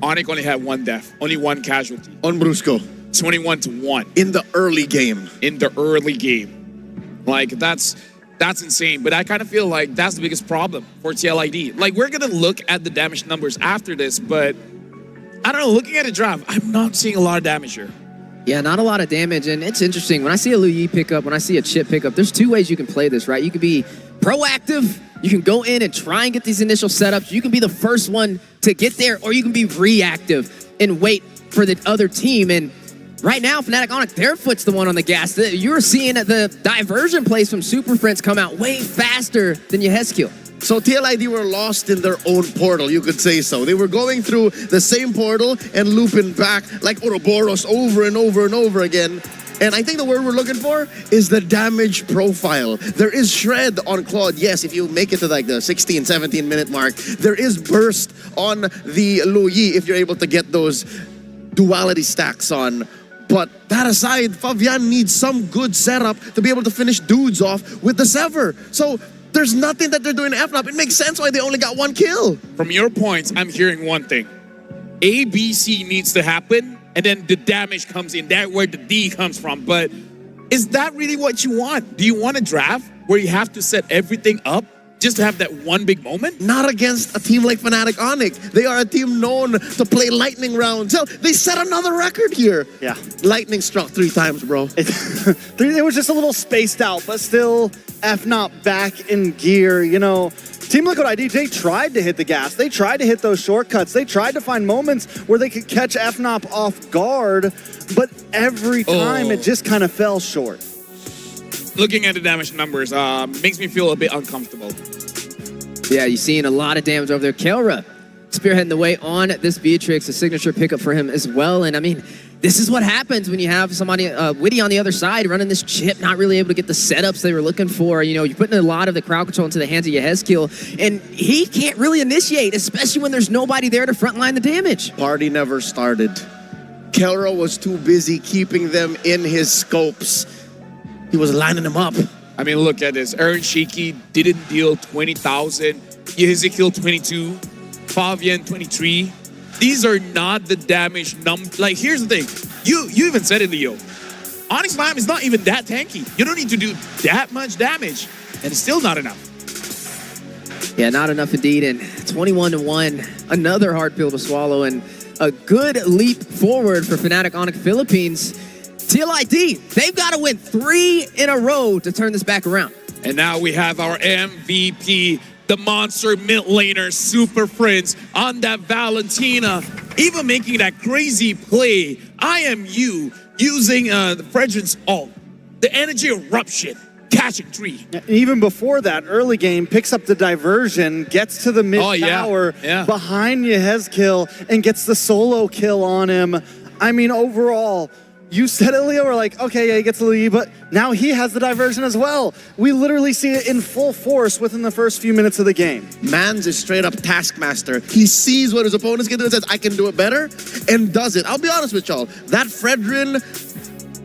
Onyx only had one death, only one casualty.
On Brusco.
21-1.
In the early game.
In the early game. Like, that's insane. But I kind of feel like that's the biggest problem for TLID. Like, we're going to look at the damage numbers after this, but I don't know, looking at the draft, I'm not seeing a lot of damage here.
Yeah, not a lot of damage, and it's interesting. When I see a Lu Yi pick up, when I see a Chip pick up, there's two ways you can play this, right? You can be proactive, you can go in and try and get these initial setups, you can be the first one to get there, or you can be reactive and wait for the other team. And right now, Fnatic Onyx, their foot's the one on the gas. You're seeing the diversion plays from Super Friends come out way faster than Yehezkiel.
So TLID were lost in their own portal, you could say so. They were going through the same portal and looping back like Ouroboros over and over and over again. And I think the word we're looking for is the damage profile. There is shred on Claude. Yes, if you make it to like the 16, 17 minute mark, there is burst on the Lu Yi if you're able to get those duality stacks on. But that aside, Fabian needs some good setup to be able to finish dudes off with the Sever. So there's nothing that they're doing in FNOP. It makes sense why they only got one kill.
From your points, I'm hearing one thing. A, B, C needs to happen, and then the damage comes in. That's where the D comes from. But is that really what you want? Do you want a draft where you have to set everything up just to have that one big moment?
Not against a team like Fnatic Onyx. They are a team known to play lightning rounds. Hell, they set another record here.
Yeah.
Lightning struck 3 times, bro.
It was just a little spaced out, but still FNOP back in gear. You know, Team Liquid ID, they tried to hit the gas. They tried to hit those shortcuts. They tried to find moments where they could catch FNOP off guard, but every time it just kind of fell short.
Looking at the damage numbers makes me feel a bit uncomfortable.
Yeah, you're seeing a lot of damage over there. Kelra spearheading the way on this Beatrix, a signature pickup for him as well. And I mean, this is what happens when you have somebody, Witty on the other side, running this chip, not really able to get the setups they were looking for. You know, you're putting a lot of the crowd control into the hands of Yehezkiel, and he can't really initiate, especially when there's nobody there to frontline the damage.
Party never started. Kelra was too busy keeping them in his scopes. He was lining them up.
I mean, look at this. Aaron Shiki didn't deal 20,000. Yehezkiel 22. Fabian 23. These are not the damage like, here's the thing. You even said it, Leo. Onyx Lamb is not even that tanky. You don't need to do that much damage, and it's still not enough.
Yeah, not enough indeed. And 21-1, another hard pill to swallow, and a good leap forward for Fnatic Onyx Philippines. TLID, they've got to win 3 in a row to turn this back around.
And now we have our MVP, the monster mid laner, Super Friends, on that Valentina, even making that crazy play. I am you, using the Fredrin's ult, the energy eruption, catching 3.
Even before that, early game, picks up the diversion, gets to the mid tower behind Yehezkiel, and gets the solo kill on him. I mean, overall, you said it, Leo, we're like, okay, yeah, he gets the lead, but now he has the diversion as well. We literally see it in full force within the first few minutes of the game.
Mans is straight up taskmaster. He sees what his opponents can do and says, I can do it better, and does it. I'll be honest with y'all, that Fredrin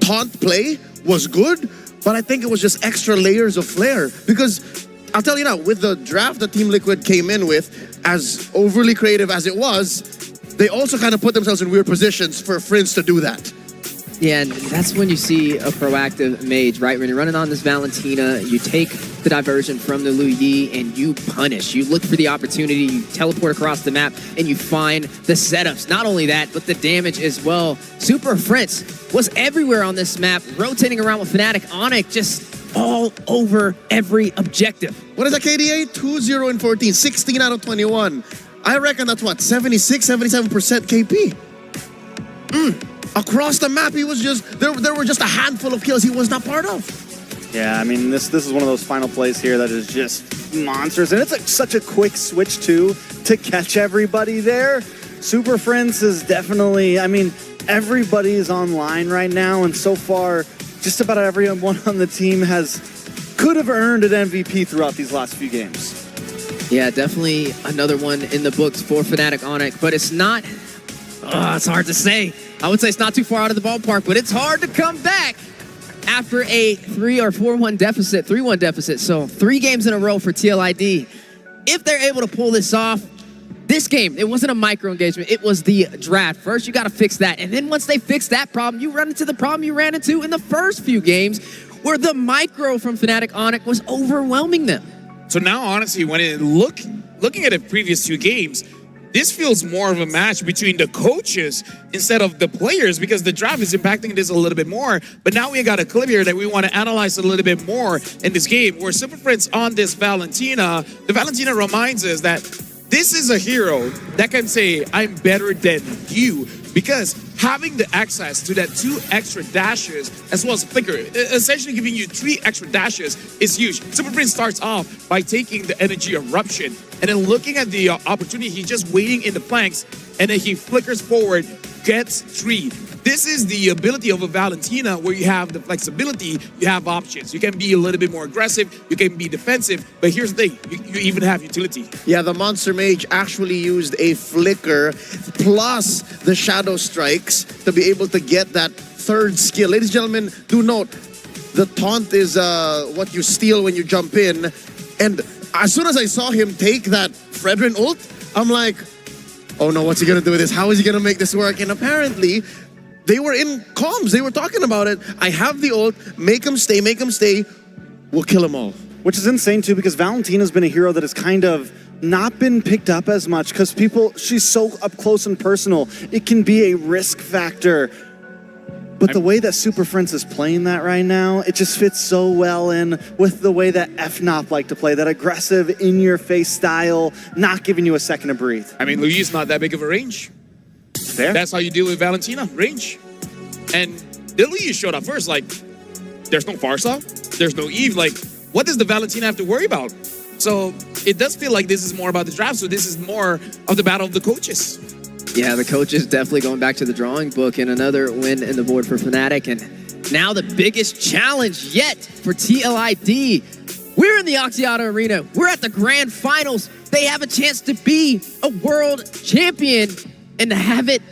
taunt play was good, but I think it was just extra layers of flair. Because I'll tell you now, with the draft that Team Liquid came in with, as overly creative as it was, they also kind of put themselves in weird positions for Friends to do that.
Yeah, and that's when you see a proactive mage, right? When you're running on this Valentina, you take the diversion from the Lu Yi and you punish. You look for the opportunity, you teleport across the map, and you find the setups. Not only that, but the damage as well. Super Friends was everywhere on this map, rotating around with Fnatic Onyx, just all over every objective.
What is that KDA? 2-0 and 14, 16 out of 21. I reckon that's what, 76, 77% KP. Across the map, he was just, there were just a handful of kills he was not part of.
Yeah, I mean, this is one of those final plays here that is just monsters. And it's such a quick switch, too, to catch everybody there. Super Friends is definitely, I mean, everybody is online right now. And so far, just about everyone on the team could have earned an MVP throughout these last few games.
Yeah, definitely another one in the books for Fnatic Onyx, but it's not, it's hard to say. I would say it's not too far out of the ballpark, but it's hard to come back after a 3-1 deficit. So 3 games in a row for TLID. If they're able to pull this off, this game, it wasn't a micro engagement, it was the draft. First, you gotta fix that. And then once they fix that problem, you run into the problem you ran into in the first few games where the micro from Fnatic Onyx was overwhelming them.
So now, honestly, when looking at the previous 2 games, this feels more of a match between the coaches instead of the players because the draft is impacting this a little bit more. But now we got a clip here that we want to analyze a little bit more in this game where Super Friends on this Valentina, the Valentina reminds us that this is a hero that can say, I'm better than you, because having the access to that 2 extra dashes as well as flicker, essentially giving you 3 extra dashes is huge. Super Prince starts off by taking the energy eruption and then looking at the opportunity, he's just waiting in the flanks and then he flickers forward, gets 3. This is the ability of a Valentina where you have the flexibility, you have options. You can be a little bit more aggressive, you can be defensive, but here's the thing, you even have utility.
Yeah, the Monster Mage actually used a flicker plus the Shadow Strikes to be able to get that 3rd skill. Ladies and gentlemen, do note, the taunt is what you steal when you jump in. And as soon as I saw him take that Fredrin ult, I'm like, oh no, what's he gonna do with this? How is he gonna make this work? And apparently, they were in comms. They were talking about it. I have the ult. Make him stay. Make him stay. We'll kill them all.
Which is insane, too, because Valentina's been a hero that has kind of not been picked up as much because she's so up close and personal. It can be a risk factor. But the way that Super Friends is playing that right now, it just fits so well in with the way that FNOP like to play, that aggressive, in-your-face style, not giving you a second to breathe.
I mean, Luigi's not that big of a range.
Fair.
That's how you deal with Valentina, range. And the Luigi showed up first, like, there's no Farsa, there's no Eve, like, what does the Valentina have to worry about? So it does feel like this is more about the draft, so this is more of the battle of the coaches.
Yeah, the coaches definitely going back to the drawing book and another win in the board for Fnatic. And now the biggest challenge yet for TLID. We're in the Axiata Arena. We're at the grand finals. They have a chance to be a world champion and to have it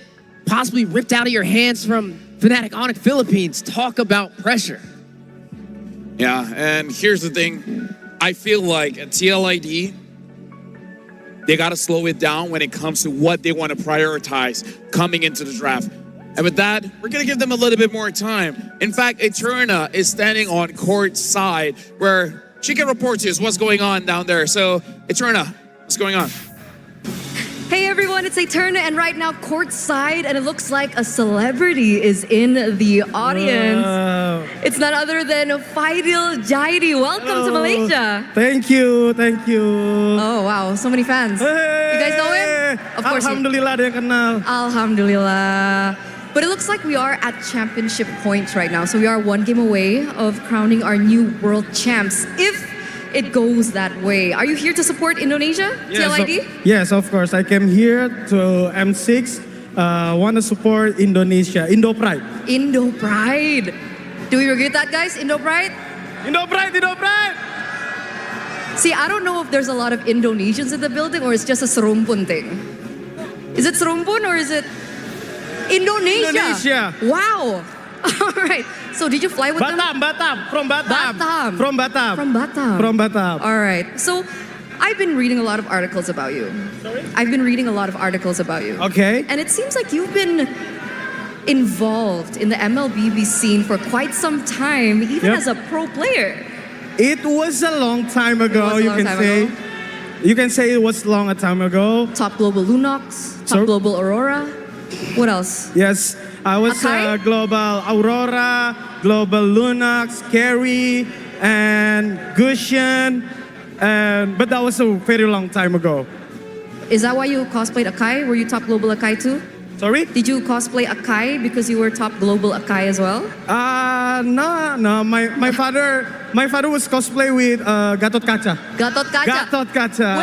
possibly ripped out of your hands from Fnatic Onyx Philippines. Talk about pressure.
Yeah, and here's the thing. I feel like at TLID, they got to slow it down when it comes to what they want to prioritize coming into the draft. And with that, we're going to give them a little bit more time. In fact, Eterna is standing on court side where she can report to us what's going on down there. So, Eterna, what's going on?
Hey everyone, it's Eterna, and right now courtside, and it looks like a celebrity is in the audience.
Wow.
It's none other than Faidil Jaidi. Welcome to Malaysia.
Thank you, thank you.
Oh wow, so many fans.
Hey.
You guys know him? Of course.
Alhamdulillah, dia kenal.
Alhamdulillah. But it looks like we are at championship point right now. So we are 1 game away of crowning our new world champs. If it goes that way. Are you here to support Indonesia, TLID?
Yes, of course. I came here to M6. Want to support Indonesia, Indo Pride.
Indo Pride. Do we regret that, guys? Indo Pride?
Indo Pride, Indo Pride!
See, I don't know if there's a lot of Indonesians in the building or it's just a serumpun thing. Is it serumpun or is it Indonesia?
Indonesia.
Wow. All right. So did you fly with them?
Batam, from Batam.
Batam.
From Batam.
From Batam.
From Batam.
All right. So I've been reading a lot of articles about you.
Sorry?
I've been reading a lot of articles about you.
Okay.
And it seems like you've been involved in the MLBB scene for quite some time, even as a pro player.
It was a long time ago, you can say. You can say it was long a time ago.
Top Global Lunox, Top Global Aurora. What else?
Yes, I was Global Aurora, Global Lunox, Carry, and Gushian, but that was a very long time ago.
Is that why you cosplayed Akai? Were you Top Global Akai too?
Sorry?
Did you cosplay Akai because you were top global Akai as well?
No. My father was cosplay with Gatot Kaca.
Gatot Kaca.
Gatot Kaca.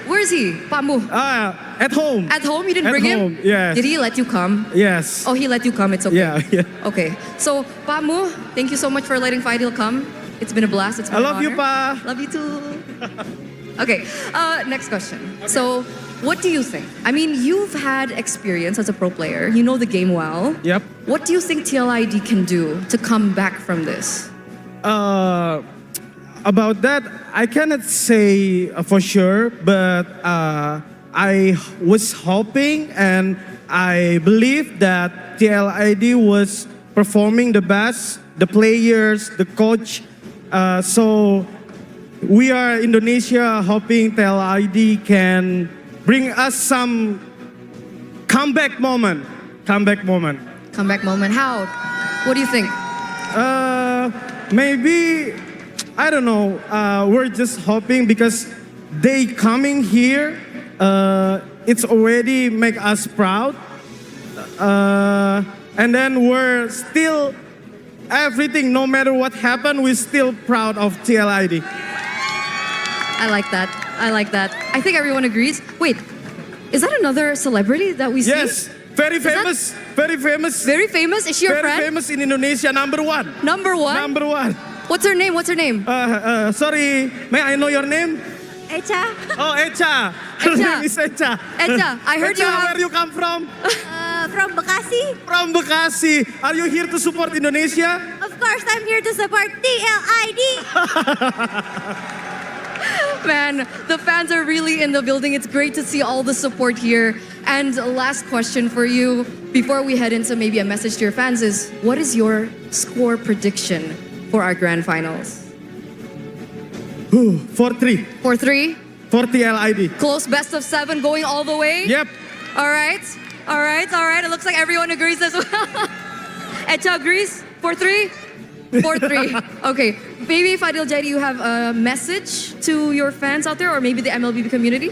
Where is he? Pamu.
At home.
At home? You didn't
At
bring
home,
him?
yes.
Did he let you come?
Yes.
Oh, he let you come. It's okay.
Yeah.
Okay. So, Pamu, thank you so much for letting Fidel come. It's been a blast. It's been
I love
an
you,
honor.
Pa.
Love you too. Okay. Next question. So, what do you think? I mean, you've had experience as a pro player. You know the game well.
Yep.
What do you think TLID can do to come back from this?
About that, I cannot say for sure, but I was hoping and I believe that TLID was performing the best, the players, the coach. So we are Indonesia hoping TLID can bring us some comeback moment.
Comeback moment. How? What do you think?
Maybe, I don't know. We're just hoping because they coming here, it's already make us proud. And then we're still, everything, no matter what happened, we're still proud of TLID.
I like that. I think everyone agrees. Wait, is that another celebrity that we see?
Yes, very famous. Very famous.
Very famous? Is she your friend?
Very famous in Indonesia, number one.
Number one?
Number one.
What's her name?
Sorry, may I know your name?
Echa.
Oh, Echa. Her name is Echa.
Echa, I heard
Echa,
you have...
where you come from?
From Bekasi.
From Bekasi. Are you here to support Indonesia?
Of course, I'm here to support TLID.
Man, the fans are really in the building. It's great to see all the support here. And last question for you, before we head into maybe a message to your fans is, what is your score prediction for our grand finals?
4-3.
4-3?
For TLID.
Close best of 7 going all the way?
Yep.
All right. It looks like everyone agrees as well. Echa agrees? 4-3? 4-3. Okay. Maybe Fadil Jadi, you have a message to your fans out there or maybe the MLBB community?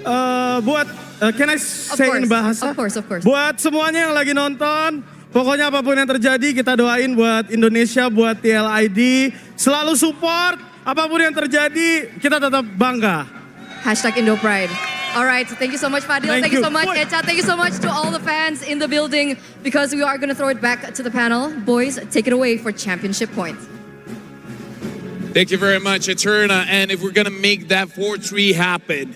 Can I say in bahasa?
Of course.
Buat semuanya yang lagi nonton, pokoknya apapun yang terjadi kita doain buat Indonesia, buat TLID. Selalu support, apapun yang terjadi kita tetap bangga.
#IndoPride. All right, thank you so much, Fadil. Thank you so much,
Boy.
Echa. Thank you so much to all the fans in the building because we are going to throw it back to the panel. Boys, take it away for championship points.
Thank you very much, Eterna. And if we're going to make that 4-3 happen,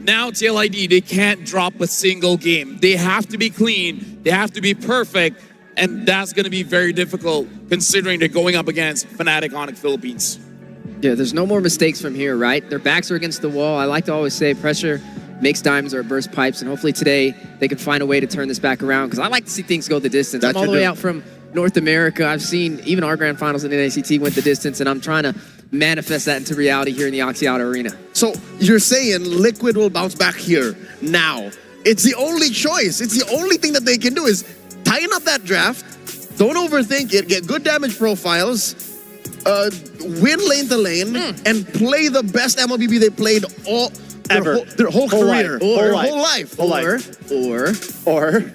now TLID, they can't drop a single game. They have to be clean. They have to be perfect. And that's going to be very difficult considering they're going up against Fnatic Onyx Philippines.
Yeah, there's no more mistakes from here, right? Their backs are against the wall. I like to always say pressure makes diamonds or burst pipes, and hopefully today they can find a way to turn this back around because I like to see things go the distance. I'm all the way out from North America. I've seen even our grand finals in NACT went the distance, and I'm trying to manifest that into reality here in the Axiata Arena.
So you're saying Liquid will bounce back here now. It's the only choice. It's the only thing that they can do is tighten up that draft, don't overthink it, get good damage profiles, win lane to lane, and play the best MLBB they played their whole career. Or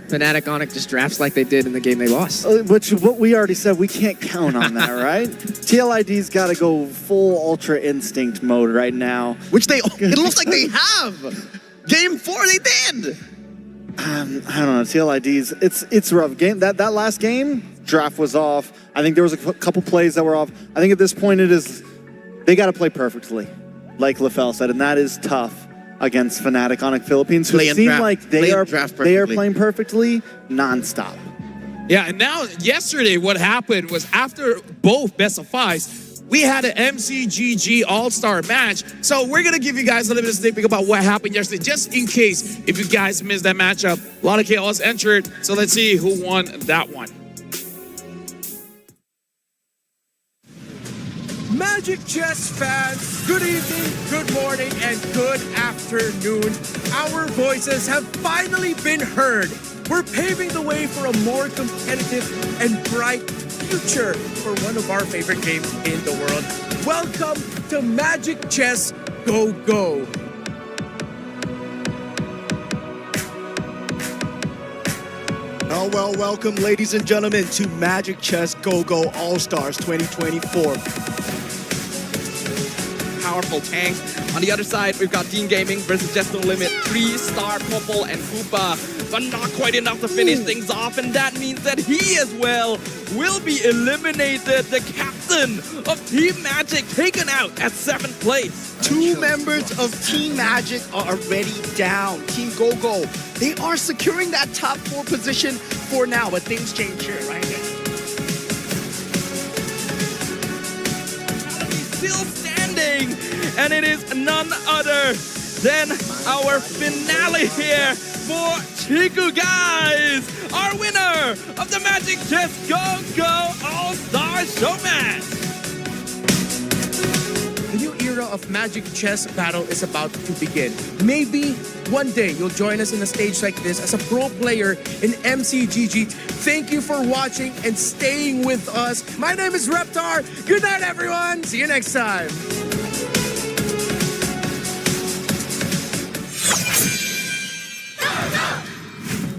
Fnatic Onyx just drafts like they did in the game they lost.
Which, what we already said, we can't count on that, right? TLID's got to go full Ultra Instinct mode right now.
Which it looks like they have. Game 4, they did.
I don't know, TLID's, it's rough. That last game, draft was off. I think there was a couple plays that were off. I think at this point they got to play perfectly, like LaFell said, and that is tough against Fnatic Onyx Philippines, who seem like they are playing perfectly nonstop.
Yeah, and now yesterday what happened was after both best of fives, we had an MCGG All-Star match. So we're going to give you guys a little bit of sneak peek about what happened yesterday, just in case if you guys missed that matchup. A lot of chaos entered, so let's see who won that one.
Magic Chess fans, good evening, good morning, and good afternoon. Our voices have finally been heard. We're paving the way for a more competitive and bright future for one of our favorite games in the world. Welcome to Magic Chess Go Go.
Welcome, ladies and gentlemen, to Magic Chess Go-Go All-Stars 2024.
Powerful tanks. On the other side, we've got Team Gaming versus Just No Limit. 3-star Popol and Hoopa, but not quite enough to finish things off, and that means that he as well will be eliminated. The captain of Team Magic taken out at 7th place.
2 members of Team Magic are already down. Team Go-Go, they are securing that top 4 position for now, but things change here, right?
Still standing, and it is none other than our finale here for Chiku Guys, our winner of the Magic Chess Go-Go All-Star Showmatch.
The new era of Magic Chess Battle is about to begin. Maybe one day you'll join us in a stage like this as a pro player in MCGG. Thank you for watching and staying with us. My name is Reptar. Good night, everyone. See you next time.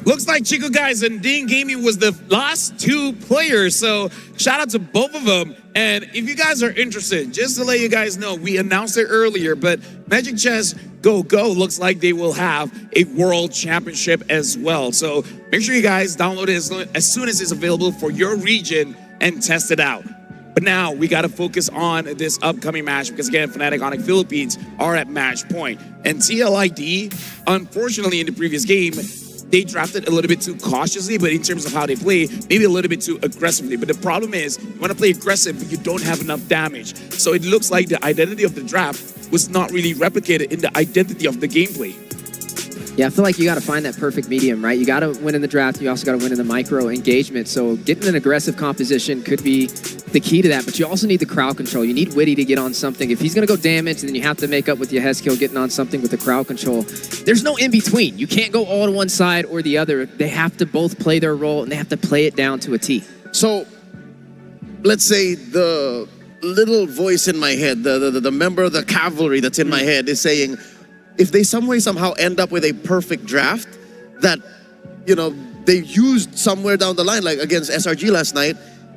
Looks like Chico Guys and Dean Gaming was the last 2 players, so shout out to both of them. And if you guys are interested, just to let you guys know, we announced it earlier, but Magic Chess Go-Go looks like they will have a World Championship as well. So make sure you guys download it as soon as it's available for your region and test it out. But now we got to focus on this upcoming match because, again, Fnatic Onyx Philippines are at match point. And TLID, unfortunately, in the previous game, they drafted a little bit too cautiously, but in terms of how they play, maybe a little bit too aggressively. But the problem is, you want to play aggressive, but you don't have enough damage. So it looks like the identity of the draft was not really replicated in the identity of the gameplay.
Yeah, I feel like you got to find that perfect medium, right? You got to win in the draft. You also got to win in the micro engagement. So getting an aggressive composition could be the key to that. But you also need the crowd control. You need Witty to get on something. If he's going to go damage, then you have to make up with your Heskil getting on something with the crowd control. There's no in between. You can't go all to one side or the other. They have to both play their role, and they have to play it down to a T.
So, let's say the little voice in my head, the member of the cavalry that's in my head is saying, if they some way somehow end up with a perfect draft that, you know, they used somewhere down the line, like against SRG last night,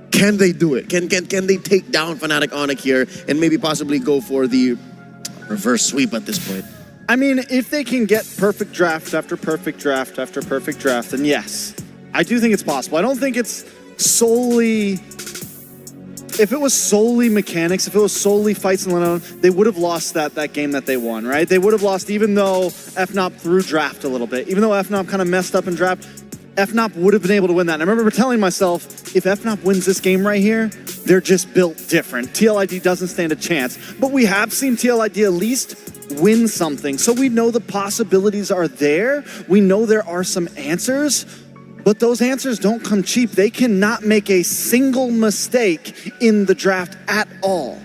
can they do it? Can they take down Fnatic Onyx here and maybe possibly go for the reverse sweep at this point?
I mean, if they can get perfect draft after perfect draft after perfect draft, then yes, I do think it's possible. I don't think it's solely... If it was solely mechanics, if it was solely fights and let-alone, they would have lost that game that they won, right? They would have lost even though FNOP threw draft a little bit. Even though FNOP kind of messed up in draft, FNOP would have been able to win that. And I remember telling myself, if FNOP wins this game right here, they're just built different. TLID doesn't stand a chance. But we have seen TLID at least win something. So we know the possibilities are there. We know there are some answers. But those answers don't come cheap. They cannot make a single mistake in the draft at all.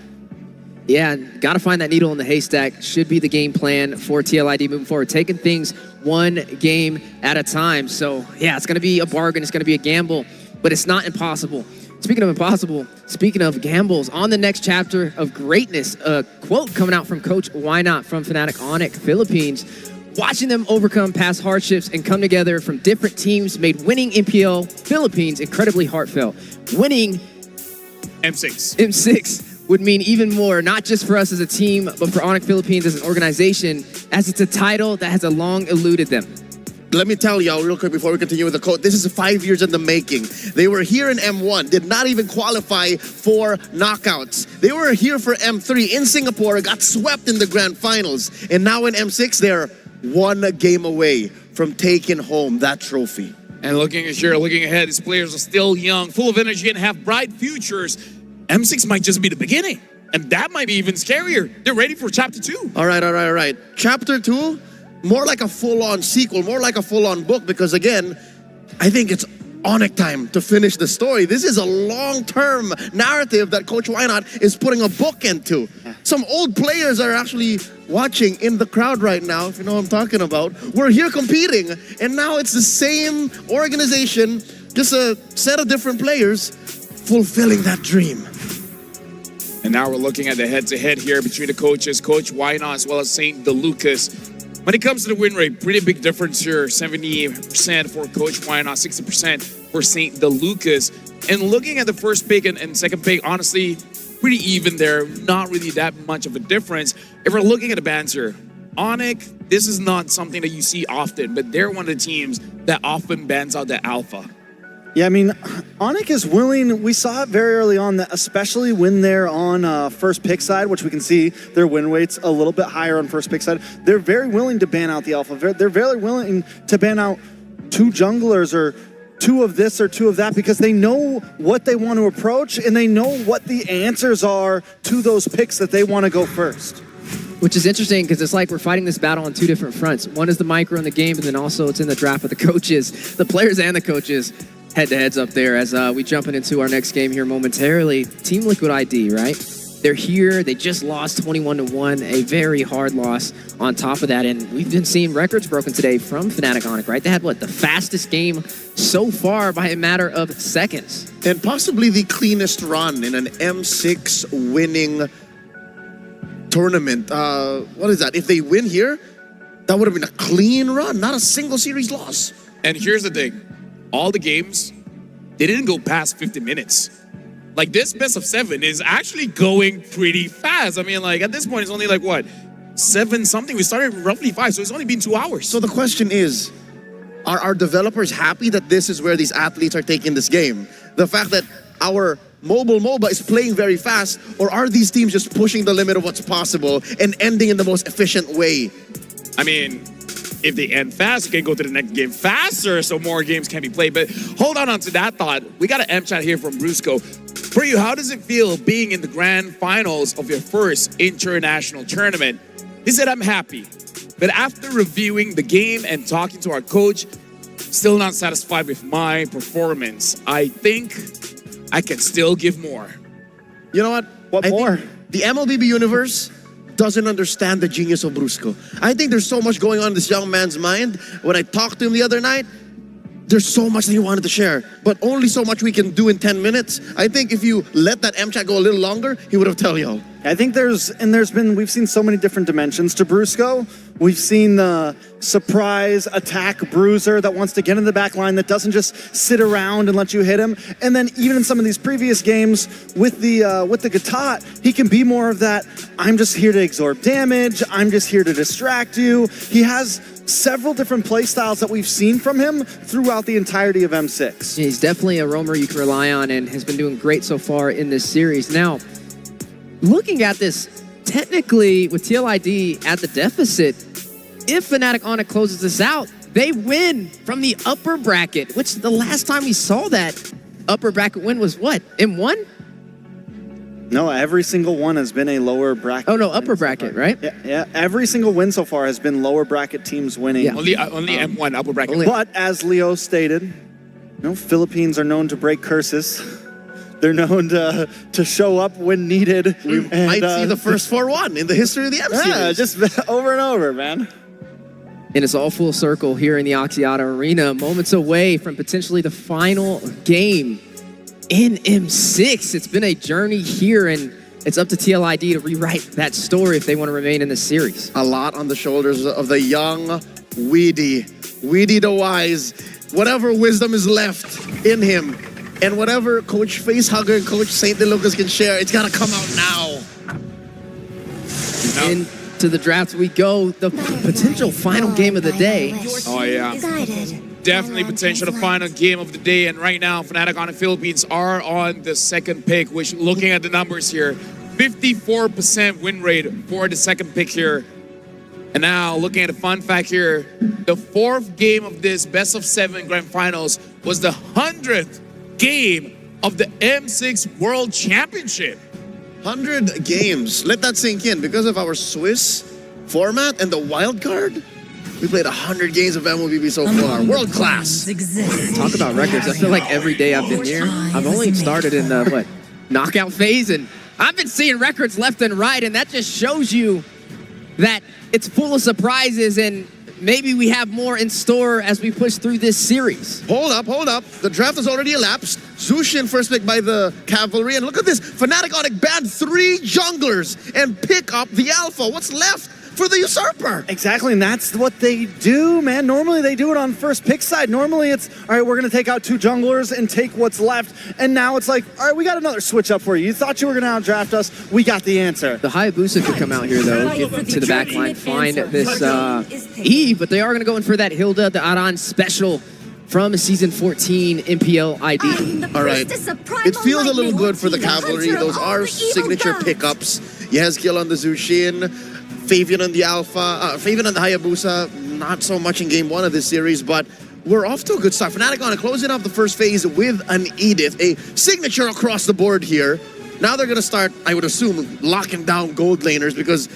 Yeah, got to find that needle in the haystack. Should be the game plan for TLID moving forward. Taking things one game at a time. So, yeah, it's going to be a bargain. It's going to be a gamble. But it's not impossible. Speaking of impossible, speaking of gambles, on the next chapter of greatness, a quote coming out from Coach Why Not from Fnatic Onyx Philippines. Watching them overcome past hardships and come together from different teams made winning MPL Philippines incredibly heartfelt. Winning M6 would mean even more, not just for us as a team, but for Onyx Philippines as an organization, as it's a title that has long eluded them.
Let me tell y'all real quick before we continue with the quote. This is 5 years in the making. They were here in M1, did not even qualify for knockouts. They were here for M3 in Singapore, got swept in the grand finals. And now in M6, they're one game away from taking home that trophy.
And looking ahead, these players are still young, full of energy, and have bright futures. M6 might just be the beginning, and that might be even scarier. They're ready for Chapter 2.
All right. Chapter 2, more like a full-on sequel, more like a full-on book, because again, I think it's Onyx time to finish the story. This is a long-term narrative that Coach Wynot is putting a book into. Some old players are actually watching in the crowd right now, if you know what I'm talking about. We're here competing, and now it's the same organization, just a set of different players fulfilling that dream.
And now we're looking at the head-to-head here between the coaches, Coach Wynot as well as St. DeLucas. When it comes to the win rate, pretty big difference here. 70% for Coach Wynot, 60% for St. DeLucas. And looking at the first pick and second pick, honestly, pretty even there. Not really that much of a difference. If we're looking at the bands here, Onyx, this is not something that you see often, but they're one of the teams that often bans out the alpha.
Yeah, I mean, Onyx is willing. We saw it very early on, that especially when they're on first pick side, which we can see their win rates a little bit higher on first pick side. They're very willing to ban out the alpha. They're very willing to ban out 2 junglers or 2 of this or 2 of that, because they know what they want to approach and they know what the answers are to those picks that they want to go first.
Which is interesting because it's like we're fighting this battle on 2 different fronts. One is the micro in the game, and then also it's in the draft with the coaches, the players and the coaches. Head-to-heads up there as we jumping into our next game here momentarily. Team Liquid ID, right? They're here. They just lost 21-1, a very hard loss on top of that. And we've been seeing records broken today from Fnatic Onyx, right? They had, what, the fastest game so far by a matter of seconds.
And possibly the cleanest run in an M6 winning tournament. What is that? If they win here, that would have been a clean run, not a single series loss.
And here's the thing. All the games, they didn't go past 50 minutes. Like, this best of 7 is actually going pretty fast. I mean, like, at this point, it's only like, what, 7 something? We started roughly 5, so it's only been 2 hours.
So the question is, are our developers happy that this is where these athletes are taking this game? The fact that our mobile MOBA is playing very fast, or are these teams just pushing the limit of what's possible and ending in the most efficient way?
I mean, if they end fast, you can go to the next game faster so more games can be played. But hold on to that thought. We got an M chat here from Brusco. For you, how does it feel being in the grand finals of your first international tournament? He said, I'm happy. But after reviewing the game and talking to our coach, still not satisfied with my performance. I think I can still give more.
You know what?
What more?
The MLBB universe doesn't understand the genius of Brusco. I think there's so much going on in this young man's mind. When I talked to him the other night, there's so much that he wanted to share, but only so much we can do in 10 minutes. I think if you let that M chat go a little longer, he would have told you.
I think we've seen so many different dimensions to Brusco. We've seen the surprise attack bruiser that wants to get in the back line, that doesn't just sit around and let you hit him. And then even in some of these previous games with the Gatot, he can be more of that, I'm just here to absorb damage, I'm just here to distract you. He has several different play styles that we've seen from him throughout the entirety of M6.
He's definitely a roamer you can rely on and has been doing great so far in this series. Now, looking at this, technically with TLID at the deficit, if Fnatic Onyx closes this out, they win from the upper bracket, which the last time we saw that upper bracket win was what, M1?
No, every single one has been a lower bracket.
Oh no, upper bracket, right?
Yeah, every single win so far has been lower bracket teams winning.
Yeah. Only M1 upper bracket.
But as Leo stated, Philippines are known to break curses. They're known to show up when needed.
We might see the first 4-1 in the history of the M series.
Yeah, just over and over, man.
And it's all full circle here in the Axiata Arena, moments away from potentially the final game in M6. It's been a journey here, and it's up to TLID to rewrite that story if they want to remain in this series.
A lot on the shoulders of the young Weedy the Wise. Whatever wisdom is left in him, and whatever Coach Facehugger and Coach St. DeLucas can share, it's got to come out now.
Into the draft we go, the potential final game of the day.
Oh, yeah. Definitely potential the final game of the day. And right now, Fnatic Onyx Philippines are on the second pick, which, looking at the numbers here, 54% win rate for the second pick here. And now, looking at the fun fact here, the 4th game of this best of 7 grand finals was the 100th game of the M6 World Championship.
100 games. Let that sink in. Because of our Swiss format and the wild card, we played 100 games of MLBB so far. World class.
Talk about records. I feel like every day I've been here, I've only started in the knockout phase, and I've been seeing records left and right, and that just shows you that it's full of surprises, and maybe we have more in store as we push through this series.
Hold up. The draft has already elapsed. Zushin first pick by the Cavalry, and look at this. Fnatic Onyx banned 3 junglers and pick up the Alpha. What's left? for the usurper.
Exactly, and that's what they do, man. Normally they do it on first pick side. Normally it's, all right, we're going to take out 2 junglers and take what's left. And now it's like, all right, we got another switch up for you. You thought you were going to outdraft us. We got the answer.
The Hayabusa could come out here, though, get to the back line, find this Eve, but they are going to go in for that Hilda the Aran special from Season 14 MPL ID.
All right. It feels a little good for the Cavalry. Those are signature pickups. Yezkiel on the Zushin, Fabian on the Alpha, Fabian on the Hayabusa, not so much in game 1 of this series, but we're off to a good start. Fnatic on closing off the first phase with an Edith, a signature across the board here. Now they're going to start, I would assume, locking down gold laners because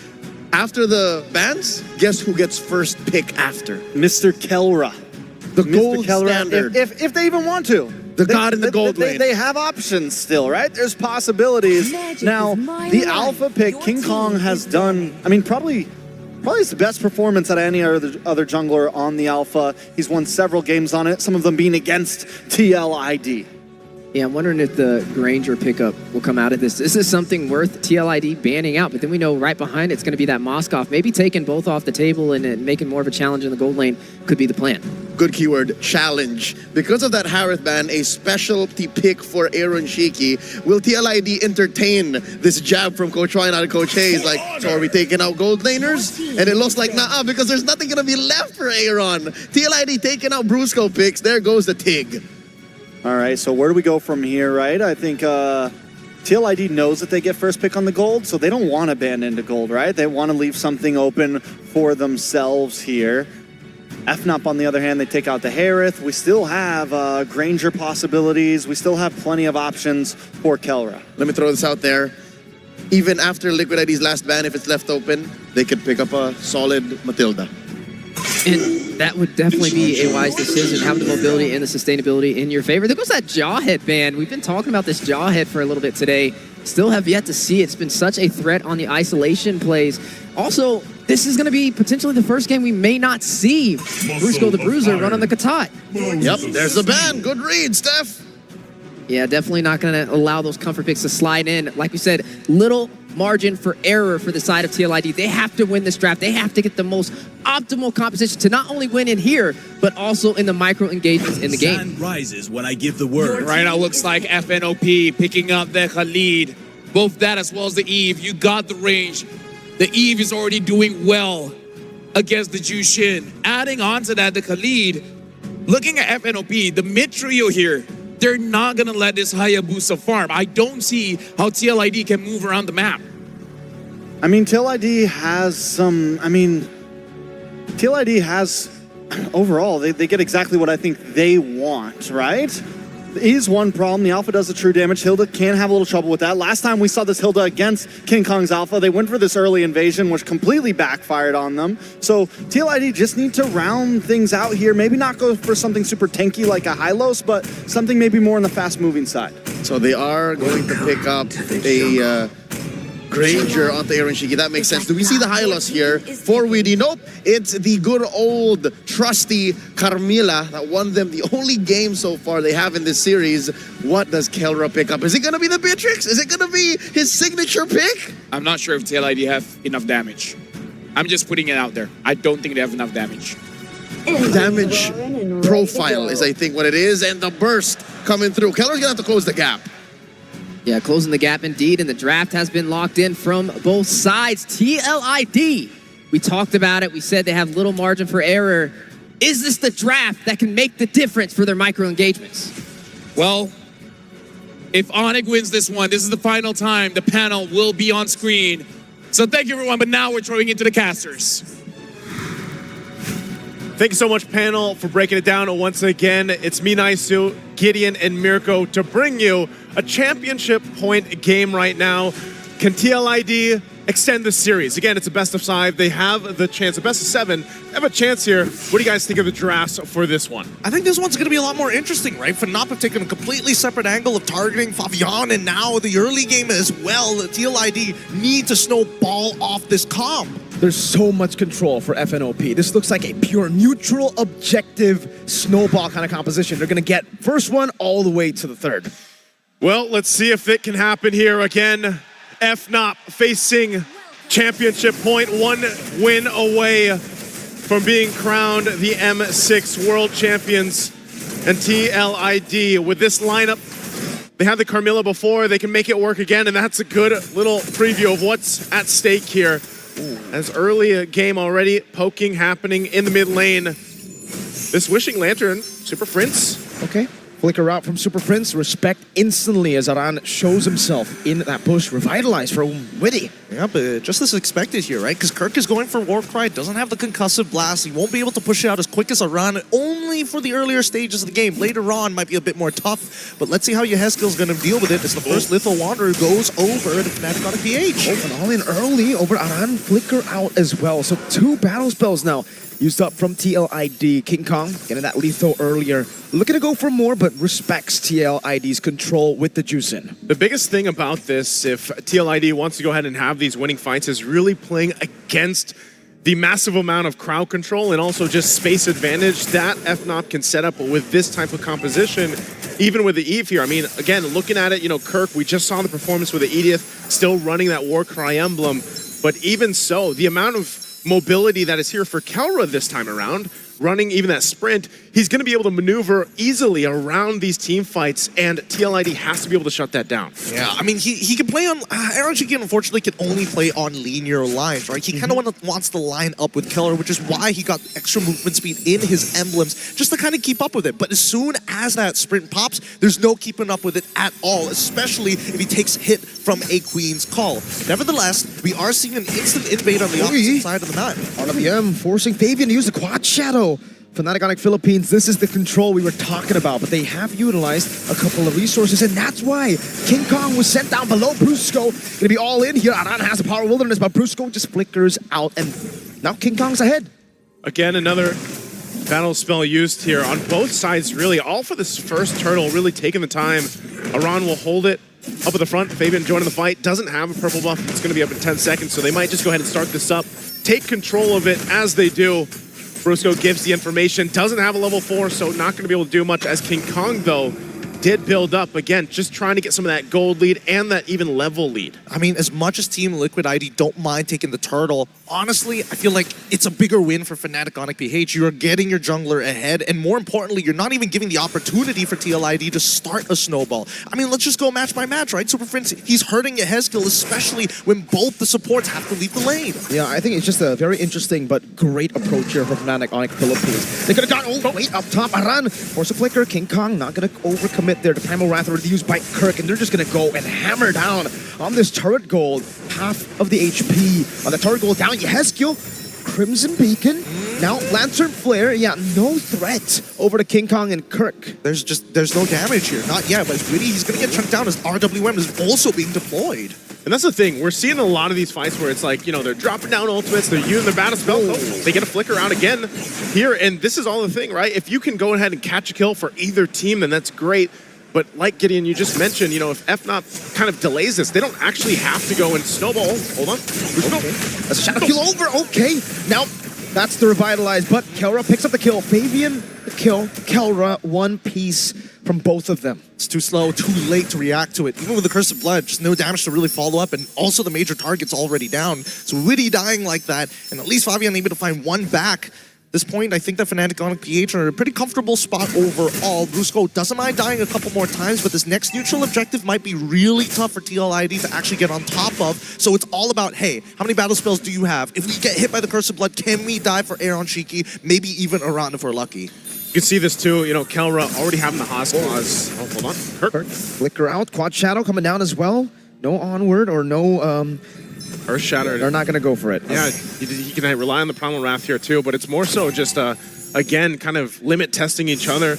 after the bans, guess who gets first pick after?
Mr. Kelra.
The gold standard.
If they even want to.
The god in the gold lane.
They have options still, right? There's possibilities. Now, the alpha pick, King Kong has done, I mean, probably his best performance out of any other jungler on the alpha. He's won several games on it, some of them being against TLID.
Yeah, I'm wondering if the Granger pickup will come out of this. This is something worth TLID banning out, but then we know right behind it's going to be that Moskov. Maybe taking both off the table and making more of a challenge in the gold lane could be the plan.
Good keyword, challenge. Because of that Harith ban, a specialty pick for Aaron Shiki. Will TLID entertain this jab from Coach Ryan out of Coach Hayes? Like, so are we taking out gold laners? And it looks like, nah, because there's nothing going to be left for Aaron. TLID taking out Brusco picks. There goes the TIG.
All right, so where do we go from here, right? I think TLID knows that they get first pick on the gold, so they don't want to ban into gold, right? They want to leave something open for themselves here. FNOP, on the other hand, they take out the Harith. We still have Granger possibilities. We still have plenty of options for Kelra.
Let me throw this out there. Even after Liquid ID's last ban, if it's left open, they could pick up a solid Matilda.
And that would definitely be a wise decision, having the mobility and the sustainability in your favor. There goes that Jawhead ban. We've been talking about this Jawhead for a little bit today. Still have yet to see it. It's been such a threat on the isolation plays. Also, this is going to be potentially the first game we may not see Brusco the Bruiser run on the Katat.
Yep, there's the ban. Good read, Steph.
Yeah, definitely not going to allow those comfort picks to slide in. Like we said, little margin for error for the side of TLID. They have to win this draft. They have to get the most optimal composition to not only win in here, but also in the micro engagements in the game.
Sun rises when I give the word.
Right now looks like FNOP picking up the Khalid. Both that as well as the Eve. You got the range. The Eve is already doing well against the Jushin. Adding on to that, the Khalid, looking at FNOP, the mid trio here, they're not going to let this Hayabusa farm. I don't see how TLID can move around the map.
I mean, TLID has some, TLID has, overall, they get exactly what I think they want, right? Is one problem. The Alpha does the true damage. Hilda can have a little trouble with that. Last time we saw this Hilda against King Kong's Alpha, they went for this early invasion, which completely backfired on them. So TLID just need to round things out here. Maybe not go for something super tanky like a Hylos, but something maybe more on the fast-moving side.
So they are going to pick up a Granger onto Aaron Shiki. That makes sense. Do we see the Hylos here for Weedy? Nope. It's the good old trusty Carmilla that won them the only game so far they have in this series. What does Kelra pick up? Is it going to be the Beatrix? Is it going to be his signature pick?
I'm not sure if TLID have enough damage. I'm just putting it out there. I don't think they have enough damage.
Damage profile is, I think, what it is. And the burst coming through. Kelra's going to have to close the gap.
Yeah, closing the gap indeed, and the draft has been locked in from both sides. TLID, we talked about it. We said they have little margin for error. Is this the draft that can make the difference for their micro engagements?
Well, if Onyx wins this one, this is the final time the panel will be on screen. So thank you, everyone, but now we're throwing into the casters.
Thank you so much, panel, for breaking it down once again. It's me, Naisu, Gideon, and Mirko to bring you a championship point game right now. Can TLID extend the series? Again, it's a best of 5. They have the chance, a best of 7. They have a chance here. What do you guys think of the drafts for this one?
I think this one's going to be a lot more interesting, right? FNOP have taken a completely separate angle of targeting Fabian, and now the early game as well. The TLID need to snowball off this comp.
There's so much control for FNOP. This looks like a pure neutral, objective snowball kind of composition. They're going to get first one all the way to the third.
Well, let's see if it can happen here again. FNOP facing championship point, 1 win away from being crowned the M6 World Champions. And TLID, with this lineup, they had the Carmilla before, they can make it work again, and that's a good little preview of what's at stake here. As early a game already, poking happening in the mid lane. This Wishing Lantern, Super Prince.
Okay. Flicker out from Super Prince. Respect instantly as Aran shows himself in that bush. Revitalized from Witty.
Yeah, but just as expected here, right? Because Kirk is going for Warcry, doesn't have the concussive blast. He won't be able to push it out as quick as Aran, only for the earlier stages of the game. Later on, might be a bit more tough, but let's see how Yehezkiel's going to deal with it as the first Lethal Wanderer goes over to Fnatic on a PH.
Oh, and all in early over Aran. Flicker out as well. So 2 battle spells now used up from TLID. King Kong getting that lethal earlier. Looking to go for more, but respects TLID's control with the Juicin.
The biggest thing about this, if TLID wants to go ahead and have these winning fights, is really playing against the massive amount of crowd control and also just space advantage that FNOP can set up with this type of composition, even with the Eve here. I mean, again, looking at it, you know, Kirk, we just saw the performance with the Edith, still running that Warcry emblem, but even so, the amount of mobility that is here for Kelra this time around, running even that sprint, he's going to be able to maneuver easily around these team fights, and TLID has to be able to shut that down.
Yeah, I mean, he can play on... Aaron Chicken, unfortunately, can only play on linear lines, right? He kind of wants to line up with Keller, which is why he got extra movement speed in his emblems, just to kind of keep up with it. But as soon as that sprint pops, there's no keeping up with it at all, especially if he takes hit from a Queen's Call. Nevertheless, we are seeing an instant invade on the opposite side of the map.
RWM forcing Fabian to use the quad shadow. Fnatic Onyx Philippines, this is the control we were talking about, but they have utilized a couple of resources, and that's why King Kong was sent down below. Brusco gonna be all in here. Aran has the power of wilderness, but Brusco just flickers out, and now King Kong's ahead.
Again, another battle spell used here on both sides, really, all for this first turtle, really taking the time. Aran will hold it up at the front. Fabian joining the fight, doesn't have a purple buff. It's going to be up in 10 seconds, so they might just go ahead and start this up, take control of it as they do. Brusco gives the information, doesn't have a level 4, so not going to be able to do much, as King Kong, though, did build up. Again, just trying to get some of that gold lead and that even level lead.
I mean, as much as Team Liquid ID don't mind taking the turtle, honestly, I feel like it's a bigger win for Fnatic Onyx PH. You are getting your jungler ahead, and more importantly, you're not even giving the opportunity for TLID to start a snowball. I mean, let's just go match by match, right? Super Prince, he's hurting Yehezkiel, especially when both the supports have to leave the lane.
Yeah, I think it's just a very interesting but great approach here from Fnatic Onyx Philippines. They could have gone all the way up top. Aran force a flicker. King Kong not going to overcommit there. The Primal Wrath already used by Kirk, and they're just going to go and hammer down on this turret gold. Half of the HP on the turret gold down. Yehezkiel, Crimson Beacon, now Lantern Flare. Yeah, no threat over to King Kong and Kirk.
There's no damage here. Not yet, but really, he's going to get chunked down as RWM is also being deployed.
And that's the thing, we're seeing a lot of these fights where it's like, you know, they're dropping down ultimates, they're using their battle spell, they get a flicker out again here, and this is all the thing, right? If you can go ahead and catch a kill for either team, then that's great. But like Gideon, you just mentioned, you know, if FNOP kind of delays this, they don't actually have to go and snowball. Hold on.
Okay. That's a shadow kill over. Okay. Now, that's the revitalize, but Kelra picks up the kill. Fabian, the kill. Kelra, one piece from both of them.
It's too slow, too late to react to it. Even with the Curse of Blood, just no damage to really follow up, and also the major target's already down. So Witty dying like that, and at least Fabian able to find one back. At this point, I think that Fnatic Onyx PH are in a pretty comfortable spot overall. Brusco doesn't mind dying a couple more times, but this next neutral objective might be really tough for TLID to actually get on top of. So it's all about, hey, how many battle spells do you have? If we get hit by the Curse of Blood, can we die for Aaron Shiki? Maybe even Aran if we're lucky.
You can see this too, you know, Kelra already having the Haas Claws. Oh, hold on.
Kirk. Flicker out, Quad Shadow coming down as well. No onward or no...
Earth Shatter.
They're not going to go for it.
Yeah, he can rely on the Primal Wrath here too, but it's more so just, again, kind of limit testing each other.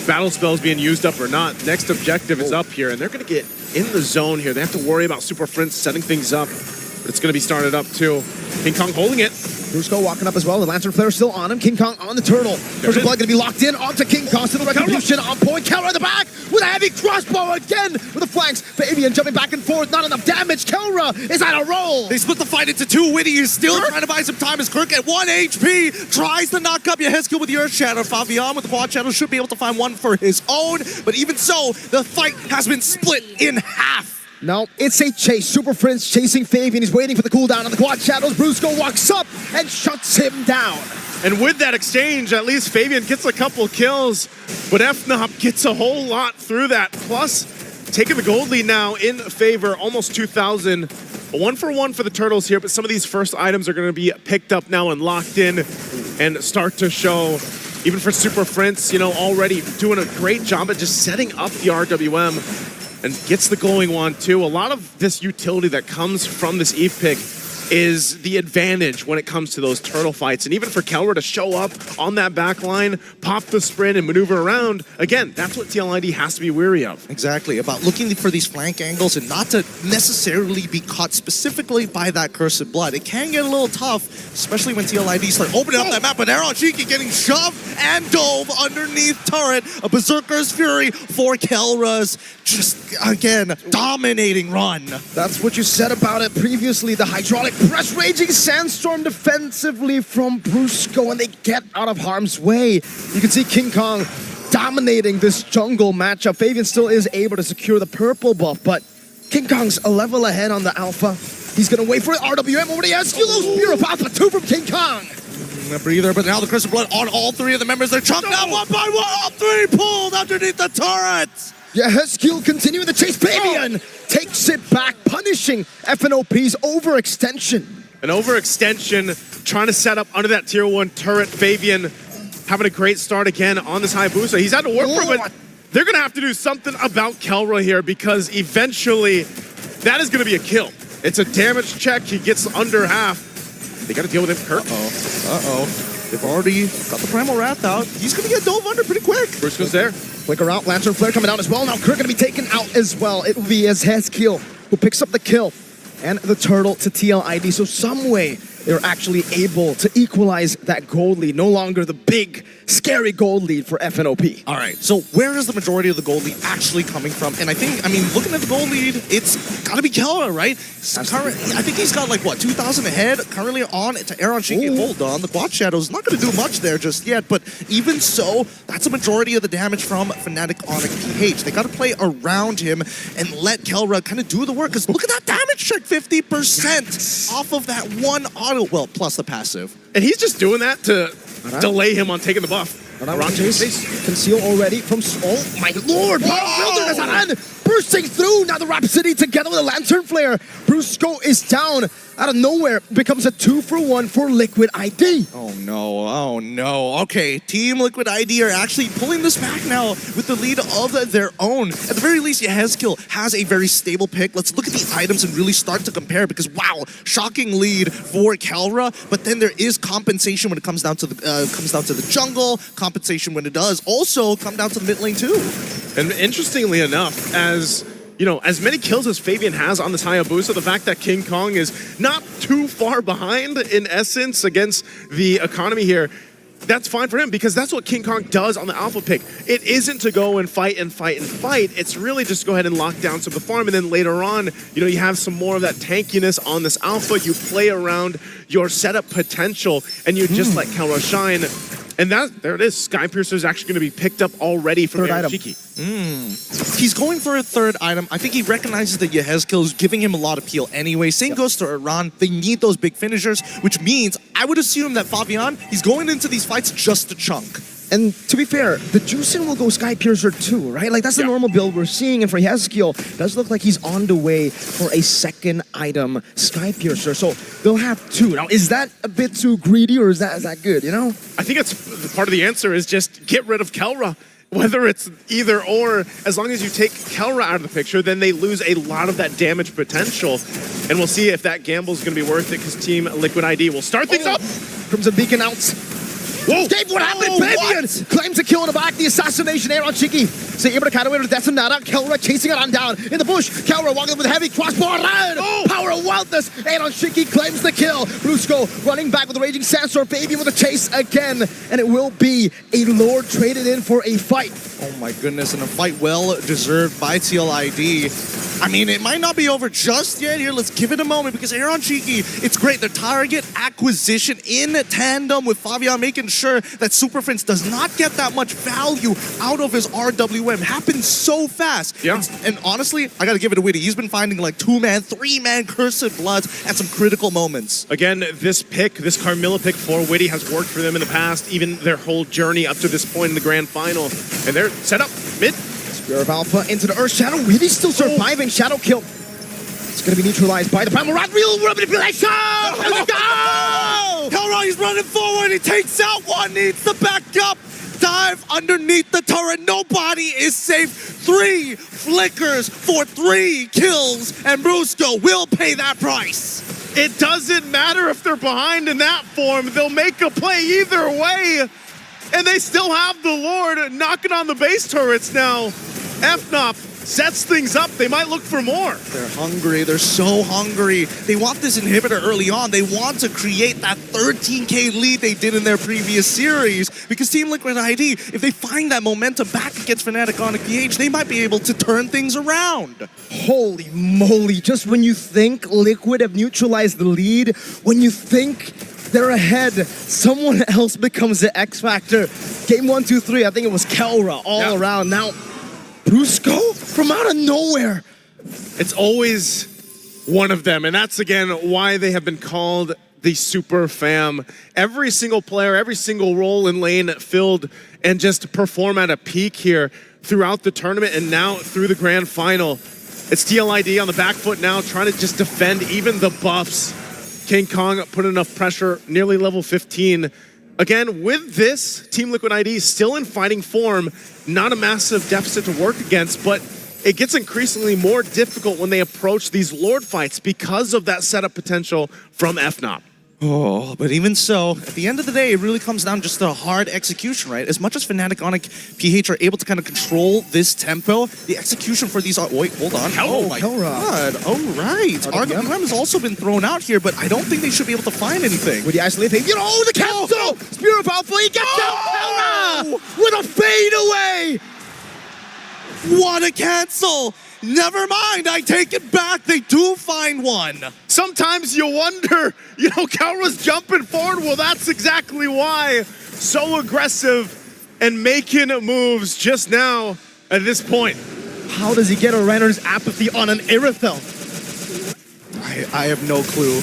Battle spells being used up or not. Next objective is up here, and they're going to get in the zone here. They have to worry about Super Prince setting things up, but it's going to be started up too. King Kong holding it.
Brusco walking up as well. The Lantern Flare still on him. King Kong on the turtle. First blood going to be locked in onto King Kong. Still the retribution on point. Kelra in the back with a heavy crossbow again with the flanks. Fabian jumping back and forth. Not enough damage. Kelra is on a roll.
They split the fight into two. Witty is still trying to buy some time as Kirk at 1 HP tries to knock up Yehezkiel with the Earth Shadow. Fabian with the Quad Shadow should be able to find one for his own. But even so, the fight has been split in half.
No, it's a chase. Super Prince chasing Fabian. He's waiting for the cooldown on the quad shadows. Brusco walks up and shuts him down.
And with that exchange, at least Fabian gets a couple kills, but FNOP gets a whole lot through that. Plus, taking the gold lead now in favor, almost 2,000. 1-for-1 for the Turtles here, but some of these first items are going to be picked up now and locked in and start to show. Even for Super Prince, you know, already doing a great job at just setting up the RWM and gets the glowing wand too. A lot of this utility that comes from this Eve pick is the advantage when it comes to those turtle fights. And even for Kelra to show up on that back line, pop the sprint and maneuver around, again, that's what TLID has to be weary of.
Exactly, about looking for these flank angles and not to necessarily be caught specifically by that cursed blood. It can get a little tough, especially when TLID start opening up that map, but Aaron Shiki getting shoved and dove underneath turret. A Berserker's Fury for Kelra's just, again, dominating run.
That's what you said about it previously. The hydraulic press raging sandstorm defensively from Brusco, and they get out of harm's way. You can see King Kong dominating this jungle matchup. Fabian still is able to secure the purple buff, but King Kong's a level ahead on the alpha. He's gonna wait for it. RWM over the Esculo. Spear of Alpha 2 from King Kong.
A breather, but now the Crystal Blood on all three of the members. They're chunked out one by one. All three pulled underneath the turrets.
Yeah, Heskiel continuing the chase. Fabian takes it back, punishing FNOP's overextension.
An overextension, trying to set up under that tier 1 turret. Fabian having a great start again on this Hayabusa. He's had to work for it, but they're going to have to do something about Kelra here because eventually that is going to be a kill. It's a damage check. He gets under half. They got to deal with him, Kirk.
Uh-oh. They've already got the Primal Wrath out. He's going to get dove under pretty quick.
Brusco's there.
Flicker out, Lantern Flare coming out as well. Now Kirk going to be taken out as well. It will be as Heskiel who picks up the kill and the turtle to TLID. So some way they're actually able to equalize that gold lead. No longer the big, scary gold lead for FNOP.
All right, so where is the majority of the gold lead actually coming from? And I think, looking at the gold lead, it's got to be Kelra, right? I think he's got like, what, 2,000 ahead currently on to Aaron Shiki. Hold on, the Quad Shadow's not going to do much there just yet, but even so, that's a majority of the damage from Fnatic Onyx PH. They got to play around him and let Kelra kind of do the work, because look at that damage check, 50% off of that one auto, well, plus the passive.
And he's just doing that to delay him on taking the buff.
Around chase. Conceal already from... Oh my lord! Wilderness Aran bursting through! Now the Rhapsody together with a Lantern Flare. Brusco is down. Out of nowhere, becomes a 2-for-1 for Liquid ID.
Oh no. Okay, Team Liquid ID are actually pulling this back now with the lead of their own. At the very least, Heskiel has a very stable pick. Let's look at the items and really start to compare, because wow, shocking lead for Kelra, but then there is compensation when it comes down to the jungle, compensation when it does also come down to the mid lane too.
And interestingly enough, as you know, as many kills as Fabian has on this Hayabusa, the fact that King Kong is not too far behind in essence against the economy here, that's fine for him, because that's what King Kong does on the alpha pick. It isn't to go and fight and fight and fight. It's really just go ahead and lock down some of the farm, and then later on, you know, you have some more of that tankiness on this alpha. You play around your setup potential, and you just let Kelra shine. And there it is. Skypiercer is actually going to be picked up already from Aaron Shiki.
He's going for a third item. I think he recognizes that Heskiel is giving him a lot of peel anyway. Same goes to Iran. They need those big finishers, which means I would assume that Fabian, he's going into these fights just to chunk.
And to be fair, the Juicing will go Skypiercer too, right? Like, that's the normal build we're seeing. And for Heskiel, it does look like he's on the way for a second item, Skypiercer. So they'll have two. Now, is that a bit too greedy, or is that good, you know?
I think it's part of the answer is just get rid of Kelra. Whether it's either or, as long as you take Kelra out of the picture, then they lose a lot of that damage potential. And we'll see if that gamble is going to be worth it, because Team Liquid ID will start things up.
Crimson Beacon out. Escape, what happened? Fabian claims a kill in the back. The assassination Aaron Shiki. So able to cut away with Detonata. Kelra chasing it on down in the bush. Kelra walking with a heavy crossbar. Power of wildness. Aaron Shiki claims the kill. Brusco running back with a raging sandstorm. Fabian with a chase again. And it will be a Lord traded in for a fight.
Oh my goodness, and a fight well deserved by TLID. I mean, it might not be over just yet here. Let's give it a moment because Aaron Cheeky, it's great. The target acquisition in tandem with Fabian, making sure that Super Prince does not get that much value out of his RWM. Happens so fast.
Yeah.
And honestly, I gotta give it to Witty. He's been finding like 2-man, 3-man Cursed Bloods at some critical moments.
Again, this Carmilla pick for Witty has worked for them in the past, even their whole journey up to this point in the grand final. And they're set up mid.
Spear of Alpha into the Earth Shadow. Witty still surviving. Shadow kill. It's going to be neutralized by the Primal Rat. Real manipulation! Let's go!
Kelra, he's running forward. He takes out one. Needs the backup. Dive underneath the turret. Nobody is safe. 3 flickers for 3 kills. And Brusco will pay that price.
It doesn't matter if they're behind in that form. They'll make a play either way. And they still have the Lord knocking on the base turrets now. FNOP sets things up. They might look for more.
They're hungry. They're so hungry. They want this inhibitor early on. They want to create that 13K lead they did in their previous series. Because Team Liquid ID, if they find that momentum back against Fnatic on PH, they might be able to turn things around.
Holy moly. Just when you think Liquid have neutralized the lead, when you think they're ahead, someone else becomes the X Factor. Game 1, 2, 3, I think it was Kelra all around. Now, Brusco from out of nowhere.
It's always one of them, and that's again why they have been called the Super Fam. Every single player, every single role in lane filled and just perform at a peak here throughout the tournament and now through the grand final. It's TLID on the back foot now, trying to just defend even the buffs. King Kong put enough pressure, nearly level 15. Again, with this, Team Liquid ID still in fighting form, not a massive deficit to work against, but it gets increasingly more difficult when they approach these Lord fights because of that setup potential from FNOP.
Oh, but even so, at the end of the day, it really comes down just to hard execution, right? As much as Fnatic on PH are able to kind of control this tempo, the execution for these are... Wait, hold on. Oh my god. All right. RWM has also been thrown out here, but I don't think they should be able to find anything.
With the isolated, you know, the cancel! Spear of Alpha, he gets out! With a fade away!
What a cancel! Never mind, I take it back. They do find one.
Sometimes you wonder, you know, Kelra's jumping forward. Well, that's exactly why. So aggressive and making moves just now at this point.
How does he get a Renner's apathy on an Irithel?
I have no clue.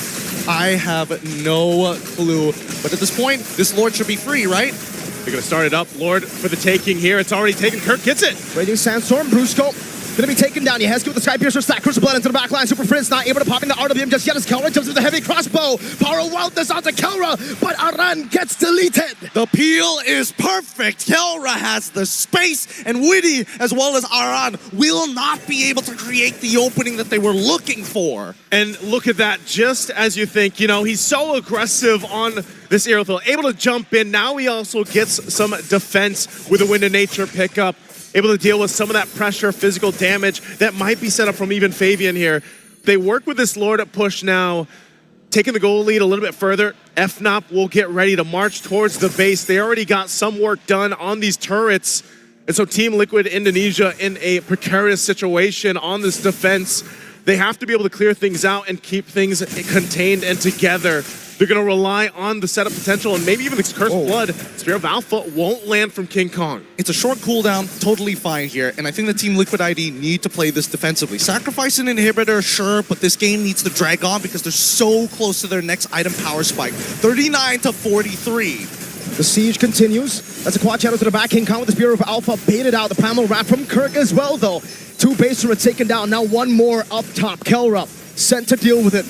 I have no clue. But at this point, this Lord should be free, right?
They're going to start it up. Lord for the taking here. It's already taken. Kirk gets it.
Raging Sandstorm, Brusco. Gonna be taken down. He has to with the Sky Piercer stack. Crucible Blood into the back line. Super Prince not able to pop in the RWM just yet as Kelra jumps with the heavy crossbow. Power Wildness onto Kelra, but Aran gets deleted.
The peel is perfect. Kelra has the space, and Witty, as well as Aran, will not be able to create the opening that they were looking for.
And look at that, just as you think, you know, he's so aggressive on this Irithel, able to jump in. Now he also gets some defense with a Wind of Nature pickup. Able to deal with some of that pressure, physical damage that might be set up from even Fabian here. They work with this Lord at push now, taking the goal lead a little bit further. FNOP will get ready to march towards the base. They already got some work done on these turrets. And so Team Liquid Indonesia in a precarious situation on this defense. They have to be able to clear things out and keep things contained and together. They're going to rely on the setup potential and maybe even this Cursed Blood. Spear of Alpha won't land from King Kong.
It's a short cooldown, totally fine here, and I think the Team Liquid ID need to play this defensively. Sacrifice an inhibitor, sure, but this game needs to drag on because they're so close to their next item power spike. 39 to 43.
The siege continues. That's a quad channel to the back. King Kong with the Spear of Alpha baited out. The primal wrap from Kirk as well, though. 2 base turrets taken down. Now 1 more up top. Kelra sent to deal with it.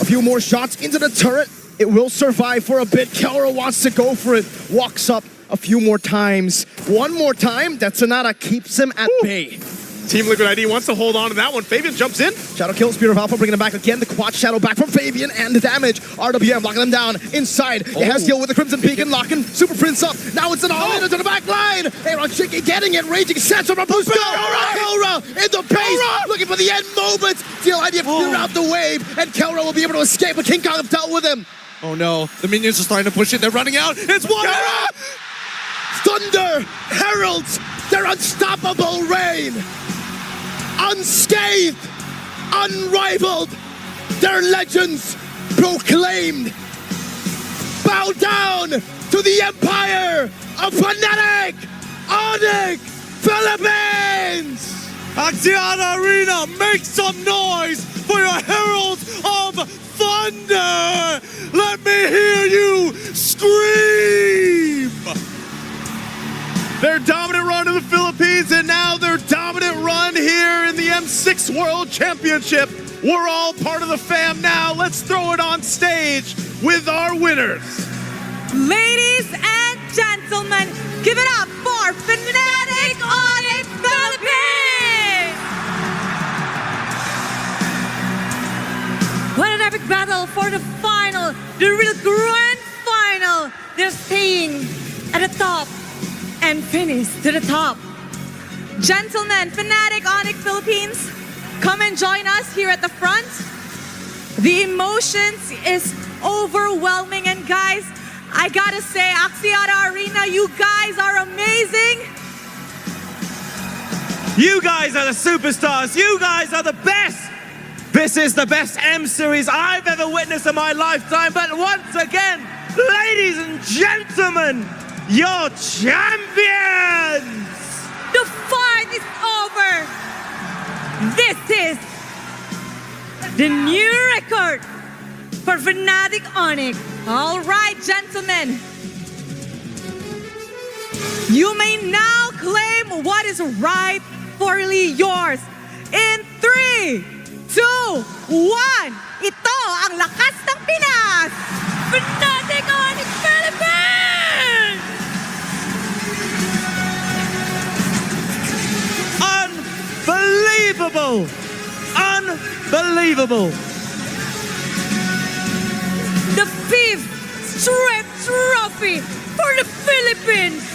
A few more shots into the turret. It will survive for a bit. Kelra wants to go for it. Walks up a few more times. 1 more time. That Sonata keeps him at bay.
Team Liquid ID wants to hold on to that one. Fabian jumps in.
Shadow kill, Spear of Alpha, bringing him back again. The quad shadow back from Fabian and the damage. RWM locking him down inside. It has deal with the Crimson Beacon, locking Super Prince up. Now it's an all-in into the back line. Aaron Shiki getting it, raging sense from a boost. Kelra in the base, looking for the end moment. TLID have cleared out the wave, and Kelra will be able to escape, but King Kong have dealt with him.
Oh no, the minions are starting to push it. They're running out. It's one.
Thunder heralds
their unstoppable reign. Unscathed, unrivaled, their legends proclaimed. Bow down to the empire of Fnatic Onyx Philippines!
Axiata Arena, make some noise for your Heralds of Thunder! Let me hear you scream!
Their dominant run in the Philippines and now their dominant run here in the M6 World Championship. We're all part of the fam now. Let's throw it on stage with our winners.
Ladies and gentlemen, give it up for Fnatic Onyx Philippines! What an epic battle for the final, the real grand final. They're staying at the top and finish to the top. Gentlemen, Fnatic Onyx Philippines, come and join us here at the front. The emotions is overwhelming, and guys, I gotta say, Axiata Arena, you guys are amazing.
You guys are the superstars. You guys are the best. This is the best M Series I've ever witnessed in my lifetime. But once again, ladies and gentlemen, your champions!
The fight is over. This is the new record for Fnatic Onyx. All right, gentlemen. You may now claim what is rightfully yours. In 3, 2, 1. Ito ang lakas ng Pinas! Fnatic Onyx Philippines!
Unbelievable! Unbelievable!
The 5th straight trophy for the Philippines!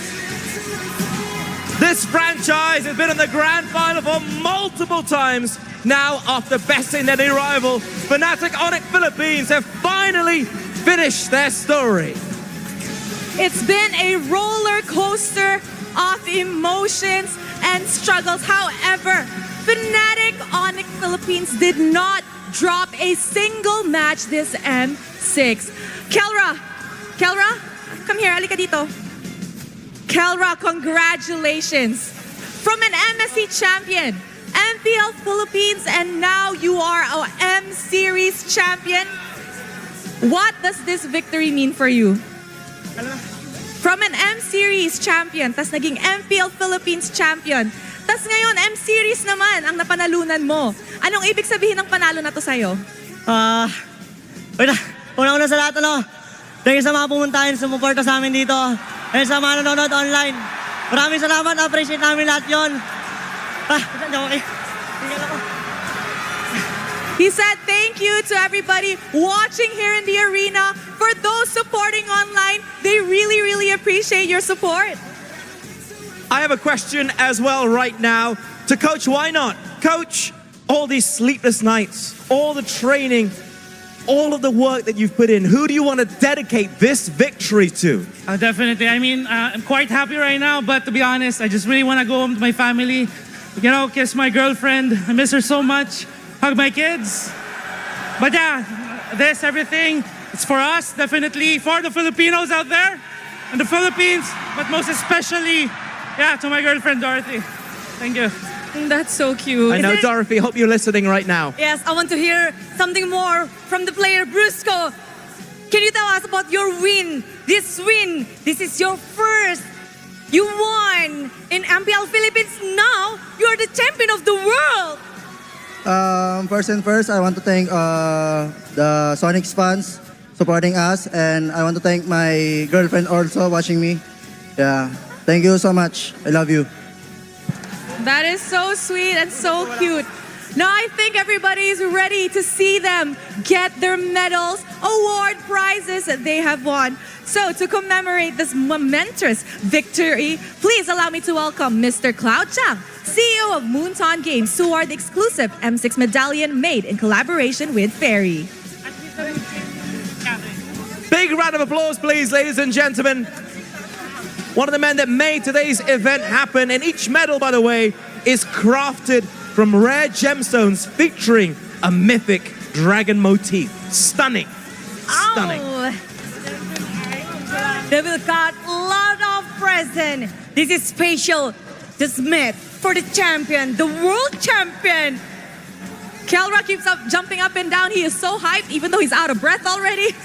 This franchise has been in the grand final for multiple times. Now, after besting any rival, Fnatic Onyx Philippines have finally finished their story.
It's been a roller coaster of emotions and struggles. However, Fnatic Onyx Philippines did not drop a single match this M6. Kelra, come here, halika dito. Kelra, congratulations. From an MSC champion, MPL Philippines, and now you are our M Series champion. What does this victory mean for you? From an M Series champion, tas naging MPL Philippines champion, tas ngayon M Series naman ang napanalunan mo. Anong ibig sabihin ng panalo na to sa'yo?
Una-una sa lahat, thank you sa mga pumuntahin, sumuporta sa amin dito, and sa mga nanonood online. Maraming salamat, appreciate namin lahat yun. Okay.
He said thank you to everybody watching here in the arena. For those supporting online, they really, really appreciate your support.
I have a question as well right now to Coach Why Not. Coach, all these sleepless nights, all the training, all of the work that you've put in, who do you want to dedicate this victory to?
Definitely. I mean, I'm quite happy right now, but to be honest, I just really want to go home to my family, kiss my girlfriend. I miss her so much. Hug my kids. But yeah, this, everything, it's for us, definitely, for the Filipinos out there, and the Philippines, but most especially, to my girlfriend, Dorothy. Thank you.
That's so cute.
I know, Dorothy, hope you're listening right now.
Yes, I want to hear something more from the player, Brusco. Can you tell us about your win? This is your first. You won in MPL Philippines. Now, you're the champion of the world.
First and first, I want to thank the Sonics fans supporting us, and I want to thank my girlfriend also watching me. Yeah, thank you so much. I love you.
That is so sweet and so cute. Now I think everybody is ready to see them get their medals, award prizes that they have won. So to commemorate this momentous victory, please allow me to welcome Mr. Cloud Chang, CEO of Moonton Games, to award the exclusive M6 medallion made in collaboration with Fairy.
Big round of applause, please, ladies and gentlemen. one of the men that made today's event happen. And each medal, by the way, is crafted from rare gemstones featuring a mythic dragon motif. Stunning. Stunning.
They will got a lot of present. This is special. The Smith for the champion, the world champion.
Kelra keeps jumping up and down. He is so hyped, even though he's out of breath already.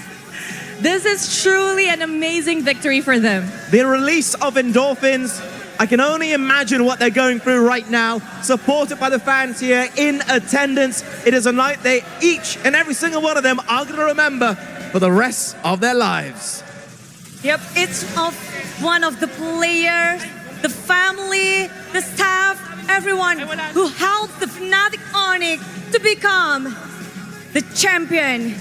This is truly an amazing victory for them.
The release of endorphins, I can only imagine what they're going through right now, supported by the fans here in attendance. It is a night they each and every single one of them are going to remember for the rest of their lives.
Yep, it's of one of the players, the family, the staff, everyone who helped the Fnatic Onyx to become the champion.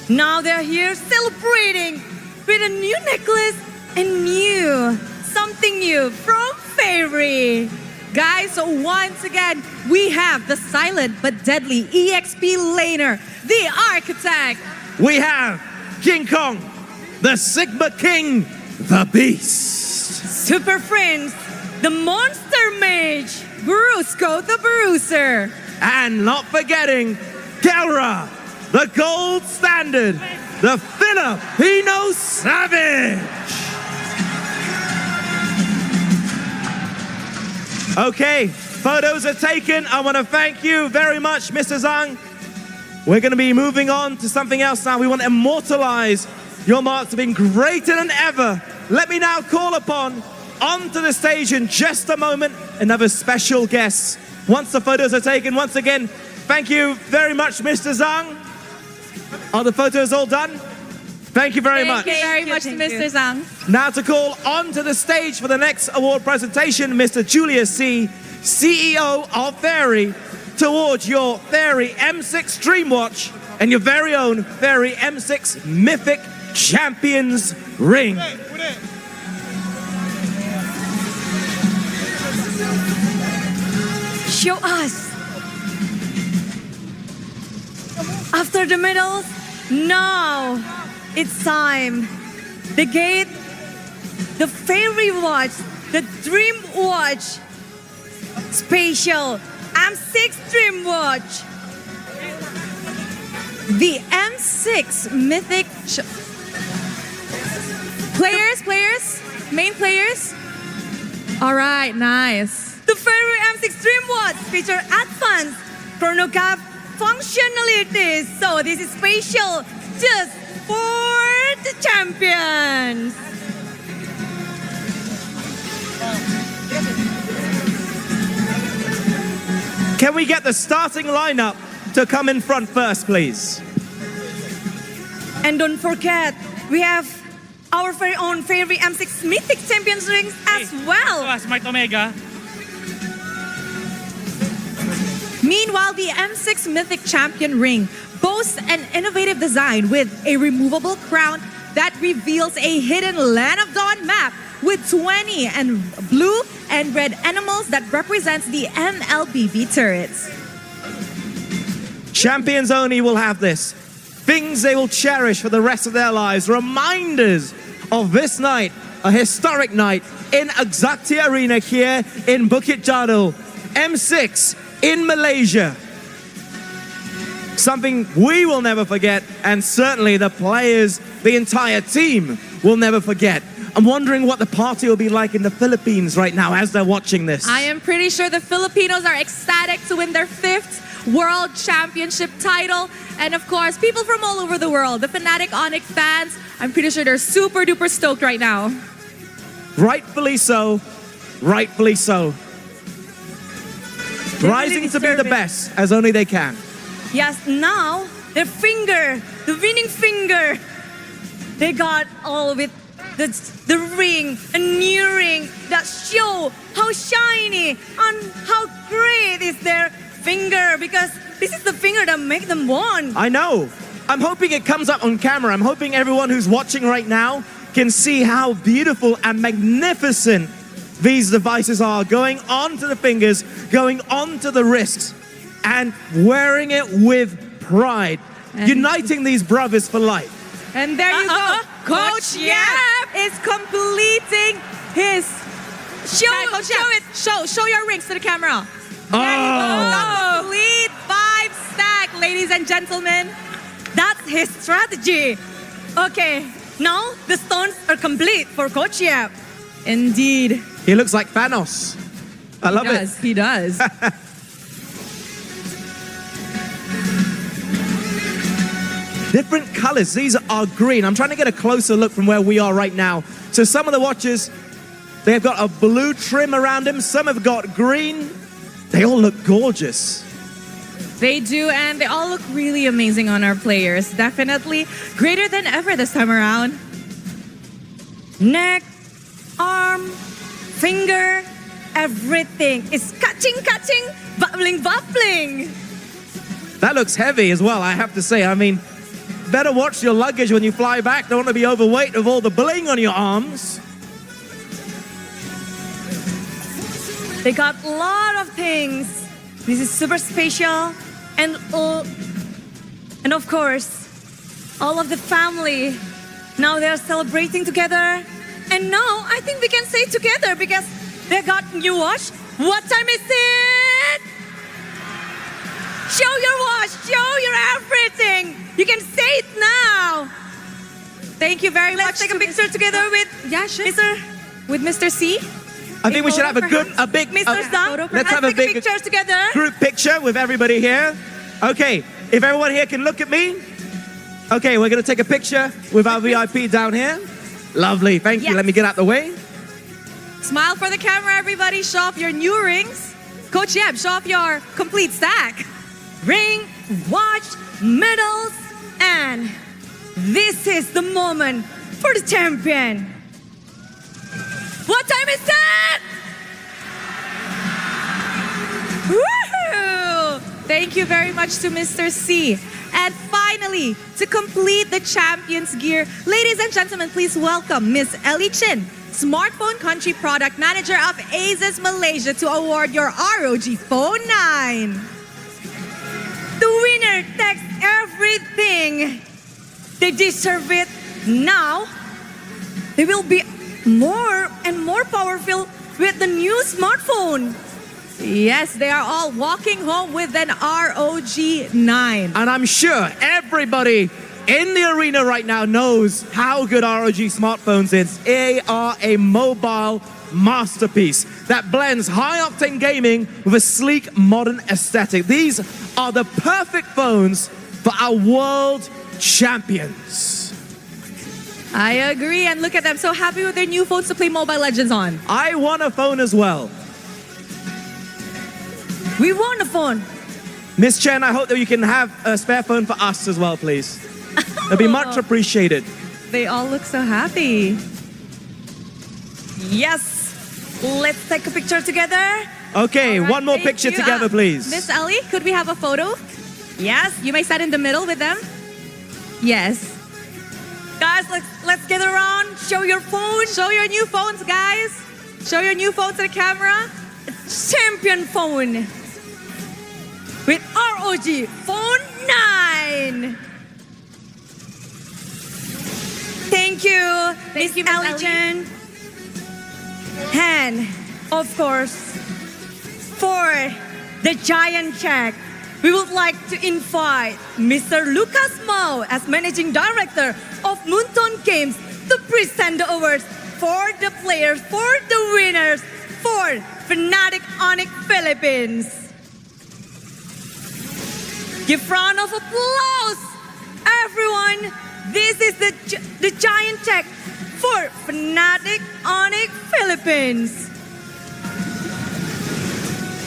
Now they're here celebrating with a new necklace and something new from Fairy.
Guys, so once again, we have the silent but deadly EXP laner, the Architect.
We have King Kong, the Sigma King, the Beast.
Super Friends, the Monster Mage, Brusco the Bruiser.
And not forgetting Kelra, the gold standard, the Filipino Savage. Okay, photos are taken. I want to thank you very much, Mr. Zhang. We're going to be moving on to something else now. We want to immortalize your marks have been greater than ever. Let me now call upon onto the stage in just a moment another special guest. Once the photos are taken, once again, thank you very much, Mr. Zhang. Are the photos all done? Thank you very much.
Thank you very much, Mr. Zhang.
Now to call onto the stage for the next award presentation, Mr. Julius C., CEO of Fairy, towards your Fairy M6 Dreamwatch and your very own Fairy M6 Mythic Champions Ring.
Show us. After the medals, now it's time. The gate, the Fairy Watch, the Dream Watch, Spatial M6 Dream Watch,
the M6 Mythic players, main players. All right, nice.
The Fairy M6 Dream Watch feature advanced chronograph functionalities. So this is spatial just for the champions.
Can we get the starting lineup to come in front first, please?
And don't forget, we have our very own Fairy M6 Mythic Champions rings as well.
Smart Omega.
Meanwhile, the M6 Mythic Champion ring boasts an innovative design with a removable crown that reveals a hidden Land of Dawn map with 20 and blue and red animals that represents the MLBB turrets.
Champions only will have this. Things they will cherish for the rest of their lives. Reminders of this night, a historic night in Axiata Arena here in Bukit Jalil. M6 in Malaysia. Something we will never forget, and certainly the players, the entire team will never forget. I'm wondering what the party will be like in the Philippines right now as they're watching this.
I am pretty sure the Filipinos are ecstatic to win their 5th World Championship title. And of course, people from all over the world, the Fnatic Onyx fans, I'm pretty sure they're super duper stoked right now.
Rightfully so. Rightfully so. Rising to be the best as only they can.
Yes, now their finger, the winning finger, they got all of it. The ring, a new ring that show how shiny and how great is their finger, because this is the finger that make them won.
I know. I'm hoping it comes up on camera. I'm hoping everyone who's watching right now can see how beautiful and magnificent these devices are, going onto the fingers, going onto the wrists, and wearing it with pride, uniting these brothers for life.
And there you go. Coach Yap is completing his show your rings to the camera.
Oh.
Complete 5-stack, ladies and gentlemen. That's his strategy. Okay, now the stones are complete for Coach Yap. Indeed.
He looks like Thanos. I love it.
He does.
Different colors. These are green. I'm trying to get a closer look from where we are right now. So some of the watches, they have got a blue trim around them. Some have got green. They all look gorgeous.
They do, and they all look really amazing on our players. Definitely greater than ever this time around. Neck, arm, finger, everything is catching, bubbling.
That looks heavy as well, I have to say. I mean, better watch your luggage when you fly back. Don't want to be overweight with all the bling on your arms.
They got a lot of things. This is super special. And of course, all of the family, now they're celebrating together. And now I think we can say together because they got new watch. What time is it? Show your watch, show your everything. You can say it now. Thank you very much. Let's take a picture together with Mr. C.
I think we should have a big
Mr. Stang,
let's have a big
picture together.
Group picture with everybody here. Okay, if everyone here can look at me. Okay, we're gonna take a picture with our VIP down here. Lovely, thank you. Let me get out the way.
Smile for the camera, everybody. Show off your new rings. Coach Yeb, show off your complete stack. Ring, watch, medals, and this is the moment for the champion. What time is that? Woohoo! Thank you very much to Mr. C. And finally, to complete the champion's gear, ladies and gentlemen, please welcome Miss Ellie Chin, Smartphone Country Product Manager of Asus Malaysia, to award your ROG Phone 9. The winner takes everything. They deserve it. Now, they will be more and more powerful with the new smartphone. Yes, they are all walking home with an ROG 9.
And I'm sure everybody in the arena right now knows how good ROG smartphones is. They are a mobile masterpiece that blends high-octane gaming with a sleek, modern aesthetic. These are the perfect phones for our world champions.
I agree, and look at them, so happy with their new phones to play Mobile Legends on.
I want a phone as well.
We want a phone.
Miss Chen, I hope that you can have a spare phone for us as well, please. It'd be much appreciated.
They all look so happy. Yes, let's take a picture together.
Okay, one more picture together, please.
Miss Ellie, could we have a photo? Yes, you may stand in the middle with them. Yes. Guys, let's get around. Show your phone. Show your new phones, guys. Show your new phone to the camera. A champion phone with ROG Phone 9. Thank you, Miss Ellie. And of course, for the giant check, we would like to invite Mr. Lucas Mao as Managing Director of Moonton Games to present the awards for the players, for the winners, for Fnatic Onyx Philippines. Give round of applause, everyone. This is the giant check for Fnatic Onyx Philippines.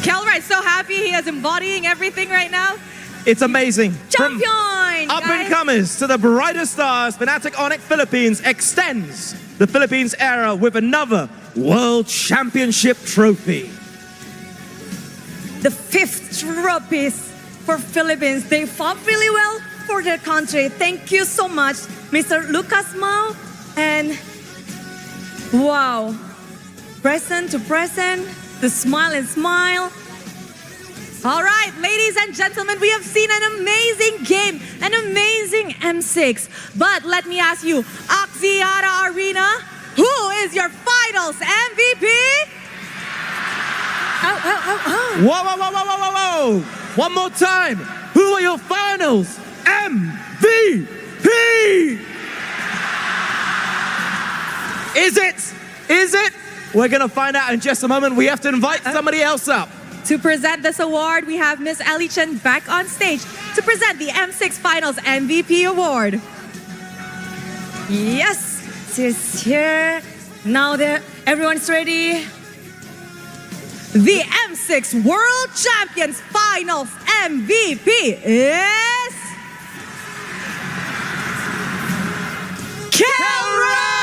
Kelright's so happy he is embodying everything right now.
It's amazing.
Champion!
From up-and-comers to the brightest stars, Fnatic Onyx Philippines extends the Philippines era with another World Championship trophy.
The 5th trophies for Philippines. They fought really well for their country. Thank you so much, Mr. Lucas Mao. And wow, present to present, to smile and smile. All right, ladies and gentlemen, we have seen an amazing game, an amazing M6. But let me ask you, Axiata Arena, Who is your finals MVP?
Whoa, whoa, whoa, whoa, whoa, whoa, whoa. One more time. Who are your finals MVP? Is it? Is it? We're going to find out in just a moment. We have to invite somebody else up.
To present this award, we have Miss Ellie Chen back on stage to present the M6 Finals MVP Award.
Yes, she's here. Now that everyone's ready.
The M6 World Champions Finals MVP is... Kelra!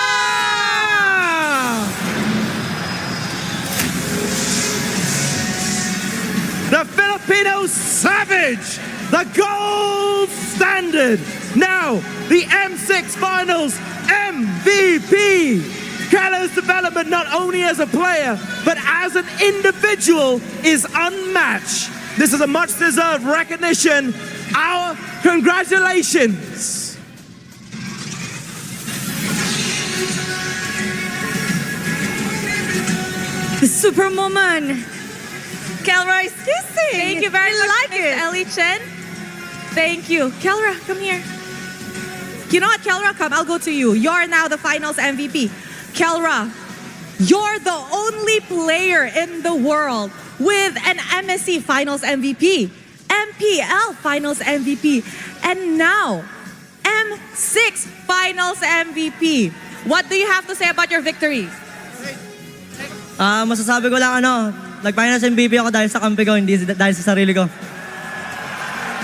The Filipino Savage, the gold standard. Now, the M6 Finals MVP. Kelra's development, not only as a player, but as an individual, is unmatched. This is a much-deserved recognition. Our congratulations.
The Superwoman. Kelra is kissing. Thank you very much, Miss Ellie Chen. Thank you. Kelra, come here. You know what, Kelra? Come, I'll go to you. You're now the finals MVP. Kelra, you're the only player in the world with an MSC Finals MVP, MPL Finals MVP, and now M6 Finals MVP. What do you have to say about your victory?
Masasabi ko lang nag-finals MVP ako dahil sa kampi ko, hindi dahil sa sarili ko.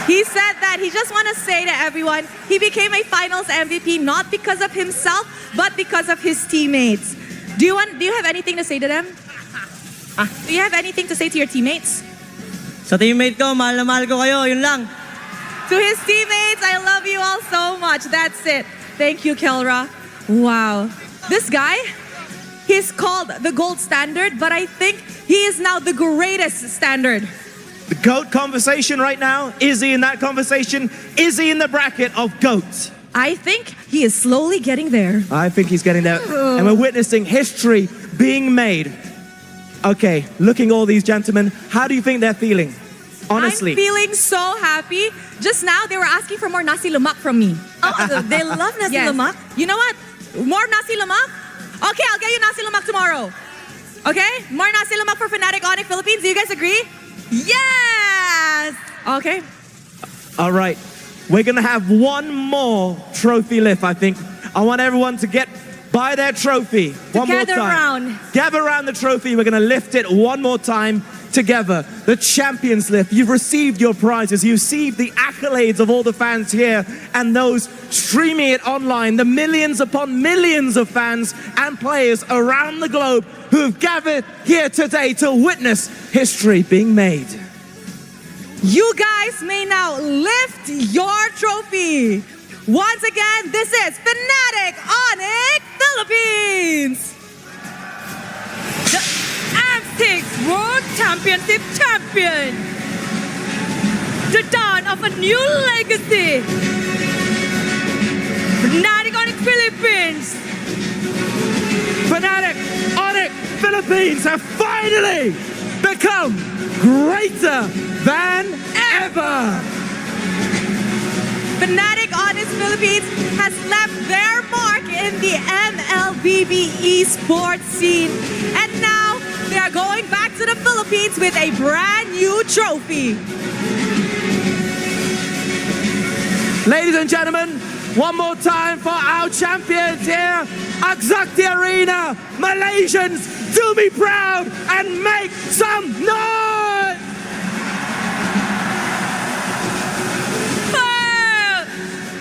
He said that he just want to say to everyone, he became a finals MVP not because of himself, but because of his teammates. Do you have anything to say to them? Do you have anything to say to your teammates?
Sa teammate ko, mahal na mahal ko kayo, yun lang.
To his teammates, I love you all so much. That's it. Thank you, Kelra. Wow. This guy, he's called the gold standard, but I think he is now the greatest standard.
The GOAT conversation right now, is he in that conversation? Is he in the bracket of GOAT?
I think he is slowly getting there.
I think he's getting there. And we're witnessing history being made. Okay, looking all these gentlemen, how do you think they're feeling? Honestly.
I'm feeling so happy. Just now, they were asking for more nasi lemak from me.
Oh, they love nasi lemak?
You know what? More nasi lemak? Okay, I'll get you nasi lemak tomorrow. Okay? More nasi lemak for Fnatic Onyx Philippines. Do you guys agree? Yes! Okay.
All right. We're going to have one more trophy lift, I think. I want everyone to get by their trophy one more time.
Gather around.
Gather around the trophy. We're going to lift it one more time together. The Champions Lift. You've received your prizes. You've received the accolades of all the fans here and those streaming it online. The millions upon millions of fans and players around the globe who have gathered here today to witness history being made.
You guys may now lift your trophy. Once again, this is Fnatic Onyx Philippines. The M6 World Championship champion. The dawn of a new legacy. Fnatic Onyx Philippines.
Fnatic Onyx Philippines have finally become greater than ever.
Fnatic Onyx Philippines has left their mark in the MLBB Esports scene. And now they are going back to the Philippines with a brand new trophy.
Ladies and gentlemen, one more time for our champions here, Axiata Arena. Malaysians, do me proud and make some noise!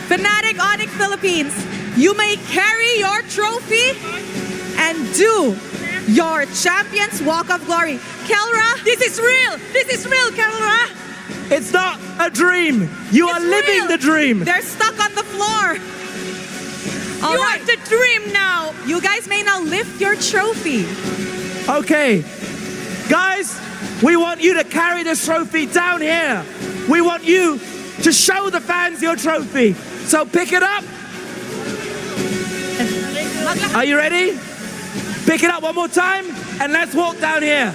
Fnatic Onyx Philippines, you may carry your trophy and do your Champions Walk of Glory. Kelra, this is real. This is real, Kelra.
It's not a dream. You are living the dream.
They're stuck on the floor. You are the dream now. You guys may now lift your trophy.
Okay. Guys, we want you to carry this trophy down here. We want you to show the fans your trophy. So pick it up. Are you ready? Pick it up one more time, and let's walk down here.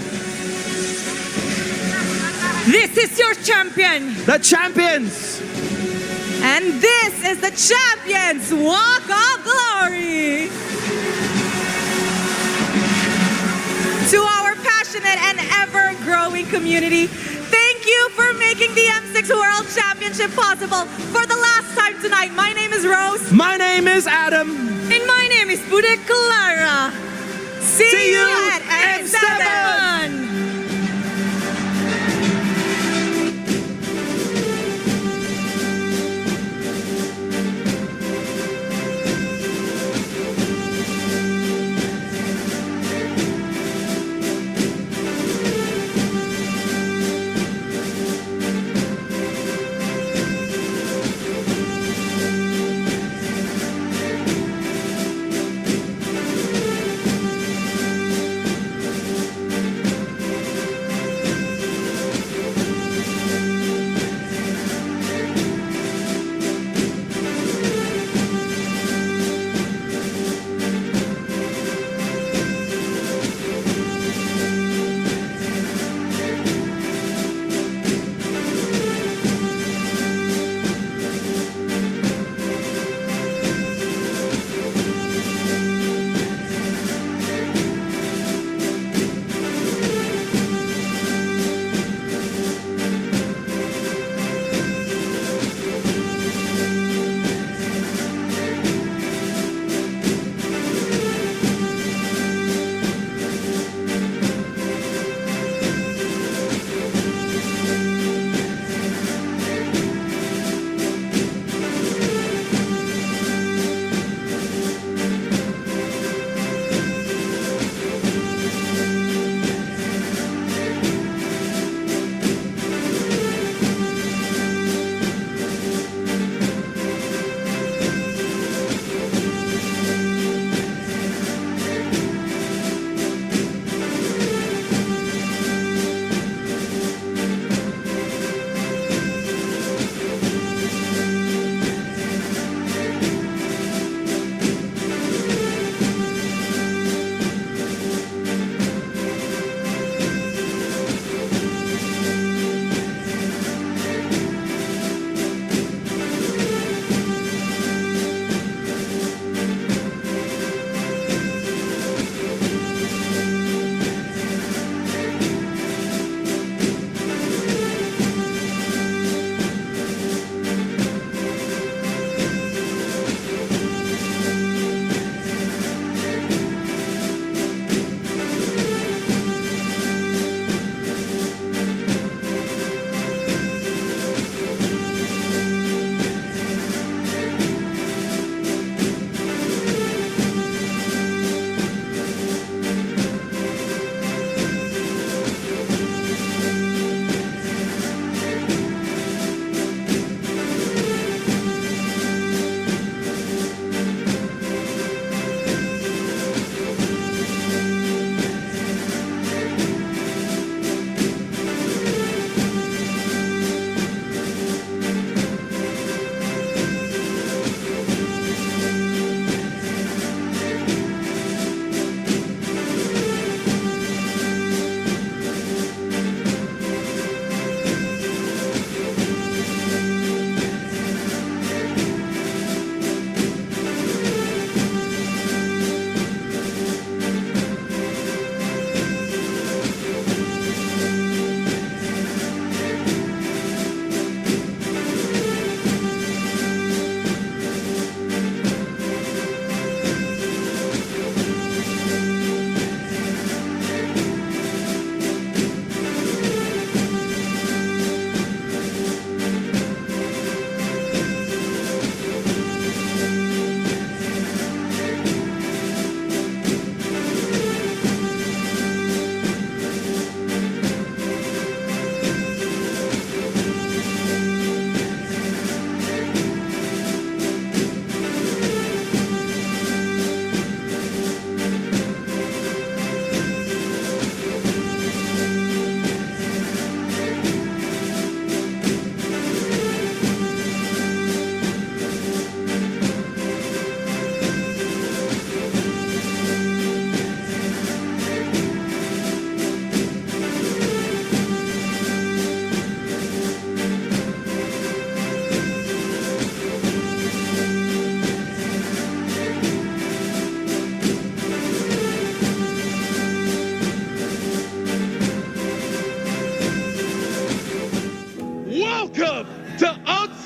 This is your champion.
The champions.
And this is the Champions Walk of Glory. To our passionate and ever-growing community, thank you for making the M6 World Championship possible for the last time tonight. My name is Rose.
My name is Adam.
And my name is Bude Clara. See you at M7.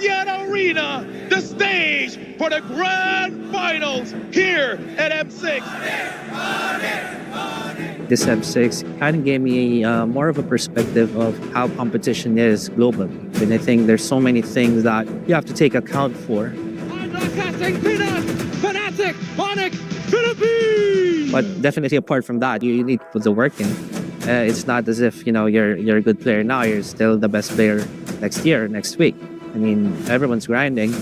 Axiata Arena, the stage for the grand finals here at M6.
This M6 kind of gave me more of a perspective of how competition is globally. And I think there's so many things that you have to take account for.
Broadcasting Pinas, Fnatic, Onyx, Philippines!
But definitely apart from that, you need to put the work in. It's not as if, you're a good player now, you're still the best player next year, next week. I mean, everyone's grinding.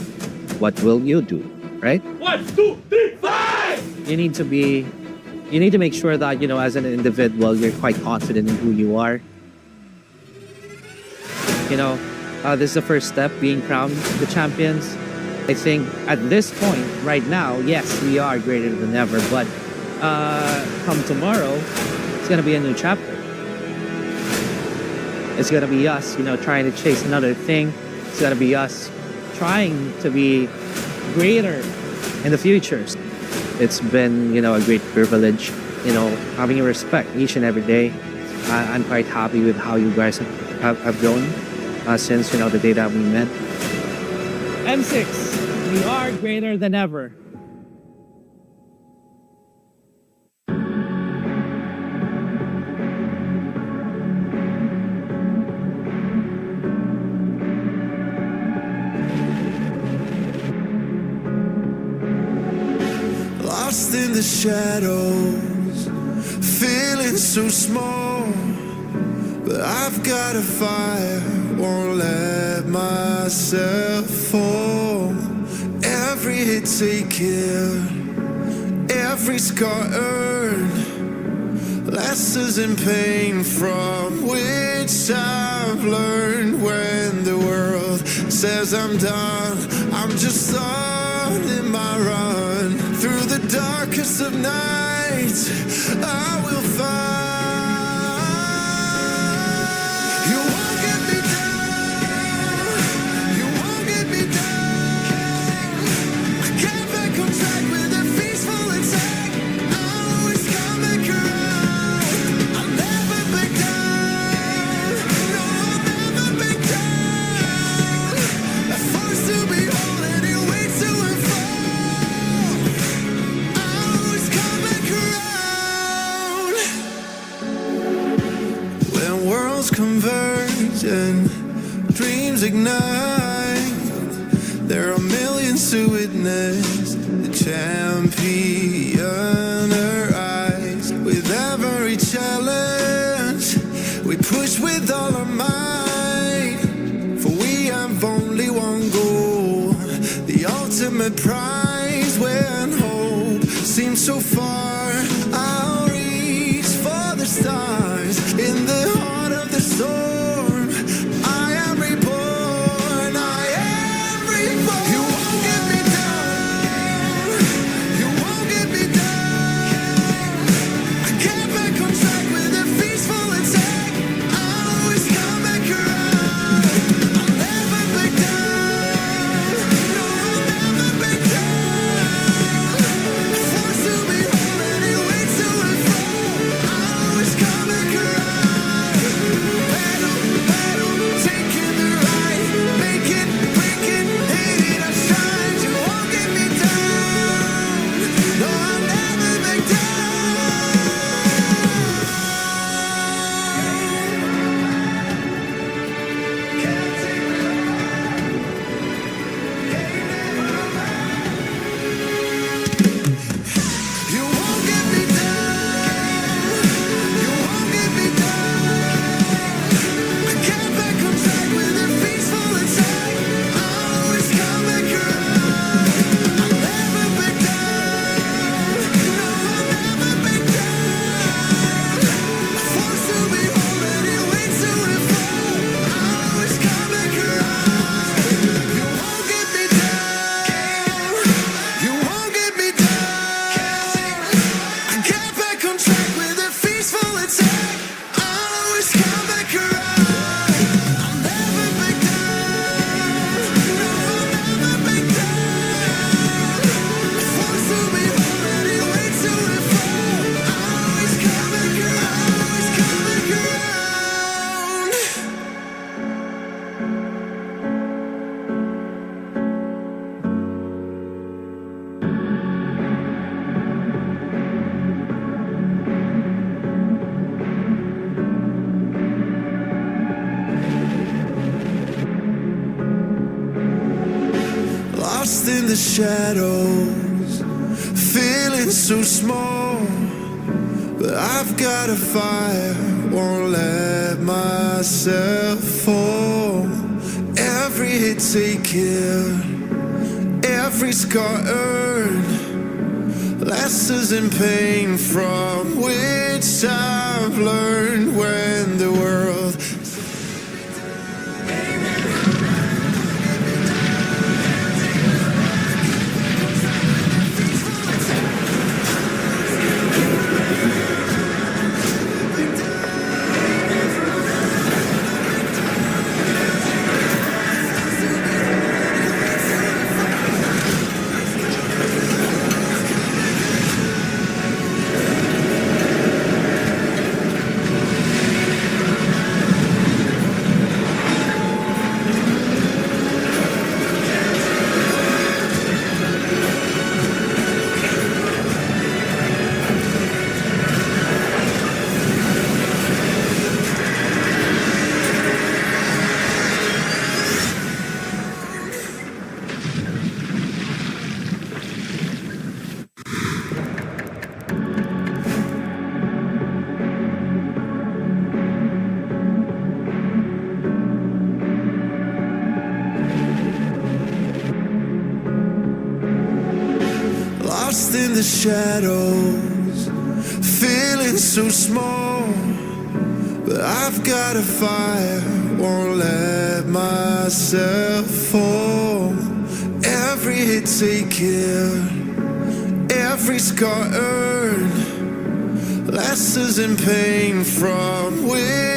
What will you do, right?
1, 2, 3, 5!
You need to make sure that, as an individual, you're quite confident in who you are. This is the first step, being crowned the champions. I think at this point, right now, yes, we are greater than ever, but come tomorrow, it's going to be a new chapter. It's going to be us, trying to chase another thing. It's going to be us trying to be greater in the future. It's been, a great privilege, having your respect each and every day. I'm quite happy with how you guys have grown since, the day that we met. M6, we are greater than ever.
Lost in the shadows, feeling so small, but I've got a fire, won't let myself fall. Every hit taken, every scar earned, lessons in pain from which I've learned. When the world says I'm done, I'm just on in my run. Through the darkest of nights, I will find. You won't get me down. You won't get me down. I get back on track with a peaceful attack. I'll always come back around. I'll never back down. No, I'll never back down. A force to behold and it waits to unfold. Converge and dreams ignite. There are millions to witness the champion arise. With every challenge, we push with all our might. For we have only one goal, the ultimate prize. When hope seems so far, I'll reach for the stars. In the heart of the storm, I am reborn. I am reborn. You won't get me down. You won't get me down. I get back on track with a peaceful attack. I'll always come back around. I'll never back down. No, I'll never back down. A force to behold and it waits to unfold. I'll always come. lost in the shadows, feeling so small. But I've got a fire, won't let myself fall. Every hit taken, every scar earned, lessons in pain from which I've learned when the world lost in the shadows, feeling so small. But I've got a fire, won't let myself fall. Every hit taken, every scar earned, lessons in pain from which